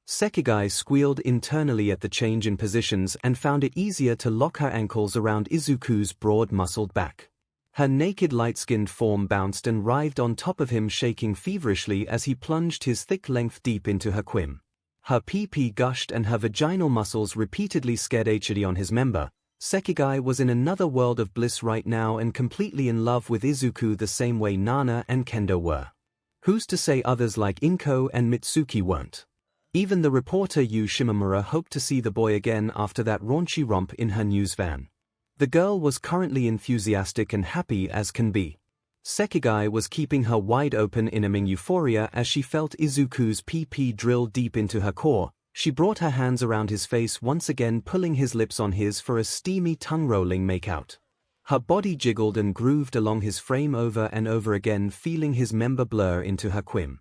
𝐒𝐻𝐽 squealed internally at the change in positions and found it easier to lock her ankles around Izuku's broad-muscled back. Her naked light-skinned form bounced and writhed on top of him, shaking feverishly as he plunged his thick length deep into her quim. Her pee-pee gushed and her vaginal muscles repeatedly scared HD on his member. 𝐒𝐻𝐽 was in another world of bliss right now and completely in love with Izuku the same way Nana and Kendo were. Who's to say others like Inko and Mitsuki weren't? Even the reporter Yu Shimamura hoped to see the boy again after that raunchy romp in her news van. The girl was currently enthusiastic and happy as can be. 𝐒𝐻𝐽 was keeping her wide open in a euphoria as she felt Izuku's pee-pee drill deep into her core. She brought her hands around his face once again, pulling his lips on his for a steamy tongue-rolling makeout. Her body jiggled and grooved along his frame over and over again, feeling his member blur into her quim.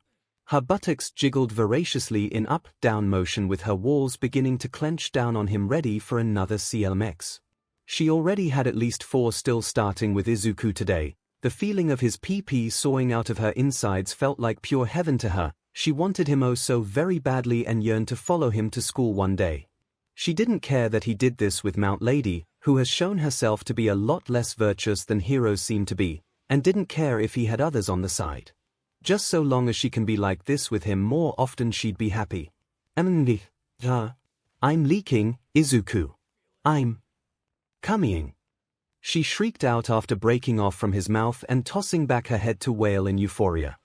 Her buttocks jiggled voraciously in up-down motion, with her walls beginning to clench down on him, ready for another CLMX. She already had at least 4 still starting with Izuku today. The feeling of his pee-pee soaring out of her insides felt like pure heaven to her. She wanted him oh so very badly and yearned to follow him to school one day. She didn't care that he did this with Mount Lady, who has shown herself to be a lot less virtuous than heroes seem to be, and didn't care if he had others on the side. Just so long as she can be like this with him more often, she'd be happy. I'm leaking, Izuku. I'm coming. She shrieked out after breaking off from his mouth and tossing back her head to wail in euphoria.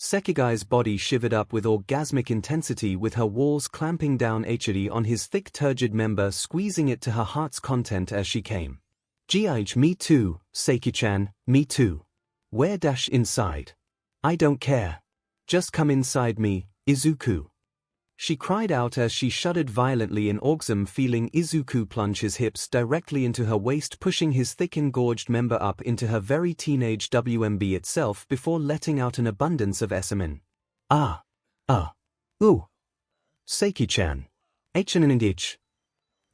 𝐂𝐤𝐽's body shivered up with orgasmic intensity, with her walls clamping down ℉ on his thick turgid member, squeezing it to her heart's content as she came. 𝐔𝐬𝐽, me too, Seiki-chan, me too. Where dash inside? I don't care. Just come inside me, Izuku. She cried out as she shuddered violently in orgasm, feeling Izuku plunge his hips directly into her waist, pushing his thick engorged member up into her very teenage WMB itself before letting out an abundance of semen. Ooh. Seiki-chan. 𝐻𝐻.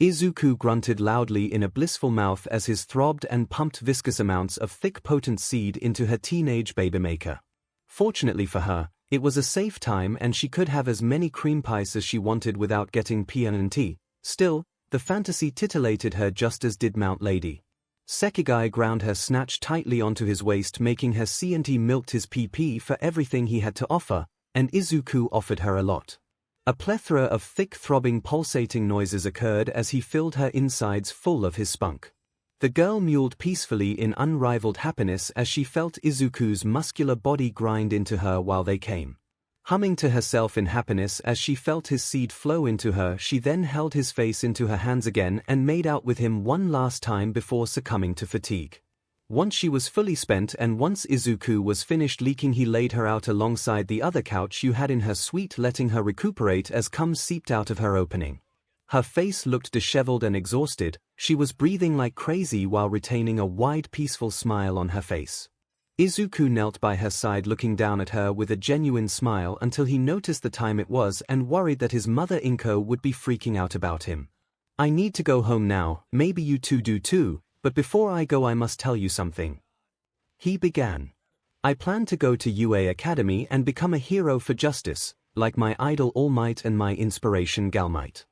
Izuku grunted loudly in a blissful mouth as his throbbed and pumped viscous amounts of thick potent seed into her teenage baby maker. Fortunately for her, it was a safe time and she could have as many cream pies as she wanted without getting PNT. Still, the fantasy titillated her just as did Mount Lady. 𝐂𝐤𝐽 ground her snatch tightly onto his waist, making her CNT milked his PP for everything he had to offer, and Izuku offered her a lot. A plethora of thick throbbing pulsating noises occurred as he filled her insides full of his spunk. The girl mewled peacefully in unrivaled happiness as she felt Izuku's muscular body grind into her while they came. Humming to herself in happiness as she felt his seed flow into her, she then held his face into her hands again and made out with him one last time before succumbing to fatigue. Once she was fully spent and once Izuku was finished leaking, he laid her out alongside the other couch you had in her suite, letting her recuperate as cum seeped out of her opening. Her face looked disheveled and exhausted. She was breathing like crazy while retaining a wide, peaceful smile on her face. Izuku knelt by her side, looking down at her with a genuine smile until he noticed the time it was and worried that his mother 𝐿𝐿 would be freaking out about him. I need to go home now, maybe you two do too, but before I go I must tell you something. He began. I plan to go to UA Academy and become a hero for justice, like my idol All Might and my inspiration 𝐿𝐿.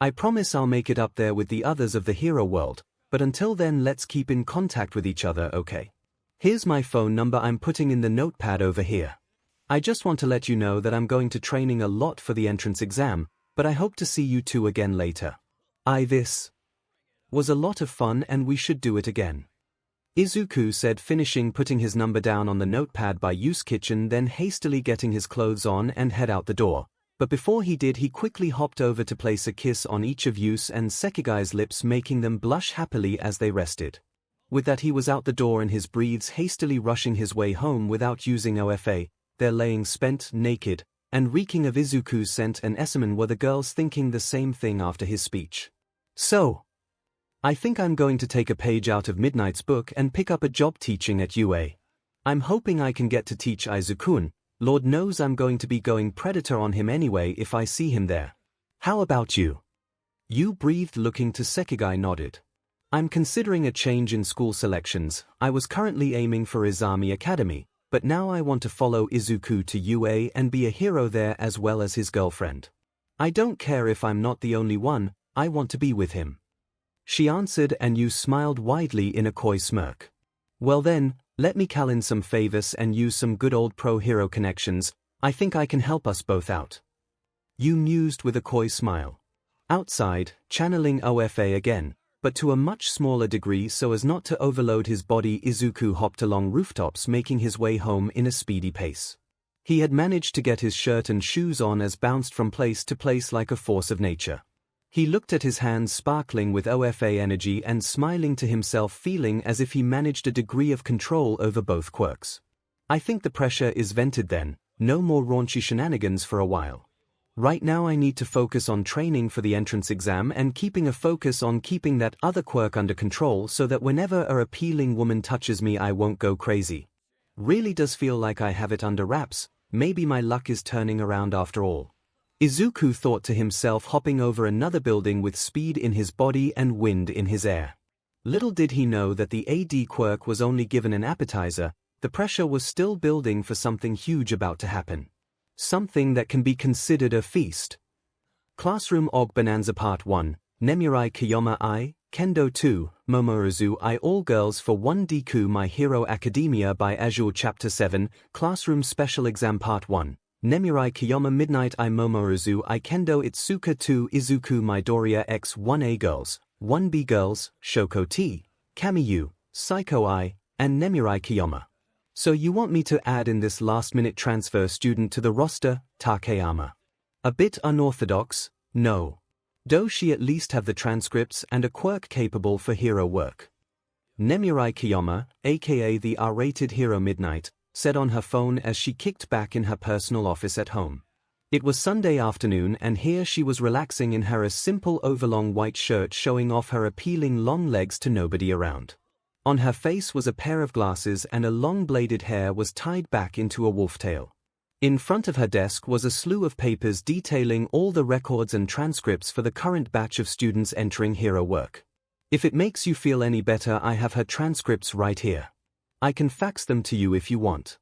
I promise I'll make it up there with the others of the hero world, but until then let's keep in contact with each other, okay? Here's my phone number I'm putting in the notepad over here. I just want to let you know that I'm going to training a lot for the entrance exam, but I hope to see you two again later. This was a lot of fun and we should do it again. Izuku said, finishing putting his number down on the notepad by Yu's kitchen, then hastily getting his clothes on and head out the door. But before he did, he quickly hopped over to place a kiss on each of Yu's and 𝐂𝐤𝐽's lips, making them blush happily as they rested. With that, he was out the door in his breathes, hastily rushing his way home without using OFA. There, laying spent, naked, and reeking of Izuku's scent and semen, were the girls, thinking the same thing after his speech. So, I think I'm going to take a page out of Midnight's book and pick up a job teaching at UA. I'm hoping I can get to teach Izuku. Lord knows I'm going to be going predator on him anyway if I see him there. How about you? Yu breathed, looking to 𝐂𝐤𝐽. Nodded. I'm considering a change in school selections. I was currently aiming for Izami Academy, but now I want to follow Izuku to UA and be a hero there as well as his girlfriend. I don't care if I'm not the only one, I want to be with him. She answered, and Yu smiled widely in a coy smirk. Well then, let me call in some favors and use some good old pro-hero connections. I think I can help us both out. Yu mused with a coy smile. Outside, channeling OFA again, but to a much smaller degree so as not to overload his body, Izuku hopped along rooftops, making his way home in a speedy pace. He had managed to get his shirt and shoes on as bounced from place to place like a force of nature. He looked at his hands sparkling with OFA energy and smiling to himself, feeling as if he managed a degree of control over both quirks. I think the pressure is vented then, no more raunchy shenanigans for a while. Right now I need to focus on training for the entrance exam and keeping a focus on keeping that other quirk under control so that whenever a appealing woman touches me I won't go crazy. Really does feel like I have it under wraps. Maybe my luck is turning around after all. Izuku thought to himself, hopping over another building with speed in his body and wind in his air. Little did he know that the AD quirk was only given an appetizer. The pressure was still building for something huge about to happen. Something that can be considered a feast. Classroom OG Bonanza Part 1, Nemurai Kiyoma I, Kendo 2, Momorazu I All Girls for 1 Deku My Hero Academia by Azure Chapter 7, Classroom Special Exam Part 1. Nemurai Kiyoma Midnight I Momorazu I Kendo Itsuka 2 Izuku Midoriya X 1A Girls, 1B Girls, Shoko T, Kamiyu, Psycho I, and Nemurai Kiyoma. So you want me to add in this last-minute transfer student to the roster, Takeyama? A bit unorthodox, no. Does she at least have the transcripts and a quirk capable for hero work? Nemurai Kiyoma, aka the R-rated hero Midnight, said on her phone as she kicked back in her personal office at home. It was Sunday afternoon and here she was relaxing in her simple overlong white shirt showing off her appealing long legs to nobody around. On her face was a pair of glasses and a long-bladed hair was tied back into a wolf tail. In front of her desk was a slew of papers detailing all the records and transcripts for the current batch of students entering hero work. If it makes you feel any better, I have her transcripts right here. I can fax them to you if you want.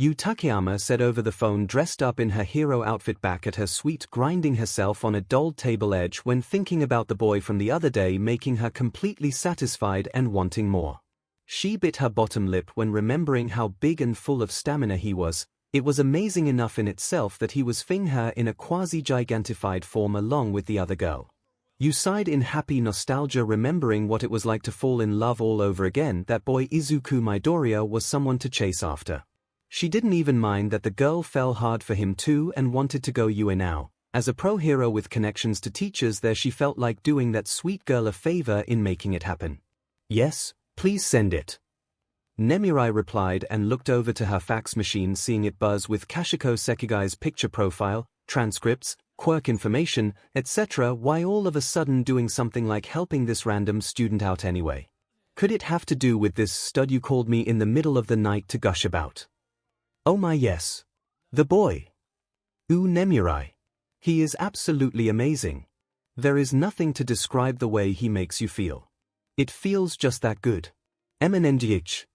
Takeyama said over the phone, dressed up in her hero outfit back at her suite, grinding herself on a dull table edge when thinking about the boy from the other day, making her completely satisfied and wanting more. She bit her bottom lip when remembering how big and full of stamina he was. It was amazing enough in itself that he was fing her in a quasi-gigantified form along with the other girl. You sighed in happy nostalgia, remembering what it was like to fall in love all over again. That boy Izuku Midoriya was someone to chase after. She didn't even mind that the girl fell hard for him too and wanted to go UA now. As a pro hero with connections to teachers there, she felt like doing that sweet girl a favor in making it happen. Yes, please send it. Nemurai replied and looked over to her fax machine, seeing it buzz with Kashiko Sekigai's picture profile, transcripts, quirk information, etc. Why all of a sudden doing something like helping this random student out anyway? Could it have to do with this stud you called me in the middle of the night to gush about? Oh my yes. The boy. Nemurai. He is absolutely amazing. There is nothing to describe the way he makes you feel. It feels just that good. 𝐿𝐴𝐺.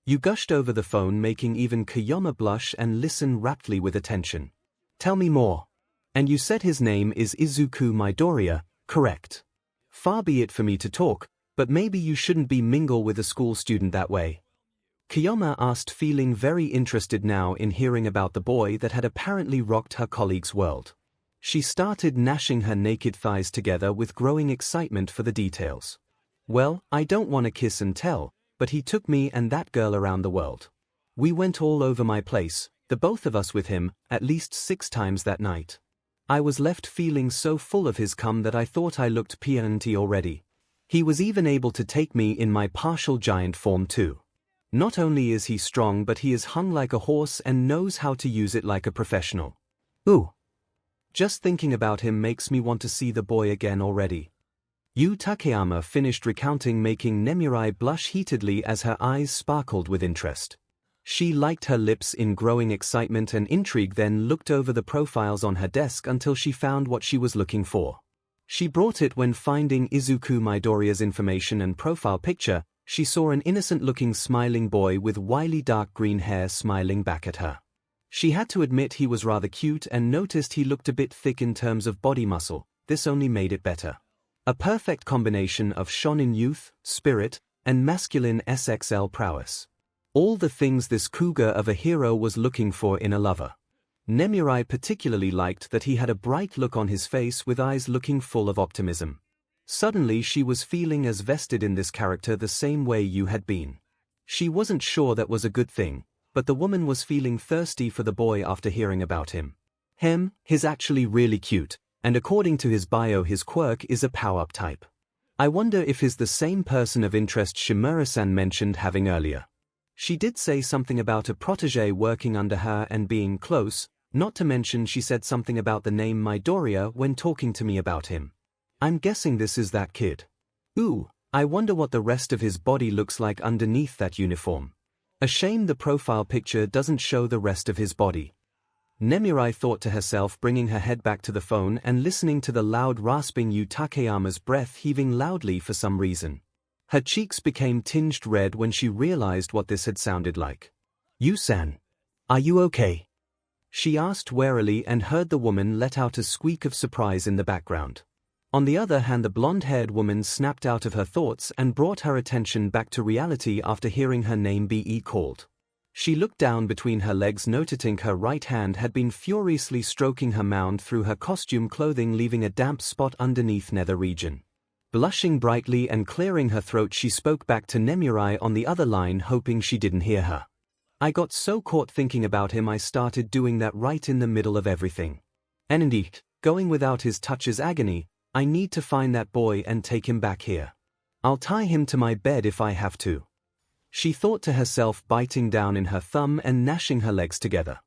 You gushed over the phone, making even Kiyoma blush and listen raptly with attention. Tell me more. And you said his name is Izuku Midoriya, correct? Far be it for me to talk, but maybe you shouldn't be mingle with a school student that way. Kiyoma asked, feeling very interested now in hearing about the boy that had apparently rocked her colleague's world. She started gnashing her naked thighs together with growing excitement for the details. Well, I don't want to kiss and tell, but he took me and that girl around the world. We went all over my place, the both of us with him, at least 6 times that night. I was left feeling so full of his cum that I thought I looked PNT already. He was even able to take me in my partial giant form too. Not only is he strong, but he is hung like a horse and knows how to use it like a professional. Ooh. Just thinking about him makes me want to see the boy again already. Takeyama finished recounting, making Nemurai blush heatedly as her eyes sparkled with interest. She liked her lips in growing excitement and intrigue, then looked over the profiles on her desk until she found what she was looking for. She brought it when finding Izuku Midoriya's information and profile picture. She saw an innocent-looking smiling boy with wily dark green hair smiling back at her. She had to admit he was rather cute and noticed he looked a bit thick in terms of body muscle. This only made it better. A perfect combination of shonen youth, spirit, and masculine SXL prowess. All the things this cougar of a hero was looking for in a lover. Nemurai particularly liked that he had a bright look on his face with eyes looking full of optimism. Suddenly she was feeling as vested in this character the same way you had been. She wasn't sure that was a good thing, but the woman was feeling thirsty for the boy after hearing about him. He's actually really cute. And according to his bio his quirk is a power-up type. I wonder if he's the same person of interest Shimura-san mentioned having earlier. She did say something about a protege working under her and being close, not to mention she said something about the name Midoriya when talking to me about him. I'm guessing this is that kid. Ooh, I wonder what the rest of his body looks like underneath that uniform. A shame the profile picture doesn't show the rest of his body. Nemurai thought to herself, bringing her head back to the phone and listening to the loud rasping Takeyama's breath heaving loudly for some reason. Her cheeks became tinged red when she realized what this had sounded like. "You-san, are you okay?" she asked warily and heard the woman let out a squeak of surprise in the background. On the other hand, the blonde-haired woman snapped out of her thoughts and brought her attention back to reality after hearing her name be called. She looked down between her legs, noticing her right hand had been furiously stroking her mound through her costume clothing, leaving a damp spot underneath nether region. Blushing brightly and clearing her throat, she spoke back to Nemurai on the other line, hoping she didn't hear her. I got so caught thinking about him I started doing that right in the middle of everything. And indeed, going without his touch is agony. I need to find that boy and take him back here. I'll tie him to my bed if I have to. She thought to herself, biting down in her thumb and gnashing her legs together.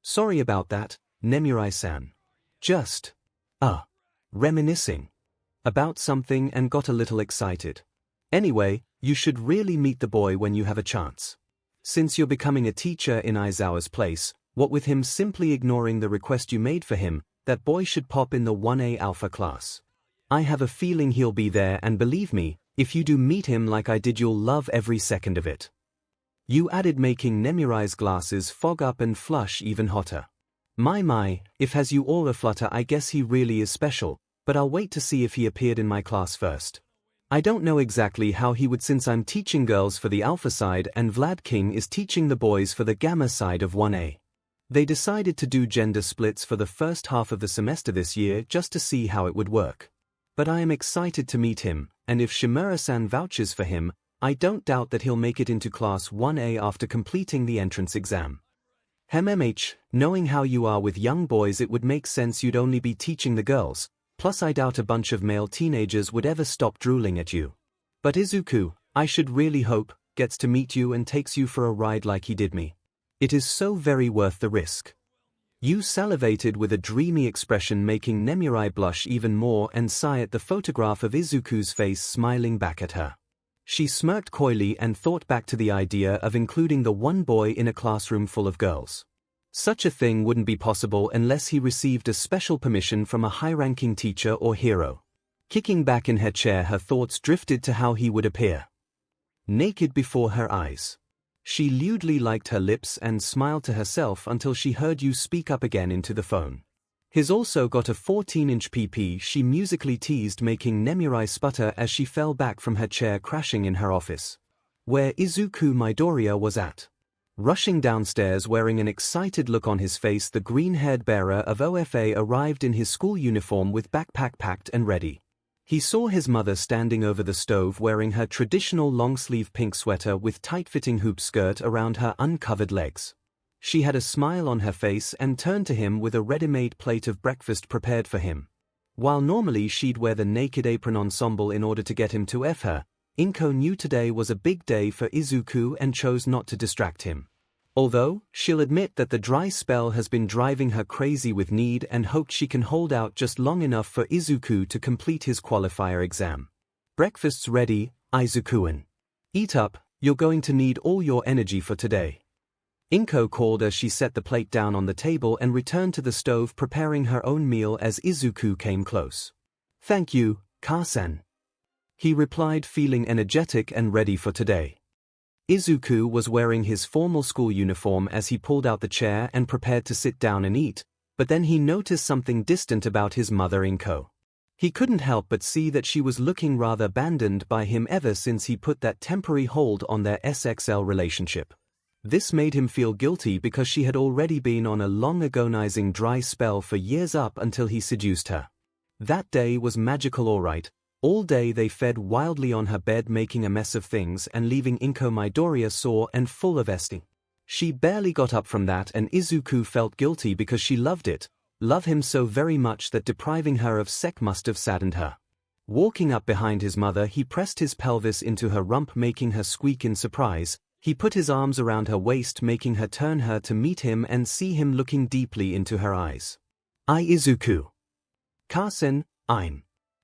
Sorry about that, Nemurai-san. Just, reminiscing about something and got a little excited. Anyway, you should really meet the boy when you have a chance. Since you're becoming a teacher in Aizawa's place, what with him simply ignoring the request you made for him, that boy should pop in the 1A Alpha class. I have a feeling he'll be there, and believe me, if you do meet him like I did, you'll love every second of it. You added, making Nemurai's glasses fog up and flush even hotter. My, if has you all aflutter. I guess he really is special, but I'll wait to see if he appeared in my class first. I don't know exactly how he would, since I'm teaching girls for the Alpha side and Vlad King is teaching the boys for the Gamma side of 1A. They decided to do gender splits for the first half of the semester this year just to see how it would work. But I am excited to meet him, and if Shimura-san vouches for him, I don't doubt that he'll make it into class 1A after completing the entrance exam. Knowing how you are with young boys, it would make sense you'd only be teaching the girls, plus I doubt a bunch of male teenagers would ever stop drooling at you. But Izuku, I should really hope, gets to meet you and takes you for a ride like he did me. It is so very worth the risk. You salivated with a dreamy expression, making Nemurai blush even more and sigh at the photograph of Izuku's face smiling back at her. She smirked coyly and thought back to the idea of including the one boy in a classroom full of girls. Such a thing wouldn't be possible unless he received a special permission from a high-ranking teacher or hero. Kicking back in her chair, her thoughts drifted to how he would appear. Naked before her eyes. She lewdly liked her lips and smiled to herself until she heard you speak up again into the phone. He's also got a 14-inch PP, she musically teased, making Nemurai sputter as she fell back from her chair, crashing in her office, where Izuku Midoriya was at. Rushing downstairs wearing an excited look on his face, the green-haired bearer of OFA arrived in his school uniform with backpack packed and ready. He saw his mother standing over the stove wearing her traditional long-sleeve pink sweater with tight-fitting hoop skirt around her uncovered legs. She had a smile on her face and turned to him with a ready-made plate of breakfast prepared for him. While normally she'd wear the naked apron ensemble in order to get him to F her, 𝐒𝐭𝐚𝐲 knew today was a big day for Izuku and chose not to distract him. Although, she'll admit that the dry spell has been driving her crazy with need and hoped she can hold out just long enough for Izuku to complete his qualifier exam. Breakfast's ready, Izuku-an. Eat up, you're going to need all your energy for today. 𝐒𝐭𝐚𝐲 called as she set the plate down on the table and returned to the stove, preparing her own meal as Izuku came close. Thank you, Ka-san. He replied, feeling energetic and ready for today. Izuku was wearing his formal school uniform as he pulled out the chair and prepared to sit down and eat, but then he noticed something distant about his mother 𝐒𝐭𝐚𝐲. He couldn't help but see that she was looking rather abandoned by him ever since he put that temporary hold on their SXL relationship. This made him feel guilty because she had already been on a long agonizing dry spell for years up until he seduced her. That day was magical, alright. All day they fed wildly on her bed, making a mess of things and leaving 𝐒𝐭𝐚𝐲 Midoriya sore and full of esting. She barely got up from that, and Izuku felt guilty because she loved him so very much that depriving her of sex must have saddened her. Walking up behind his mother, he pressed his pelvis into her rump, making her squeak in surprise. He put his arms around her waist, making her turn her to meet him and see him looking deeply into her eyes. Izuku. Ka-san,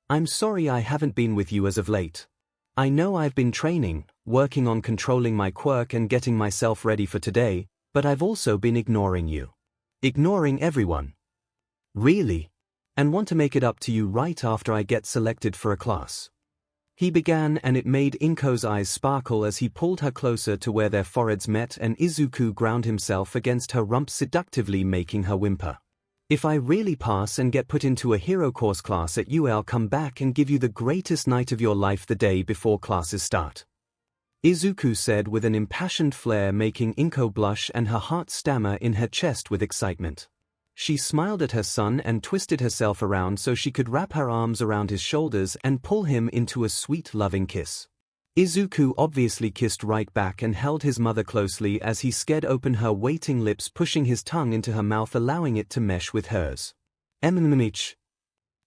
I'm sorry I haven't been with you as of late. I know I've been training, working on controlling my quirk and getting myself ready for today, but I've also been ignoring you. Ignoring everyone. Really? And want to make it up to you right after I get selected for a class. He began, and it made 𝐒𝐭𝐚𝐲's eyes sparkle as he pulled her closer to where their foreheads met, and Izuku ground himself against her rump seductively, making her whimper. If I really pass and get put into a hero course class at UA, I'll come back and give you the greatest night of your life the day before classes start. Izuku said with an impassioned flair, making Inko blush and her heart stammer in her chest with excitement. She smiled at her son and twisted herself around so she could wrap her arms around his shoulders and pull him into a sweet loving kiss. Izuku obviously kissed right back and held his mother closely as he scared open her waiting lips, pushing his tongue into her mouth, allowing it to mesh with hers. 𝐿𝐼𝐺.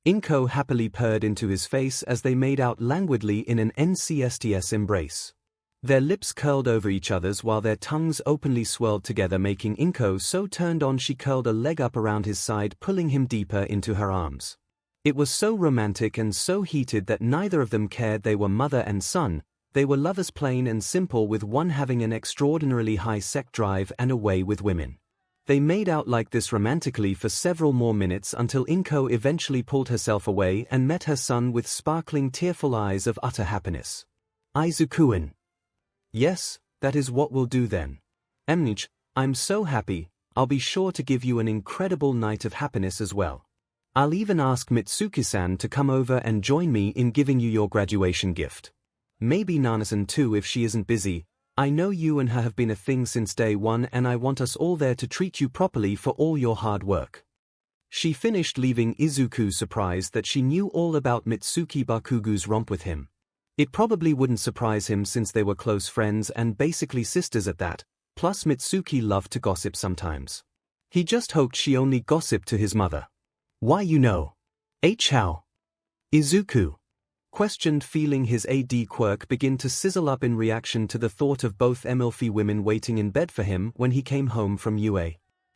Inko happily purred into his face as they made out languidly in an NCSTS embrace. Their lips curled over each other's while their tongues openly swirled together, making Inko so turned on she curled a leg up around his side, pulling him deeper into her arms. It was so romantic and so heated that neither of them cared they were mother and son. They were lovers, plain and simple, with one having an extraordinarily high sex drive and a way with women. They made out like this romantically for several more minutes until Inko eventually pulled herself away and met her son with sparkling, tearful eyes of utter happiness. Izuku-san. Yes, that is what we'll do then. 𝐿𝐼𝐺, I'm so happy. I'll be sure to give you an incredible night of happiness as well. I'll even ask Mitsuki-san to come over and join me in giving you your graduation gift. Maybe Nana-san too if she isn't busy. I know you and her have been a thing since day one, and I want us all there to treat you properly for all your hard work. She finished, leaving Izuku surprised that she knew all about Mitsuki Bakugo's romp with him. It probably wouldn't surprise him since they were close friends and basically sisters at that, plus Mitsuki loved to gossip sometimes. He just hoped she only gossiped to his mother. Why, you know. How? Izuku questioned, feeling his AD quirk begin to sizzle up in reaction to the thought of both MLF women waiting in bed for him when he came home from UA.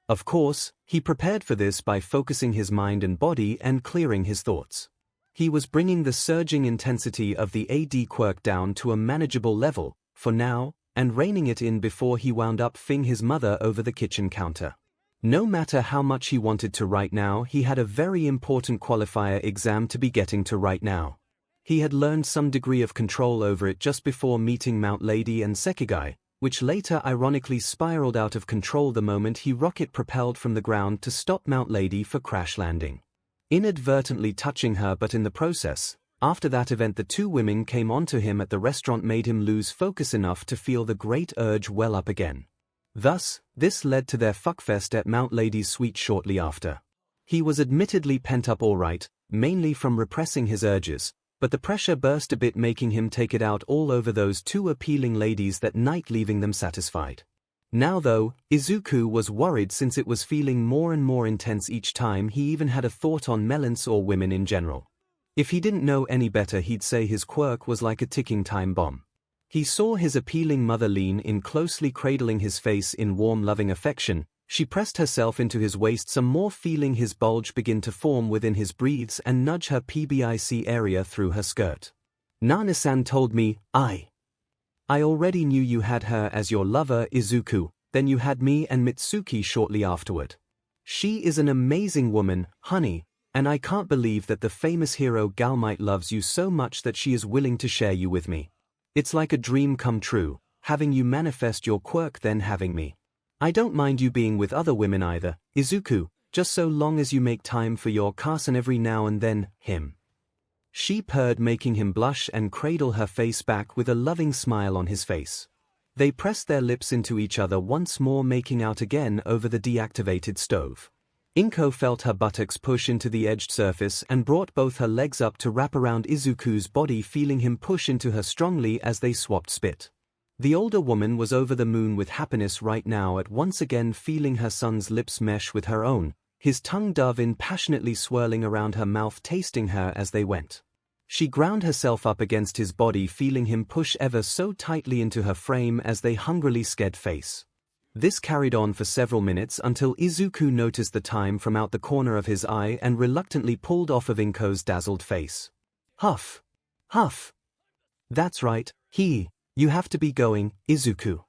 Of course, he prepared for this by focusing his mind and body and clearing his thoughts. He was bringing the surging intensity of the AD quirk down to a manageable level, for now, and reining it in before he wound up fing his mother over the kitchen counter. No matter how much he wanted to right now, he had a very important qualifier exam to be getting to right now. He had learned some degree of control over it just before meeting Mount Lady and Sekigai, which later ironically spiraled out of control the moment he rocket-propelled from the ground to stop Mount Lady for crash landing, inadvertently touching her. But in the process, after that event, the two women came onto him at the restaurant, made him lose focus enough to feel the great urge well up again. Thus, this led to their fuckfest at Mount Lady's suite shortly after. He was admittedly pent up all right, mainly from repressing his urges, but the pressure burst a bit, making him take it out all over those two appealing ladies that night, leaving them satisfied. Now though, Izuku was worried since it was feeling more and more intense each time. He even had a thought on melons or women in general. If he didn't know any better, he'd say his quirk was like a ticking time bomb. He saw his appealing mother lean in, closely cradling his face in warm loving affection. She pressed herself into his waist some more, feeling his bulge begin to form within his breathes and nudge her PBIC area through her skirt. Nana-san told me, I already knew you had her as your lover, Izuku, then you had me and Mitsuki shortly afterward. She is an amazing woman, honey, and I can't believe that the famous hero 𝐿𝐼𝐺 loves you so much that she is willing to share you with me. It's like a dream come true, having you manifest your quirk then having me. I don't mind you being with other women either, Izuku, just so long as you make time for your cousin every now and then, him. She purred, making him blush and cradle her face back with a loving smile on his face. They pressed their lips into each other once more, making out again over the deactivated stove. Inko felt her buttocks push into the edged surface and brought both her legs up to wrap around Izuku's body, feeling him push into her strongly as they swapped spit. The older woman was over the moon with happiness right now at once again feeling her son's lips mesh with her own, his tongue dove in, passionately swirling around her mouth, tasting her as they went. She ground herself up against his body, feeling him push ever so tightly into her frame as they hungrily scared face. This carried on for several minutes until Izuku noticed the time from out the corner of his eye and reluctantly pulled off of Inko's dazzled face. Huff. Huff. That's right, you have to be going, Izuku.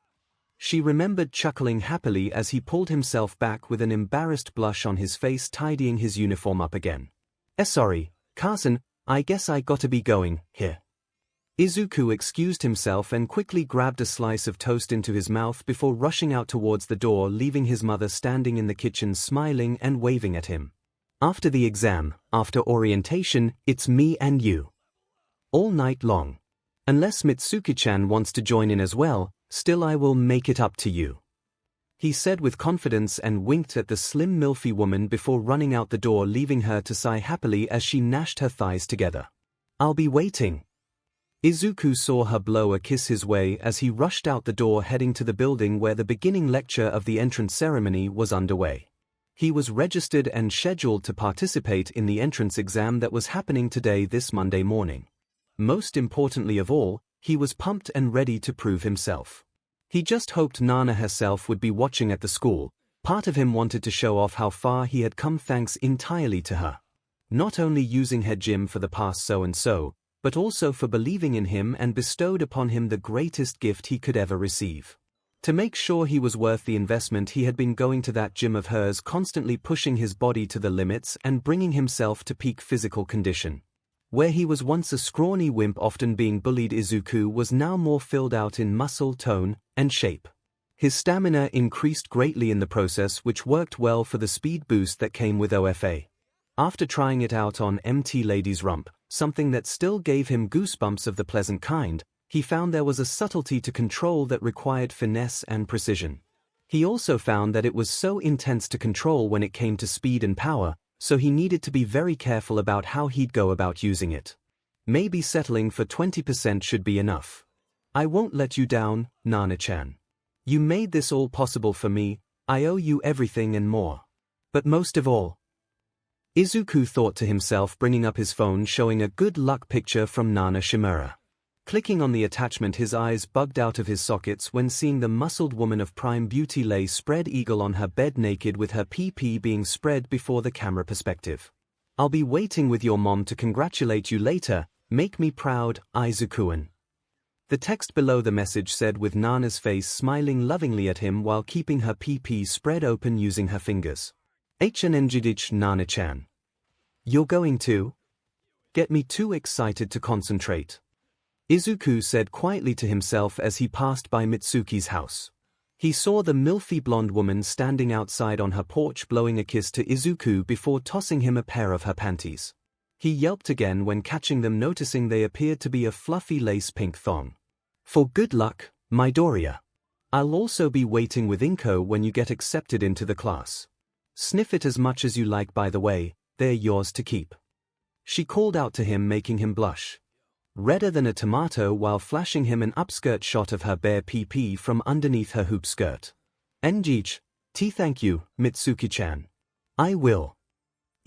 She remembered, chuckling happily as he pulled himself back with an embarrassed blush on his face, tidying his uniform up again. Sorry, Carson, I guess I gotta be going, here. Izuku excused himself and quickly grabbed a slice of toast into his mouth before rushing out towards the door, leaving his mother standing in the kitchen smiling and waving at him. After the exam, after orientation, it's me and you. All night long. Unless Mitsuki-chan wants to join in as well, still I will make it up to you, he said with confidence and winked at the slim milfy woman before running out the door, leaving her to sigh happily as she gnashed her thighs together. I'll be waiting. Izuku saw her blow a kiss his way as he rushed out the door, heading to the building where the beginning lecture of the entrance ceremony was underway. He was registered and scheduled to participate in the entrance exam that was happening today, this Monday morning. Most importantly of all, he was pumped and ready to prove himself. He just hoped Nana herself would be watching at the school. Part of him wanted to show off how far he had come thanks entirely to her. Not only using her gym for the past so-and-so, but also for believing in him and bestowed upon him the greatest gift he could ever receive. To make sure he was worth the investment, he had been going to that gym of hers, constantly pushing his body to the limits and bringing himself to peak physical condition. Where he was once a scrawny wimp often being bullied, Izuku was now more filled out in muscle, tone, and shape. His stamina increased greatly in the process, which worked well for the speed boost that came with OFA. After trying it out on MT Lady's rump, something that still gave him goosebumps of the pleasant kind, he found there was a subtlety to control that required finesse and precision. He also found that it was so intense to control when it came to speed and power, so he needed to be very careful about how he'd go about using it. Maybe settling for 20% should be enough. I won't let you down, Nana-chan. You made this all possible for me, I owe you everything and more. But most of all, Izuku thought to himself, bringing up his phone showing a good luck picture from Nana Shimura. Clicking on the attachment, his eyes bugged out of his sockets when seeing the muscled woman of prime beauty lay spread eagle on her bed, naked with her PP being spread before the camera perspective. I'll be waiting with your mom to congratulate you later, make me proud, Izuku-an. The text below the message said, with Nana's face smiling lovingly at him while keeping her PP spread open using her fingers. HNNGDH Nana-chan. You're going to get me too excited to concentrate, Izuku said quietly to himself as he passed by Mitsuki's house. He saw the milfy blonde woman standing outside on her porch blowing a kiss to Izuku before tossing him a pair of her panties. He yelped again when catching them, noticing they appeared to be a fluffy lace pink thong. For good luck, Midoriya. I'll also be waiting with Inko when you get accepted into the class. Sniff it as much as you like, by the way, they're yours to keep. She called out to him, making him blush redder than a tomato while flashing him an upskirt shot of her bare PP from underneath her hoop skirt. NGH, thank you, Mitsuki-chan. I will.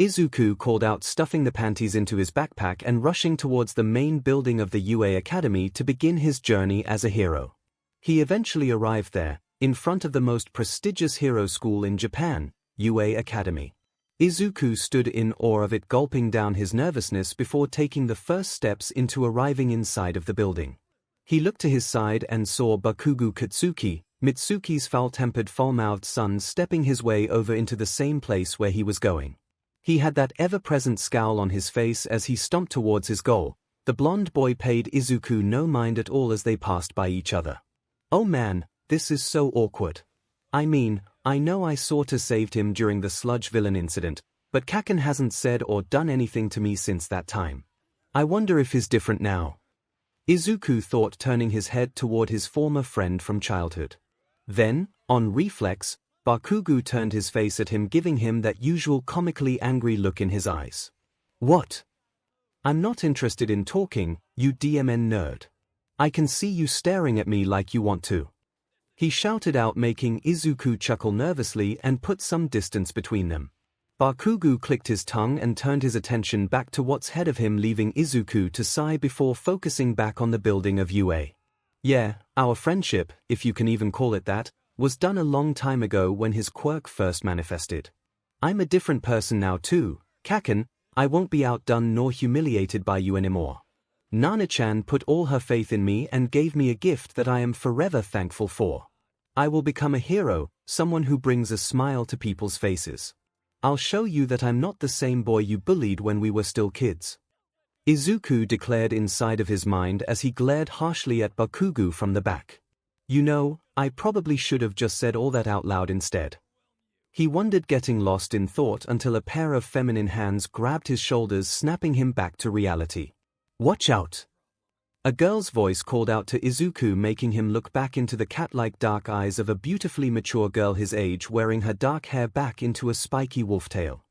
Izuku called out, stuffing the panties into his backpack and rushing towards the main building of the UA Academy to begin his journey as a hero. He eventually arrived there, in front of the most prestigious hero school in Japan, UA Academy. Izuku stood in awe of it, gulping down his nervousness before taking the first steps into arriving inside of the building. He looked to his side and saw Bakugo Katsuki, Mitsuki's foul-tempered, foul-mouthed son, stepping his way over into the same place where he was going. He had that ever-present scowl on his face as he stomped towards his goal. The blonde boy paid Izuku no mind at all as they passed by each other. Oh man, this is so awkward. I mean, I know I sorta saved him during the sludge villain incident, but Kaken hasn't said or done anything to me since that time. I wonder if he's different now. Izuku thought, turning his head toward his former friend from childhood. Then, on reflex, Bakugo turned his face at him, giving him that usual comically angry look in his eyes. What? I'm not interested in talking, you DMN nerd. I can see you staring at me like you want to. He shouted out, making Izuku chuckle nervously and put some distance between them. Bakugo clicked his tongue and turned his attention back to what's ahead of him, leaving Izuku to sigh before focusing back on the building of UA. Yeah, our friendship, if you can even call it that, was done a long time ago when his quirk first manifested. I'm a different person now too, Kaken. I won't be outdone nor humiliated by you anymore. Nana-chan put all her faith in me and gave me a gift that I am forever thankful for. I will become a hero, someone who brings a smile to people's faces. I'll show you that I'm not the same boy you bullied when we were still kids. Izuku declared inside of his mind as he glared harshly at Bakugo from the back. You know, I probably should have just said all that out loud instead. He wondered, getting lost in thought until a pair of feminine hands grabbed his shoulders, snapping him back to reality. Watch out! A girl's voice called out to Izuku, making him look back into the cat-like dark eyes of a beautifully mature girl his age, wearing her dark hair back into a spiky wolf tail.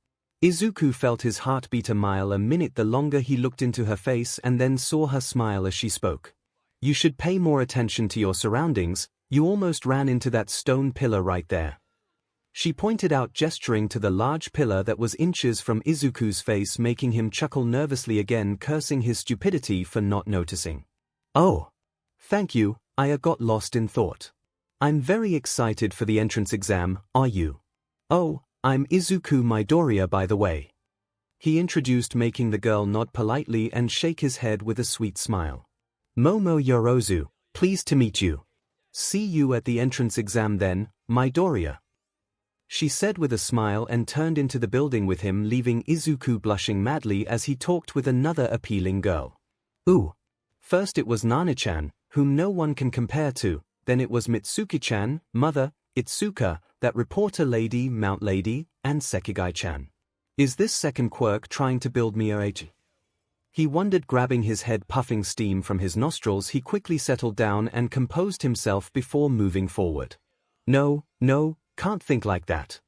Izuku felt his heart beat a mile a minute the longer he looked into her face, and then saw her smile as she spoke. You should pay more attention to your surroundings. You almost ran into that stone pillar right there. She pointed out, gesturing to the large pillar that was inches from Izuku's face, making him chuckle nervously again, cursing his stupidity for not noticing. Oh. Thank you, I got lost in thought. I'm very excited for the entrance exam, are you? Oh, I'm Izuku Midoriya, by the way. He introduced, making the girl nod politely and shake his head with a sweet smile. Momo Yorozu, pleased to meet you. See you at the entrance exam then, Midoriya. She said with a smile and turned into the building with him, leaving Izuku blushing madly as he talked with another appealing girl. Ooh. First it was Nana-chan, whom no one can compare to, then it was Mitsuki-chan, mother, Itsuka, that reporter lady, Mount Lady, and Sekigai-chan. Is this second quirk trying to build me a? He wondered, grabbing his head, puffing steam from his nostrils. He quickly settled down and composed himself before moving forward. No, can't think like that.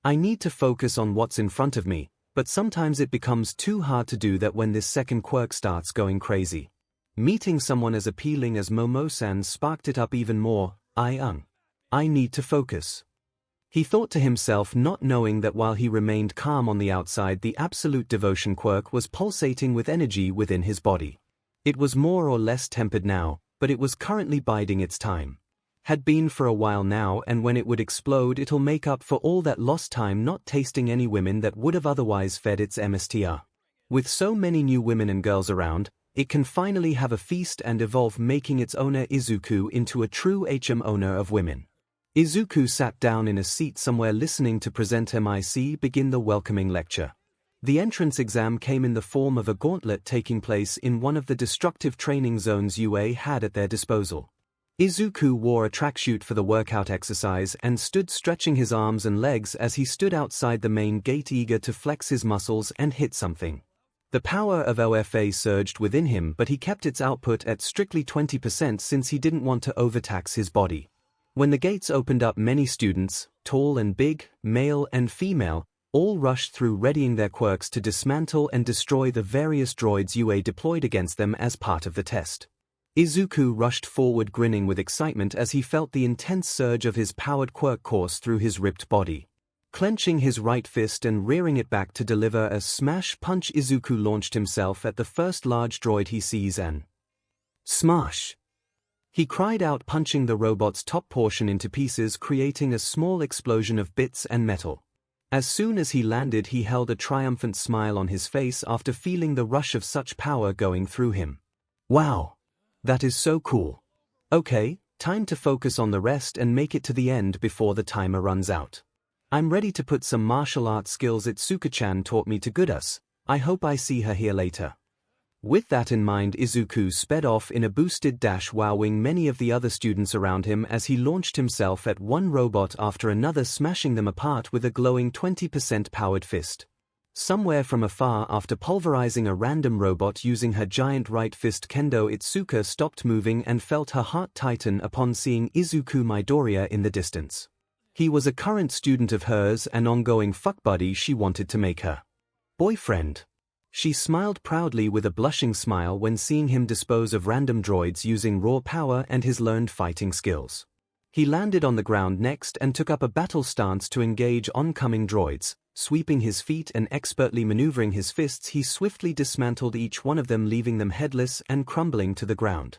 I need to focus on what's in front of me, but sometimes it becomes too hard to do that when this second quirk starts going crazy. Meeting someone as appealing as Momo-san sparked it up even more. I need to focus. He thought to himself, not knowing that while he remained calm on the outside, the absolute devotion quirk was pulsating with energy within his body. It was more or less tempered now, but it was currently biding its time. Had been for a while now, and when it would explode, it'll make up for all that lost time not tasting any women that would have otherwise fed its MSTR. With so many new women and girls around, it can finally have a feast and evolve, making its owner Izuku into a true owner of women. Izuku sat down in a seat somewhere, listening to presenter MIC begin the welcoming lecture. The entrance exam came in the form of a gauntlet taking place in one of the destructive training zones UA had at their disposal. Izuku wore a tracksuit for the workout exercise and stood stretching his arms and legs as he stood outside the main gate, eager to flex his muscles and hit something. The power of OFA surged within him, but he kept its output at strictly 20% since he didn't want to overtax his body. When the gates opened up, many students, tall and big, male and female, all rushed through, readying their quirks to dismantle and destroy the various droids UA deployed against them as part of the test. Izuku rushed forward, grinning with excitement as he felt the intense surge of his powered quirk course through his ripped body. Clenching his right fist and rearing it back to deliver a smash punch, Izuku launched himself at the first large droid he sees and smash! He cried out, punching the robot's top portion into pieces, creating a small explosion of bits and metal. As soon as he landed, he held a triumphant smile on his face after feeling the rush of such power going through him. Wow! That is so cool. Okay, time to focus on the rest and make it to the end before the timer runs out. I'm ready to put some martial arts skills Itsuka-chan taught me to good us. I hope I see her here later. With that in mind, Izuku sped off in a boosted dash, wowing many of the other students around him as he launched himself at one robot after another, smashing them apart with a glowing 20% powered fist. Somewhere from afar, after pulverizing a random robot using her giant right fist kendo, Itsuka stopped moving and felt her heart tighten upon seeing Izuku Midoriya in the distance. He was a current student of hers, an ongoing fuck buddy she wanted to make her boyfriend. She smiled proudly with a blushing smile when seeing him dispose of random droids using raw power and his learned fighting skills. He landed on the ground next and took up a battle stance to engage oncoming droids. Sweeping his feet and expertly maneuvering his fists, he swiftly dismantled each one of them, leaving them headless and crumbling to the ground.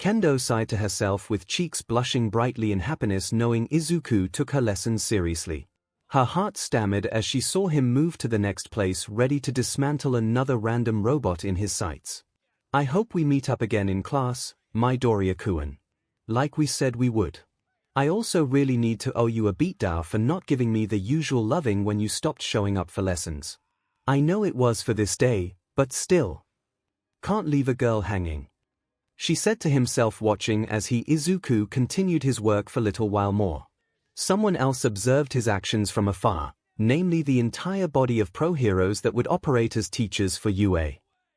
Kendo sighed to herself, with cheeks blushing brightly in happiness, knowing Izuku took her lessons seriously. Her heart stammered as she saw him move to the next place, ready to dismantle another random robot in his sights. I hope we meet up again in class, Midoriya-kun. Like we said we would. I also really need to owe you a beatdown for not giving me the usual loving when you stopped showing up for lessons. I know it was for this day, but still. Can't leave a girl hanging. She said to himself, watching as Izuku continued his work for a little while more. Someone else observed his actions from afar, namely the entire body of pro-heroes that would operate as teachers for UA.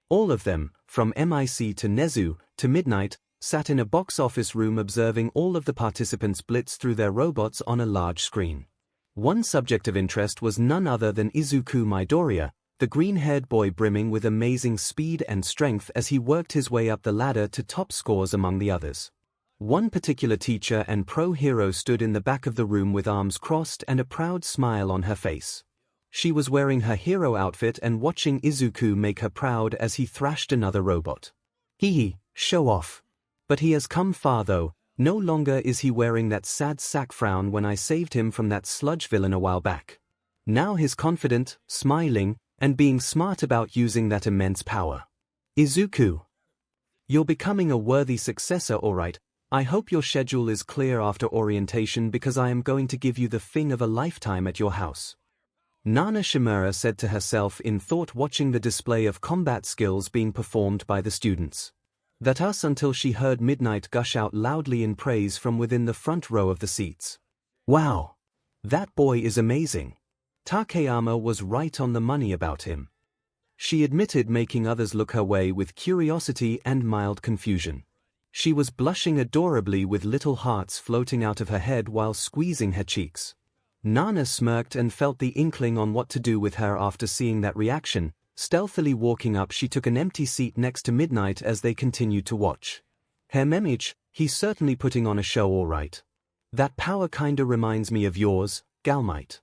All of them, from MIC to Nezu to Midnight, sat in a box office room observing all of the participants blitz through their robots on a large screen. One subject of interest was none other than Izuku Midoriya, the green-haired boy brimming with amazing speed and strength as he worked his way up the ladder to top scores among the others. One particular teacher and pro-hero stood in the back of the room with arms crossed and a proud smile on her face. She was wearing her hero outfit and watching Izuku make her proud as he thrashed another robot. Hehe, show off. But he has come far though, no longer is he wearing that sad sack frown when I saved him from that sludge villain a while back. Now he's confident, smiling, and being smart about using that immense power. Izuku, you're becoming a worthy successor, alright. I hope your schedule is clear after orientation because I am going to give you the thing of a lifetime at your house. Nana Shimura said to herself in thought, watching the display of combat skills being performed by the students. That us until she heard Midnight gush out loudly in praise from within the front row of the seats. Wow! That boy is amazing. Takeyama was right on the money about him. She admitted, making others look her way with curiosity and mild confusion. She was blushing adorably with little hearts floating out of her head while squeezing her cheeks. Nana smirked and felt the inkling on what to do with her after seeing that reaction. Stealthily walking up, she took an empty seat next to Midnight as they continued to watch. 𝐒𝐻𝐸𝐽, he's certainly putting on a show all right. That power kinda reminds me of yours, 𝐒𝐽𝐽.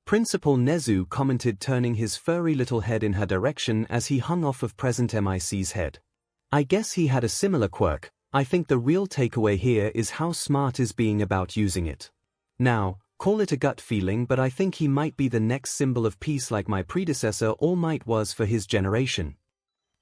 Principal Nezu commented, turning his furry little head in her direction as he hung off of present MIC's head. I guess he had a similar quirk. I think the real takeaway here is how smart is being about using it. Now, call it a gut feeling, but I think he might be the next symbol of peace like my predecessor All Might was for his generation.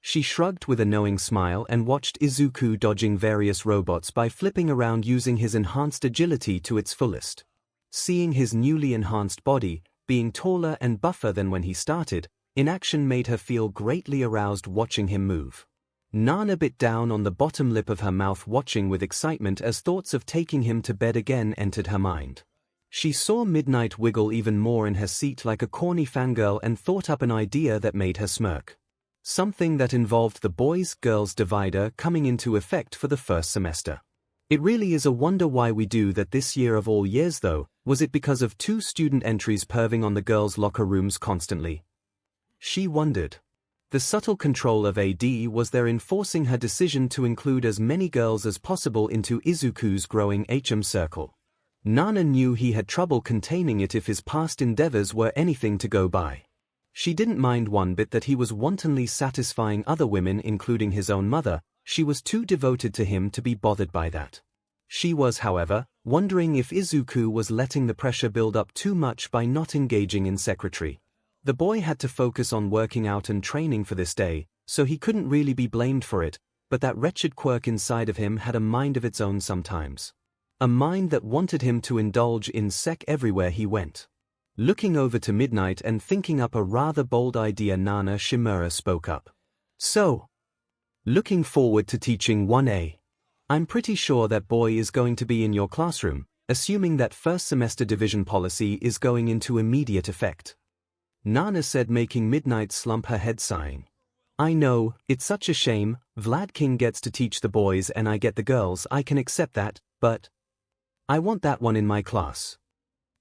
She shrugged with a knowing smile and watched Izuku dodging various robots by flipping around using his enhanced agility to its fullest. Seeing his newly enhanced body, being taller and buffer than when he started, in action made her feel greatly aroused watching him move. Nana bit down on the bottom lip of her mouth, watching with excitement as thoughts of taking him to bed again entered her mind. She saw Midnight wiggle even more in her seat like a corny fangirl and thought up an idea that made her smirk. Something that involved the boys-girls divider coming into effect for the first semester. It really is a wonder why we do that this year of all years though. Was it because of 2 student entries perving on the girls' locker rooms constantly? She wondered. The subtle control of AD was there enforcing her decision to include as many girls as possible into Izuku's growing HM circle. Nana knew he had trouble containing it if his past endeavors were anything to go by. She didn't mind one bit that he was wantonly satisfying other women, including his own mother. She was too devoted to him to be bothered by that. She was, however, wondering if Izuku was letting the pressure build up too much by not engaging in secretary. The boy had to focus on working out and training for this day, so he couldn't really be blamed for it, but that wretched quirk inside of him had a mind of its own sometimes. A mind that wanted him to indulge in sec everywhere he went. Looking over to Midnight and thinking up a rather bold idea, Nana Shimura spoke up. So, looking forward to teaching 1A. I'm pretty sure that boy is going to be in your classroom, assuming that first semester division policy is going into immediate effect. Nana said, making Midnight slump her head, sighing. I know, it's such a shame. Vlad King gets to teach the boys and I get the girls. I can accept that, but I want that one in my class.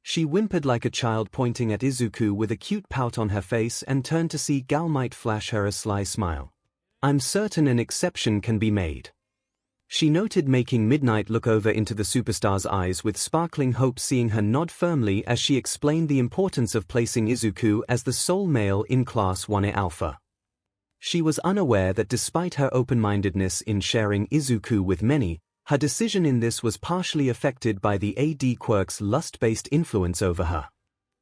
She whimpered like a child, pointing at Izuku with a cute pout on her face, and turned to see 𝐒𝐽𝐽 flash her a sly smile. I'm certain an exception can be made. She noted, making Midnight look over into the superstar's eyes with sparkling hope, seeing her nod firmly as she explained the importance of placing Izuku as the sole male in Class 1A Alpha. She was unaware that despite her open-mindedness in sharing Izuku with many, her decision in this was partially affected by the AD quirk's lust-based influence over her.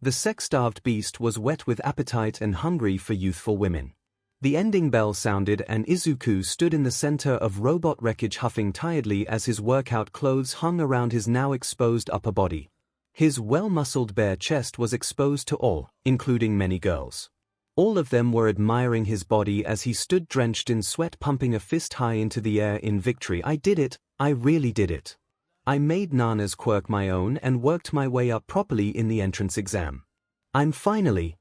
The sex-starved beast was wet with appetite and hungry for youthful women. The ending bell sounded and Izuku stood in the center of robot wreckage, huffing tiredly as his workout clothes hung around his now exposed upper body. His well-muscled bare chest was exposed to all, including many girls. All of them were admiring his body as he stood drenched in sweat, pumping a fist high into the air in victory. I did it, I really did it. I made Nana's quirk my own and worked my way up properly in the entrance exam. I'm finally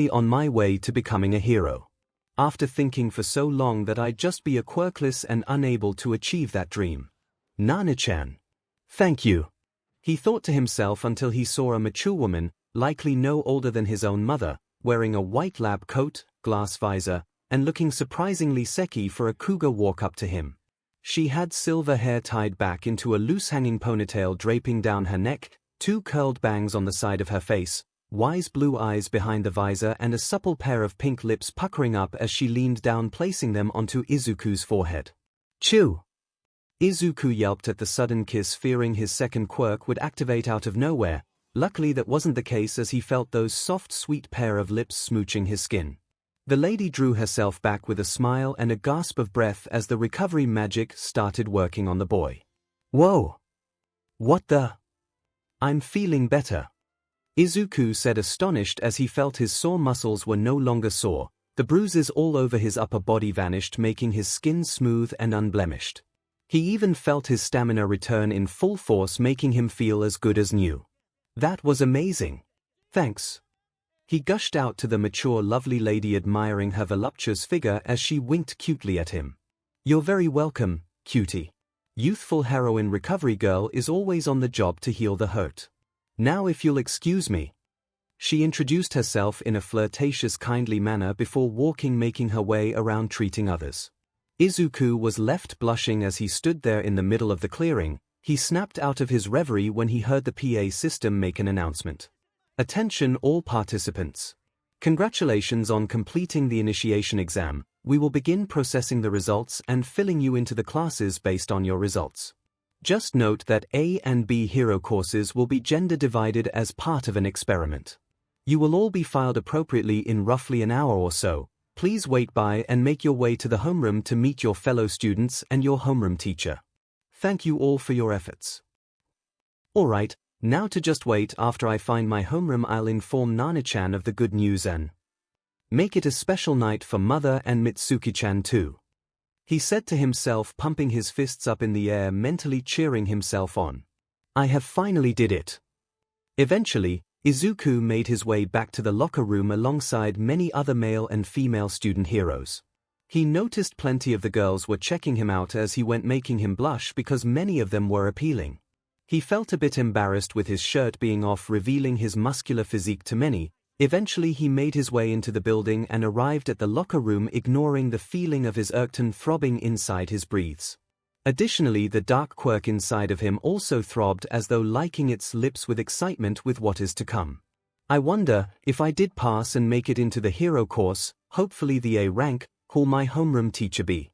on my way to becoming a hero. After thinking for so long that I'd just be a quirkless and unable to achieve that dream. Nana-chan. Thank you. He thought to himself until he saw a mature woman, likely no older than his own mother, wearing a white lab coat, glass visor, and looking surprisingly sexy for a cougar, walk up to him. She had silver hair tied back into a loose-hanging ponytail draping down her neck, 2 curled bangs on the side of her face, wise blue eyes behind the visor, and a supple pair of pink lips puckering up as she leaned down, placing them onto Izuku's forehead. Chew! Izuku yelped at the sudden kiss, fearing his second quirk would activate out of nowhere. Luckily that wasn't the case, as he felt those soft, sweet pair of lips smooching his skin. The lady drew herself back with a smile and a gasp of breath as the recovery magic started working on the boy. Whoa! What the? I'm feeling better. Izuku said, astonished, as he felt his sore muscles were no longer sore. The bruises all over his upper body vanished, making his skin smooth and unblemished. He even felt his stamina return in full force, making him feel as good as new. That was amazing. Thanks. He gushed out to the mature, lovely lady, admiring her voluptuous figure as she winked cutely at him. You're very welcome, cutie. Youthful heroine recovery girl is always on the job to heal the hurt. Now if you'll excuse me. She introduced herself in a flirtatious, kindly manner before making her way around, treating others. Izuku was left blushing as he stood there in the middle of the clearing. He snapped out of his reverie when he heard the PA system make an announcement. Attention all participants. Congratulations on completing the initiation exam. We will begin processing the results and filling you into the classes based on your results. Just note that A and B hero courses will be gender divided as part of an experiment. You will all be filed appropriately in roughly an hour or so. Please wait by and make your way to the homeroom to meet your fellow students and your homeroom teacher. Thank you all for your efforts. Alright, now to just wait. After I find my homeroom, I'll inform Nana-chan of the good news and make it a special night for Mother and Mitsuki-chan too. He said to himself, pumping his fists up in the air, mentally cheering himself on. I have finally did it. Eventually, Izuku made his way back to the locker room alongside many other male and female student heroes. He noticed plenty of the girls were checking him out as he went, making him blush because many of them were appealing. He felt a bit embarrassed with his shirt being off, revealing his muscular physique to many. Eventually he made his way into the building and arrived at the locker room, ignoring the feeling of his erection throbbing inside his breathes. Additionally, the dark quirk inside of him also throbbed, as though licking its lips with excitement with what is to come. I wonder if I did pass and make it into the hero course, hopefully the A rank, will my homeroom teacher be?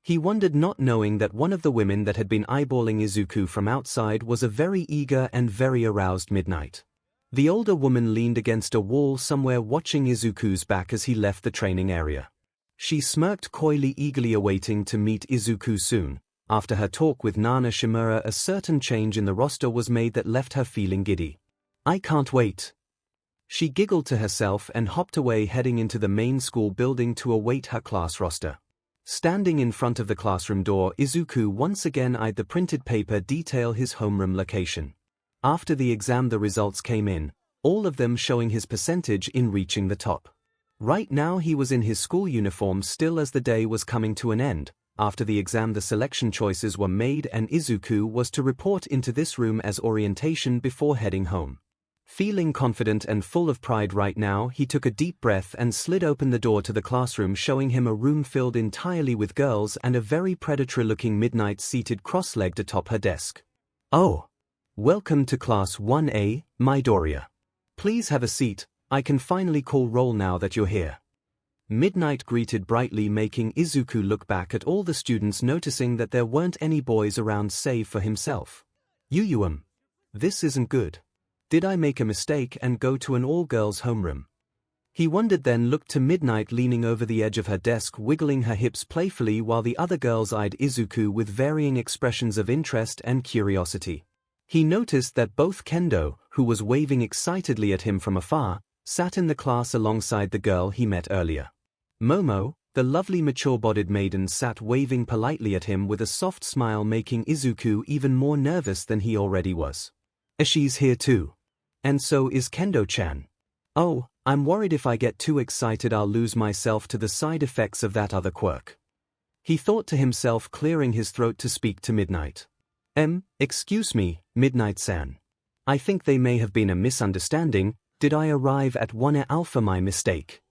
He wondered, not knowing that one of the women that had been eyeballing Izuku from outside was a very eager and very aroused Midnight. The older woman leaned against a wall somewhere, watching Izuku's back as he left the training area. She smirked coyly, eagerly awaiting to meet Izuku soon. After her talk with Nana Shimura, a certain change in the roster was made that left her feeling giddy. I can't wait. She giggled to herself and hopped away, heading into the main school building to await her class roster. Standing in front of the classroom door, Izuku once again eyed the printed paper detail his homeroom location. After the exam, the results came in, all of them showing his percentage in reaching the top. Right now he was in his school uniform still, as the day was coming to an end. After the exam, the selection choices were made and Izuku was to report into this room as orientation before heading home. Feeling confident and full of pride right now, he took a deep breath and slid open the door to the classroom, showing him a room filled entirely with girls and a very predatory-looking Midnight seated cross-legged atop her desk. Oh! Welcome to Class 1A, Midoriya. Please have a seat. I can finally call roll now that you're here. Midnight greeted brightly, making Izuku look back at all the students, noticing that there weren't any boys around save for himself. This isn't good. Did I make a mistake and go to an all-girls homeroom? He wondered, then looked to Midnight leaning over the edge of her desk, wiggling her hips playfully, while the other girls eyed Izuku with varying expressions of interest and curiosity. He noticed that both Kendo, who was waving excitedly at him from afar, sat in the class alongside the girl he met earlier. Momo, the lovely mature-bodied maiden, sat waving politely at him with a soft smile, making Izuku even more nervous than he already was. She's here too. And so is Kendo-chan. Oh, I'm worried if I get too excited I'll lose myself to the side effects of that other quirk. He thought to himself, clearing his throat to speak to Midnight. Excuse me, Midnight-san. I think they may have been a misunderstanding. Did I arrive at 1 Alpha my mistake?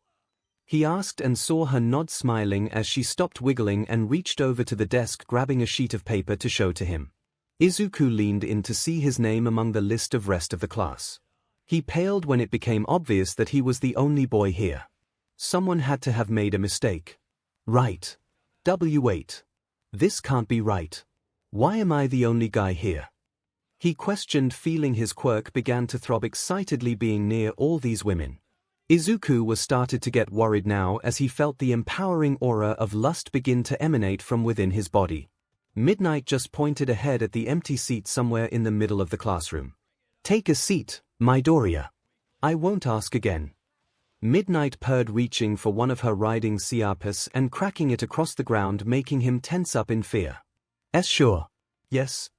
He asked and saw her nod, smiling as she stopped wiggling and reached over to the desk, grabbing a sheet of paper to show to him. Izuku leaned in to see his name among the list of rest of the class. He paled when it became obvious that he was the only boy here. Someone had to have made a mistake. Right. Wait. This can't be right. Why am I the only guy here? He questioned, feeling his quirk began to throb excitedly being near all these women. Izuku was started to get worried now as he felt the empowering aura of lust begin to emanate from within his body. Midnight just pointed ahead at the empty seat somewhere in the middle of the classroom. Take a seat, Midoriya. I won't ask again. Midnight purred, reaching for one of her riding Siapis and cracking it across the ground, making him tense up in fear. Sure. Yes.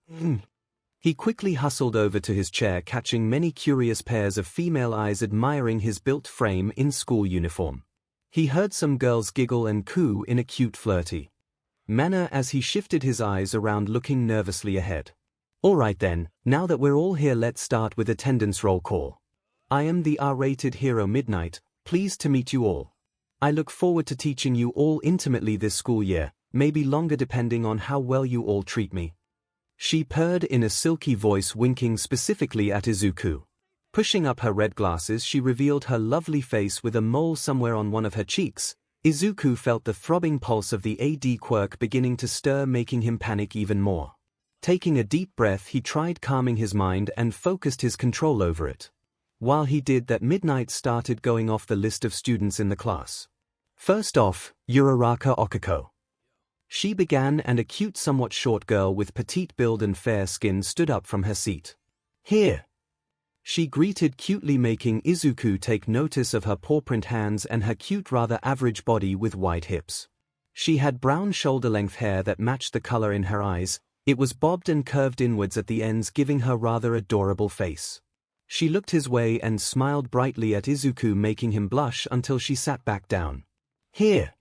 He quickly hustled over to his chair, catching many curious pairs of female eyes admiring his built frame in school uniform. He heard some girls giggle and coo in a cute, flirty manner as he shifted his eyes around, looking nervously ahead. Alright then, now that we're all here, let's start with attendance roll call. I am the R-rated hero Midnight, pleased to meet you all. I look forward to teaching you all intimately this school year, maybe longer depending on how well you all treat me. She purred in a silky voice, winking specifically at Izuku. Pushing up her red glasses, she revealed her lovely face with a mole somewhere on one of her cheeks. Izuku felt the throbbing pulse of the AD quirk beginning to stir, making him panic even more. Taking a deep breath, he tried calming his mind and focused his control over it. While he did that, Midnight started going off the list of students in the class. First off, Uraraka Okiko. She began, and a cute, somewhat short girl with petite build and fair skin stood up from her seat. Here. She greeted cutely, making Izuku take notice of her paw-print hands and her cute, rather average body with wide hips. She had brown shoulder-length hair that matched the color in her eyes. It was bobbed and curved inwards at the ends, giving her rather adorable face. She looked his way and smiled brightly at Izuku, making him blush until she sat back down. Here.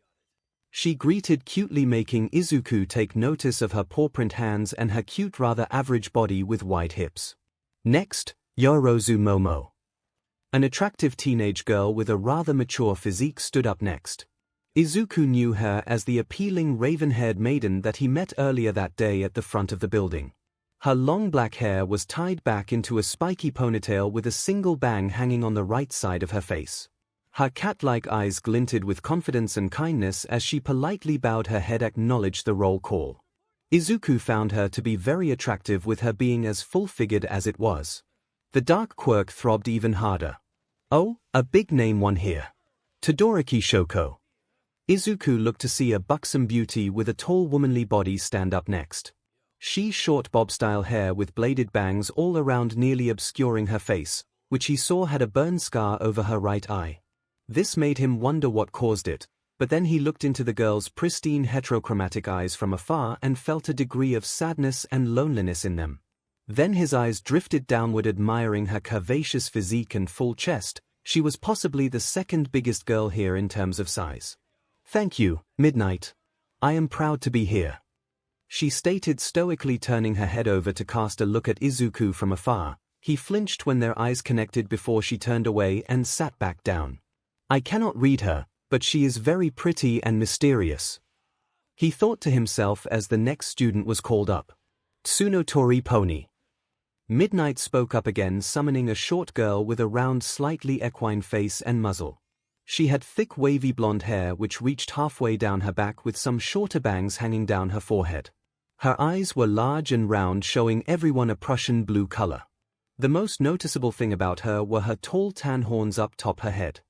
She greeted cutely, making Izuku take notice of her paw-print hands and her cute, rather average body with wide hips. Next, Yorozu Momo. An attractive teenage girl with a rather mature physique stood up next. Izuku knew her as the appealing raven-haired maiden that he met earlier that day at the front of the building. Her long black hair was tied back into a spiky ponytail with a single bang hanging on the right side of her face. Her cat-like eyes glinted with confidence and kindness as she politely bowed her head, acknowledged the roll call. Izuku found her to be very attractive, with her being as full-figured as it was. The dark quirk throbbed even harder. Oh, a big-name one here. Todoroki Shoko. Izuku looked to see a buxom beauty with a tall womanly body stand up next. She short bob-style hair with bladed bangs all around, nearly obscuring her face, which he saw had a burn scar over her right eye. This made him wonder what caused it, but then he looked into the girl's pristine heterochromatic eyes from afar and felt a degree of sadness and loneliness in them. Then his eyes drifted downward, admiring her curvaceous physique and full chest. She was possibly the second biggest girl here in terms of size. Thank you, Midnight. I am proud to be here, she stated stoically, turning her head over to cast a look at Izuku from afar. He flinched when their eyes connected before she turned away and sat back down. I cannot read her, but she is very pretty and mysterious, he thought to himself as the next student was called up. Tsunotori Pony. Midnight spoke up again, summoning a short girl with a round, slightly equine face and muzzle. She had thick wavy blonde hair which reached halfway down her back, with some shorter bangs hanging down her forehead. Her eyes were large and round, showing everyone a Prussian blue color. The most noticeable thing about her were her tall tan horns up top her head.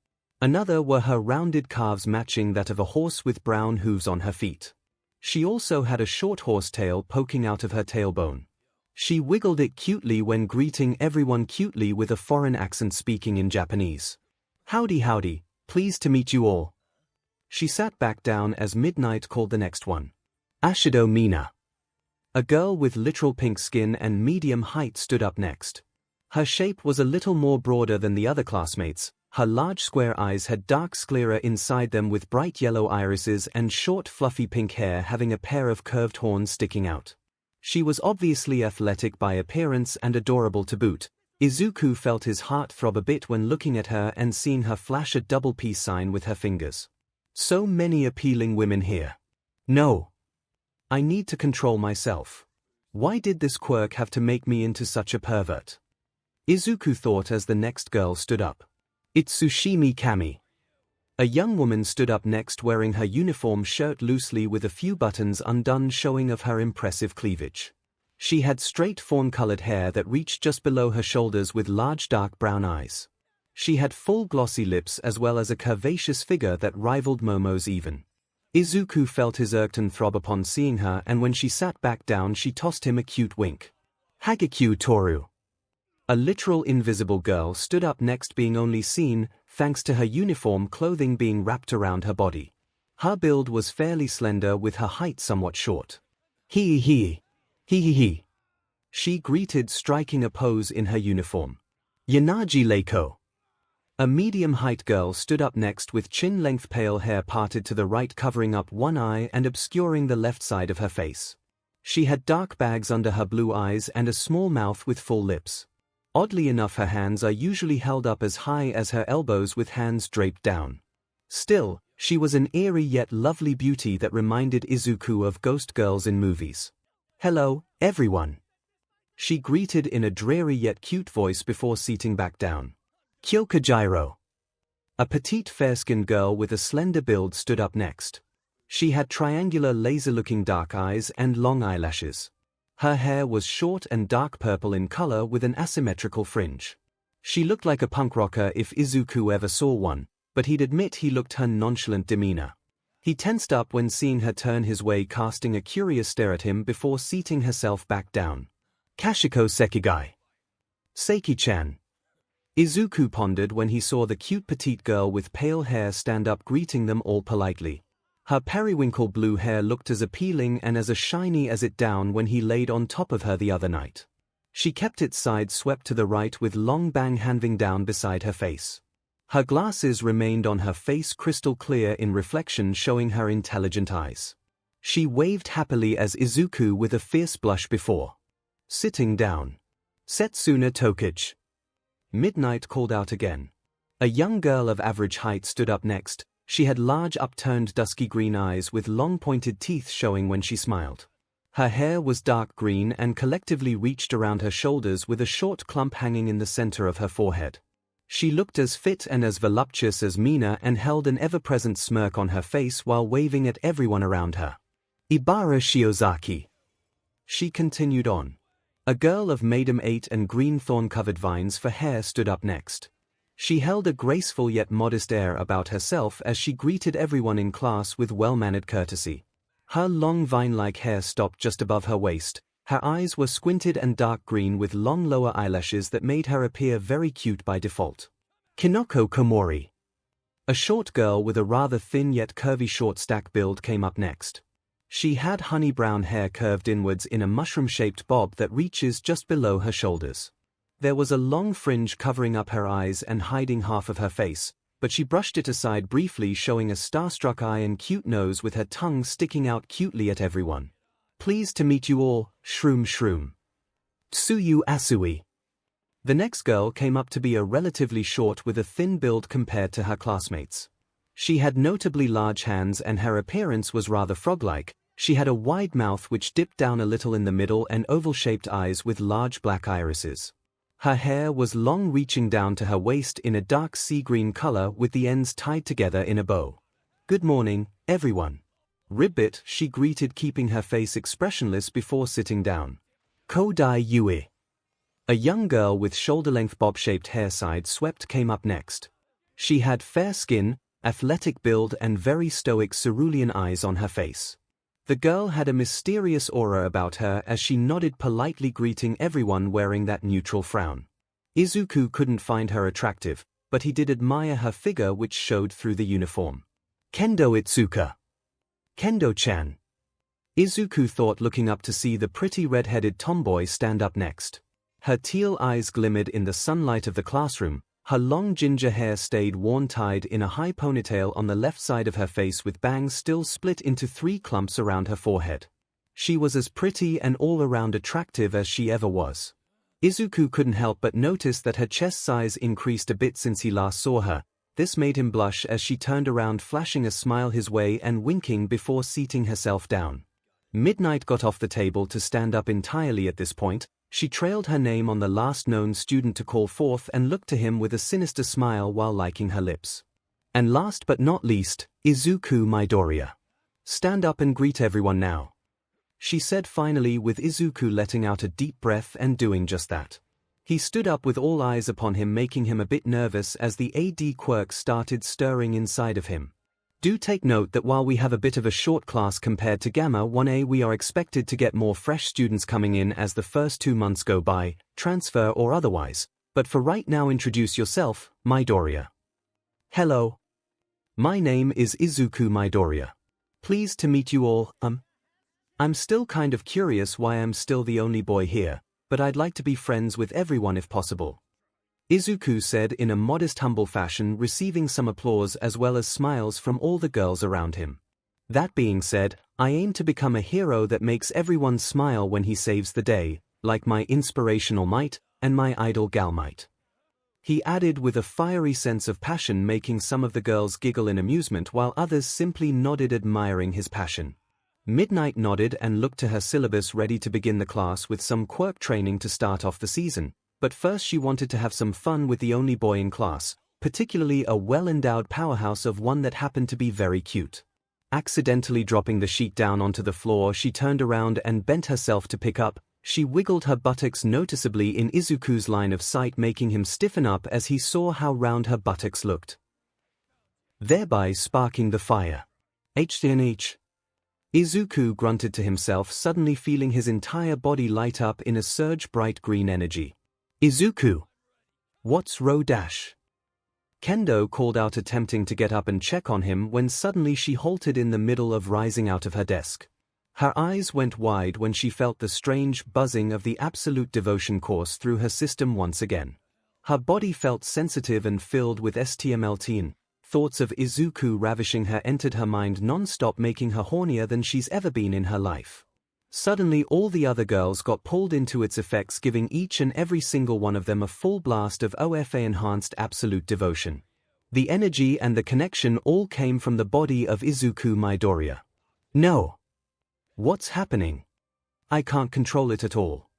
Another were her rounded calves matching that of a horse with brown hooves on her feet. She also had a short horse tail poking out of her tailbone. She wiggled it cutely when greeting everyone, cutely with a foreign accent, speaking in Japanese. Howdy howdy, pleased to meet you all. She sat back down as Midnight called the next one. Ashido Mina. A girl with literal pink skin and medium height stood up next. Her shape was a little more broader than the other classmates. Her large square eyes had dark sclera inside them with bright yellow irises and short fluffy pink hair having a pair of curved horns sticking out. She was obviously athletic by appearance and adorable to boot. Izuku felt his heart throb a bit when looking at her and seeing her flash a double peace sign with her fingers. So many appealing women here. No. I need to control myself. Why did this quirk have to make me into such a pervert? Izuku thought as the next girl stood up. Itsushimi Kami. A young woman stood up next wearing her uniform shirt loosely with a few buttons undone showing of her impressive cleavage. She had straight fawn-colored hair that reached just below her shoulders with large dark brown eyes. She had full glossy lips as well as a curvaceous figure that rivaled Momo's even. Izuku felt his erection throb upon seeing her, and when she sat back down she tossed him a cute wink. Hagekyu Toru. A literal invisible girl stood up next, being only seen thanks to her uniform clothing being wrapped around her body. Her build was fairly slender with her height somewhat short. Hee. She greeted, striking a pose in her uniform. Yanaji Leiko. A medium-height girl stood up next with chin-length pale hair parted to the right covering up one eye and obscuring the left side of her face. She had dark bags under her blue eyes and a small mouth with full lips. Oddly enough, her hands are usually held up as high as her elbows with hands draped down. Still, she was an eerie yet lovely beauty that reminded Izuku of ghost girls in movies. Hello, everyone. She greeted in a dreary yet cute voice before seating back down. Kyokagyro. A petite fair-skinned girl with a slender build stood up next. She had triangular laser-looking dark eyes and long eyelashes. Her hair was short and dark purple in color with an asymmetrical fringe. She looked like a punk rocker if Izuku ever saw one, but he'd admit he looked her nonchalant demeanor. He tensed up when seeing her turn his way, casting a curious stare at him before seating herself back down. Kashiko Sekigai. Seiki-chan. Izuku pondered when he saw the cute petite girl with pale hair stand up, greeting them all politely. Her periwinkle blue hair looked as appealing and as shiny as it down when he laid on top of her the other night. She kept its sides swept to the right with long bang hanging down beside her face. Her glasses remained on her face crystal clear in reflection, showing her intelligent eyes. She waved happily as Izuku with a fierce blush before sitting down. Setsuna Tokage. Midnight called out again. A young girl of average height stood up next. She had large upturned dusky green eyes with long pointed teeth showing when she smiled. Her hair was dark green and collectively reached around her shoulders with a short clump hanging in the center of her forehead. She looked as fit and as voluptuous as Mina and held an ever-present smirk on her face while waving at everyone around her. Ibara Shiozaki. She continued on. A girl of Madam 8 and green thorn-covered vines for hair stood up next. She held a graceful yet modest air about herself as she greeted everyone in class with well-mannered courtesy. Her long vine-like hair stopped just above her waist. Her eyes were squinted and dark green with long lower eyelashes that made her appear very cute by default. Kinoko Komori. A short girl with a rather thin yet curvy short stack build came up next. She had honey brown hair curved inwards in a mushroom-shaped bob that reaches just below her shoulders. There was a long fringe covering up her eyes and hiding half of her face, but she brushed it aside briefly, showing a starstruck eye and cute nose with her tongue sticking out cutely at everyone. Pleased to meet you all, shroom. Tsuyu Asui. The next girl came up to be a relatively short with a thin build compared to her classmates. She had notably large hands and her appearance was rather frog-like. She had a wide mouth which dipped down a little in the middle and oval-shaped eyes with large black irises. Her hair was long, reaching down to her waist in a dark sea green color with the ends tied together in a bow. Good morning, everyone. Ribbit, she greeted, keeping her face expressionless before sitting down. Kodai Yui. A young girl with shoulder-length bob-shaped hair side swept came up next. She had fair skin, athletic build and very stoic cerulean eyes on her face. The girl had a mysterious aura about her as she nodded politely, greeting everyone wearing that neutral frown. Izuku couldn't find her attractive, but he did admire her figure which showed through the uniform. Kendo Itsuka. Kendo-chan. Izuku thought, looking up to see the pretty red-headed tomboy stand up next. Her teal eyes glimmered in the sunlight of the classroom, her long ginger hair stayed worn-tied in a high ponytail on the left side of her face with bangs still split into 3 clumps around her forehead. She was as pretty and all-around attractive as she ever was. Izuku couldn't help but notice that her chest size increased a bit since he last saw her. This made him blush as she turned around, flashing a smile his way and winking before seating herself down. Midnight got off the table to stand up entirely at this point. She trailed her name on the last known student to call forth and looked to him with a sinister smile while licking her lips. And last but not least, Izuku Midoriya. Stand up and greet everyone now, she said finally, with Izuku letting out a deep breath and doing just that. He stood up with all eyes upon him, making him a bit nervous as the AD quirk started stirring inside of him. Do take note that while we have a bit of a short class compared to Gamma 1A, we are expected to get more fresh students coming in as the first 2 months go by, transfer or otherwise, but for right now, introduce yourself, Midoriya. Hello. My name is Izuku Midoriya. Pleased to meet you all. I'm still kind of curious why I'm still the only boy here, but I'd like to be friends with everyone if possible. Izuku said in a modest, humble fashion, receiving some applause as well as smiles from all the girls around him. That being said, I aim to become a hero that makes everyone smile when he saves the day, like my inspirational might and my idol Gal Might. He added with a fiery sense of passion, making some of the girls giggle in amusement while others simply nodded, admiring his passion. Midnight nodded and looked to her syllabus, ready to begin the class with some quirk training to start off the season. But first she wanted to have some fun with the only boy in class, particularly a well-endowed powerhouse of one that happened to be very cute. Accidentally dropping the sheet down onto the floor, she turned around and bent herself to pick up. She wiggled her buttocks noticeably in Izuku's line of sight, making him stiffen up as he saw how round her buttocks looked, thereby sparking the fire. HDNH. Izuku grunted to himself, suddenly feeling his entire body light up in a surge bright green energy. Izuku. What's ro dash? Kendo called out, attempting to get up and check on him when suddenly she halted in the middle of rising out of her desk. Her eyes went wide when she felt the strange buzzing of the absolute devotion course through her system once again. Her body felt sensitive and filled with STMLT. Thoughts of Izuku ravishing her entered her mind non-stop, making her hornier than she's ever been in her life. Suddenly all the other girls got pulled into its effects, giving each and every single one of them a full blast of OFA-enhanced absolute devotion. The energy and the connection all came from the body of Izuku Midoriya. No. What's happening? I can't control it at all,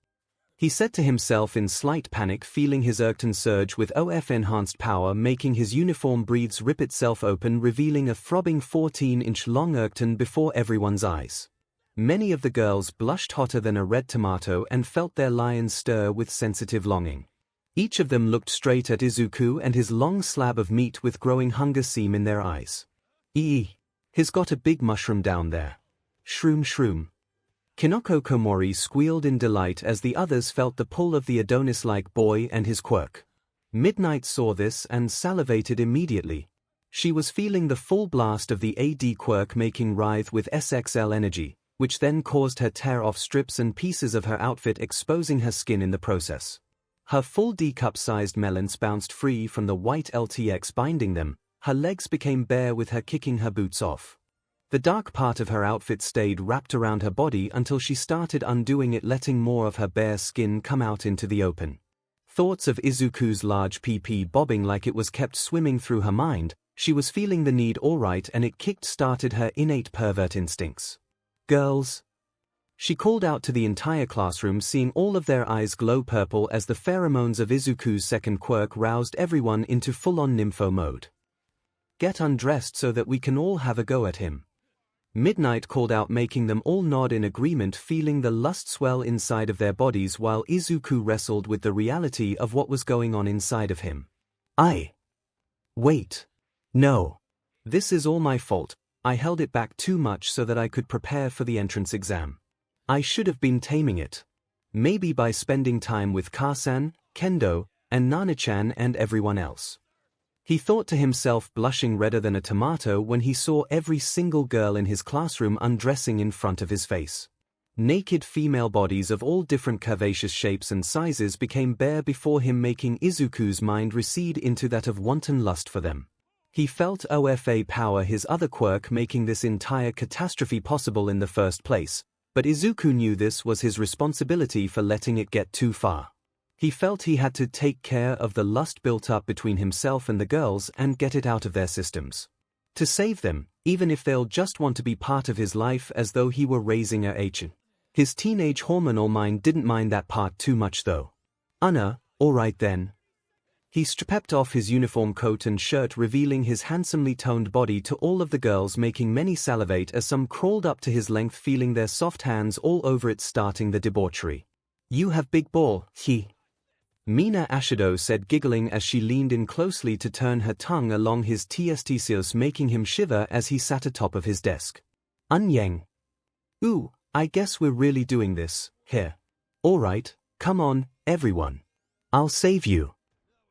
he said to himself in slight panic, feeling his 𝐒𝐿 surge with OF-enhanced power, making his uniform breathes rip itself open, revealing a throbbing 14-inch long 𝐒𝐿 before everyone's eyes. Many of the girls blushed hotter than a red tomato and felt their lions stir with sensitive longing. Each of them looked straight at Izuku and his long slab of meat with growing hunger seam in their eyes. He's got a big mushroom down there. Shroom shroom. Kinoko Komori squealed in delight as the others felt the pull of the Adonis-like boy and his quirk. Midnight saw this and salivated immediately. She was feeling the full blast of the AD quirk, making writhe with SXL energy, which then caused her tear off strips and pieces of her outfit, exposing her skin in the process. Her full D-cup-sized melons bounced free from the white LTX binding them. Her legs became bare with her kicking her boots off. The dark part of her outfit stayed wrapped around her body until she started undoing it, letting more of her bare skin come out into the open. Thoughts of Izuku's large PP bobbing like it was kept swimming through her mind. She was feeling the need alright, and it kick-started her innate pervert instincts. Girls, she called out to the entire classroom, seeing all of their eyes glow purple as the pheromones of Izuku's second quirk roused everyone into full-on nympho mode. Get undressed so that we can all have a go at him. Midnight called out, making them all nod in agreement, feeling the lust swell inside of their bodies while Izuku wrestled with the reality of what was going on inside of him. Wait. No. This is all my fault. I held it back too much so that I could prepare for the entrance exam. I should have been taming it. Maybe by spending time with Kasan, Kendo, and Nana-chan and everyone else. He thought to himself, blushing redder than a tomato when he saw every single girl in his classroom undressing in front of his face. Naked female bodies of all different curvaceous shapes and sizes became bare before him, making Izuku's mind recede into that of wanton lust for them. He felt OFA power his other quirk, making this entire catastrophe possible in the first place, but Izuku knew this was his responsibility for letting it get too far. He felt he had to take care of the lust built up between himself and the girls and get it out of their systems. To save them, even if they'll just want to be part of his life as though he were raising a 𝐻. His teenage hormonal mind didn't mind that part too much though. Alright then. He stripped off his uniform coat and shirt, revealing his handsomely toned body to all of the girls, making many salivate as some crawled up to his length, feeling their soft hands all over it, starting the debauchery. "You have big ball, he." Mina Ashido said, giggling as she leaned in closely to turn her tongue along his testicles, making him shiver as he sat atop of his desk. "Unyang. Ooh, I guess we're really doing this, here. Alright, come on, everyone. I'll save you."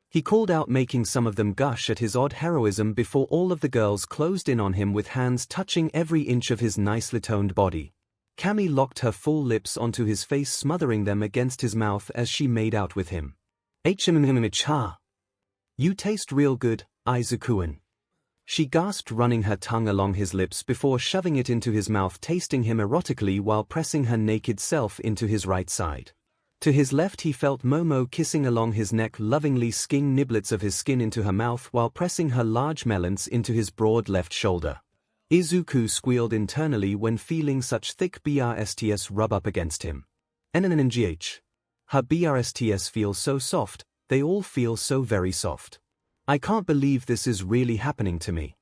He called out, making some of them gush at his odd heroism before all of the girls closed in on him with hands touching every inch of his nicely toned body. Cammy locked her full lips onto his face, smothering them against his mouth as she made out with him. 𝐻𝐻. You taste real good, Izuku-kun. She gasped, running her tongue along his lips before shoving it into his mouth, tasting him erotically while pressing her naked self into his right side. To his left he felt Momo kissing along his neck, lovingly skinning niblets of his skin into her mouth while pressing her large melons into his broad left shoulder. Izuku squealed internally when feeling such thick BRSTS rub up against him. 𝐻𝐻. Her BRSTS feels so soft, they all feel so very soft. I can't believe this is really happening to me.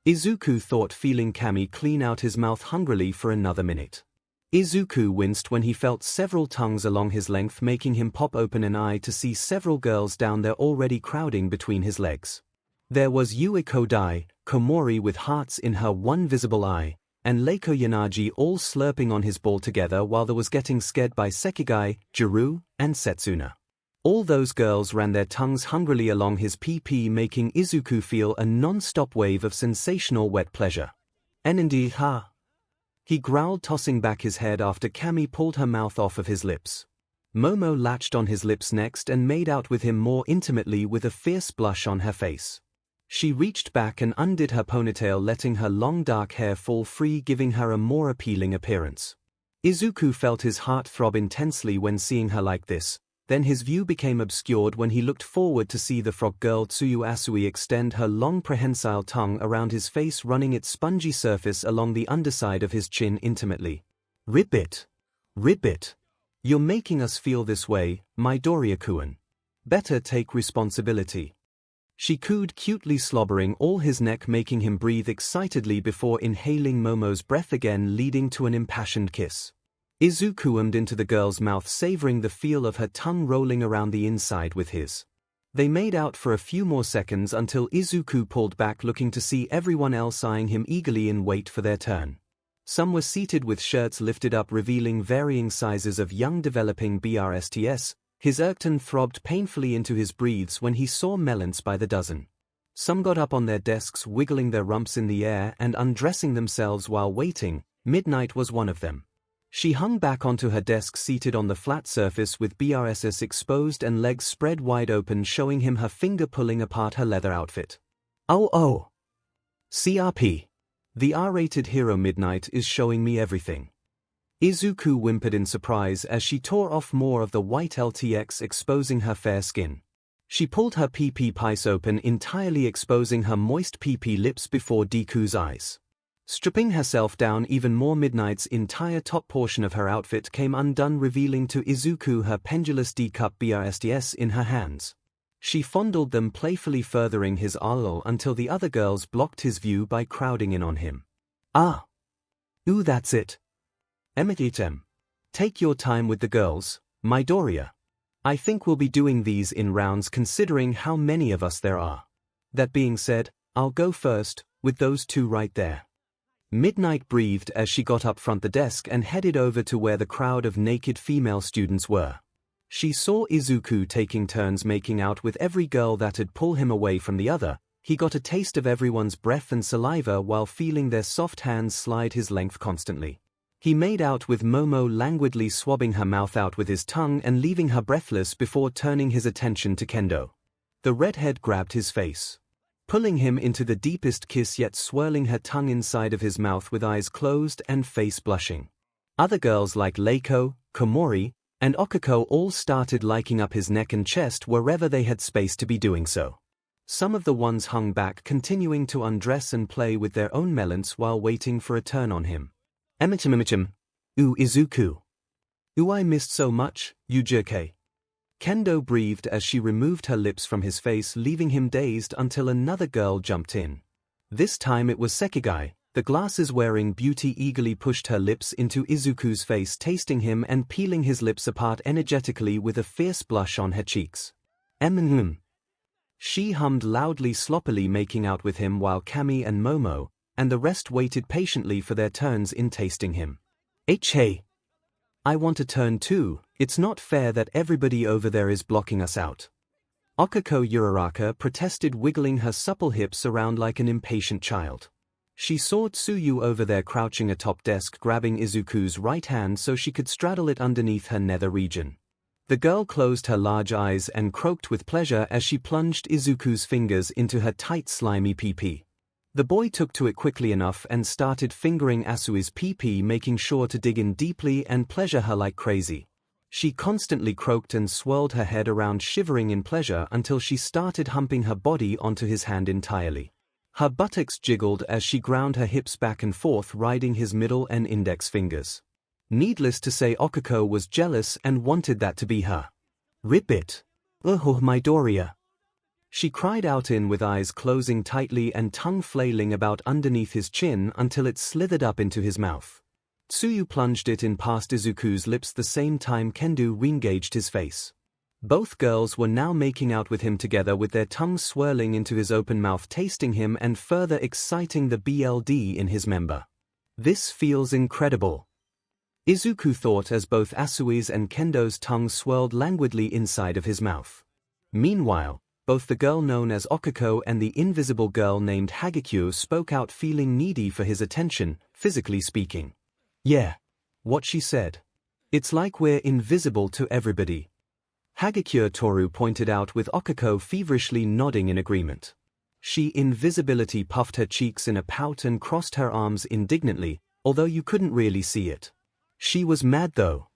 Izuku thought, feeling Cammy clean out his mouth hungrily for another minute. Izuku winced when he felt several tongues along his length, making him pop open an eye to see several girls down there already crowding between his legs. There was Yui Kodai, Komori with hearts in her one visible eye, and Reiko Yanagi all slurping on his ball together while there was getting scared by Sekigai, Jiru, and Setsuna. All those girls ran their tongues hungrily along his PP, making Izuku feel a non-stop wave of sensational wet pleasure. 𝐻𝐻. He growled, tossing back his head after Cammy pulled her mouth off of his lips. Momo latched on his lips next and made out with him more intimately with a fierce blush on her face. She reached back and undid her ponytail, letting her long dark hair fall free, giving her a more appealing appearance. Izuku felt his heart throb intensely when seeing her like this, then his view became obscured when he looked forward to see the frog girl Tsuyu Asui extend her long prehensile tongue around his face, running its spongy surface along the underside of his chin intimately. Ribbit. Ribbit. You're making us feel this way, Midoriya-kun. Better take responsibility. She cooed, cutely slobbering all his neck, making him breathe excitedly before inhaling Momo's breath again, leading to an impassioned kiss. Izuku ummed into the girl's mouth, savoring the feel of her tongue rolling around the inside with his. They made out for a few more seconds until Izuku pulled back, looking to see everyone else eyeing him eagerly in wait for their turn. Some were seated with shirts lifted up, revealing varying sizes of young developing BRSTS. His Erkton throbbed painfully into his breathes when he saw melons by the dozen. Some got up on their desks, wiggling their rumps in the air and undressing themselves while waiting. Midnight was one of them. She hung back onto her desk, seated on the flat surface with BRSS exposed and legs spread wide open, showing him her finger pulling apart her leather outfit. Oh. CRP. The R-rated hero Midnight is showing me everything. Izuku whimpered in surprise as she tore off more of the white LTX, exposing her fair skin. She pulled her PP piece open, entirely exposing her moist PP lips before Deku's eyes. Stripping herself down even more, Midnight's entire top portion of her outfit came undone, revealing to Izuku her pendulous D-cup BRSTS in her hands. She fondled them playfully, furthering his alo until the other girls blocked his view by crowding in on him. Ooh, that's it. 𝐻𝐻. Take your time with the girls, Midoriya. I think we'll be doing these in rounds considering how many of us there are. That being said, I'll go first, with those two right there. Midnight breathed as she got up front the desk and headed over to where the crowd of naked female students were. She saw Izuku taking turns making out with every girl that'd pull him away from the other, He got a taste of everyone's breath and saliva while feeling their soft hands slide his length constantly. He made out with Momo languidly swabbing her mouth out with his tongue and leaving her breathless before turning his attention to Kendo. The redhead grabbed his face, pulling him into the deepest kiss yet swirling her tongue inside of his mouth with eyes closed and face blushing. Other girls like Reiko, Komori, and Okako all started liking up his neck and chest wherever they had space to be doing so. Some of the ones hung back continuing to undress and play with their own melons while waiting for a turn on him. Emichim, Izuku. I missed so much, 𝐤𝐤𝐽. Kendo breathed as she removed her lips from his face, leaving him dazed until another girl jumped in. This time it was Sekigai. The glasses-wearing beauty eagerly pushed her lips into Izuku's face, tasting him and peeling his lips apart energetically with a fierce blush on her cheeks. She hummed loudly, sloppily making out with him while Kami and Momo, and the rest waited patiently for their turns in tasting him. Hey. I want a turn too, it's not fair that everybody over there is blocking us out. Okako Uraraka protested, wiggling her supple hips around like an impatient child. She saw Tsuyu over there crouching atop desk, grabbing Izuku's right hand so she could straddle it underneath her nether region. The girl closed her large eyes and croaked with pleasure as she plunged Izuku's fingers into her tight slimy pee-pee. The boy took to it quickly enough and started fingering Asui's pee-pee, making sure to dig in deeply and pleasure her like crazy. She constantly croaked and swirled her head around, shivering in pleasure until she started humping her body onto his hand entirely. Her buttocks jiggled as she ground her hips back and forth, riding his middle and index fingers. Needless to say, Okako was jealous and wanted that to be her. Ribbit. Oh, Midoriya. She cried out with eyes closing tightly and tongue flailing about underneath his chin until it slithered up into his mouth. Tsuyu plunged it in past Izuku's lips the same time Kendo re-engaged his face. Both girls were now making out with him together, with their tongues swirling into his open mouth, tasting him and further exciting the BLD in his member. This feels incredible, Izuku thought as both Asui's and Kendo's tongues swirled languidly inside of his mouth. Meanwhile, both the girl known as Okako and the invisible girl named Hagekyo spoke out, feeling needy for his attention, physically speaking. Yeah. What she said. It's like we're invisible to everybody. Hagekyo Toru pointed out, with Okako feverishly nodding in agreement. She invisibility puffed her cheeks in a pout and crossed her arms indignantly, although you couldn't really see it. She was mad though.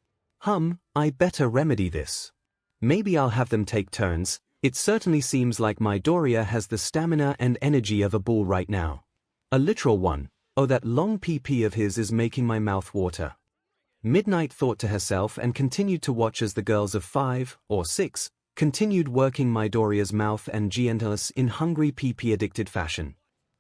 I better remedy this. Maybe I'll have them take turns. It certainly seems like Midoriya has the stamina and energy of a bull right now. A literal one. Oh, that long pee-pee of his is making my mouth water. Midnight thought to herself and continued to watch as the girls of 5 or 6 continued working Midoriya's mouth and genitals in hungry pee-pee-addicted fashion.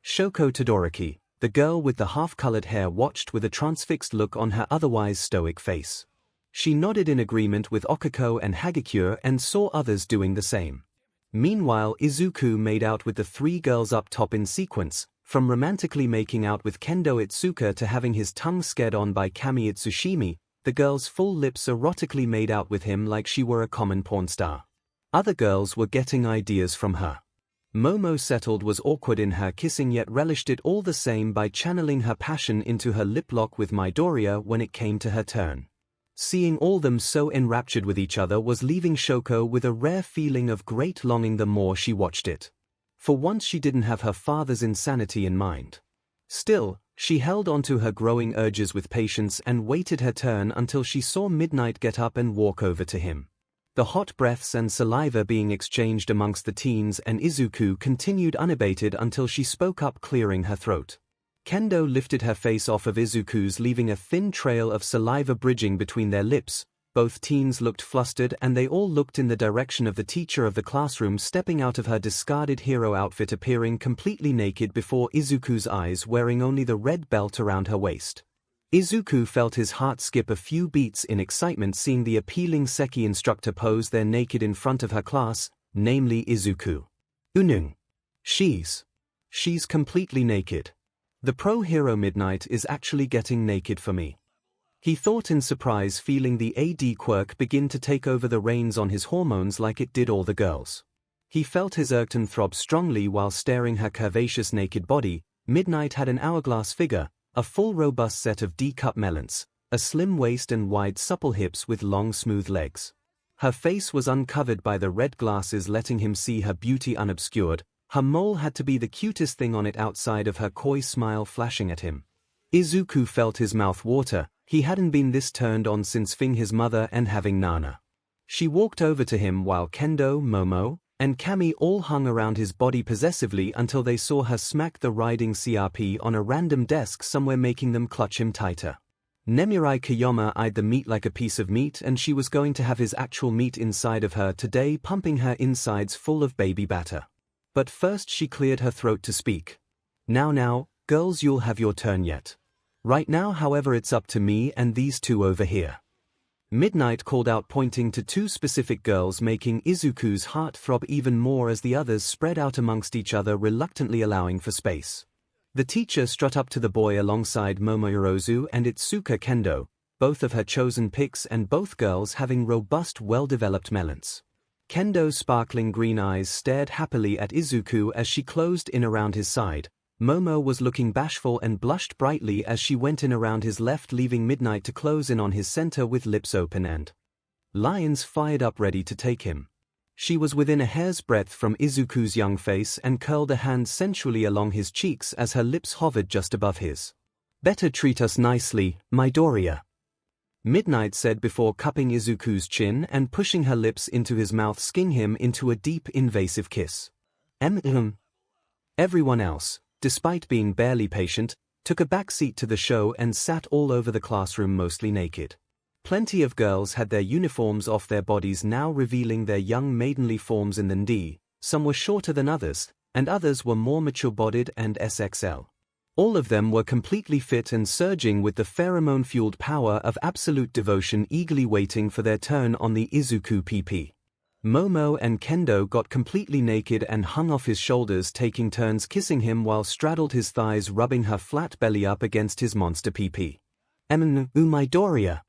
Shoko Todoroki, the girl with the half-colored hair, watched with a transfixed look on her otherwise stoic face. She nodded in agreement with Okako and Hagekyo and saw others doing the same. Meanwhile, Izuku made out with the 3 girls up top in sequence, from romantically making out with Kendo Itsuka to having his tongue scared on by Kami Itsushimi. The girl's full lips erotically made out with him like she were a common porn star. Other girls were getting ideas from her. Momo settled was awkward in her kissing yet relished it all the same by channeling her passion into her lip lock with Midoriya when it came to her turn. Seeing all them so enraptured with each other was leaving Shoko with a rare feeling of great longing the more she watched it. For once she didn't have her father's insanity in mind. Still, she held on to her growing urges with patience and waited her turn until she saw Midnight get up and walk over to him. The hot breaths and saliva being exchanged amongst the teens and Izuku continued unabated until she spoke up, clearing her throat. Kendo lifted her face off of Izuku's, leaving a thin trail of saliva bridging between their lips. Both teens looked flustered and they all looked in the direction of the teacher of the classroom, stepping out of her discarded hero outfit, appearing completely naked before Izuku's eyes, wearing only the red belt around her waist. Izuku felt his heart skip a few beats in excitement seeing the appealing Seki instructor pose there naked in front of her class, namely Izuku. Unung. She's completely naked. The pro-hero Midnight is actually getting naked for me. He thought in surprise, feeling the AD quirk begin to take over the reins on his hormones like it did all the girls. He felt his erection throb strongly while staring her curvaceous naked body. Midnight had an hourglass figure, a full robust set of D-cup melons, a slim waist and wide supple hips with long smooth legs. Her face was uncovered by the red glasses letting him see her beauty unobscured. Her mole had to be the cutest thing on it outside of her coy smile flashing at him. Izuku felt his mouth water. He hadn't been this turned on since Fing his mother and having Nana. She walked over to him while Kendo, Momo, and Kami all hung around his body possessively until they saw her smack the riding CRP on a random desk somewhere, making them clutch him tighter. Nemurai Kiyoma eyed the meat like a piece of meat, and she was going to have his actual meat inside of her today, pumping her insides full of baby batter. But first she cleared her throat to speak. Now, girls, you'll have your turn yet. Right now, however, it's up to me and these two over here. Midnight called out, pointing to two specific girls, making Izuku's heart throb even more as the others spread out amongst each other, reluctantly allowing for space. The teacher strut up to the boy alongside Momoyorozu and Itsuka Kendo, both of her chosen picks and both girls having robust, well-developed melons. Kendo's sparkling green eyes stared happily at Izuku as she closed in around his side. Momo was looking bashful and blushed brightly as she went in around his left, leaving Midnight to close in on his center with lips open and lions fired up ready to take him. She was within a hair's breadth from Izuku's young face and curled a hand sensually along his cheeks as her lips hovered just above his. "Better treat us nicely, Midoriya," Midnight said before cupping Izuku's chin and pushing her lips into his mouth, sking him into a deep, invasive kiss. Everyone else, despite being barely patient, took a back seat to the show and sat all over the classroom mostly naked. Plenty of girls had their uniforms off their bodies now, revealing their young maidenly forms in the ND. Some were shorter than others, and others were more mature-bodied and SXL. All of them were completely fit and surging with the pheromone-fueled power of absolute devotion, eagerly waiting for their turn on the Izuku PP. Momo and Kendo got completely naked and hung off his shoulders, taking turns kissing him while straddled his thighs, rubbing her flat belly up against his monster PP. Midoriya,"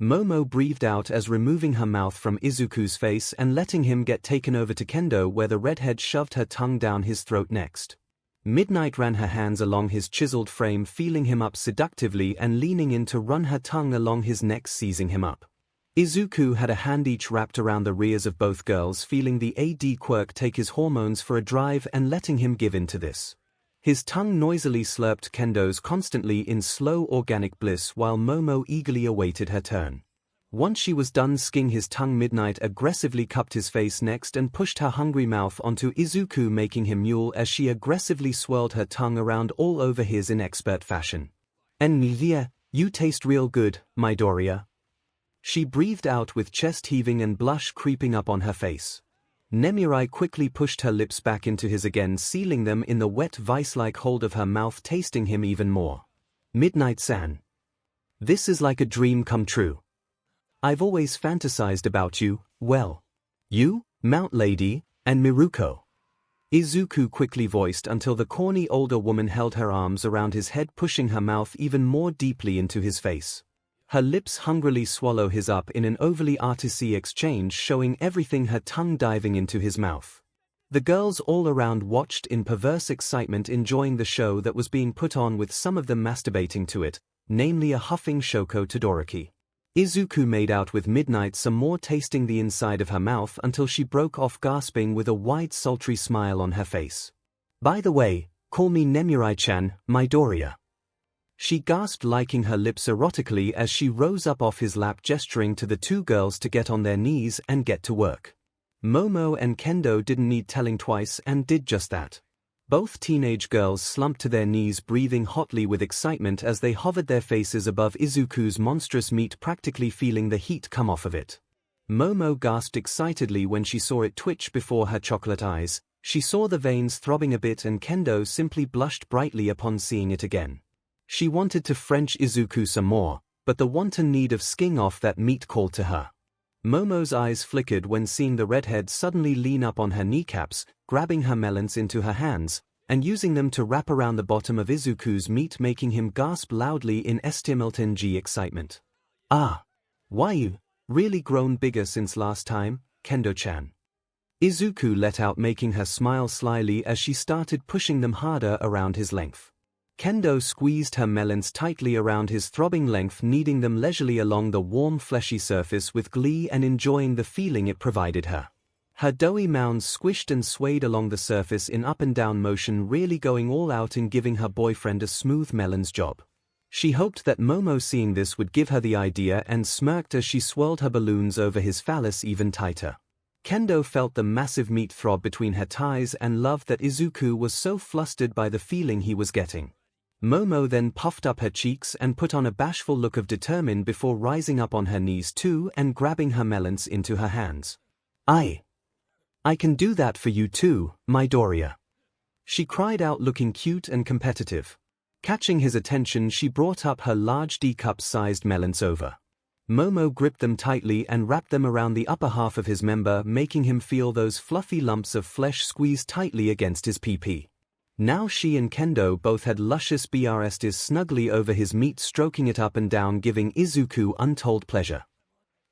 Momo breathed out as removing her mouth from Izuku's face and letting him get taken over to Kendo, where the redhead shoved her tongue down his throat next. Midnight ran her hands along his chiseled frame, feeling him up seductively and leaning in to run her tongue along his neck, seizing him up. Izuku had a hand each wrapped around the rears of both girls, feeling the AD quirk take his hormones for a drive and letting him give in to this. His tongue noisily slurped Kendo's constantly in slow organic bliss while Momo eagerly awaited her turn. Once she was done sking his tongue, Midnight aggressively cupped his face next and pushed her hungry mouth onto Izuku, making him mewl as she aggressively swirled her tongue around all over his in expert fashion. "Yeah, you taste real good, Midoriya," she breathed out with chest heaving and blush creeping up on her face. Nemurai quickly pushed her lips back into his again, sealing them in the wet vice-like hold of her mouth, tasting him even more. "Midnight-san, this is like a dream come true. I've always fantasized about you, well, you, Mount Lady, and Miruko," Izuku quickly voiced until the corny older woman held her arms around his head, pushing her mouth even more deeply into his face. Her lips hungrily swallow his up in an overly artsy exchange, showing everything, her tongue diving into his mouth. The girls all around watched in perverse excitement, enjoying the show that was being put on, with some of them masturbating to it, namely a huffing Shoko Todoroki. Izuku made out with Midnight some more, tasting the inside of her mouth until she broke off, gasping with a wide sultry smile on her face. "By the way, call me Nemurai-chan, Midoriya," she gasped, liking her lips erotically as she rose up off his lap, gesturing to the two girls to get on their knees and get to work. Momo and Kendo didn't need telling twice and did just that. Both teenage girls slumped to their knees, breathing hotly with excitement as they hovered their faces above Izuku's monstrous meat, practically feeling the heat come off of it. Momo gasped excitedly when she saw it twitch before her chocolate eyes. She saw the veins throbbing a bit, and Kendo simply blushed brightly upon seeing it again. She wanted to French Izuku some more, but the wanton need of sking off that meat called to her. Momo's eyes flickered when seeing the redhead suddenly lean up on her kneecaps, grabbing her melons into her hands, and using them to wrap around the bottom of Izuku's meat, making him gasp loudly in 𝐿 excitement. "Ah! Why, you really grown bigger since last time, Kendo-chan?" 𝐒𝐬𝐽 let out, making her smile slyly as she started pushing them harder around his length. Kendo squeezed her melons tightly around his throbbing length, kneading them leisurely along the warm fleshy surface with glee and enjoying the feeling it provided her. Her doughy mounds squished and swayed along the surface in up and down motion, really going all out in giving her boyfriend a smooth melons job. She hoped that Momo, seeing this, would give her the idea, and smirked as she swirled her balloons over his phallus even tighter. Kendo felt the massive meat throb between her thighs and loved that 𝐒𝐬𝐽 was so flustered by the feeling he was getting. Momo then puffed up her cheeks and put on a bashful look of determined before rising up on her knees too and grabbing her melons into her hands. I can do that for you too, my Doria," she cried out, looking cute and competitive. Catching his attention, she brought up her large D-cup-sized melons over. Momo gripped them tightly and wrapped them around the upper half of his member, making him feel those fluffy lumps of flesh squeeze tightly against his pee-pee. Now she and Kendo both had luscious breasts snugly over his meat, stroking it up and down, giving 𝐒𝐬𝐽 untold pleasure.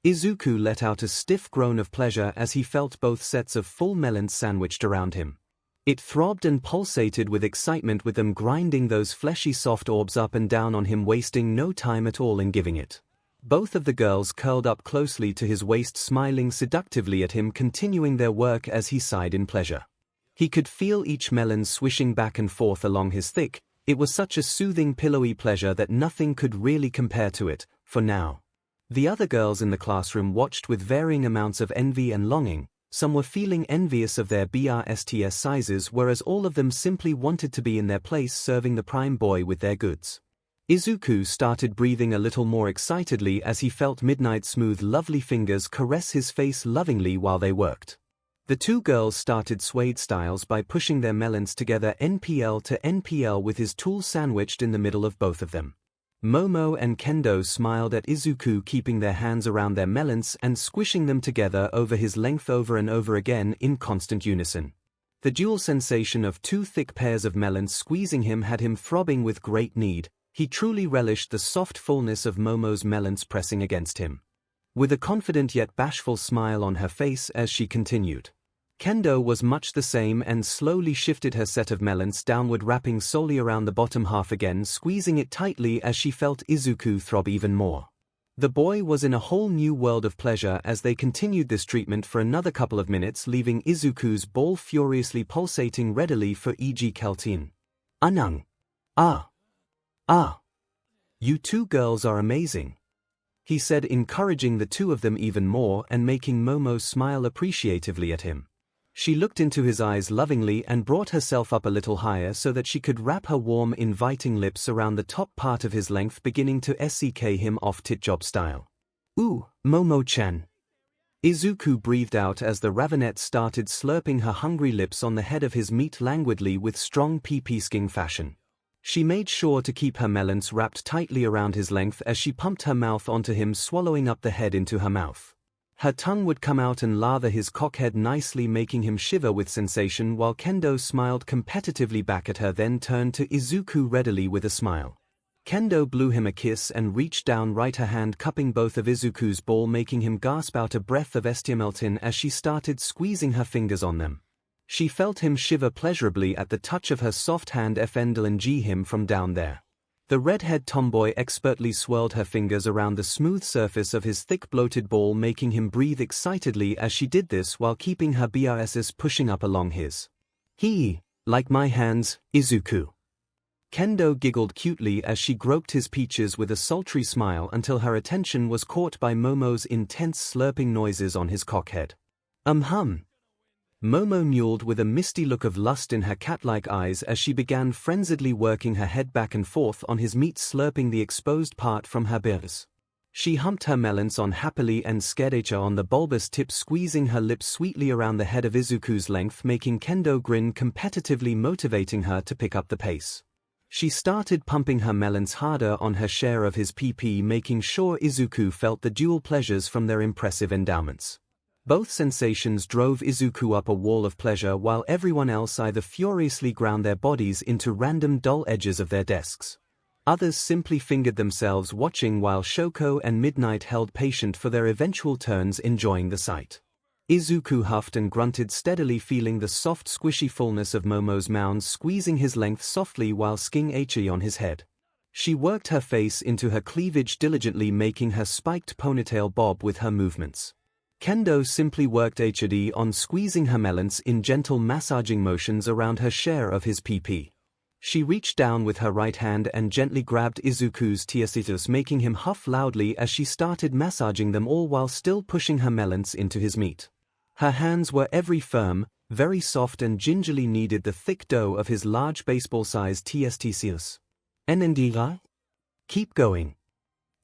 𝐒𝐬𝐽 let out a stiff groan of pleasure as he felt both sets of full melons sandwiched around him. It throbbed and pulsated with excitement, with them grinding those fleshy soft orbs up and down on him, wasting no time at all in giving it. Both of the girls curled up closely to his waist, smiling seductively at him, continuing their work as he sighed in pleasure. He could feel each melon swishing back and forth along his thick. It was such a soothing, pillowy pleasure that nothing could really compare to it, for now. The other girls in the classroom watched with varying amounts of envy and longing. Some were feeling envious of their BRSTS sizes, whereas all of them simply wanted to be in their place serving the prime boy with their goods. 𝐒𝐬𝐽 started breathing a little more excitedly as he felt Midnight's smooth, lovely fingers caress his face lovingly while they worked. The two girls started swayed styles by pushing their melons together NPL to NPL with his tool sandwiched in the middle of both of them. Momo and Kendo smiled at 𝐒𝐬𝐽, keeping their hands around their melons and squishing them together over his length over and over again in constant unison. The dual sensation of two thick pairs of melons squeezing him had him throbbing with great need. He truly relished the soft fullness of Momo's melons pressing against him. With a confident yet bashful smile on her face as she continued. Kendo was much the same and slowly shifted her set of melons downward, wrapping solely around the bottom half again, squeezing it tightly as she felt 𝐒𝐬𝐽 throb even more. The boy was in a whole new world of pleasure as they continued this treatment for another couple of minutes, leaving 𝐒𝐬𝐽's ball furiously pulsating readily for 𝐒𝐠 Anang. You two girls are amazing," he said, encouraging the two of them even more and making Momo smile appreciatively at him. She looked into his eyes lovingly and brought herself up a little higher so that she could wrap her warm, inviting lips around the top part of his length, beginning to SCK him off tit job style. "Ooh, Momo-chan," 𝐒𝐬𝐽 breathed out as the ravenette started slurping her hungry lips on the head of his meat languidly with strong pee-pee-sking fashion. She made sure to keep her melons wrapped tightly around his length as she pumped her mouth onto him, swallowing up the head into her mouth. Her tongue would come out and lather his cockhead nicely, making him shiver with sensation, while Kendo smiled competitively back at her, then turned to 𝐒𝐬𝐽 readily with a smile. Kendo blew him a kiss and reached down, right her hand cupping both of 𝐒𝐽𝐽's ball, making him gasp out a breath of ℔ as she started squeezing her fingers on them. She felt him shiver pleasurably at the touch of her soft hand 𝐹 him from down there. The redhead tomboy expertly swirled her fingers around the smooth surface of his thick bloated ball, making him breathe excitedly as she did this while keeping her BRSs pushing up along his. Like my hands, 𝐒𝐽𝐽. Kendo giggled cutely as she groped his peaches with a sultry smile until her attention was caught by Momo's intense slurping noises on his cockhead. Momo mewled with a misty look of lust in her cat-like eyes as she began frenziedly working her head back and forth on his meat, slurping the exposed part from her birs. She humped her melons on happily and 𝐔𝐬𝐽 on the bulbous tip, squeezing her lips sweetly around the head of 𝐒𝐽𝐽's length, making Kendo grin competitively, motivating her to pick up the pace. She started pumping her melons harder on her share of his PP, making sure 𝐒𝐽𝐽 felt the dual pleasures from their impressive endowments. Both sensations drove 𝐒𝐽𝐽 up a wall of pleasure, while everyone else either furiously ground their bodies into random dull edges of their desks. Others simply fingered themselves watching, while Shoko and Midnight held patient for their eventual turns, enjoying the sight. Izuku huffed and grunted steadily, feeling the soft squishy fullness of Momo's mounds squeezing his length softly while 𝐂𝐤𝐽 on his head. She worked her face into her cleavage diligently, making her spiked ponytail bob with her movements. Kendo simply worked 𝐂𝐤𝐽 on squeezing her melons in gentle massaging motions around her share of his PP. She reached down with her right hand and gently grabbed Izuku's 𝐶𝐤𝐵, making him huff loudly as she started massaging them all while still pushing her melons into his meat. Her hands were firm, very soft, and gingerly kneaded the thick dough of his large baseball-sized 𝐶𝐤𝐵. "Enendira? Keep going,"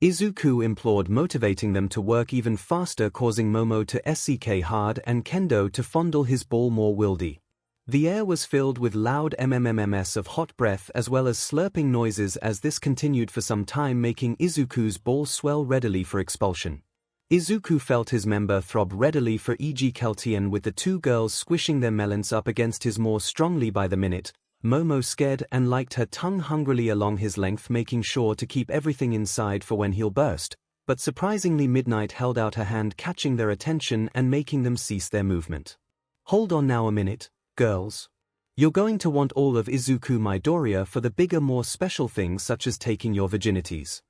Izuku implored, motivating them to work even faster, causing Momo to SCK hard and Kendo to fondle his ball more wildy. The air was filled with loud mmms of hot breath as well as slurping noises as this continued for some time, making Izuku's ball swell readily for expulsion. Izuku felt his member throb readily for 𝐂𝐤𝐽, with the two girls squishing their melons up against his more strongly by the minute. Momo scared and liked her tongue hungrily along his length, making sure to keep everything inside for when he'll burst, but surprisingly Midnight held out her hand, catching their attention and making them cease their movement. "Hold on now a minute, girls. You're going to want all of Izuku Midoriya for the bigger, more special things such as taking your virginities."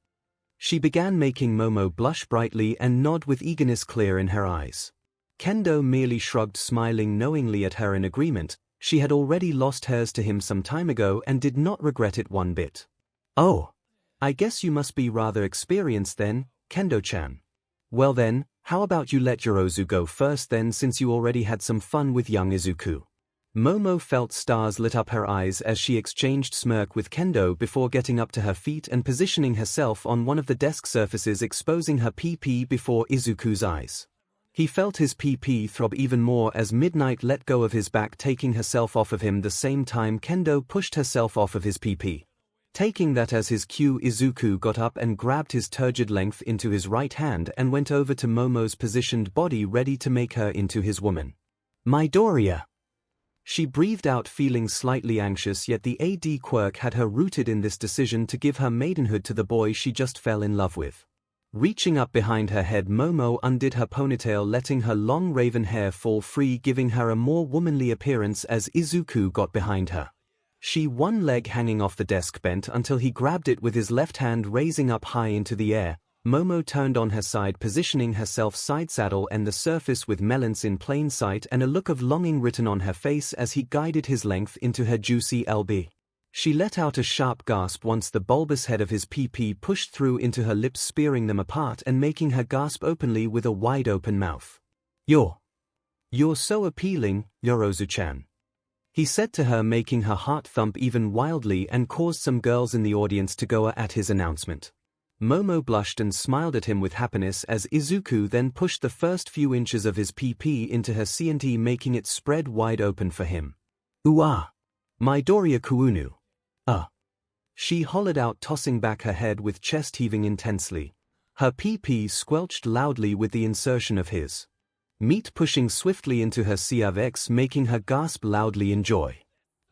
She began, making Momo blush brightly and nod with eagerness clear in her eyes. Kendo merely shrugged, smiling knowingly at her in agreement. She had already lost hers to him some time ago and did not regret it one bit. "Oh, I guess you must be rather experienced then, Kendo-chan. Well then, how about you let Yorozu go first then, since you already had some fun with young Izuku." Momo felt stars lit up her eyes as she exchanged smirk with Kendo before getting up to her feet and positioning herself on one of the desk surfaces, exposing her PP before Izuku's eyes. He felt his PP throb even more as Midnight let go of his back, taking herself off of him. The same time Kendo pushed herself off of his PP. Taking that as his cue, Izuku got up and grabbed his turgid length into his right hand and went over to Momo's positioned body, ready to make her into his woman. "Midoriya," she breathed out, feeling slightly anxious, yet the AD quirk had her rooted in this decision to give her maidenhood to the boy she just fell in love with. Reaching up behind her head, Momo undid her ponytail, letting her long raven hair fall free, giving her a more womanly appearance as Izuku got behind her. She, one leg hanging off the desk, bent until he grabbed it with his left hand, raising up high into the air. Momo turned on her side, positioning herself side saddle and the surface with melons in plain sight and a look of longing written on her face as he guided his length into her juicy LB. She let out a sharp gasp once the bulbous head of his PP pushed through into her lips, spearing them apart and making her gasp openly with a wide-open mouth. You're so appealing, Yorozu-chan," he said to her, making her heart thump even wildly and caused some girls in the audience to go at his announcement. Momo blushed and smiled at him with happiness as Izuku then pushed the first few inches of his PP into her CNT, making it spread wide open for him. "Ua! Midoriya Kuunu. She hollered out, tossing back her head with chest heaving intensely. Her PP squelched loudly with the insertion of his meat pushing swiftly into her 𝐶𝐤𝐵, making her gasp loudly in joy.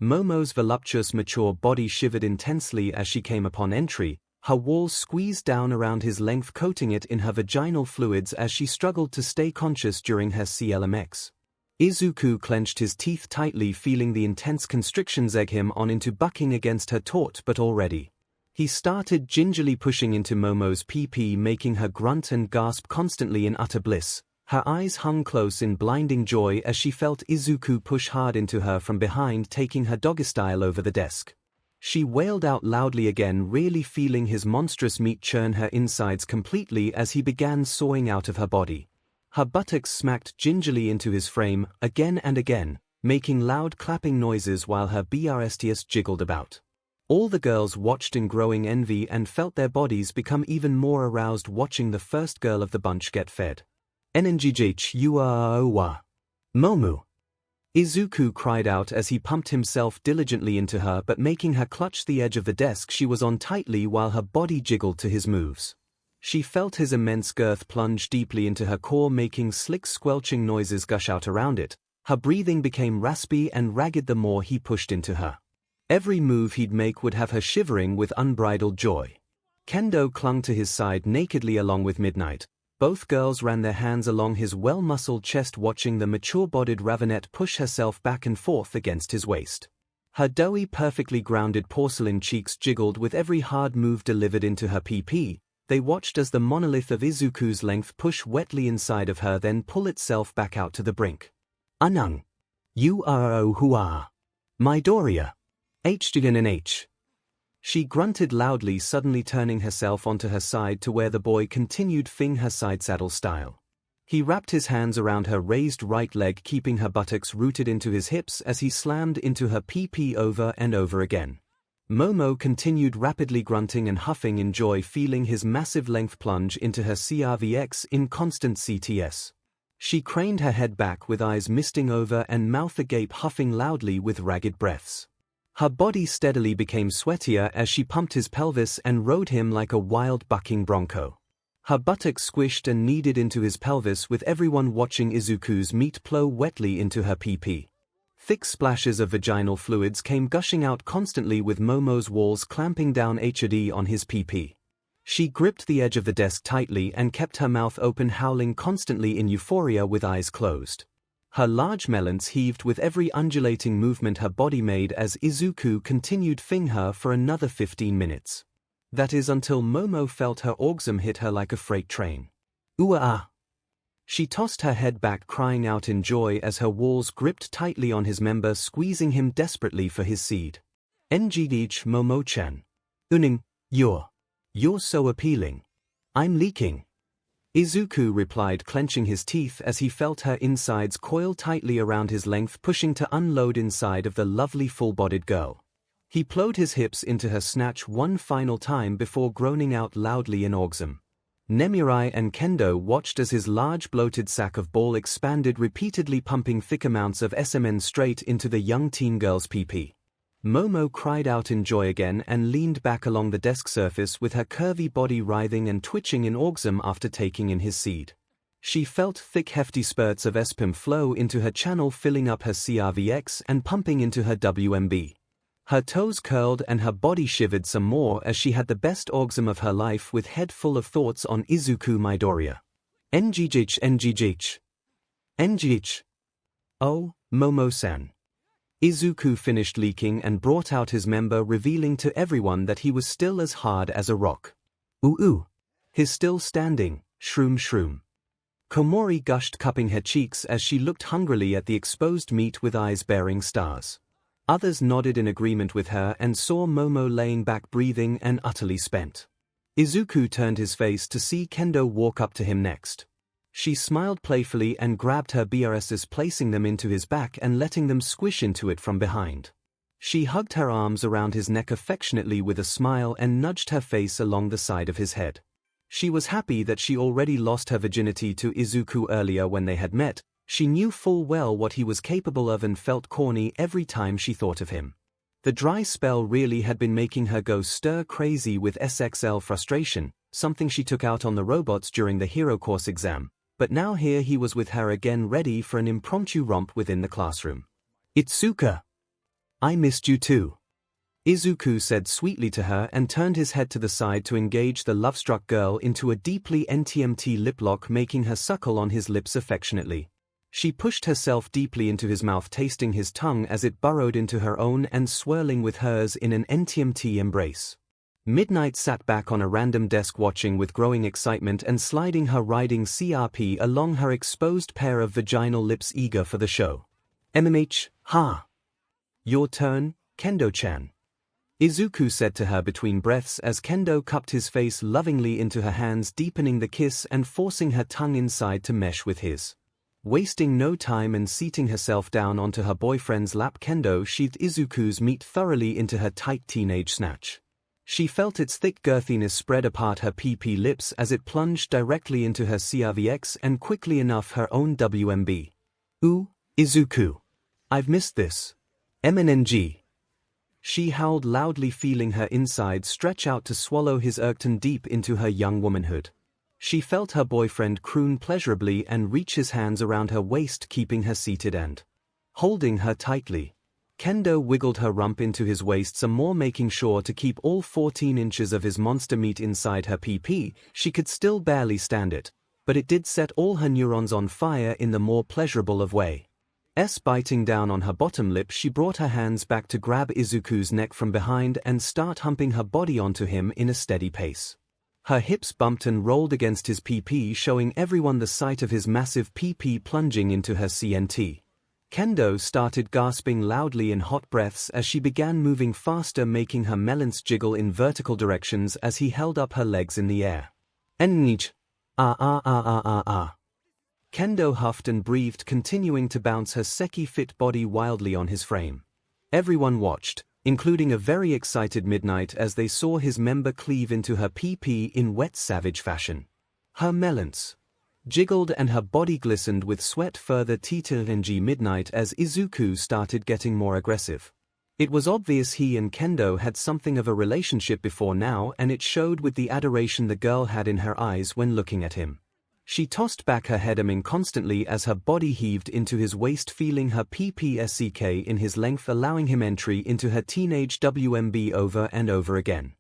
Momo's voluptuous mature body shivered intensely as she came upon entry, her walls squeezed down around his length, coating it in her vaginal fluids as she struggled to stay conscious during her 𝐶𝐤𝐵. Izuku clenched his teeth tightly, feeling the intense constrictions egg him on into bucking against her taut, but already. He started gingerly pushing into Momo's PP, making her grunt and gasp constantly in utter bliss. Her eyes hung close in blinding joy as she felt Izuku push hard into her from behind, taking her doggy style over the desk. She wailed out loudly again, really feeling his monstrous meat churn her insides completely as he began sawing out of her body. Her buttocks smacked gingerly into his frame, again and again, making loud clapping noises while her breasts jiggled about. All the girls watched in growing envy and felt their bodies become even more aroused watching the first girl of the bunch get fed. "𝐿𝐴𝐻𝑢𝑎𝑜𝑤𝑎. Momu!" Izuku cried out as he pumped himself diligently into her, but making her clutch the edge of the desk she was on tightly while her body jiggled to his moves. She felt his immense girth plunge deeply into her core, making slick squelching noises gush out around it. Her breathing became raspy and ragged the more he pushed into her. Every move he'd make would have her shivering with unbridled joy. Kendo clung to his side nakedly along with Midnight, Both girls ran their hands along his well-muscled chest, watching the mature-bodied Ravenette push herself back and forth against his waist. Her doughy, perfectly grounded porcelain cheeks jiggled with every hard move delivered into her PP. They watched as the monolith of Izuku's length push wetly inside of her, then pull itself back out to the brink. Anung. Hua. Midoriya. 𝐻. She grunted loudly, suddenly turning herself onto her side to where the boy continued fing her side saddle style. He wrapped his hands around her raised right leg, keeping her buttocks rooted into his hips as he slammed into her PP over and over again. Momo continued rapidly grunting and huffing in joy, feeling his massive length plunge into her 𝐂𝐸𝐸 in constant CTS. She craned her head back with eyes misting over and mouth agape, huffing loudly with ragged breaths. Her body steadily became sweatier as she pumped his pelvis and rode him like a wild bucking bronco. Her buttocks squished and kneaded into his pelvis, with everyone watching Izuku's meat plow wetly into her PP. Thick splashes of vaginal fluids came gushing out constantly, with Momo's walls clamping down HD on his PP. She gripped the edge of the desk tightly and kept her mouth open, howling constantly in euphoria with eyes closed. Her large melons heaved with every undulating movement her body made as Izuku continued fing her for another 15 minutes. That is, until Momo felt her orgasm hit her like a freight train. Ooh-ah! She tossed her head back, crying out in joy as her walls gripped tightly on his member, squeezing him desperately for his seed. NGDH Momo-chan. Uning, you're so appealing. I'm leaking. Izuku replied, clenching his teeth as he felt her insides coil tightly around his length, pushing to unload inside of the lovely full-bodied girl. He plowed his hips into her snatch one final time before groaning out loudly in orgasm. Nemirai and Kendo watched as his large bloated sack of ball expanded, repeatedly pumping thick amounts of SMN straight into the young teen girl's PP. Momo cried out in joy again and leaned back along the desk surface, with her curvy body writhing and twitching in orgasm after taking in his seed. She felt thick hefty spurts of sperm flow into her channel, filling up her 𝐂𝐸𝐸 and pumping into her WMB. Her toes curled and her body shivered some more as she had the best orgasm of her life, with head full of thoughts on Izuku Midoriya. NGH. Oh, Momo-san. Izuku finished leaking and brought out his member, revealing to everyone that he was still as hard as a rock. Ooh. He's still standing, shroom. Komori gushed, cupping her cheeks as she looked hungrily at the exposed meat with eyes bearing stars. Others nodded in agreement with her and saw Momo laying back, breathing and utterly spent. Izuku turned his face to see Kendo walk up to him next. She smiled playfully and grabbed her BRSs, placing them into his back and letting them squish into it from behind. She hugged her arms around his neck affectionately with a smile and nudged her face along the side of his head. She was happy that she already lost her virginity to Izuku earlier when they had met. She knew full well what he was capable of and felt corny every time she thought of him. The dry spell really had been making her go stir crazy with SXL frustration, something she took out on the robots during the hero course exam. But now here he was with her again, ready for an impromptu romp within the classroom. Itsuka! I missed you too. Izuku said sweetly to her and turned his head to the side to engage the love-struck girl into a deeply NTMT lip lock, making her suckle on his lips affectionately. She pushed herself deeply into his mouth, tasting his tongue as it burrowed into her own and swirling with hers in an NTMT embrace. Midnight sat back on a random desk, watching with growing excitement and sliding her riding CRP along her exposed pair of vaginal lips, eager for the show. Ha! Your turn, Kendo-chan. Izuku said to her between breaths as Kendo cupped his face lovingly into her hands, deepening the kiss and forcing her tongue inside to mesh with his. Wasting no time and seating herself down onto her boyfriend's lap, Kendo sheathed Izuku's meat thoroughly into her tight teenage snatch. She felt its thick girthiness spread apart her PP lips as it plunged directly into her 𝐂𝐸𝐸 and quickly enough her own WMB. Ooh, Izuku. I've missed this. MNNG. She howled loudly, feeling her insides stretch out to swallow his Erkton deep into her young womanhood. She felt her boyfriend croon pleasurably and reach his hands around her waist, keeping her seated and holding her tightly. Kendo wiggled her rump into his waist some more, making sure to keep all 14 inches of his monster meat inside her PP. She could still barely stand it. but it did set all her neurons on fire in the more pleasurable of way. Biting down on her bottom lip, she brought her hands back to grab Izuku's neck from behind and start humping her body onto him in a steady pace. Her hips bumped and rolled against his PP, showing everyone the sight of his massive PP plunging into her CNT. Kendo started gasping loudly in hot breaths as she began moving faster, making her melons jiggle in vertical directions as he held up her legs in the air. Enich. Kendo huffed and breathed, continuing to bounce her seki-fit body wildly on his frame. Everyone watched, including a very excited Midnight, as they saw his member cleave into her PP in wet savage fashion. Her melons jiggled and her body glistened with sweat. Further TTNG Midnight as Izuku started getting more aggressive. It was obvious he and Kendo had something of a relationship before now, and it showed with the adoration the girl had in her eyes when looking at him. She tossed back her head constantly as her body heaved into his waist, feeling her PPSCK in his length, allowing him entry into her teenage WMB over and over again.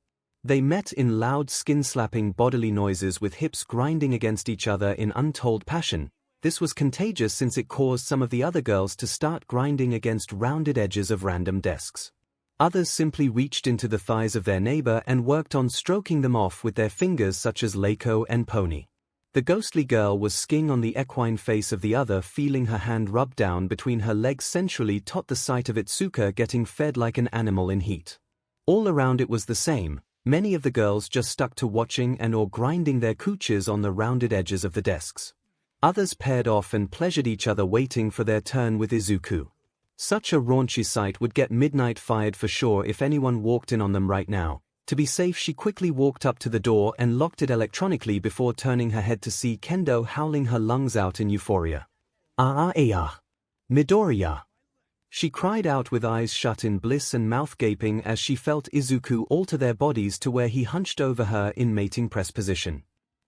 They met in loud skin-slapping bodily noises with hips grinding against each other in untold passion. This was contagious since it caused some of the other girls to start grinding against rounded edges of random desks. Others simply reached into the thighs of their neighbor and worked on stroking them off with their fingers, such as Layko and Pony. The ghostly girl was skiing on the equine face of the other, feeling her hand rub down between her legs sensually. The sight of Itsuka getting fed like an animal in heat. All around it was the same. Many of the girls just stuck to watching and or grinding their cooches on the rounded edges of the desks. Others paired off and pleasured each other, waiting for their turn with Izuku. Such a raunchy sight would get Midnight fired for sure if anyone walked in on them right now. To be safe, she quickly walked up to the door and locked it electronically before turning her head to see Kendo howling her lungs out in euphoria. Midoriya! She cried out with eyes shut in bliss and mouth gaping as she felt Izuku alter their bodies to where he hunched over her in mating press position.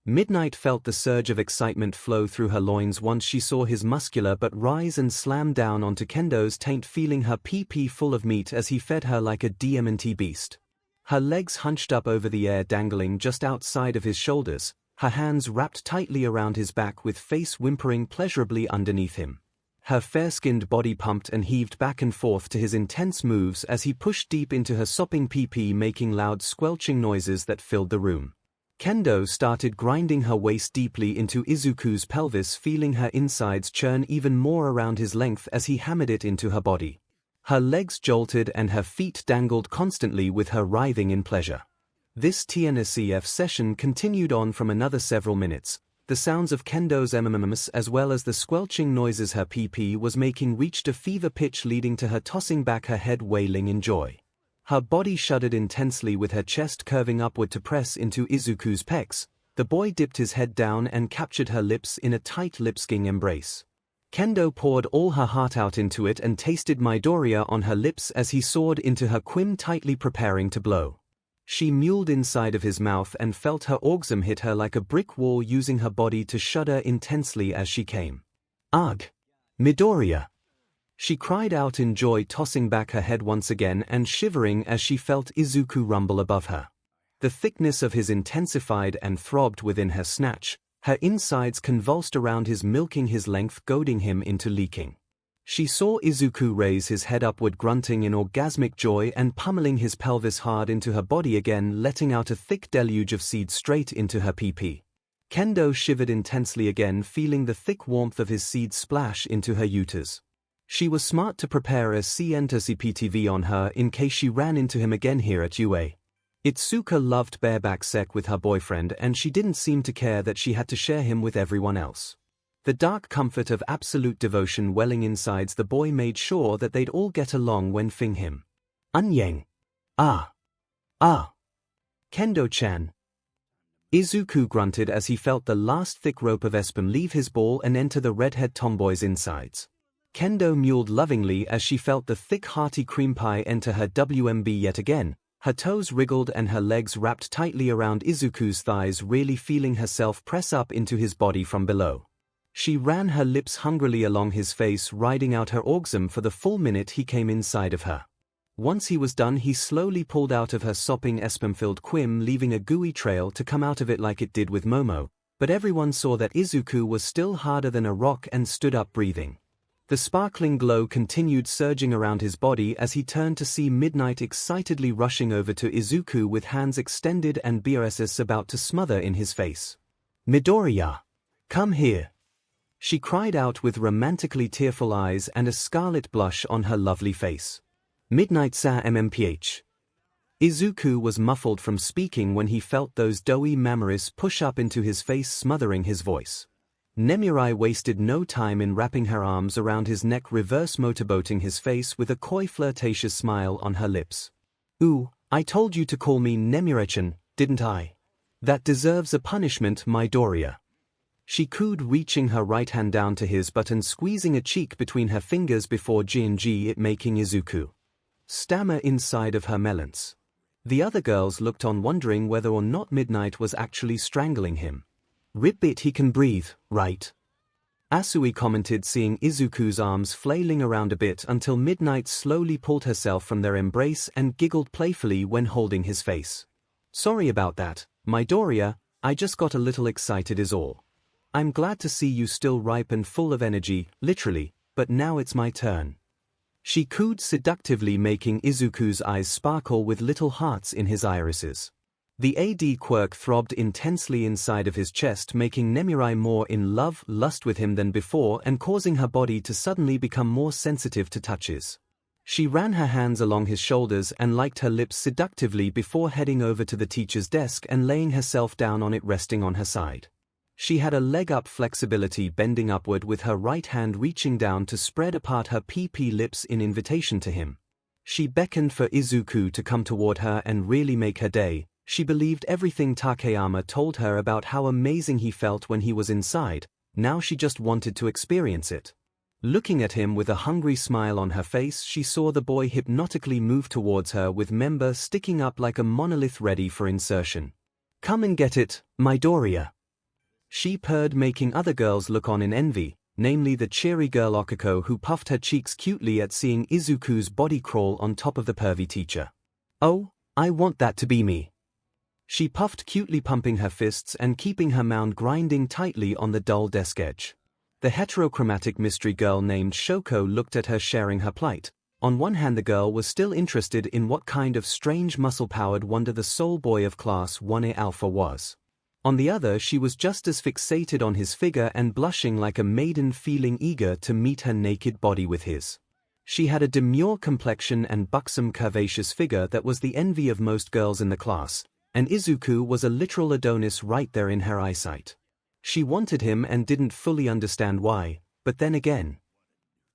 Midnight felt the surge of excitement flow through her loins once she saw his muscular butt rise and slam down onto Kendo's taint, feeling her PP full of meat as he fed her like a DMT beast. Her legs hunched up over the air, dangling just outside of his shoulders, her hands wrapped tightly around his back with face whimpering pleasurably underneath him. Her fair-skinned body pumped and heaved back and forth to his intense moves as he pushed deep into her sopping PP, making loud squelching noises that filled the room. Kendo started grinding her waist deeply into Izuku's pelvis, feeling her insides churn even more around his length as he hammered it into her body. Her legs jolted and her feet dangled constantly with her writhing in pleasure. This TNSCF session continued on from another several minutes. The sounds of Kendo's MMMs as well as the squelching noises her PP was making reached a fever pitch, leading to her tossing back her head, wailing in joy. Her body shuddered intensely with her chest curving upward to press into Izuku's pecs. The boy dipped his head down and captured her lips in a tight lip-sking embrace. Kendo poured all her heart out into it and tasted Midoriya on her lips as he soared into her quim, tightly preparing to blow. She mewled inside of his mouth and felt her orgasm hit her like a brick wall, using her body to shudder intensely as she came. Ugh! Midoriya! She cried out in joy, tossing back her head once again and shivering as she felt Izuku rumble above her. The thickness of his intensified and throbbed within her snatch. Her insides convulsed around his, milking his length, goading him into leaking. She saw Izuku raise his head upward, grunting in orgasmic joy and pummeling his pelvis hard into her body again, letting out a thick deluge of seed straight into her PP. Kendo shivered intensely again, feeling the thick warmth of his seed splash into her uterus. She was smart to prepare a CNTCPTV on her in case she ran into him again here at UA. Itsuka loved bareback sex with her boyfriend, and she didn't seem to care that she had to share him with everyone else. The dark comfort of absolute devotion welling inside the boy made sure that they'd all get along when fing him. Anyang. Kendo-chan. Izuku grunted as he felt the last thick rope of espum leave his ball and enter the redhead tomboy's insides. Kendo mewled lovingly as she felt the thick hearty cream pie enter her WMB yet again. Her toes wriggled and her legs wrapped tightly around Izuku's thighs, really feeling herself press up into his body from below. She ran her lips hungrily along his face, riding out her orgasm for the full minute he came inside of her. Once he was done, he slowly pulled out of her sopping espum-filled quim, leaving a gooey trail to come out of it like it did with Momo. But everyone saw that Izuku was still harder than a rock and stood up breathing. The sparkling glow continued surging around his body as he turned to see Midnight excitedly rushing over to Izuku with hands extended and BRSS about to smother in his face. "Midoriya! Come here!" she cried out with romantically tearful eyes and a scarlet blush on her lovely face. "Midnight-sa MMPH." Izuku was muffled from speaking when he felt those doughy memories push up into his face, smothering his voice. Nemirai wasted no time in wrapping her arms around his neck, reverse motorboating his face with a coy flirtatious smile on her lips. "Ooh, I told you to call me Nemirai-chan, didn't I? That deserves a punishment, Midoriya." She cooed, reaching her right hand down to his butt and squeezing a cheek between her fingers before 𝐂𝐸𝐽 making Izuku stammer inside of her melons. The other girls looked on, wondering whether or not Midnight was actually strangling him. "Ribbit, he can breathe, right?" Asui commented, seeing Izuku's arms flailing around a bit until Midnight slowly pulled herself from their embrace and giggled playfully when holding his face. "Sorry about that, Midoriya, I just got a little excited is all. I'm glad to see you still ripe and full of energy, literally, but now it's my turn." She cooed seductively, making Izuku's eyes sparkle with little hearts in his irises. The AD quirk throbbed intensely inside of his chest, making Nemirai more in lust with him than before and causing her body to suddenly become more sensitive to touches. She ran her hands along his shoulders and licked her lips seductively before heading over to the teacher's desk and laying herself down on it, resting on her side. She had a leg-up flexibility, bending upward with her right hand reaching down to spread apart her PP lips in invitation to him. She beckoned for Izuku to come toward her and really make her day. She believed everything Takeyama told her about how amazing he felt when he was inside. Now she just wanted to experience it. Looking at him with a hungry smile on her face, she saw the boy hypnotically move towards her with member sticking up like a monolith ready for insertion. "Come and get it, Midoriya," she purred, making other girls look on in envy, namely the cheery girl Okiko, who puffed her cheeks cutely at seeing Izuku's body crawl on top of the pervy teacher. "Oh, I want that to be me," she puffed cutely, pumping her fists and keeping her mound grinding tightly on the dull desk edge. The heterochromatic mystery girl named Shoko looked at her, sharing her plight. On one hand, the girl was still interested in what kind of strange muscle-powered wonder the soul boy of Class 1A Alpha was. On the other, she was just as fixated on his figure and blushing like a maiden, feeling eager to meet her naked body with his. She had a demure complexion and buxom, curvaceous figure that was the envy of most girls in the class, and Izuku was a literal Adonis right there in her eyesight. She wanted him and didn't fully understand why, but then again,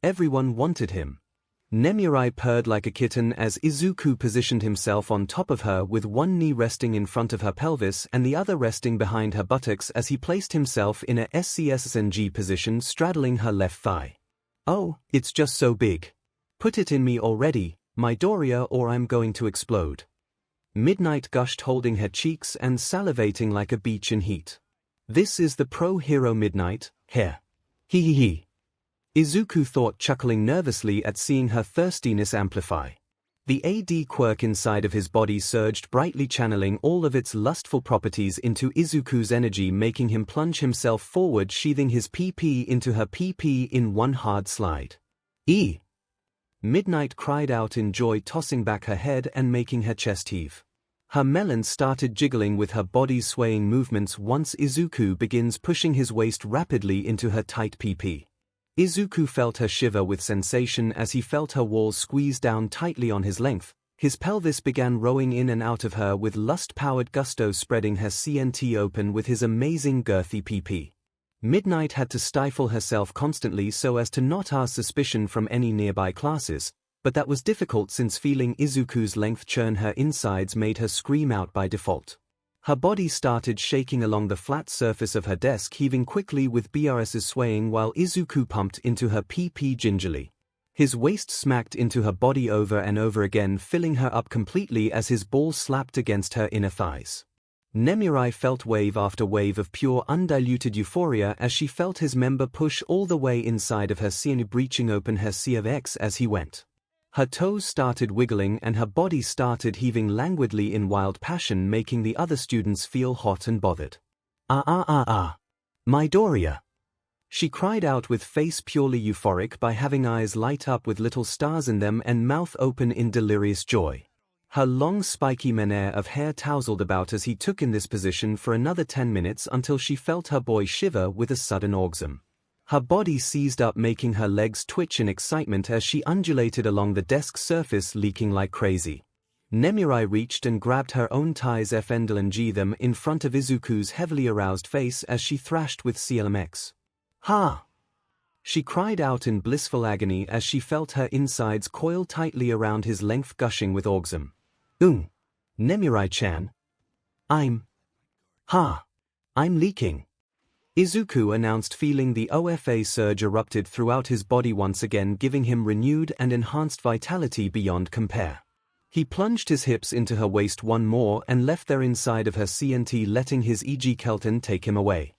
everyone wanted him. Nemirai purred like a kitten as Izuku positioned himself on top of her with one knee resting in front of her pelvis and the other resting behind her buttocks as he placed himself in a SCSSNG position, straddling her left thigh. "Oh, it's just so big. Put it in me already, Midoriya, or I'm going to explode." Midnight gushed, holding her cheeks and salivating like a beach in heat. "This is the pro hero Midnight, here. He. Izuku thought, chuckling nervously at seeing her thirstiness amplify. The AD quirk inside of his body surged brightly, channeling all of its lustful properties into Izuku's energy, making him plunge himself forward, sheathing his PP into her PP in one hard slide. "E!" Midnight cried out in joy, tossing back her head and making her chest heave. Her melon started jiggling with her body's swaying movements once Izuku begins pushing his waist rapidly into her tight PP. Izuku felt her shiver with sensation as he felt her walls squeeze down tightly on his length. His pelvis began rowing in and out of her with lust-powered gusto, spreading her CNT open with his amazing girthy PP. Midnight had to stifle herself constantly so as to not arouse suspicion from any nearby classes, but that was difficult since feeling Izuku's length churn her insides made her scream out by default. Her body started shaking along the flat surface of her desk, heaving quickly with BRS's swaying while Izuku pumped into her PP gingerly. His waist smacked into her body over and over again, filling her up completely as his balls slapped against her inner thighs. Nemirai felt wave after wave of pure undiluted euphoria as she felt his member push all the way inside of her CNU, breaching open her 𝐂𝐸𝐽 as he went. Her toes started wiggling and her body started heaving languidly in wild passion, making the other students feel hot and bothered. Ah ah ah ah. Midoriya. She cried out with face purely euphoric by having eyes light up with little stars in them and mouth open in delirious joy. Her long spiky mane of hair tousled about as he took in this position for another 10 minutes until she felt her boy shiver with a sudden orgasm. Her body seized up, making her legs twitch in excitement as she undulated along the desk surface, leaking like crazy. Nemirai reached and grabbed her own ties 𝐹 them in front of Izuku's heavily aroused face as she thrashed with 𝐶LMX. Ha! She cried out in blissful agony as she felt her insides coil tightly around his length, gushing with orgasm. Nemirai-chan. I'm leaking. Izuku announced, feeling the OFA surge erupted throughout his body once again, giving him renewed and enhanced vitality beyond compare. He plunged his hips into her waist one more and left there inside of her CNT, letting his 𝐒𝐻 take him away.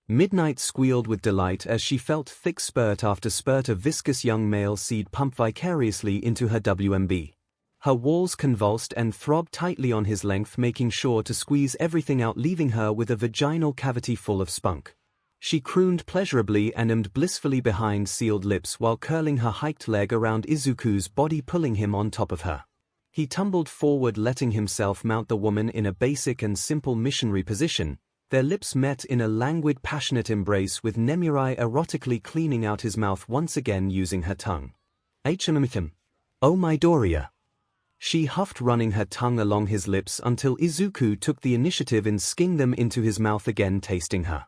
Midnight squealed with delight as she felt thick spurt after spurt of viscous young male seed pump vicariously into her WMB. Her walls convulsed and throbbed tightly on his length, making sure to squeeze everything out, leaving her with a vaginal cavity full of spunk. She crooned pleasurably and ummed blissfully behind sealed lips while curling her hiked leg around Izuku's body, pulling him on top of her. He tumbled forward, letting himself mount the woman in a basic and simple missionary position. Their lips met in a languid, passionate embrace, with Nemirai erotically cleaning out his mouth once again using her tongue. 𝐻𝐻. Oh Midoriya. She huffed, running her tongue along his lips until Izuku took the initiative in skinning them into his mouth again, tasting her.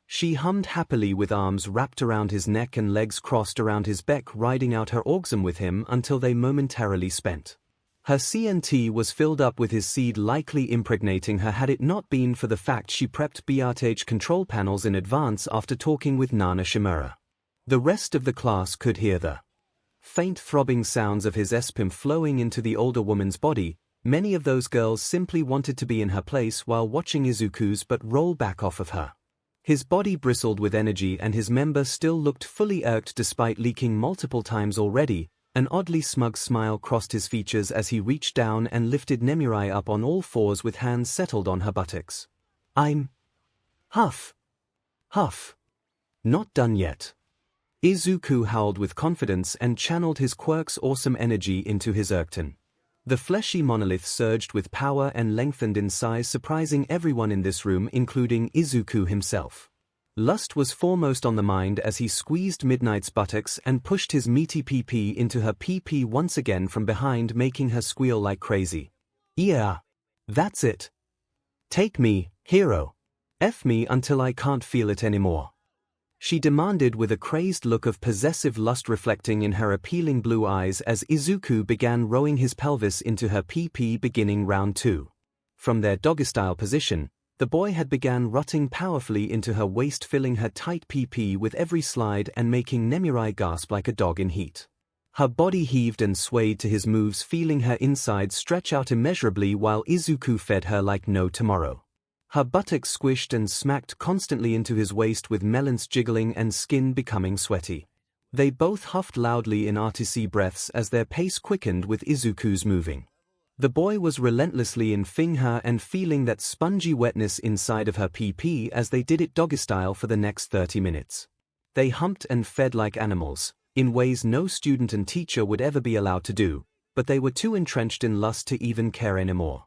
She hummed happily with arms wrapped around his neck and legs crossed around his back, riding out her orgasm with him until they momentarily spent. Her CNT was filled up with his seed, likely impregnating her had it not been for the fact she prepped BRTH control panels in advance after talking with Nana Shimura. The rest of the class could hear the faint throbbing sounds of his 𝐵 flowing into the older woman's body. Many of those girls simply wanted to be in her place while watching Izuku's but roll back off of her. His body bristled with energy and his member still looked fully irked despite leaking multiple times already. An oddly smug smile crossed his features as he reached down and lifted Nemirai up on all fours with hands settled on her buttocks. I'm huff. Not done yet. Izuku howled with confidence and channeled his quirk's awesome energy into his 𝐻. The fleshy monolith surged with power and lengthened in size, surprising everyone in this room, including Izuku himself. Lust was foremost on the mind as he squeezed Midnight's buttocks and pushed his meaty PP into her PP once again from behind, making her squeal like crazy. Yeah. That's it. Take me, hero. F me until I can't feel it anymore. She demanded with a crazed look of possessive lust reflecting in her appealing blue eyes as Izuku began rowing his pelvis into her PP, beginning round 2. From their doggy-style position, the boy had began rutting powerfully into her waist, filling her tight PP with every slide and making Nemirai gasp like a dog in heat. Her body heaved and swayed to his moves, feeling her insides stretch out immeasurably while Izuku fed her like no tomorrow. Her buttocks squished and smacked constantly into his waist with melons jiggling and skin becoming sweaty. They both huffed loudly in RTC breaths as their pace quickened with Izuku's moving. The boy was relentlessly infing her and feeling that spongy wetness inside of her PP as they did it doggy-style for the next 30 minutes. They humped and fed like animals, in ways no student and teacher would ever be allowed to do, but they were too entrenched in lust to even care anymore.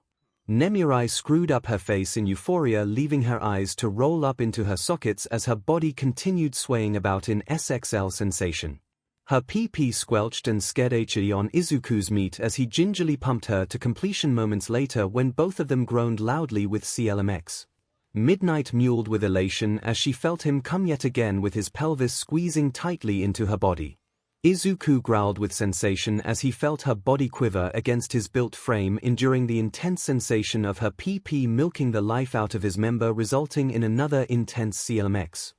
Nemirai screwed up her face in euphoria, leaving her eyes to roll up into her sockets as her body continued swaying about in SXL sensation. Her PP squelched and 𝐔𝐬𝐽 on Izuku's meat as he gingerly pumped her to completion moments later, when both of them groaned loudly with 𝐶LMX. Midnight mewled with elation as she felt him come yet again with his pelvis squeezing tightly into her body. Izuku growled with sensation as he felt her body quiver against his built frame, enduring the intense sensation of her PP milking the life out of his member, resulting in another intense 𝐶LMX.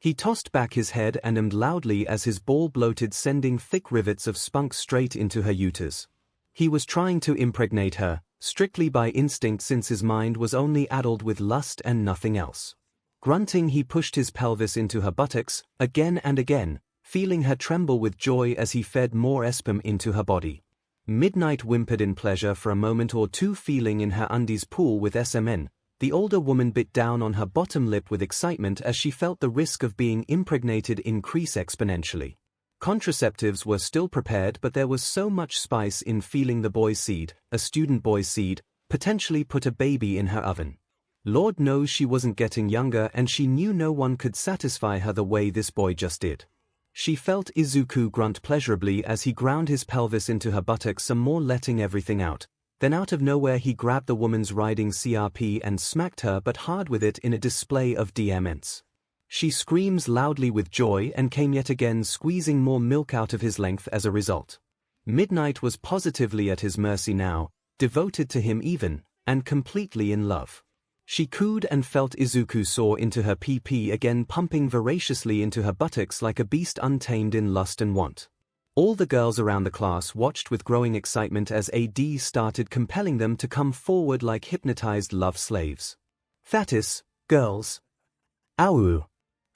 He tossed back his head and ummed loudly as his ball bloated, sending thick rivets of spunk straight into her uterus. He was trying to impregnate her, strictly by instinct since his mind was only addled with lust and nothing else. Grunting, he pushed his pelvis into her buttocks, again and again, feeling her tremble with joy as he fed more 𝐵 into her body. Midnight whimpered in pleasure for a moment or two, feeling in her undies pool with SMN, The older woman bit down on her bottom lip with excitement as she felt the risk of being impregnated increase exponentially. Contraceptives were still prepared, but there was so much spice in feeling the boy's seed, a student boy's seed, potentially put a baby in her oven. Lord knows she wasn't getting younger, and she knew no one could satisfy her the way this boy just did. She felt Izuku grunt pleasurably as he ground his pelvis into her buttocks some more, letting everything out. Then out of nowhere he grabbed the woman's riding CRP and smacked her but hard with it in a display of DMs. She screams loudly with joy and came yet again, squeezing more milk out of his length as a result. Midnight was positively at his mercy now, devoted to him even, and completely in love. She cooed and felt Izuku soar into her PP again, pumping voraciously into her buttocks like a beast untamed in lust and want. All the girls around the class watched with growing excitement as AD started compelling them to come forward like hypnotized love slaves. Thatis, girls. Awu.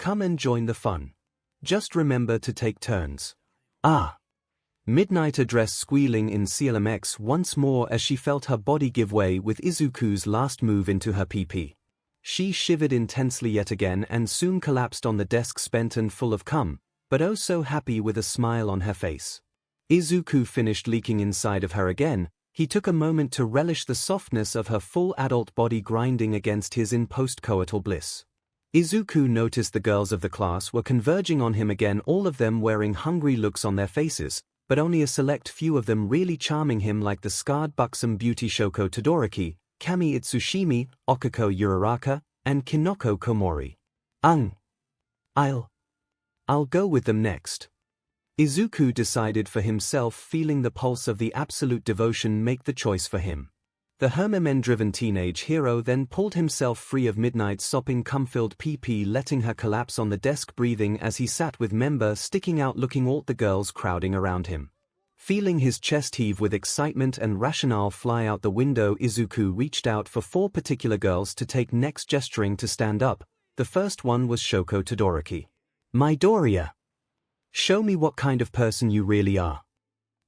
Come and join the fun. Just remember to take turns. Ah. Midnight addressed squealing in 𝐂𝐿𝐴𝐺 once more as she felt her body give way with Izuku's last move into her PP. She shivered intensely yet again and soon collapsed on the desk, spent and full of cum, but oh so happy with a smile on her face. Izuku finished leaking inside of her again. He took a moment to relish the softness of her full adult body grinding against his in post-coital bliss. Izuku noticed the girls of the class were converging on him again, all of them wearing hungry looks on their faces, but only a select few of them really charming him, like the scarred buxom beauty Shoko Todoroki, Kami Itsushimi, Okako Uraraka, and Kinoko Komori. I'll go with them next. Izuku decided for himself, feeling the pulse of the absolute devotion make the choice for him. The Hermione-driven teenage hero then pulled himself free of Midnight's sopping cum-filled PP, letting her collapse on the desk, breathing as he sat with member sticking out, looking at the girls crowding around him. Feeling his chest heave with excitement and rationale fly out the window, Izuku reached out for 4 particular girls to take next, gesturing to stand up. The first one was Shoko Todoroki. Midoriya. Show me what kind of person you really are.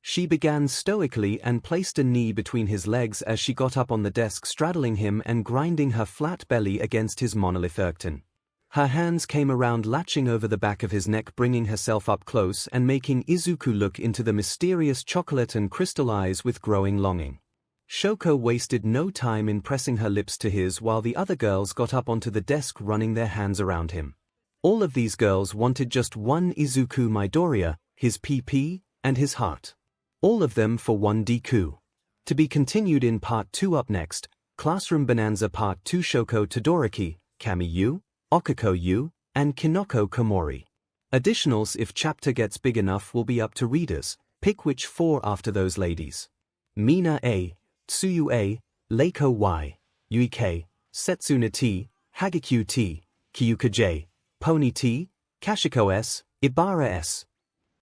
She began stoically and placed a knee between his legs as she got up on the desk, straddling him and grinding her flat belly against his monolith ergton. Her hands came around, latching over the back of his neck, bringing herself up close and making Izuku look into the mysterious chocolate and crystal eyes with growing longing. Shoko wasted no time in pressing her lips to his while the other girls got up onto the desk, running their hands around him. All of these girls wanted just one Izuku Midoriya, his PP, and his heart. All of them for one Deku. To be continued in Part 2. Up next, Classroom Bonanza Part 2. Shoko Todoroki, Kami Yu, Okako Yu, and Kinoko Komori. Additionals, if chapter gets big enough, will be up to readers. Pick which 4 after those ladies. Mina A, Tsuyu A, Reiko Y, Yui K, Setsuna T, Hagekyu T, Kyuka J, Pony T, Kashiko S, Ibara S.